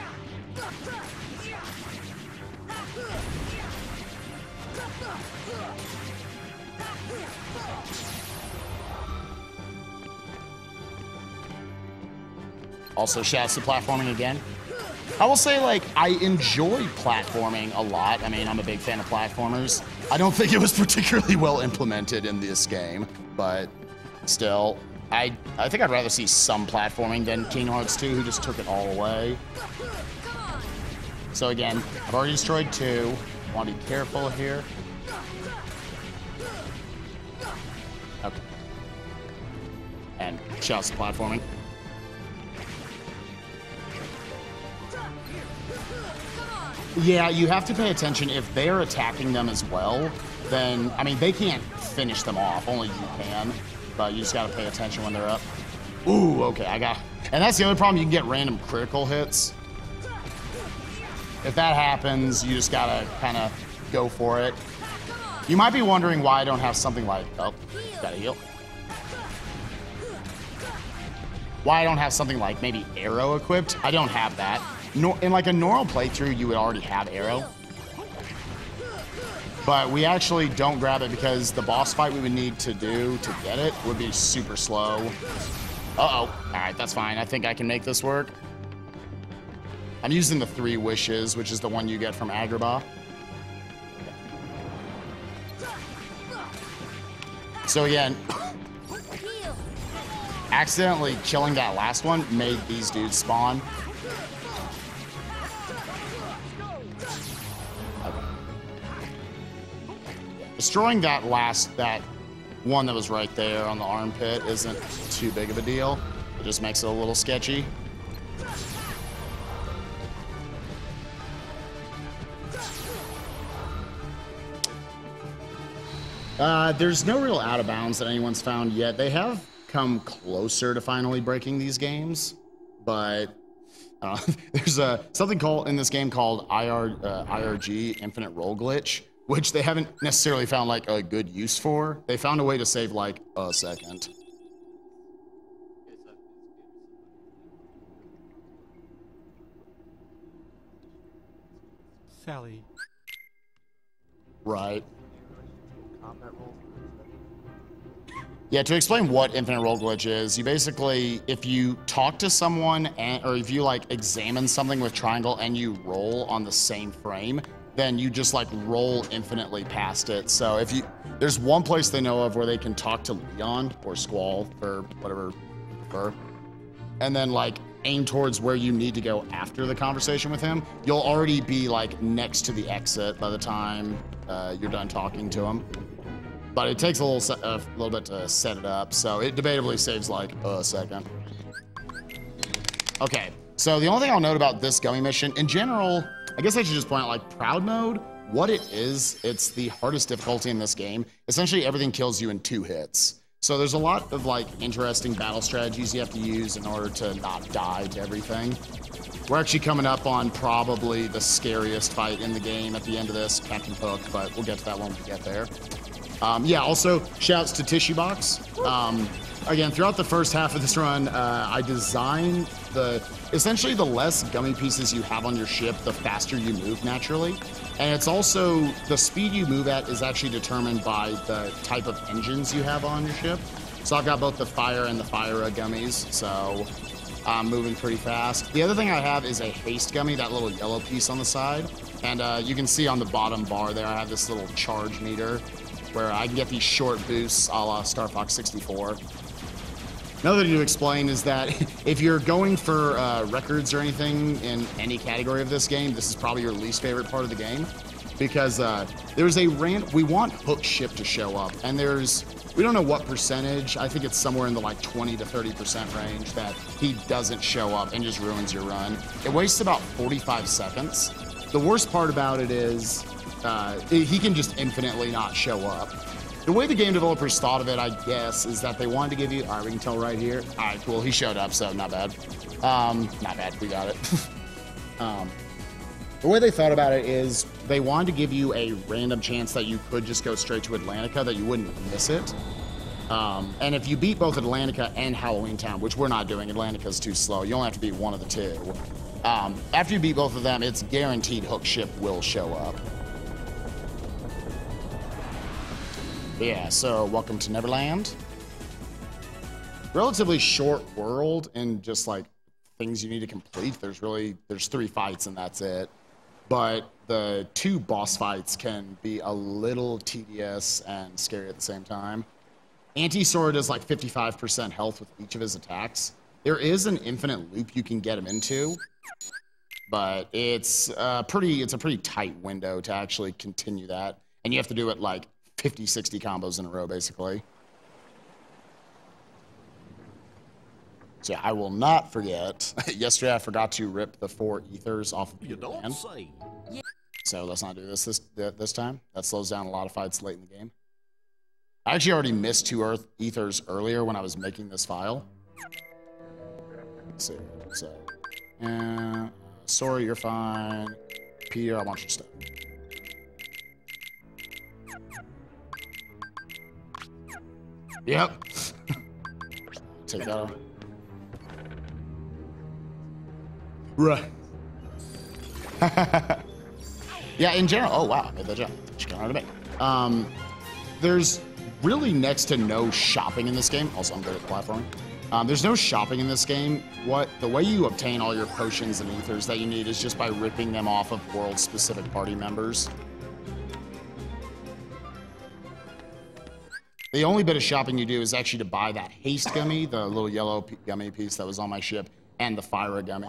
Speaker 10: Also, shouts to platforming again. I will say, like, I enjoy platforming a lot. I mean, I'm a big fan of platformers. I don't think it was particularly well implemented in this game, but still, I think I'd rather see some platforming than Kingdom Hearts 2, who just took it all away. So again, I've already destroyed 2. I want to be careful here. Okay. And just platforming. Yeah, you have to pay attention. If they're attacking them as well, then, I mean, they can't finish them off. Only you can. But you just got to pay attention when they're up. Ooh, okay, I got... And that's the other problem. You can get random critical hits. If that happens, you just got to kind of go for it. You might be wondering why I don't have something like... Oh, gotta heal. Why I don't have something like maybe arrow equipped. I don't have that. In like a normal playthrough, you would already have arrow. But we actually don't grab it because the boss fight we would need to do to get it would be super slow. Uh-oh. All right, that's fine. I think I can make this work. I'm using the 3 wishes, which is the one you get from Agrabah. So again, accidentally killing that last one made these dudes spawn. Destroying that one that was right there on the armpit isn't too big of a deal. It just makes it a little sketchy. There's no real out of bounds that anyone's found yet. They have come closer to finally breaking these games, but there's something called in this game called IRG, Infinite Roll Glitch, which they haven't necessarily found like a good use for. They found a way to save like a second.
Speaker 8: Sally.
Speaker 10: Right. Yeah, to explain what Infinite Roll Glitch is, you basically, if you talk to someone or if you like examine something with triangle and you roll on the same frame, then you just like roll infinitely past it. So if you, there's one place they know of where they can talk to Leon or Squall for whatever you prefer, and then like aim towards where you need to go after the conversation with him, you'll already be like next to the exit by the time you're done talking to him. But it takes a little bit to set it up, so it debatably saves like a second. Okay, so the only thing I'll note about this gummy mission, in general, I guess I should just point out like Proud Mode, what it is, it's the hardest difficulty in this game. Essentially everything kills you in 2 hits. So there's a lot of like interesting battle strategies you have to use in order to not die to everything. We're actually coming up on probably the scariest fight in the game at the end of this, Captain Hook, but we'll get to that when we get there. Yeah, also, shouts to Tissue Box. Again, throughout the first half of this run, I designed essentially the less gummy pieces you have on your ship, the faster you move naturally. And it's also, the speed you move at is actually determined by the type of engines you have on your ship. So I've got both the Fire and the Fire gummies, so I'm moving pretty fast. The other thing I have is a haste gummy, that little yellow piece on the side. And you can see on the bottom bar there, I have this little charge meter, where I can get these short boosts a la Star Fox 64. Another thing to explain is that if you're going for records or anything in any category of this game, this is probably your least favorite part of the game, because there's we want Hook's ship to show up, and we don't know what percentage, I think it's somewhere in the like 20 to 30% range that he doesn't show up and just ruins your run. It wastes about 45 seconds. The worst part about it is he can just infinitely not show up. The way the game developers thought of it, I guess, is that they wanted to give you, all right, we can tell right here. All right, cool, he showed up, so not bad. Not bad, we got it. The way they thought about it is they wanted to give you a random chance that you could just go straight to Atlantica, that you wouldn't miss it. And if you beat both Atlantica and Halloween Town, which we're not doing, Atlantica's too slow, you only have to beat one of the 2. After you beat both of them, it's guaranteed Hook's ship will show up. Yeah, so welcome to Neverland. Relatively short world and just like things you need to complete. There's 3 fights and that's it. But the 2 boss fights can be a little tedious and scary at the same time. Anti-Sora does like 55% health with each of his attacks. There is an infinite loop you can get him into, but it's a pretty tight window to actually continue that. And you have to do it like 50, 60 combos in a row, basically. So yeah, I will not forget. Yesterday I forgot to rip the 4 ethers off of the band. So let's not do this time. That slows down a lot of fights late in the game. I actually already missed 2 ethers earlier when I was making this file. Let's see. So, sorry, you're fine. Peter, I want your stuff. Yep. Take that off. Right. Yeah, in general. Oh, wow. I made that jump. She got out of me. There's really next to no shopping in this game. Also, I'm good at platforming. There's no shopping in this game. The way you obtain all your potions and ethers that you need is just by ripping them off of world-specific party members. The only bit of shopping you do is actually to buy that haste gummy, the little yellow gummy piece that was on my ship, and the fire gummy.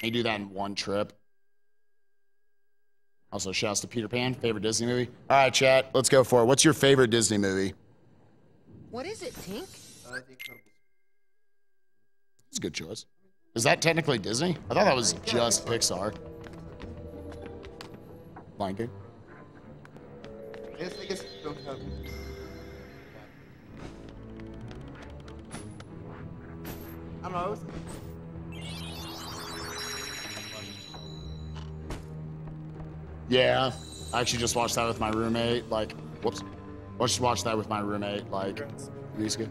Speaker 10: You do that in one trip. Also, shouts to Peter Pan, favorite Disney movie. All right, chat, let's go for it. What's your favorite Disney movie?
Speaker 12: What is it, Tink?
Speaker 10: It's a good choice. Is that technically Disney? I thought that was just Pixar. Blanking.
Speaker 3: I guess don't have. I don't know.
Speaker 10: Yeah, I actually just watched that with my roommate. Like, whoops. I just watched that with my roommate, like, weeks ago.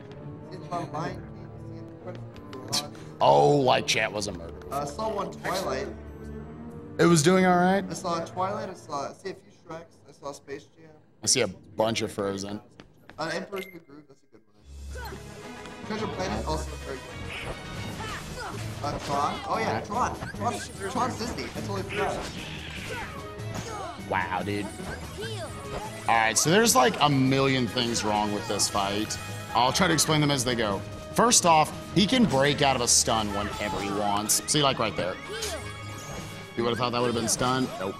Speaker 10: Oh, like chat was a murder.
Speaker 3: I saw one Twilight.
Speaker 10: It was doing all right.
Speaker 3: I saw Twilight. I see a few Shreks. I saw Space Jam.
Speaker 10: I see a bunch of Frozen.
Speaker 3: Emperor's New Groove. That's a good one. Treasure Planet also very good. Tron. Oh yeah, Tron. Tron's Disney. I totally forgot.
Speaker 10: Wow, dude. All right, so there's like a million things wrong with this fight. I'll try to explain them as they go. First off, he can break out of a stun whenever he wants. See, like right there. You would have thought that would have been stun? Nope.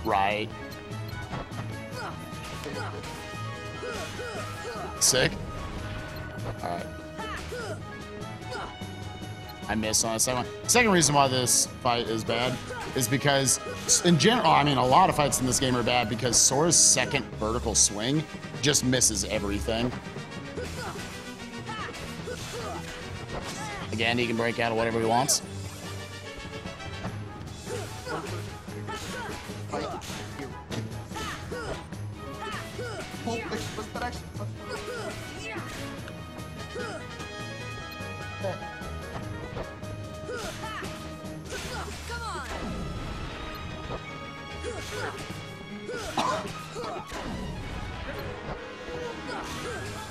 Speaker 10: Right. Sick. All right. I missed on the second one. Second reason why this fight is bad is because, in general, I mean, a lot of fights in this game are bad because Sora's second vertical swing just misses everything. Again, he can break out of whatever he wants.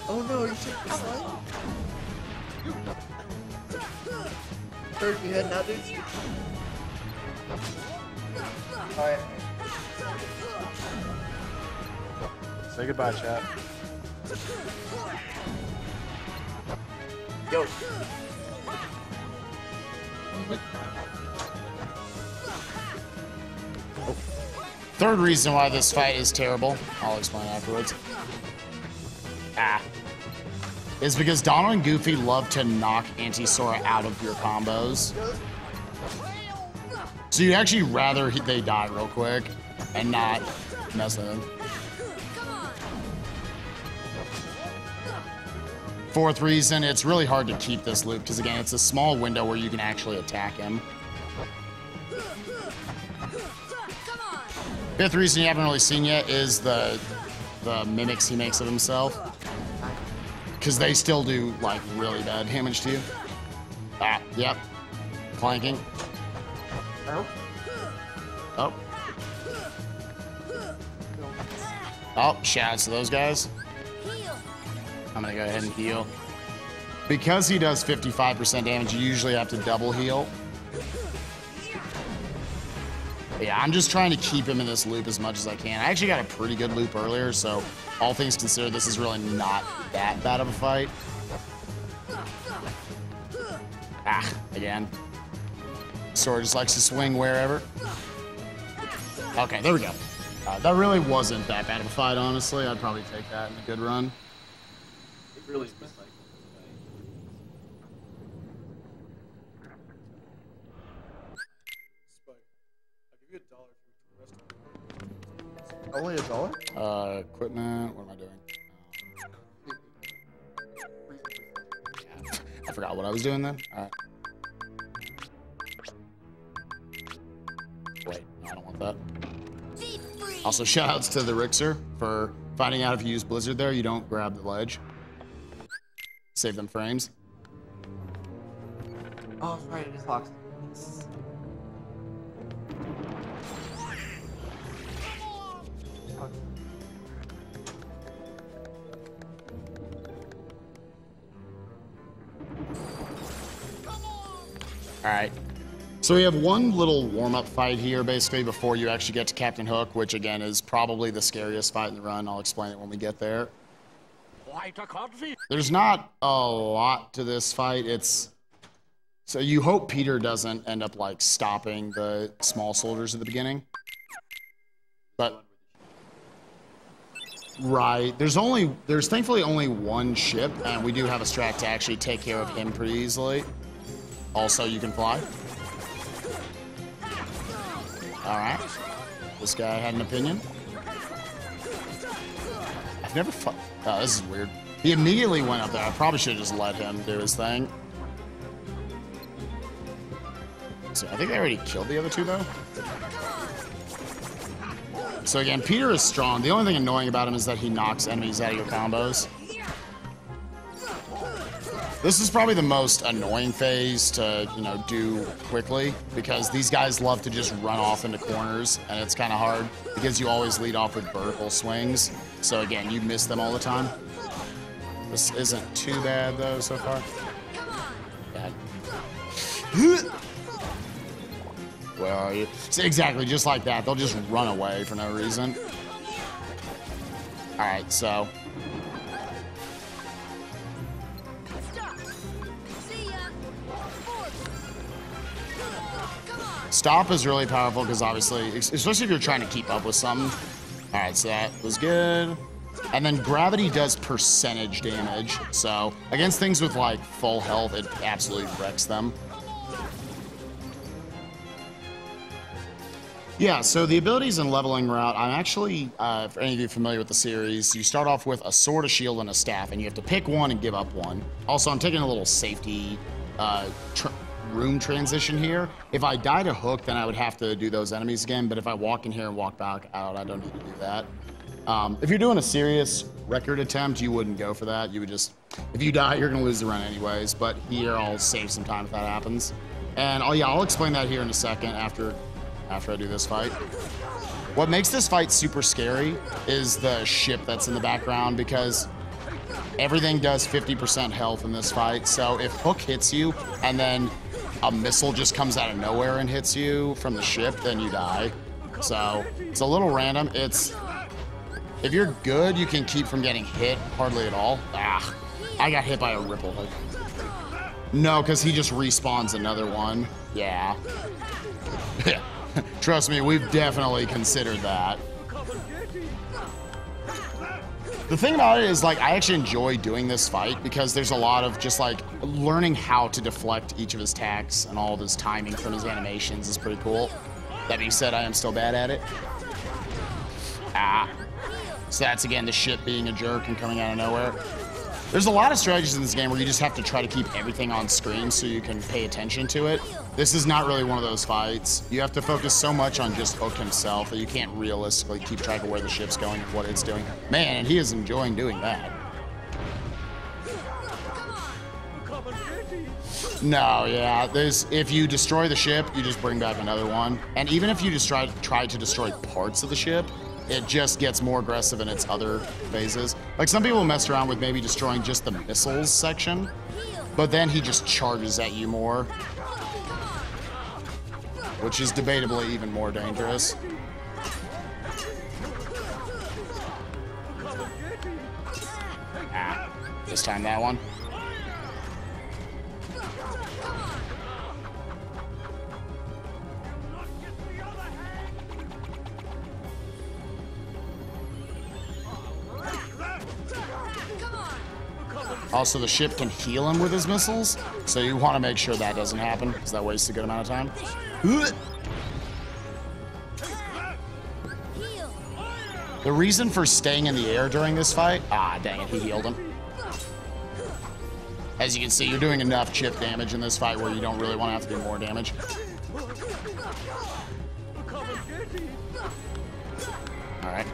Speaker 3: Oh no, you took the slide? Hurt your head now, dude? Alright.
Speaker 2: Say goodbye, chat.
Speaker 3: Yo.
Speaker 10: Third reason why this fight is terrible, I'll explain afterwards, is because Donald and Goofy love to knock Anti-Sora out of your combos. So you'd actually rather they die real quick and not mess with them. Fourth reason, it's really hard to keep this loop because, again, it's a small window where you can actually attack him. Fifth reason you haven't really seen yet is the mimics he makes of himself. Because they still do, like, really bad damage to you. Yep. Flanking. Oh. Oh, shouts to those guys. I'm gonna go ahead and heal. Because he does 55% damage, you usually have to double heal. But yeah, I'm just trying to keep him in this loop as much as I can. I actually got a pretty good loop earlier, so all things considered, this is really not that bad of a fight. Again. Sword just likes to swing wherever. Okay, there we go. That really wasn't that bad of a fight, honestly. I'd probably take that in a good run.
Speaker 1: It really was like.
Speaker 3: Only $1?
Speaker 10: Equipment. What am I doing? I forgot what I was doing then. All right. Wait, no, I don't want that. Also, shoutouts to the Rixer for finding out if you use Blizzard there, you don't grab the ledge. Save them frames.
Speaker 3: Oh, right, it is Hawks.
Speaker 10: All right. So we have one little warm-up fight here, basically, before you actually get to Captain Hook, which, again, is probably the scariest fight in the run. I'll explain it when we get there. There's not a lot to this fight. So you hope Peter doesn't end up, like, stopping the small soldiers at the beginning. But... Right. There's thankfully only one ship, and we do have a strat to actually take care of him pretty easily. Also, you can fly. Alright. This guy had an opinion. I've never oh, this is weird. He immediately went up there. I probably should have just let him do his thing. So I think I already killed the other two, though. So again, Peter is strong. The only thing annoying about him is that he knocks enemies out of your combos. This is probably the most annoying phase to, you know, do quickly, because these guys love to just run off into corners, and it's kind of hard because you always lead off with vertical swings. So again, you miss them all the time. This isn't too bad, though, so far. Bad. Where are you? So exactly, just like that. They'll just run away for no reason. All right, so... Stop is really powerful because obviously, especially if you're trying to keep up with something. All right, so that was good. And then gravity does percentage damage. So against things with like full health, it absolutely wrecks them. Yeah, so the abilities and leveling route, I'm actually, for any of you familiar with the series, you start off with a sword, a shield, and a staff, and you have to pick one and give up one. Also, I'm taking a little safety room transition here. If I die to Hook, then I would have to do those enemies again, but if I walk in here and walk back out, I don't need to do that. If you're doing a serious record attempt, you wouldn't go for that. You would just, if you die, you're gonna lose the run anyways, but here I'll save some time if that happens. And I'll explain that here in a second after I do this fight. What makes this fight super scary is the ship that's in the background, because everything does 50% health in this fight. So if Hook hits you and then a missile just comes out of nowhere and hits you from the ship, then you die. So it's a little random. If you're good, you can keep from getting hit hardly at all. I got hit by a ripple hook. No, because he just respawns another one. Yeah. Trust me, we've definitely considered that. The thing about it is, like, I actually enjoy doing this fight because there's a lot of just, like, learning how to deflect each of his attacks and all of his timing from his animations is pretty cool. That being said, I am still bad at it. So that's, again, the ship being a jerk and coming out of nowhere. There's a lot of strategies in this game where you just have to try to keep everything on screen so you can pay attention to it. This is not really one of those fights. You have to focus so much on just Hook himself that you can't realistically keep track of where the ship's going and what it's doing. Man, and he is enjoying doing that. No, yeah, if you destroy the ship, you just bring back another one. And even if you just try to destroy parts of the ship, it just gets more aggressive in its other phases. Like, some people mess around with maybe destroying just the missiles section, but then he just charges at you more. which is debatably even more dangerous. Ah, this time that one. Also, the ship can heal him with his missiles, so you want to make sure that doesn't happen, because that wastes a good amount of time. The reason for staying in the air during this fight... Ah, dang it, he healed him. As you can see, you're doing enough chip damage in this fight where you don't really want to have to do more damage. Alright.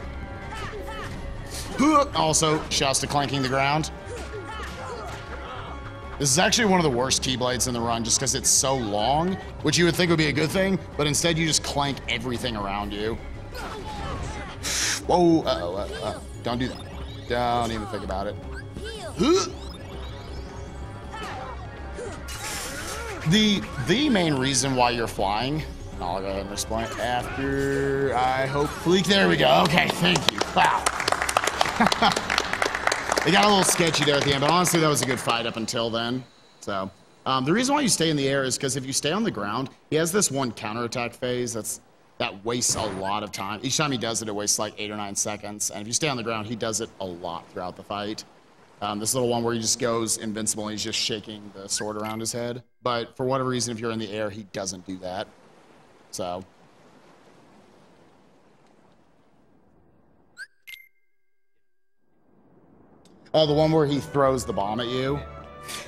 Speaker 10: Also, shouts to clanking the ground. This is actually one of the worst Keyblades in the run just because it's so long, which you would think would be a good thing, but instead you just clank everything around you. Whoa, uh-oh. Don't do that. Don't even think about it. The main reason why you're flying, and I'll go ahead and respond after I hopefully, there we go. Okay, thank you. Wow. It got a little sketchy there at the end, but honestly, that was a good fight up until then. So, the reason why you stay in the air is because if you stay on the ground, he has this one counterattack phase that wastes a lot of time. Each time he does it, it wastes like 8 or 9 seconds. And if you stay on the ground, he does it a lot throughout the fight. This little one where he just goes invincible and he's just shaking the sword around his head. But for whatever reason, if you're in the air, he doesn't do that. So... Oh, the one where he throws the bomb at you?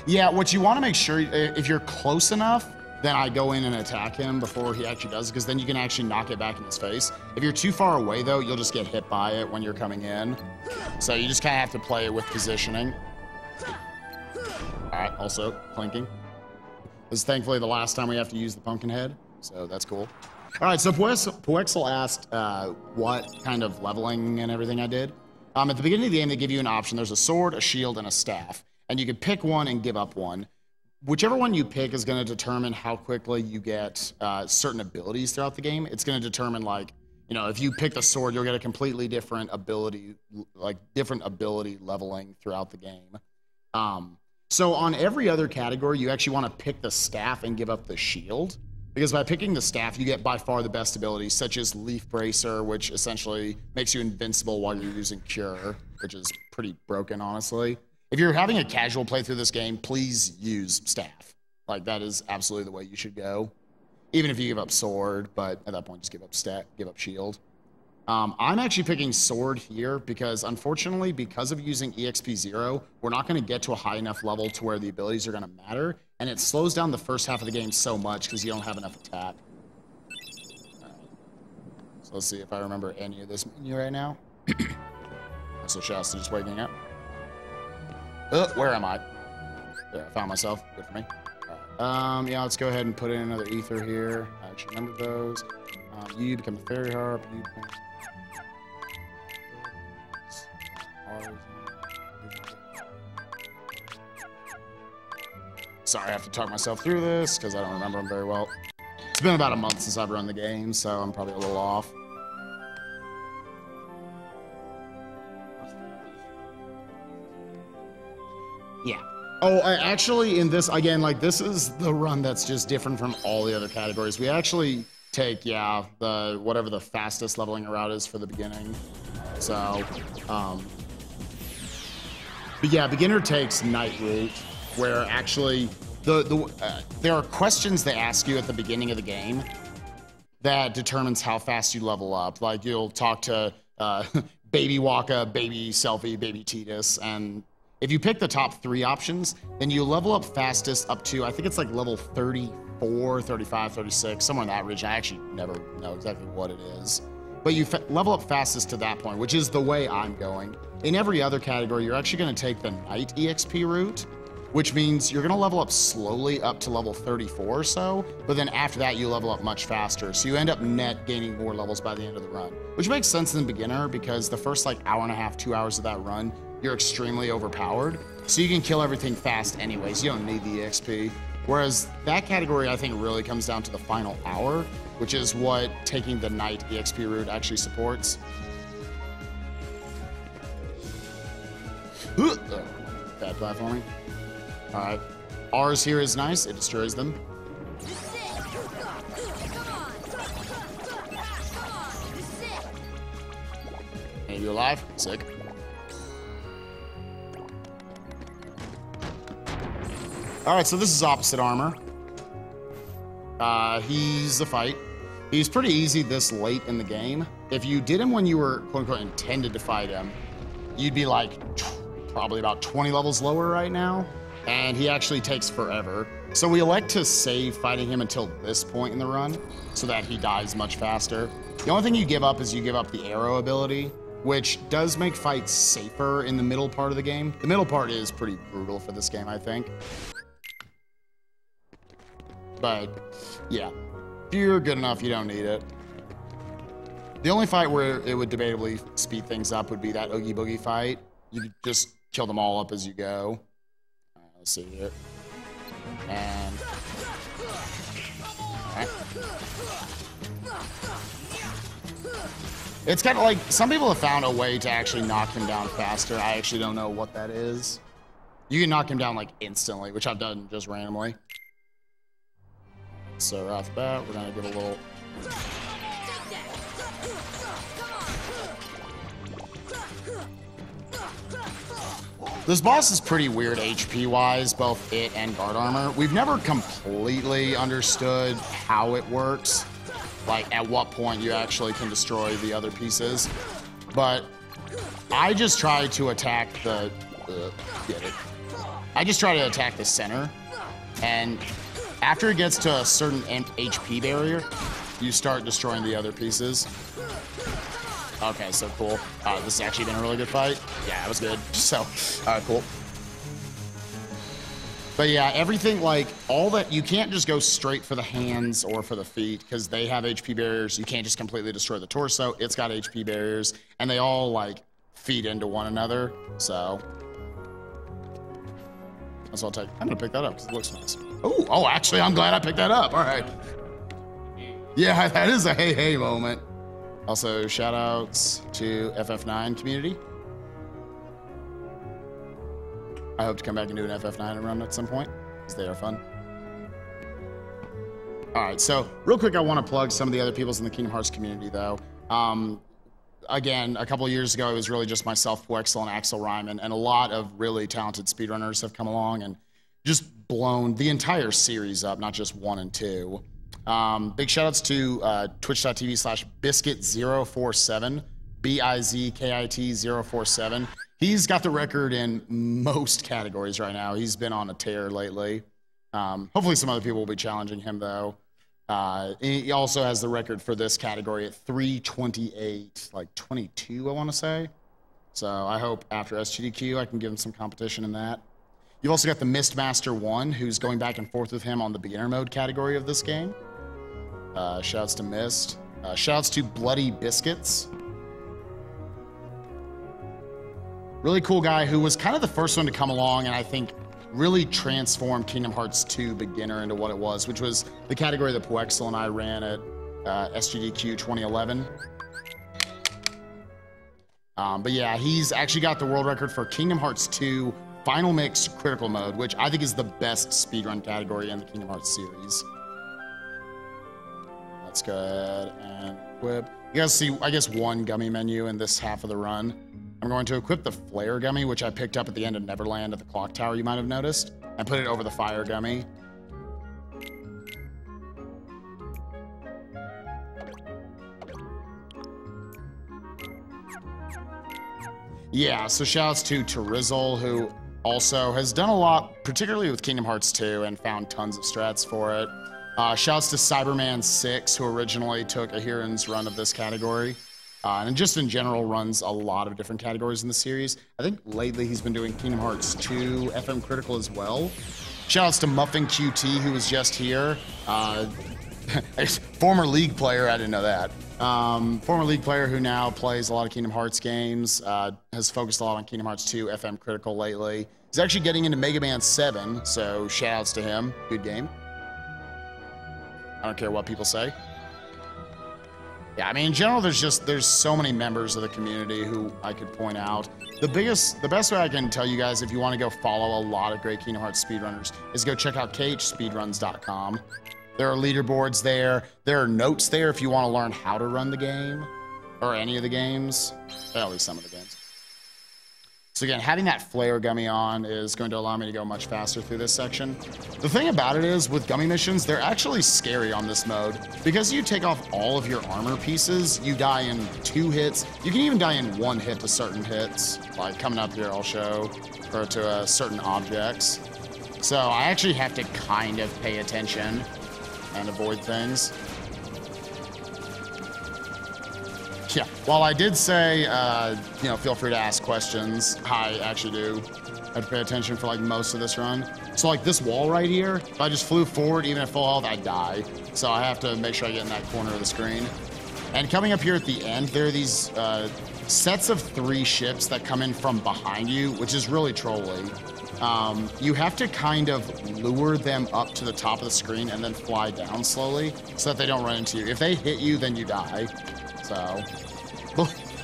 Speaker 10: Yeah, what you want to make sure, if you're close enough, then I go in and attack him before he actually does, because then you can actually knock it back in his face. If you're too far away, though, you'll just get hit by it when you're coming in. So you just kind of have to play it with positioning. All right, also clinking. This is thankfully the last time we have to use the pumpkin head, so that's cool. All right, so Puexel asked what kind of leveling and everything I did. At the beginning of the game, they give you an option. There's a sword, a shield, and a staff. And you can pick one and give up one. Whichever one you pick is going to determine how quickly you get certain abilities throughout the game. It's going to determine, like, you know, if you pick the sword, you'll get a completely different ability, like different ability leveling throughout the game. So on every other category, you actually want to pick the staff and give up the shield. Because by picking the staff, you get by far the best abilities, such as Leaf Bracer, which essentially makes you invincible while you're using Cure, which is pretty broken, honestly. If you're having a casual playthrough this game, please use staff. Like, that is absolutely the way you should go. Even if you give up sword, but at that point, just give up shield. I'm actually picking sword here because, unfortunately, because of using EXP 0, we're not going to get to a high enough level to where the abilities are going to matter, and it slows down the first half of the game so much because you don't have enough attack. Right. So let's see if I remember any of this menu right now. So Shasta just waking up. Where am I? There, I found myself. Good for me. All right. Yeah, let's go ahead and put in another ether here. I actually remember those. You become a fairy harp. You become... Sorry, I have to talk myself through this because I don't remember them very well. It's been about a month since I've run the game, so I'm probably a little off. Yeah. Oh, actually, in this, again, like, this is the run that's just different from all the other categories. We actually take, yeah, the whatever the fastest leveling route is for the beginning. So, but yeah, beginner takes night route, where actually there are questions they ask you at the beginning of the game that determines how fast you level up. Like, you'll talk to Baby Waka, Baby Selfie, Baby Titus, and if you pick the top 3 options, then you level up fastest up to, I think it's like level 34, 35, 36, somewhere in that region. I actually never know exactly what it is. But you level up fastest to that point, which is the way I'm going. In every other category, you're actually going to take the Night EXP route, which means you're going to level up slowly up to level 34 or so, but then after that, you level up much faster. So you end up net gaining more levels by the end of the run, which makes sense in the beginner because the first like hour and a half, 2 hours of that run, you're extremely overpowered. So you can kill everything fast anyways. You don't need the EXP. Whereas that category, I think, really comes down to the final hour, which is what taking the Knight EXP route actually supports. Oh, bad platforming. All right. Ours here is nice. It destroys them. Are you alive? Sick. All right, so this is opposite armor. He's a fight. He's pretty easy this late in the game. If you did him when you were, quote unquote, intended to fight him, you'd be like probably about 20 levels lower right now. And he actually takes forever. So we elect to save fighting him until this point in the run so that he dies much faster. The only thing you give up is you give up the arrow ability, which does make fights safer in the middle part of the game. The middle part is pretty brutal for this game, I think. But yeah, if you're good enough, you don't need it. The only fight where it would debatably speed things up would be that Oogie Boogie fight. You just kill them all up as you go. Let's see here. And right. It's kind of like some people have found a way to actually knock him down faster. I actually don't know what that is. You can knock him down like instantly, which I've done just randomly. So right off the bat, we're gonna give a little. This boss is pretty weird HP-wise, both it and guard armor. We've never completely understood how it works, like at what point you actually can destroy the other pieces. But I just try to attack the, I just try to attack the center, and after it gets to a certain HP barrier, you start destroying the other pieces. Okay, so cool. This has actually been a really good fight. Yeah, it was good. So, cool. But yeah, everything, like, all that, you can't just go straight for the hands or for the feet because they have HP barriers. You can't just completely destroy the torso. It's got HP barriers, and they all, like, feed into one another. So, that's what I'll take. I'm going to pick that up because it looks nice. Oh, actually, I'm glad I picked that up. All right. Yeah, that is a hey moment. Also, shout outs to FF9 community. I hope to come back and do an FF9 run at some point, because they are fun. All right, so real quick, I want to plug some of the other peoples in the Kingdom Hearts community, though. Again, a couple of years ago, it was really just myself, Poexel, and Axel Ryman, and a lot of really talented speedrunners have come along and just blown the entire series up, not just 1 and 2. Big shoutouts to twitch.tv/biscuit047, BIZKIT047. He's got the record in most categories right now. He's been on a tear lately. Hopefully some other people will be challenging him, though. He also has the record for this category at 328, like 22, I want to say. So I hope after SGDQ I can give him some competition in that. You've also got the Mistmaster 1, who's going back and forth with him on the beginner mode category of this game. Shouts to Mist. Shouts to Bloody Biscuits. Really cool guy who was kind of the first one to come along and I think really transformed Kingdom Hearts 2 beginner into what it was, which was the category that Poexel and I ran at SGDQ 2011. But yeah, he's actually got the world record for Kingdom Hearts 2 Final Mix Critical Mode, which I think is the best speedrun category in the Kingdom Hearts series. Let's go ahead and equip. You guys see, I guess, one gummy menu in this half of the run. I'm going to equip the Flare gummy, which I picked up at the end of Neverland at the clock tower, you might have noticed, and put it over the Fire gummy. Yeah, so shoutouts to Terizzle, who also has done a lot, particularly with Kingdom Hearts 2, and found tons of strats for it. Shouts to Cyberman6, who originally took Ahiran's run of this category. And just in general runs a lot of different categories in the series. I think lately he's been doing Kingdom Hearts 2 FM Critical as well. Shoutouts to Muffin QT, who was just here. Former League player, I didn't know that. Former League player who now plays a lot of Kingdom Hearts games, has focused a lot on Kingdom Hearts 2, FM Critical lately. He's actually getting into Mega Man 7, so shoutouts to him. Good game. I don't care what people say. Yeah, I mean, in general, there's so many members of the community who I could point out. The best way I can tell you guys if you want to go follow a lot of great Kingdom Hearts speedrunners is go check out khspeedruns.com. There are leaderboards there. There are notes there if you want to learn how to run the game or any of the games, at least some of the games. So again, having that flare gummy on is going to allow me to go much faster through this section. The thing about it is, with gummy missions, they're actually scary on this mode. Because you take off all of your armor pieces, you die in 2 hits. You can even die in 1 hit to certain hits. Like coming up here, I'll show, or to certain objects. So I actually have to kind of pay attention and avoid things. Yeah, while I did say, you know, feel free to ask questions, I actually do. I have to pay attention for like most of this run. So like this wall right here, if I just flew forward, even at full health, I'd die. So I have to make sure I get in that corner of the screen. And coming up here at the end, there are these sets of 3 ships that come in from behind you, which is really trolly. You have to kind of lure them up to the top of the screen and then fly down slowly so that they don't run into you. If they hit you, then you die.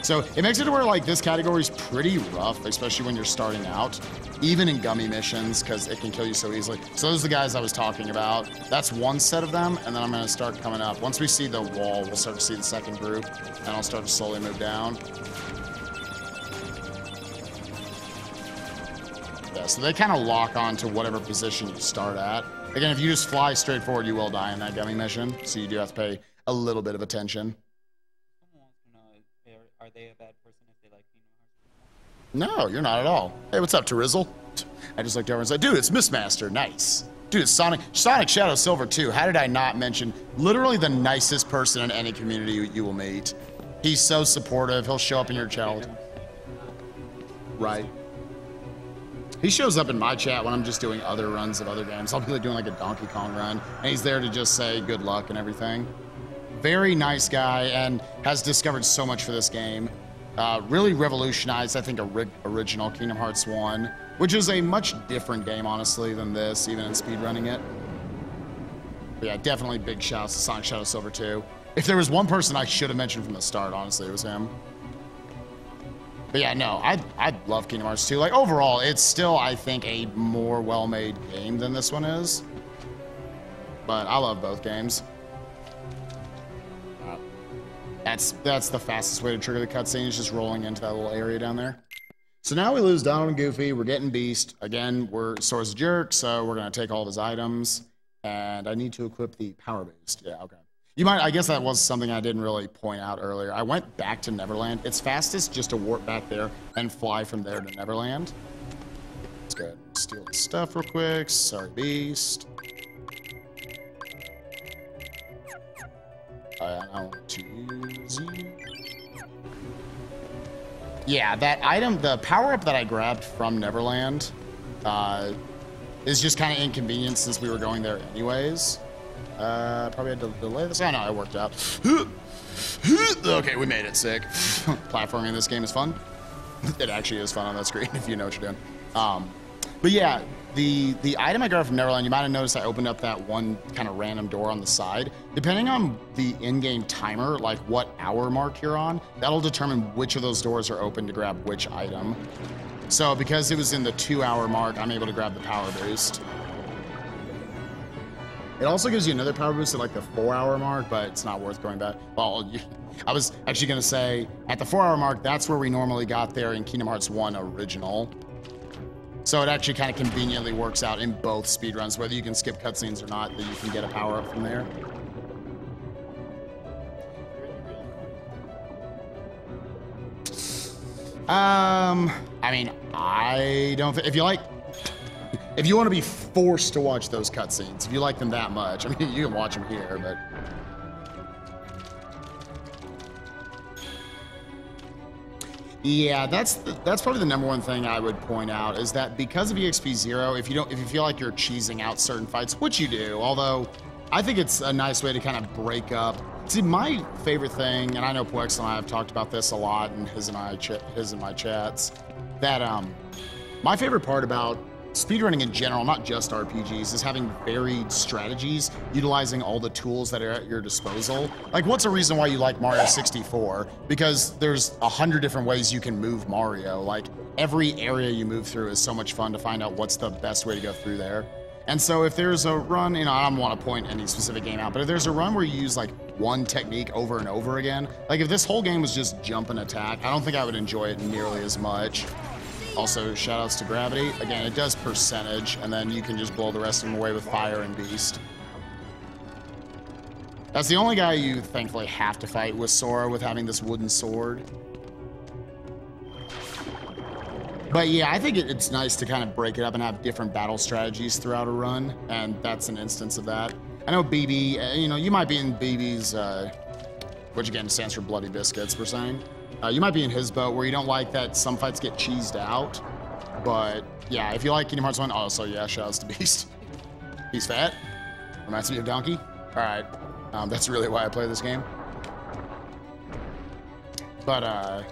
Speaker 10: So it makes it to where like this category is pretty rough, especially when you're starting out, even in gummy missions, because it can kill you so easily. So those are the guys I was talking about. That's one set of them, and then I'm going to start coming up. Once we see the wall, we'll start to see the second group, and I'll start to slowly move down. Yeah, so they kind of lock on to whatever position you start at. Again, if you just fly straight forward, you will die in that gummy mission, so you do have to pay a little bit of attention.
Speaker 13: Are they a bad person if they like Kingdom Hearts?
Speaker 10: No, you're not at all. Hey, what's up, Terizzle? I just looked over and said, dude, it's Mistmaster. Nice. Dude, it's Sonic Shadow Silver, too. How did I not mention literally the nicest person in any community you will meet? He's so supportive. He'll show up in your channel. Right. He shows up in my chat when I'm just doing other runs of other games. I'll be like doing like a Donkey Kong run, and he's there to just say good luck and everything. Very nice guy and has discovered so much for this game. Really revolutionized, I think, original Kingdom Hearts 1, which is a much different game, honestly, than this, even in speedrunning it. But yeah, definitely big shouts to Sonic Shadow Silver 2. If there was one person I should have mentioned from the start, honestly, it was him. But yeah, no, I love Kingdom Hearts 2. Like, overall, it's still, I think, a more well-made game than this one is. But I love both games. That's the fastest way to trigger the cutscene, is just rolling into that little area down there. So now we lose Donald and Goofy. We're getting Beast. Again, Sora's a jerk, so we're going to take all of his items. And I need to equip the Power Boost. Yeah, okay. I guess that was something I didn't really point out earlier. I went back to Neverland. It's fastest just to warp back there and fly from there to Neverland. Let's go ahead and steal the stuff real quick. Sorry, Beast. I want to use you. Yeah, that item, the power-up that I grabbed from Neverland, is just kind of inconvenient since we were going there anyways. Probably had to delay this. Oh, no, it worked out. Okay, we made it. Sick. Platforming in this game is fun. It actually is fun on that screen if you know what you're doing. But yeah, the item I got from Neverland, you might have noticed I opened up that one kind of random door on the side. Depending on the in-game timer, like what hour mark you're on, that'll determine which of those doors are open to grab which item. So because it was in the 2-hour mark, I'm able to grab the Power Boost. It also gives you another Power Boost at like the 4-hour mark, but it's not worth going back. Well, I was actually going to say, at the 4-hour mark, that's where we normally got there in Kingdom Hearts 1 original. So it actually kind of conveniently works out in both speedruns, whether you can skip cutscenes or not, that you can get a power-up from there. I mean, I don't think, if you want to be forced to watch those cutscenes, if you like them that much, I mean, you can watch them here, but. Yeah, that's probably the number one thing I would point out, is that because of EXP 0, if you feel like you're cheesing out certain fights, which you do, although I think it's a nice way to kind of break up. See, my favorite thing, and I know Poex and I have talked about this a lot in his and my chats, that my favorite part about speedrunning in general, not just RPGs, is having varied strategies, utilizing all the tools that are at your disposal. Like, what's a reason why you like Mario 64? Because there's 100 different ways you can move Mario. Like, every area you move through is so much fun to find out what's the best way to go through there. And so if there's a run, you know, I don't want to point any specific game out, but if there's a run where you use like one technique over and over again, like if this whole game was just jump and attack, I don't think I would enjoy it nearly as much. Also, shoutouts to Gravity. Again, it does percentage, and then you can just blow the rest of them away with Fire and Beast. That's the only guy you thankfully have to fight with Sora with having this wooden sword. But yeah, I think it's nice to kind of break it up and have different battle strategies throughout a run, and that's an instance of that. I know BB, you know, you might be in BB's, which again stands for Bloody Biscuits, we're saying. You might be in his boat where you don't like that some fights get cheesed out, but yeah, if you like Kingdom Hearts 1, also yeah, shoutouts to Beast. He's fat, reminds me of Donkey. All right, that's really why I play this game. But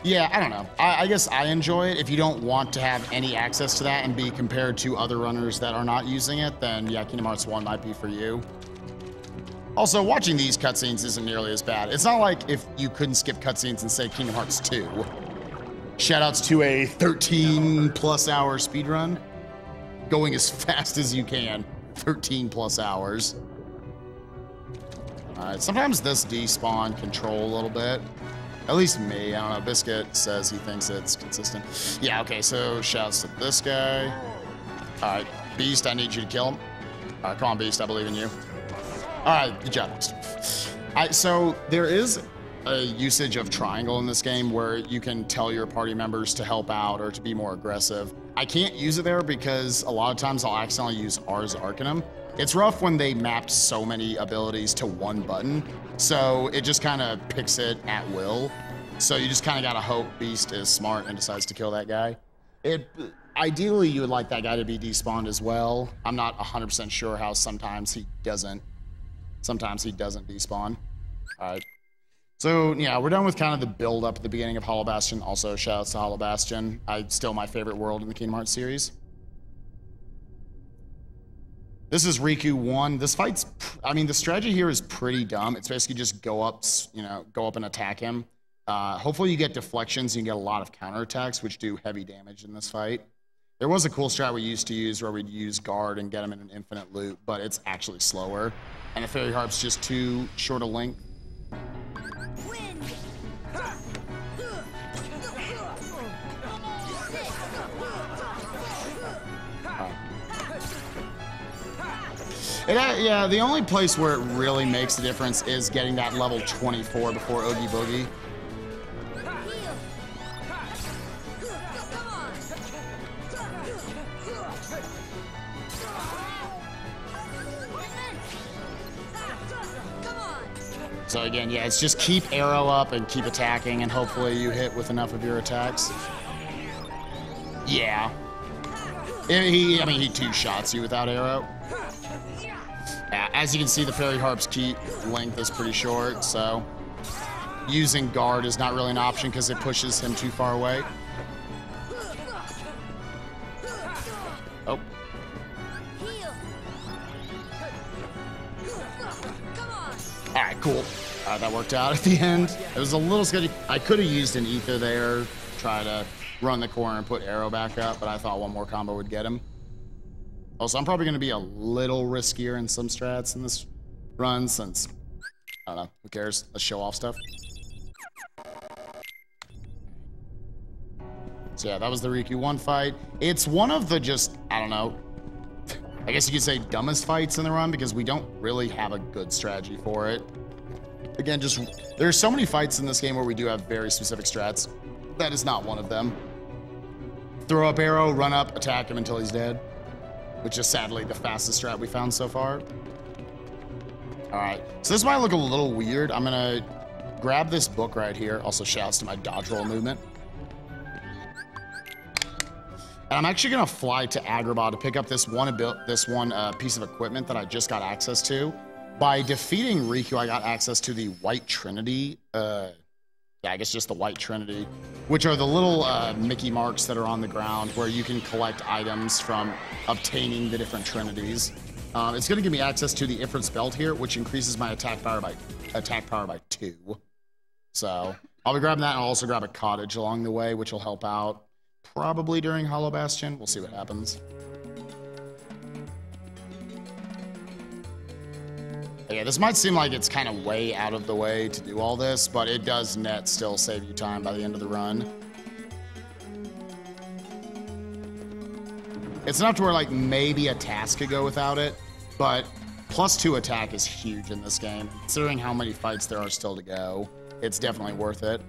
Speaker 10: yeah, I don't know. I guess I enjoy it. If you don't want to have any access to that and be compared to other runners that are not using it, then yeah, Kingdom Hearts 1 might be for you. Also, watching these cutscenes isn't nearly as bad. It's not like if you couldn't skip cutscenes and say Kingdom Hearts 2. Shoutouts to a 13+ hour speedrun. Going as fast as you can. 13+ hours. Alright, sometimes this despawn control a little bit. At least me, I don't know. Biscuit says he thinks it's consistent. Yeah, okay, so shouts to this guy. Alright, Beast, I need you to kill him. Alright, come on, Beast, I believe in you. Alright, good job, Beast. So there is a usage of triangle in this game where you can tell your party members to help out or to be more aggressive. I can't use it there because a lot of times I'll accidentally use Ars Arcanum. It's rough when they mapped so many abilities to one button, so it just kind of picks it at will. So you just kind of gotta hope Beast is smart and decides to kill that guy. Ideally, you would like that guy to be despawned as well. I'm not 100% sure how sometimes he doesn't despawn. All right. So yeah, we're done with kind of the build up at the beginning of Hollow Bastion. Also, shoutouts to Hollow Bastion. Still my favorite world in the Kingdom Hearts series. This is Riku 1. This fight's, I mean, the strategy here is pretty dumb. It's basically just go up and attack him. Hopefully you get deflections and you get a lot of counterattacks, which do heavy damage in this fight. There was a cool strat we used to use where we'd use guard and get him in an infinite loop, but it's actually slower. And the Fairy Harp's just too short a length. Yeah, the only place where it really makes a difference is getting that level 24 before Oogie Boogie. So again, yeah, it's just keep arrow up and keep attacking, and hopefully you hit with enough of your attacks. Yeah. I mean, he two-shots you without arrow. Yeah, as you can see, the Fairy Harp's key length is pretty short, so using guard is not really an option because it pushes him too far away. Oh. Alright, cool. That worked out at the end. It was a little sketchy. I could have used an ether there, try to run the corner and put arrow back up, but I thought one more combo would get him. Also, I'm probably going to be a little riskier in some strats in this run since, I don't know, who cares? Let's show off stuff. So yeah, that was the Riku 1 fight. It's one of the just, I don't know, I guess you could say dumbest fights in the run because we don't really have a good strategy for it. Again, just, there's so many fights in this game where we do have very specific strats. That is not one of them. Throw up arrow, run up, attack him until he's dead. Which is sadly the fastest strat we found so far. Alright, so this might look a little weird. I'm gonna grab this book right here. Also shouts to my dodge roll movement. And I'm actually gonna fly to Agrabah to pick up this one piece of equipment that I just got access to. By defeating Riku, I got access to the White Trinity. Yeah, I guess just the White Trinity, which are the little Mickey marks that are on the ground where you can collect items from obtaining the different Trinities. It's gonna give me access to the Ifrit's Belt here, which increases my attack power by 2. So I'll be grabbing that, and I'll also grab a cottage along the way, which will help out. Probably during Hollow Bastion. We'll see what happens. Yeah, this might seem like it's kind of way out of the way to do all this, but it does net still save you time by the end of the run. It's enough to where like maybe a task could go without it, but +2 attack is huge in this game. Considering how many fights there are still to go, it's definitely worth it.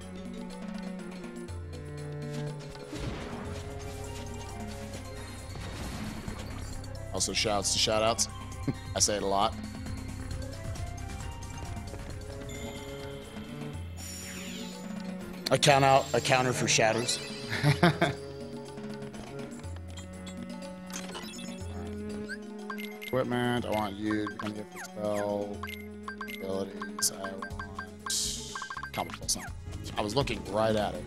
Speaker 10: Also shouts to shoutouts. I say it a lot. A counter for shadows. Equipment, I want you to become the spell. Abilities, I want combat plus on. I was looking right at it.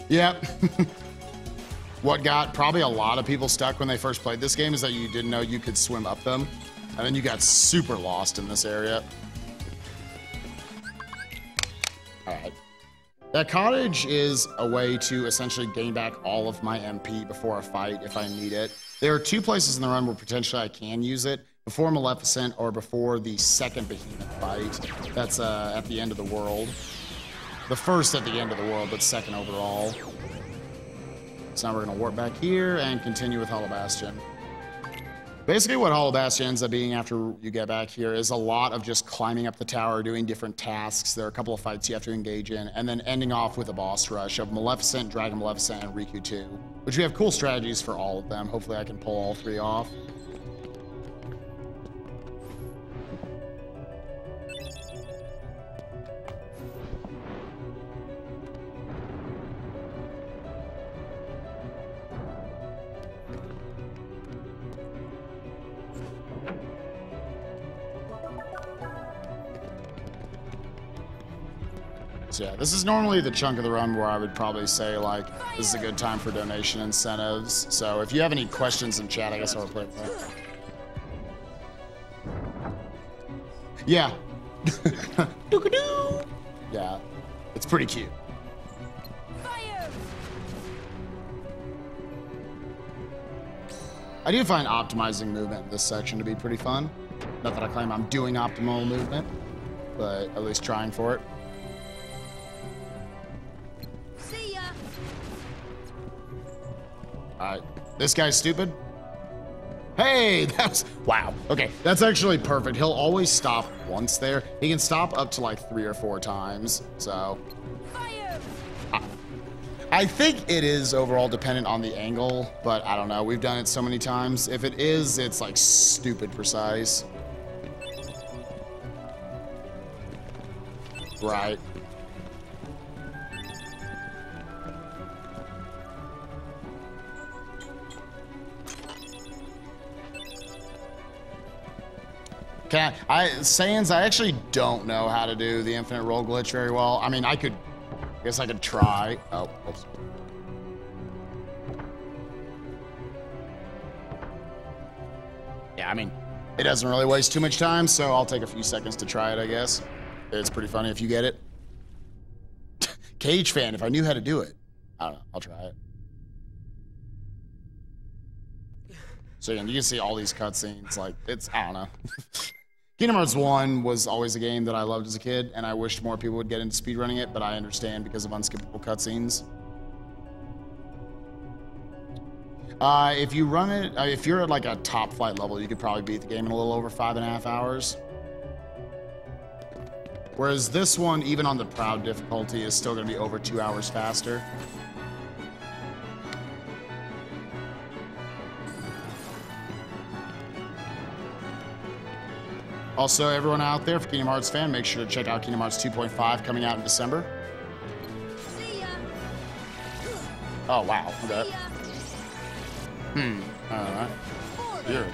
Speaker 10: Yep. What got probably a lot of people stuck when they first played this game is that you didn't know you could swim up them. And then you got super lost in this area. All right. That cottage is a way to essentially gain back all of my MP before a fight if I need it. There are 2 places in the run where potentially I can use it. Before Maleficent or before the second Behemoth fight. That's at the end of the world. The first at the end of the world, but second overall. So now we're gonna warp back here and continue with Hollow Bastion. Basically what Hollow Bastion ends up being after you get back here is a lot of just climbing up the tower, doing different tasks. There are a couple of fights you have to engage in, and then ending off with a boss rush of Maleficent, Dragon Maleficent, and Riku 2, which we have cool strategies for all of them. Hopefully I can pull all 3 off. So yeah, this is normally the chunk of the run where I would probably say, like, this is a good time for donation incentives. So if you have any questions in chat, I guess I'll play that. Yeah. Yeah, it's pretty cute. I do find optimizing movement in this section to be pretty fun. Not that I claim I'm doing optimal movement, but at least trying for it. This guy's stupid. Hey, that's wow. Okay, that's actually perfect. He'll always stop once there. He can stop up to like 3 or 4 times. So I think it is overall dependent on the angle, but I don't know. We've done it so many times. If it is, it's like stupid precise. Right. Sans, I actually don't know how to do the infinite roll glitch very well. I mean, I guess I could try. Oh, oops. Yeah, I mean, it doesn't really waste too much time, so I'll take a few seconds to try it, I guess. It's pretty funny if you get it. Cage fan, if I knew how to do it. I don't know, I'll try it. So again, you can see all these cutscenes, like, I don't know. Kingdom Hearts 1 was always a game that I loved as a kid, and I wished more people would get into speedrunning it, but I understand because of unskippable cutscenes. If you run it, if you're at like a top flight level, you could probably beat the game in a little over 5.5 hours. Whereas this one, even on the proud difficulty, is still gonna be over 2 hours faster. Also, everyone out there, for Kingdom Hearts fan, make sure to check out Kingdom Hearts 2.5 coming out in December. Oh, wow. Okay. Alright. Here.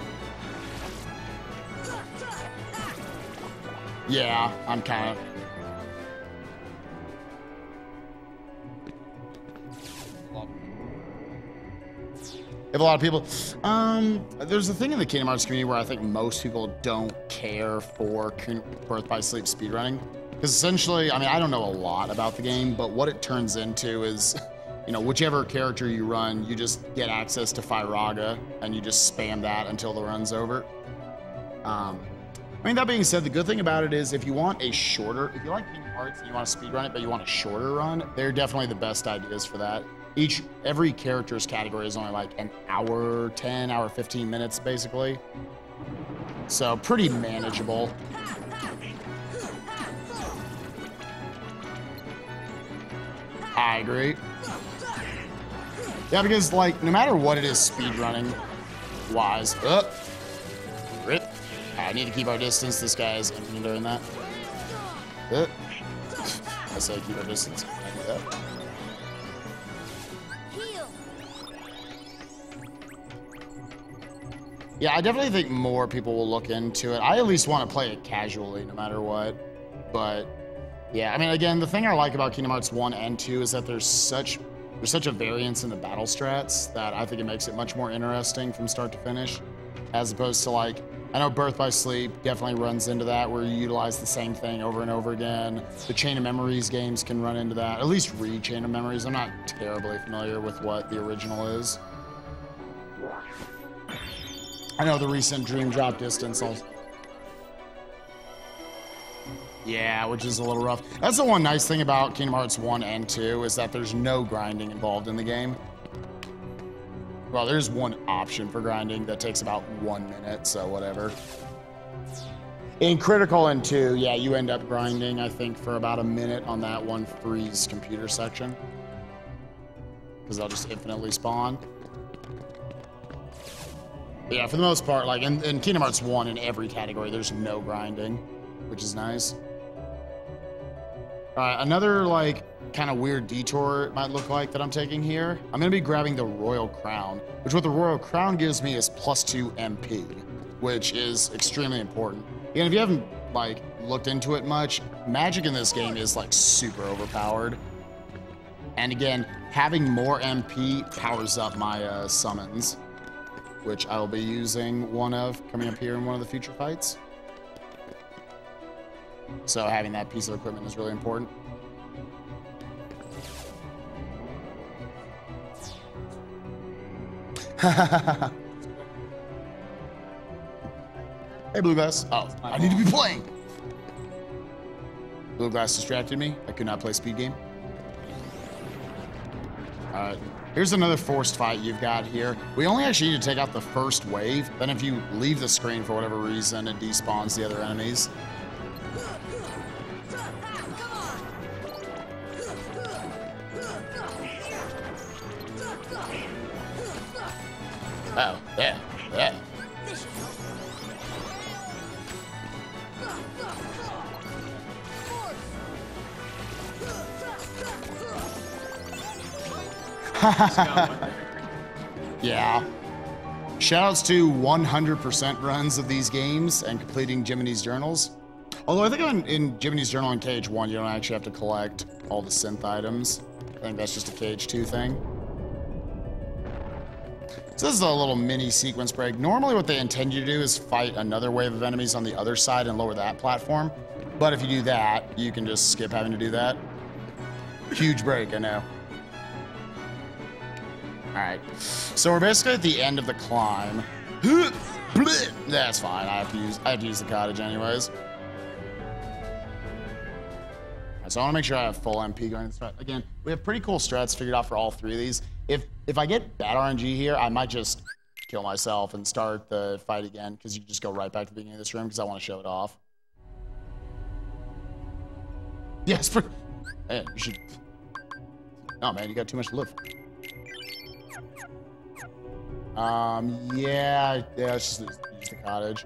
Speaker 10: Yeah, I'm kind of... If a lot of people, there's a thing in the Kingdom Hearts community where I think most people don't care for Birth by Sleep speedrunning. Because essentially, I mean, I don't know a lot about the game, but what it turns into is, you know, whichever character you run, you just get access to Firaga, and you just spam that until the run's over. I mean, that being said, the good thing about it is if you want a shorter, if you like Kingdom Hearts and you want to speedrun it, but you want a shorter run, they're definitely the best ideas for that. Every character's category is only like an hour 10, hour 15 minutes, basically. So pretty manageable. I agree. Yeah, because like no matter what it is speedrunning wise, rip. I need to keep our distance. This guy is infinite during that. I say keep our distance. I do that. Yeah, I definitely think more people will look into it. I at least want to play it casually, no matter what. But yeah, I mean, again, the thing I like about Kingdom Hearts 1 and 2 is that there's such a variance in the battle strats that I think it makes it much more interesting from start to finish, as opposed to like, I know Birth by Sleep definitely runs into that where you utilize the same thing over and over again. The Chain of Memories games can run into that, at least read Chain of Memories. I'm not terribly familiar with what the original is. I know the recent Dream Drop Distance also. Yeah, which is a little rough. That's the one nice thing about Kingdom Hearts 1 and 2 is that there's no grinding involved in the game. Well, there's one option for grinding that takes about 1 minute, so whatever. In Critical and 2, yeah, you end up grinding, I think, for about a minute on that one freeze computer section. Because they'll just infinitely spawn. But yeah, for the most part, like in Kingdom Hearts 1, in every category, there's no grinding, which is nice. Alright, another, like, kind of weird detour it might look like that I'm taking here. I'm going to be grabbing the Royal Crown, which what the Royal Crown gives me is +2 MP, which is extremely important. Again, if you haven't, like, looked into it much, magic in this game is, like, super overpowered. And again, having more MP powers up my summons, which I will be using one of coming up here in one of the future fights. So having that piece of equipment is really important. Hey, Blue Glass. Oh, I need to be playing. Blue Glass distracted me. I could not play speed game. All right. Here's another forced fight you've got here. We only actually need to take out the first wave. Then if you leave the screen for whatever reason, it despawns the other enemies. Oh, yeah, yeah. Yeah. Shoutouts to 100% runs of these games and completing Jiminy's journals. Although I think in Jiminy's journal in Cage 1, you don't actually have to collect all the synth items. I think that's just a Cage 2 thing. So this is a little mini sequence break. Normally what they intend you to do is fight another wave of enemies on the other side and lower that platform. But if you do that, you can just skip having to do that. Huge break, I know. Alright, so we're basically at the end of the climb. That's fine, I have to use the cottage anyways. Right, so I want to make sure I have full MP going. Again, we have pretty cool strats figured out for all three of these. If I get bad RNG here, I might just kill myself and start the fight again, because you just go right back to the beginning of this room, because I want to show it off. Yes, hey, you should... Oh man, you got too much to live. Yeah, let's just use the cottage.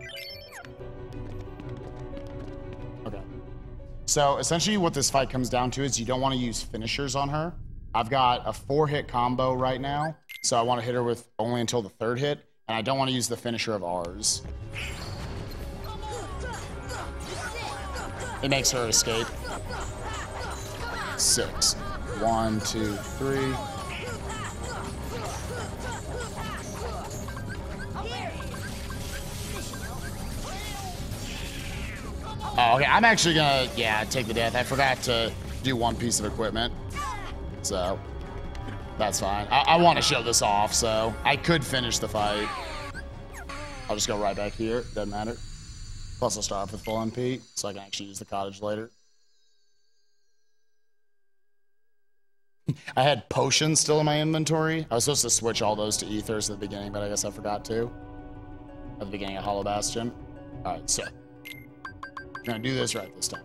Speaker 10: So essentially what this fight comes down to is you don't want to use finishers on her. I've got a 4-hit combo right now, so I want to hit her with only until the 3rd hit, and I don't want to use the finisher of ours. It makes her escape. 6. 1, 2, 3. Oh, okay, I'm actually gonna, take the death. I forgot to do one piece of equipment. So, that's fine. I want to show this off, so I could finish the fight. I'll just go right back here. Doesn't matter. Plus, I'll start off with full MP, so I can actually use the cottage later. I had potions still in my inventory. I was supposed to switch all those to ethers at the beginning, but I guess I forgot to. At the beginning of Hollow Bastion. Alright, so. I'm gonna do this right this time.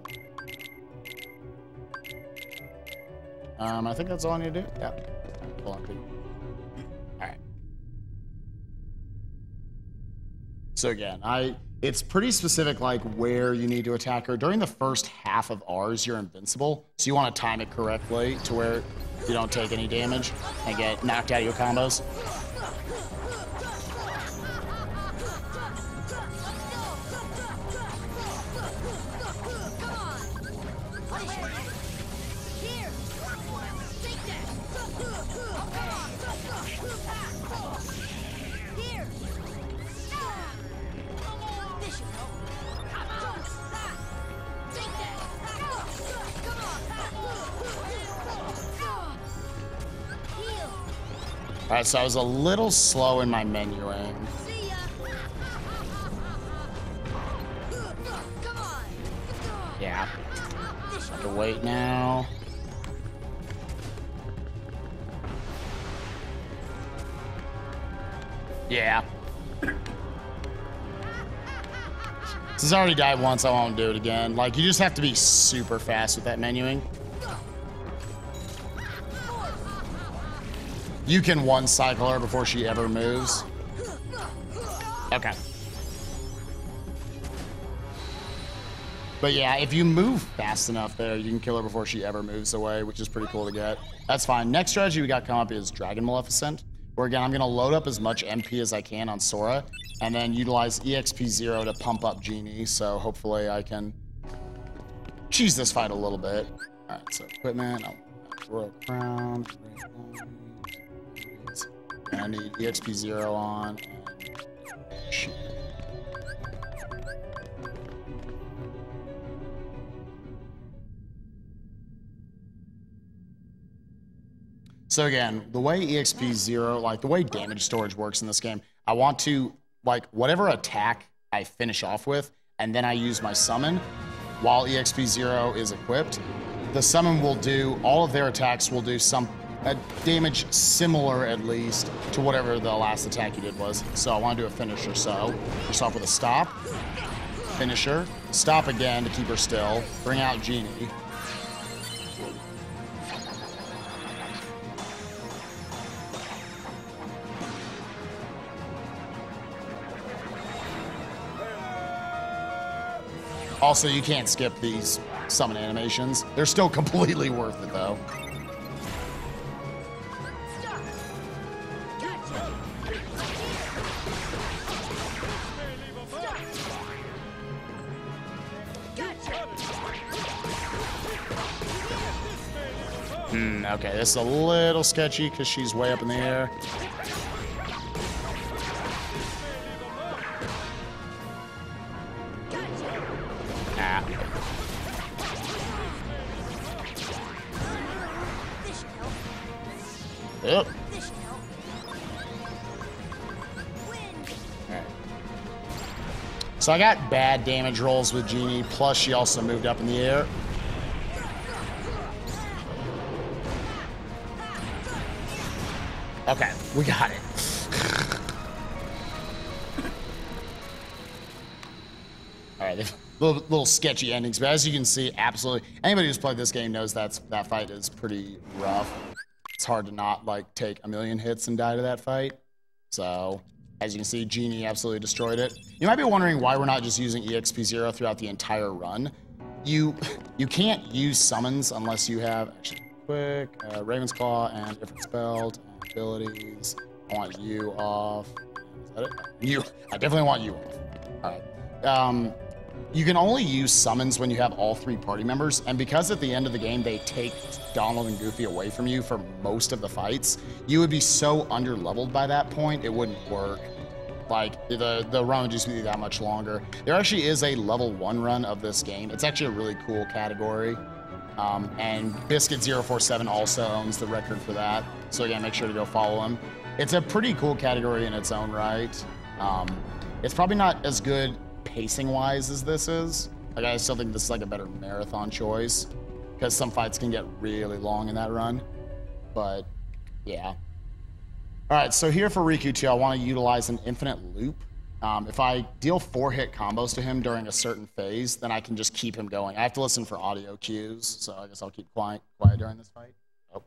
Speaker 10: I think that's all I need to do. Yeah. Full MP. Alright. So again, it's pretty specific like where you need to attack her. During the first half of ours, you're invincible. So you want to time it correctly to where you don't take any damage and get knocked out of your combos. Alright, so I was a little slow in my menuing. Yeah. Have to wait now. Yeah. Since I already died once, I won't do it again. Like, you just have to be super fast with that menuing. You can one-cycle her before she ever moves. Okay. But yeah, if you move fast enough there, you can kill her before she ever moves away, which is pretty cool to get. That's fine. Next strategy we got come up is Dragon Maleficent, where again, I'm gonna load up as much MP as I can on Sora, and then utilize EXP 0 to pump up Genie, so hopefully I can cheese this fight a little bit. All right, so equipment, Royal Crown, and I need EXP 0 on, and shoot. So again, the way EXP 0, like the way damage storage works in this game, I want to, like, whatever attack I finish off with, and then I use my summon while EXP 0 is equipped, the summon will do, all of their attacks will do some damage similar, at least, to whatever the last attack you did was. So I want to do a finisher, so first off with a stop, finisher, stop again to keep her still, bring out Genie. Also, you can't skip these summon animations. They're still completely worth it, though. Okay, this is a little sketchy because she's way up in the air. Yep. Right. So I got bad damage rolls with Genie, plus she also moved up in the air. Okay, we got it. Alright, little sketchy endings, but as you can see, absolutely, anybody who's played this game knows that fight is pretty rough. It's hard to not, like, take a million hits and die to that fight. So, as you can see, Genie absolutely destroyed it. You might be wondering why we're not just using EXP 0 throughout the entire run. you can't use summons unless you have actually quick Raven's Claw and if it's spelled and abilities. I want you off. Is that it? You. I definitely want you off. All right. You can only use summons when you have all 3 party members, and because at the end of the game they take Donald and Goofy away from you for most of the fights, you would be so under-leveled by that point, it wouldn't work. Like, the run would just be that much longer. There actually is a level 1 run of this game. It's actually a really cool category. And Biscuit047 also owns the record for that. So again, make sure to go follow him. It's a pretty cool category in its own right. It's probably not as good pacing-wise as this is. Like, I still think this is like a better marathon choice because some fights can get really long in that run. But yeah. All right, so here for Riku 2, I want to utilize an infinite loop. If I deal 4-hit combos to him during a certain phase, then I can just keep him going. I have to listen for audio cues, so I guess I'll keep quiet during this fight. Oh.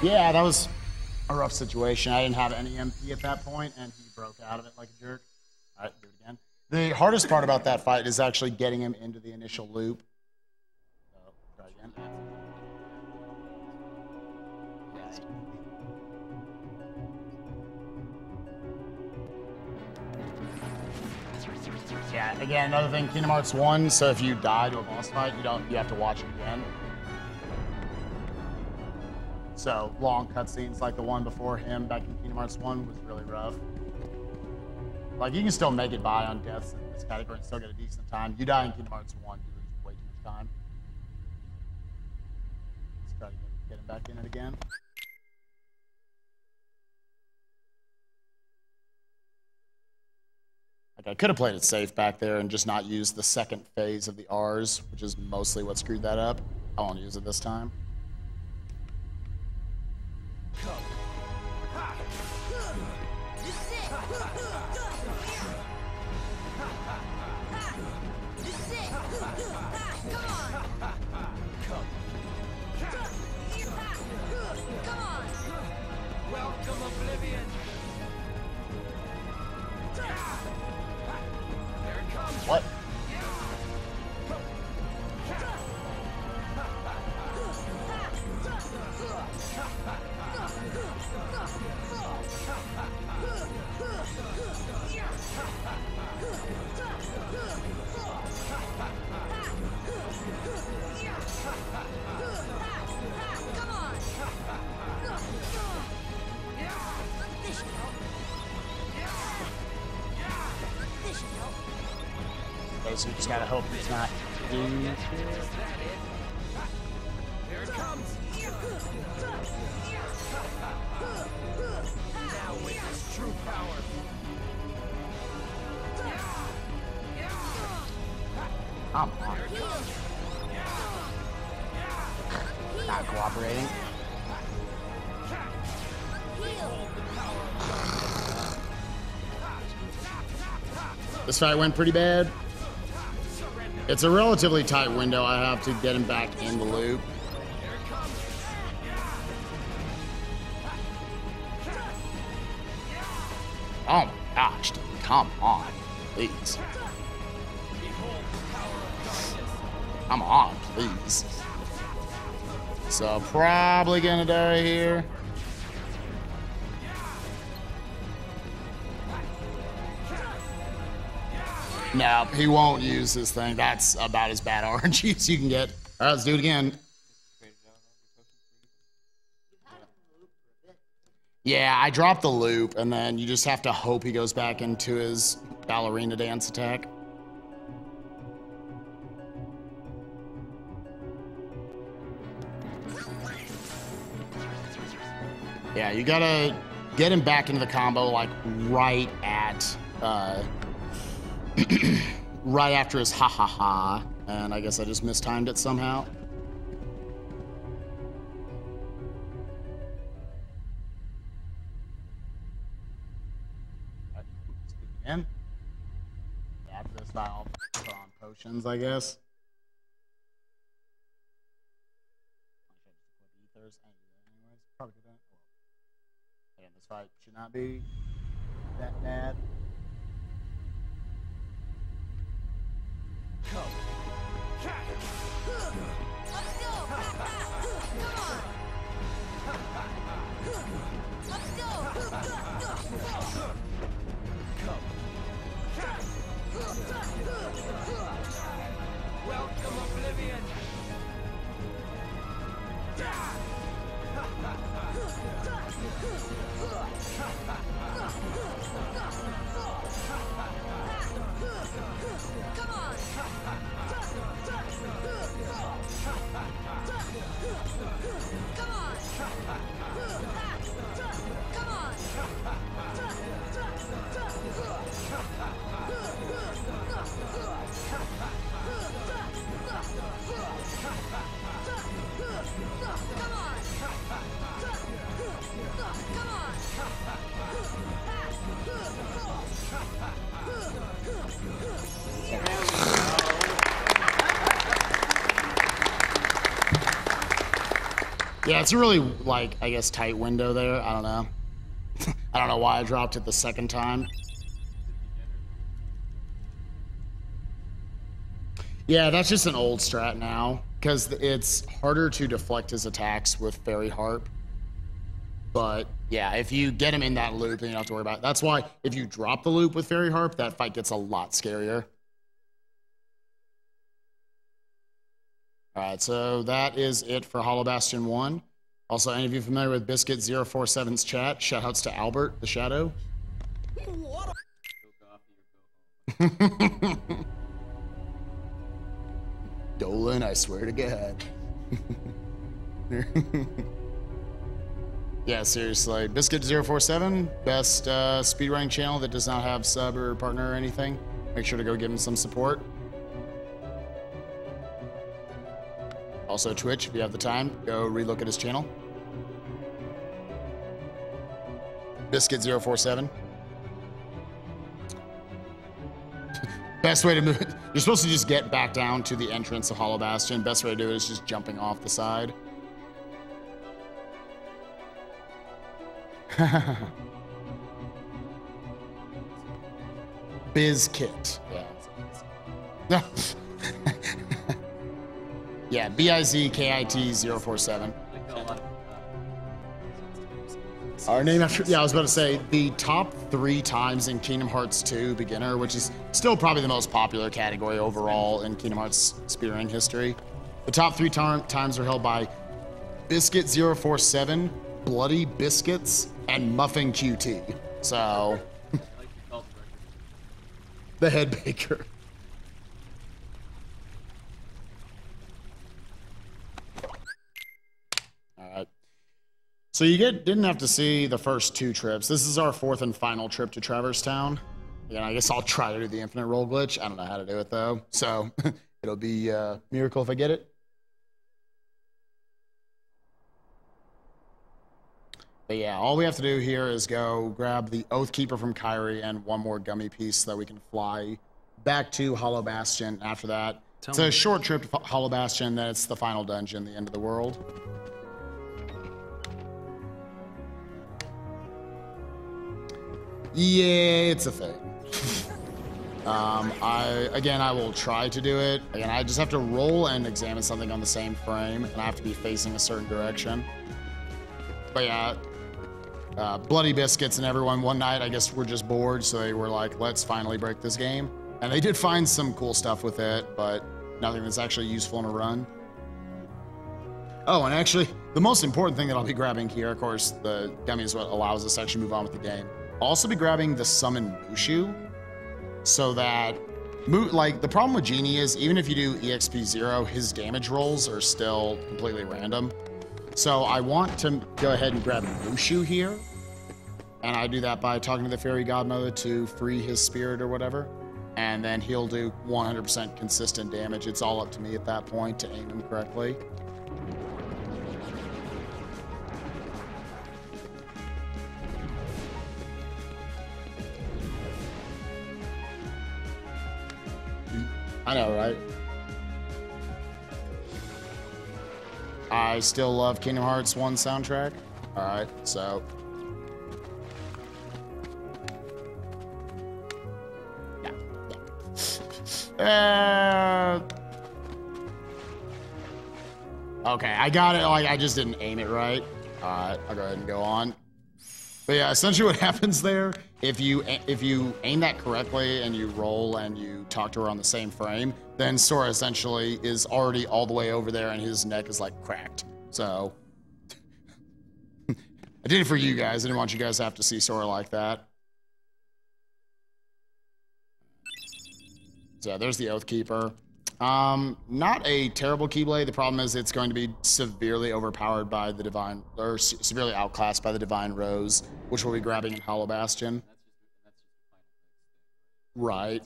Speaker 10: Yeah, that was a rough situation. I didn't have any MP at that point, and he broke out of it like a jerk. All right, do it again. The hardest part about that fight is actually getting him into the initial loop. So, try again. Yeah, again, another thing, Kingdom Hearts 1, so if you die to a boss fight, you have to watch it again. So long cutscenes like the one before him back in Kingdom Hearts 1 was really rough. Like, you can still make it by on deaths in this category and still get a decent time. You die in Kingdom Hearts 1, you lose way too much time. Let's try to get him back in it again. Like, I could have played it safe back there and just not used the second phase of the R's, which is mostly what screwed that up. I won't use it this time. What? Okay, so we just gotta hope he's not doing this.
Speaker 14: Here it comes. Now witness true power.
Speaker 10: Come on. Not cooperating. This fight went pretty bad. It's a relatively tight window. I have to get him back in the loop. Oh my gosh, dude. Come on, please. Come on, please. So probably gonna die here. No, he won't use this thing. That's about as bad RNG as you can get. All right, let's do it again. Yeah, I dropped the loop, and then you just have to hope he goes back into his ballerina dance attack. Yeah, you gotta get him back into the combo like right at right after his ha ha ha. And I guess I just mistimed it somehow. Again. Yeah, after this I'll put on potions, I guess. Probably good. Again, this fight should not be that bad.
Speaker 14: Come.
Speaker 12: Let's go! Come on! Let's go!
Speaker 14: Welcome, Oblivion!
Speaker 10: Yeah, it's a really, like, I guess, tight window there. I don't know. I don't know why I dropped it the second time. Yeah, that's just an old strat now, because it's harder to deflect his attacks with Fairy Harp. But, yeah, if you get him in that loop, then you don't have to worry about it. That's why, if you drop the loop with Fairy Harp, that fight gets a lot scarier. Alright, so that is it for Hollow Bastion 1. Also, any of you familiar with Biscuit047's chat? Shoutouts to Albert, the Shadow. Dolan, I swear to God. Yeah, seriously. Biscuit047, best speedrunning channel that does not have sub or partner or anything. Make sure to go give him some support. Also Twitch, if you have the time, go relook at his channel. Biscuit047. Best way to move it. You're supposed to just get back down to the entrance of Hollow Bastion. Best way to do it is just jumping off the side. Bizkit. Yeah. Yeah, BIZKIT047. Our name after, yeah, I was about to say, the top 3 times in Kingdom Hearts 2 Beginner, which is still probably the most popular category overall in Kingdom Hearts speedrunning history. The top 3 times are held by Biscuit047, Bloody Biscuits, and Muffin QT. So, the head baker. Alright. So you didn't have to see the first 2 trips. This is our 4th and final trip to Traverse Town. Again, I guess I'll try to do the infinite roll glitch. I don't know how to do it though. So it'll be a miracle if I get it. But yeah, all we have to do here is go grab the Oathkeeper from Kyrie and 1 more gummy piece so that we can fly back to Hollow Bastion after that. It's a short trip to Hollow Bastion, then it's the final dungeon, the end of the world. Yeah, it's a thing. I will try to do it. Again, I just have to roll and examine something on the same frame, and I have to be facing a certain direction. But yeah, Bloody Biscuits and everyone one night, I guess, were just bored, so they were like, let's finally break this game. And they did find some cool stuff with it, but nothing that's actually useful in a run. Oh, and actually, the most important thing that I'll be grabbing here, of course, the gummy is what allows us to actually move on with the game. I'll also be grabbing the Summon Mushu, so that, like, the problem with Genie is, even if you do EXP 0, his damage rolls are still completely random. So I want to go ahead and grab Mushu here. And I do that by talking to the fairy godmother to free his spirit or whatever. And then he'll do 100% consistent damage. It's all up to me at that point to aim him correctly. I know, right? I still love Kingdom Hearts 1 soundtrack. All right, so. Okay, I got it. Like, I just didn't aim it right. All right, I'll go ahead and go on. But yeah, essentially what happens there, if you aim that correctly and you roll and you talk to her on the same frame, then Sora essentially is already all the way over there and his neck is like cracked. So I did it for you guys. I didn't want you guys to have to see Sora like that. So there's the Oathkeeper. Not a terrible Keyblade. The problem is it's going to be severely overpowered by the Divine, or severely outclassed by the Divine Rose, which we'll be grabbing in Hollow Bastion. Right.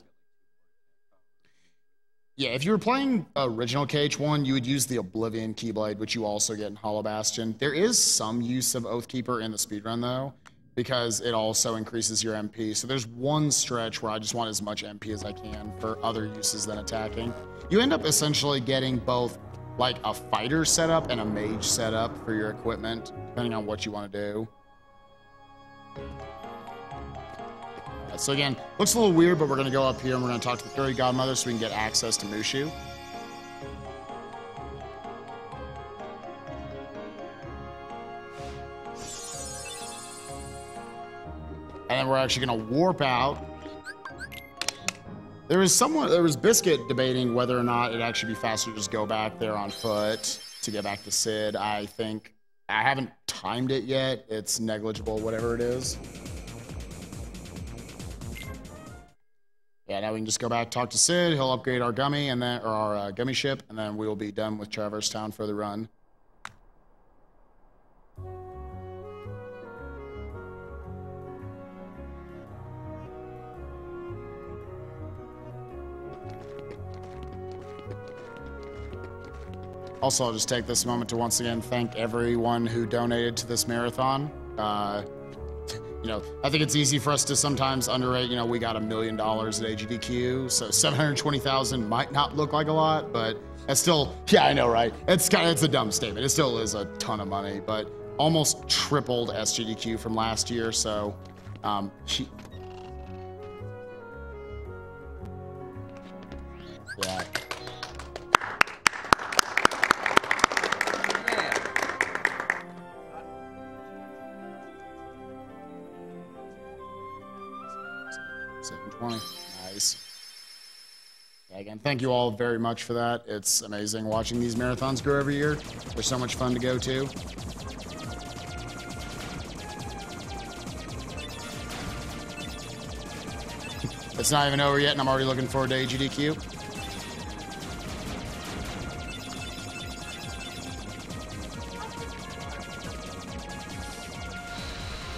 Speaker 10: Yeah, if you were playing original KH1, you would use the Oblivion Keyblade, which you also get in Hollow Bastion. There is some use of Oathkeeper in the speedrun, though, because it also increases your MP. So there's one stretch where I just want as much MP as I can for other uses than attacking. You end up essentially getting both like a fighter setup and a mage setup for your equipment, depending on what you want to do. So again, looks a little weird, but we're gonna go up here and we're gonna talk to the Fairy Godmother so we can get access to Mushu. And then we're actually gonna warp out. There was Biscuit debating whether or not it'd actually be faster to just go back there on foot to get back to Sid. I think, I haven't timed it yet. It's negligible, whatever it is. Yeah, now we can just go back, talk to Sid. He'll upgrade our gummy and then, or our gummy ship, and then we will be done with Traverse Town for the run. Also, I'll just take this moment to once again thank everyone who donated to this marathon. You know, I think it's easy for us to sometimes underrate, you know, we got $1 million at AGDQ, so 720,000 might not look like a lot, but it's still, yeah, I know, right? It's a dumb statement. It still is a ton of money, but almost tripled SGDQ from last year, so yeah. Nice. Yeah, again, thank you all very much for that. It's amazing watching these marathons grow every year. They're so much fun to go to. It's not even over yet, and I'm already looking forward to AGDQ.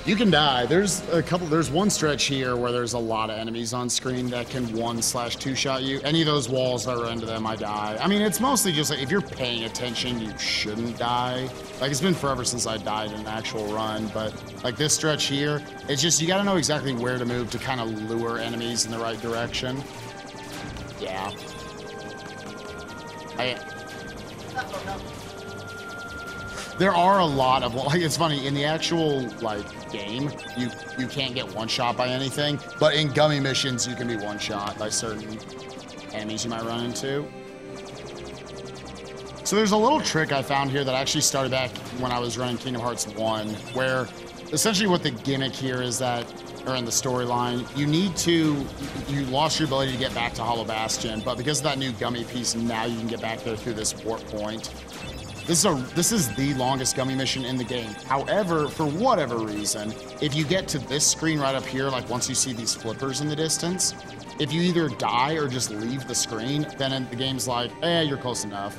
Speaker 10: You can die. There's one stretch here where there's a lot of enemies on screen that can 1/2 shot you. Any of those walls, if I run into them, I die. I mean, it's mostly just like, if you're paying attention, you shouldn't die. Like, it's been forever since I died in an actual run, but like this stretch here, it's just, you gotta know exactly where to move to kind of lure enemies in the right direction. Yeah. There are a lot of, like, it's funny, in the actual, like, game, you can't get one-shot by anything, but in gummy missions, you can be one-shot by certain enemies you might run into. So there's a little trick I found here that actually started back when I was running Kingdom Hearts 1, where essentially what the gimmick here is that, or in the storyline, you lost your ability to get back to Hollow Bastion, but because of that new gummy piece, now you can get back there through this warp point. This is the longest gummy mission in the game. However, for whatever reason, if you get to this screen right up here, like once you see these flippers in the distance, if you either die or just leave the screen, then the game's like, you're close enough.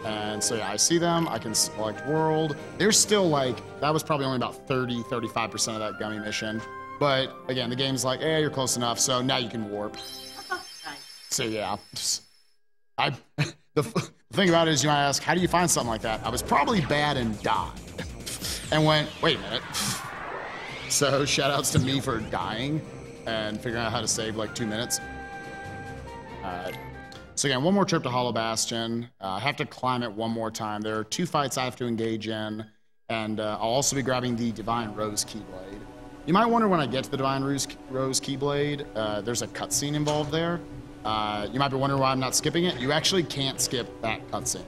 Speaker 10: And so yeah, I see them, I can select world. There's still like, that was probably only about 35% of that gummy mission. But again, the game's like, you're close enough, so now you can warp. So yeah, the thing about it is you might ask, how do you find something like that? I was probably bad and died. And went, wait a minute. So shout outs to me for dying and figuring out how to save like 2 minutes. So again, one more trip to Hollow Bastion. I have to climb it one more time. There are 2 fights I have to engage in, and I'll also be grabbing the Divine Rose Keyblade. You might wonder when I get to the Divine Rose Keyblade, there's a cutscene involved there. You might be wondering why I'm not skipping it. You actually can't skip that cutscene.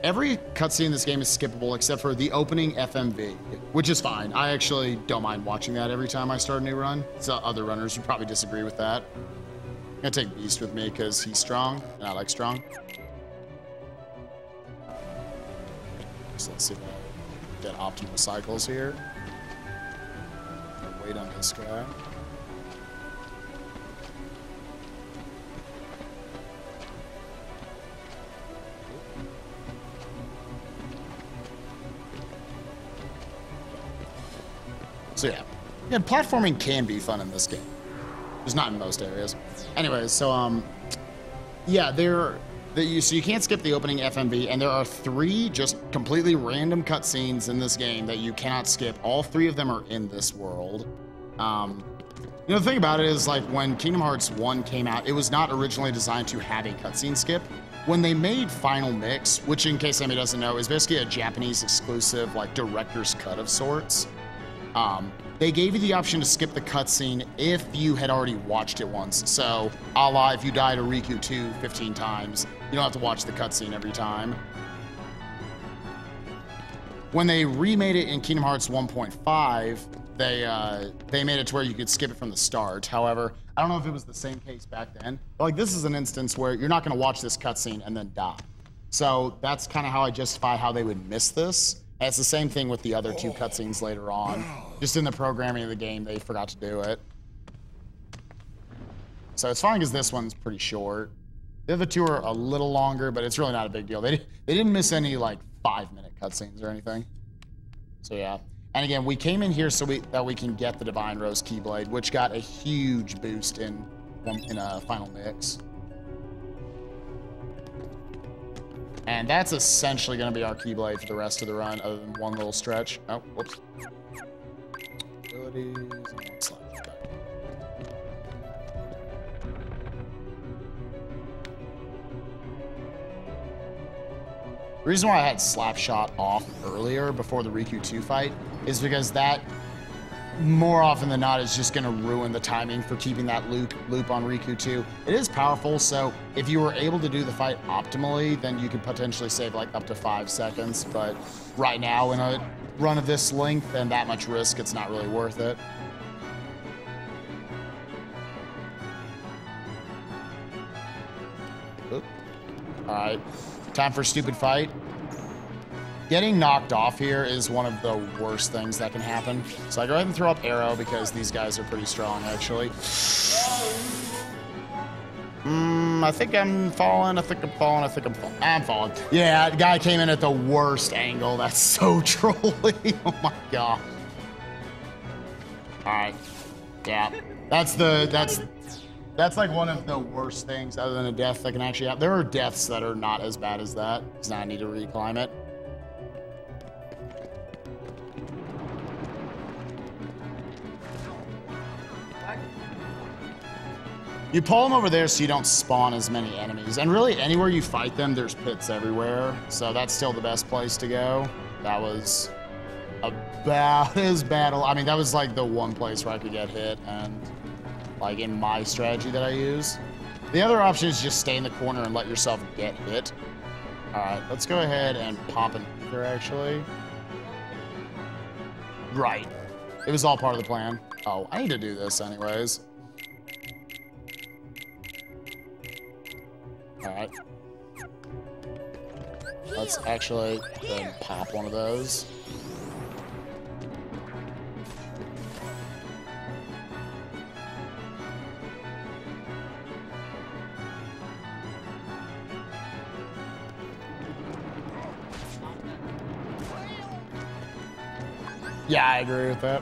Speaker 10: Every cutscene in this game is skippable except for the opening FMV, which is fine. I actually don't mind watching that every time I start a new run. So other runners would probably disagree with that. I'm gonna take Beast with me because he's strong, and I like strong. So let's see if I get optimal cycles here. I'll wait on this guy. So yeah, platforming can be fun in this game. Just not in most areas. Anyways, so yeah, so you can't skip the opening FMV, and there are 3 just completely random cutscenes in this game that you cannot skip. All 3 of them are in this world. The thing about it is, like, when Kingdom Hearts 1 came out, it was not originally designed to have a cutscene skip. When they made Final Mix, which in case anybody doesn't know, is basically a Japanese exclusive, like, director's cut of sorts. They gave you the option to skip the cutscene if you had already watched it once. So, a la if you died to Riku 2 15 times, you don't have to watch the cutscene every time. When they remade it in Kingdom Hearts 1.5, they made it to where you could skip it from the start. However, I don't know if it was the same case back then. But like, this is an instance where you're not going to watch this cutscene and then die. So that's kind of how I justify how they would miss this. And it's the same thing with the other 2 cutscenes later on. Just in the programming of the game, they forgot to do it. So it's fine because this one's pretty short. The other 2 are a little longer, but it's really not a big deal. They didn't miss any like 5-minute cutscenes or anything. So yeah. And again, we came in here so that we can get the Divine Rose Keyblade, which got a huge boost in a Final Mix. And that's essentially going to be our Keyblade for the rest of the run, other than one little stretch. Oh, whoops. Abilities and 1 slash back. The reason why I had Slapshot off earlier before the Riku 2 fight is because that, more often than not, is just going to ruin the timing for keeping that loop on Riku 2. It is powerful, so if you were able to do the fight optimally, then you could potentially save like up to 5 seconds. But right now, in a run of this length and that much risk, it's not really worth it. Oop. All right, time for a stupid fight. Getting knocked off here is one of the worst things that can happen. So I go ahead and throw up arrow because these guys are pretty strong, actually. I think I'm falling. I think I'm falling. I think I'm falling. I'm falling. Yeah, the guy came in at the worst angle. That's so trolly. Oh my god. All right. Yeah. That's like one of the worst things other than a death that can actually happen. There are deaths that are not as bad as that. Because now I need to reclimb it. You pull them over there so you don't spawn as many enemies. And really, anywhere you fight them, there's pits everywhere. So that's still the best place to go. That was about as bad. I mean, that was like the one place where I could get hit and like in my strategy that I use. The other option is just stay in the corner and let yourself get hit. All right, let's go ahead and pop an ether, actually. Right. It was all part of the plan. Oh, I need to do this anyways. All right. Let's actually then pop one of those. Yeah, I agree with that.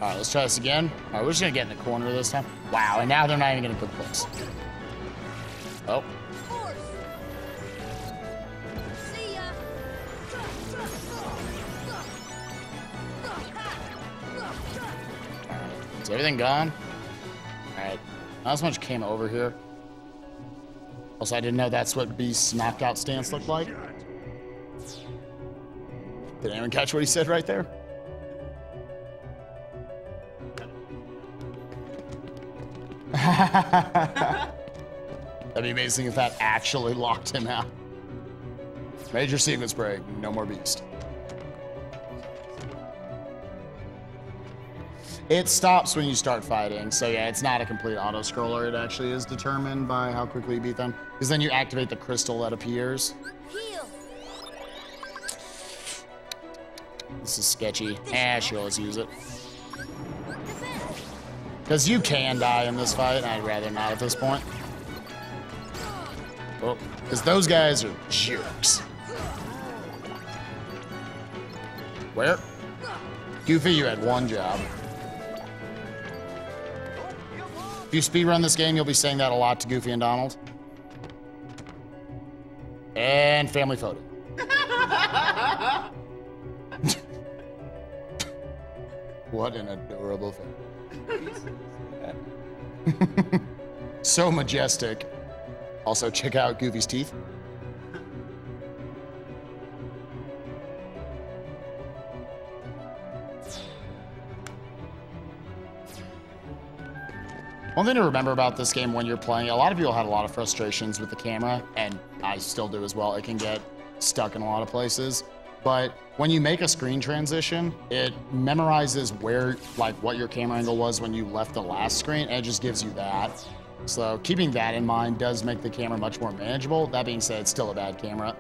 Speaker 10: All right, let's try this again. All right, we're just gonna get in the corner this time. Wow, and now they're not even gonna put close. Oh.
Speaker 12: See ya.
Speaker 10: Is everything gone? All right, not as much came over here. Also, I didn't know that's what Beast's knockout stance looked like. Did anyone catch what he said right there? That'd be amazing if that actually locked him out. Major sequence break, no more Beast. It stops when you start fighting, so yeah, it's not a complete auto-scroller. It actually is determined by how quickly you beat them, because then you activate the crystal that appears.
Speaker 12: Heal.
Speaker 10: This is sketchy. She'll always use it. Because you can die in this fight, and I'd rather not at this point. Oh, because those guys are jerks. Where? Goofy, you had one job. If you speedrun this game, you'll be saying that a lot to Goofy and Donald. And family photo. What an adorable thing. So majestic. Also, check out Goofy's teeth. One thing to remember about this game when you're playing, a lot of people had a lot of frustrations with the camera, and I still do as well. It can get stuck in a lot of places. But when you make a screen transition, it memorizes where, like, what your camera angle was when you left the last screen, and it just gives you that. So keeping that in mind does make the camera much more manageable. That being said, it's still a bad camera.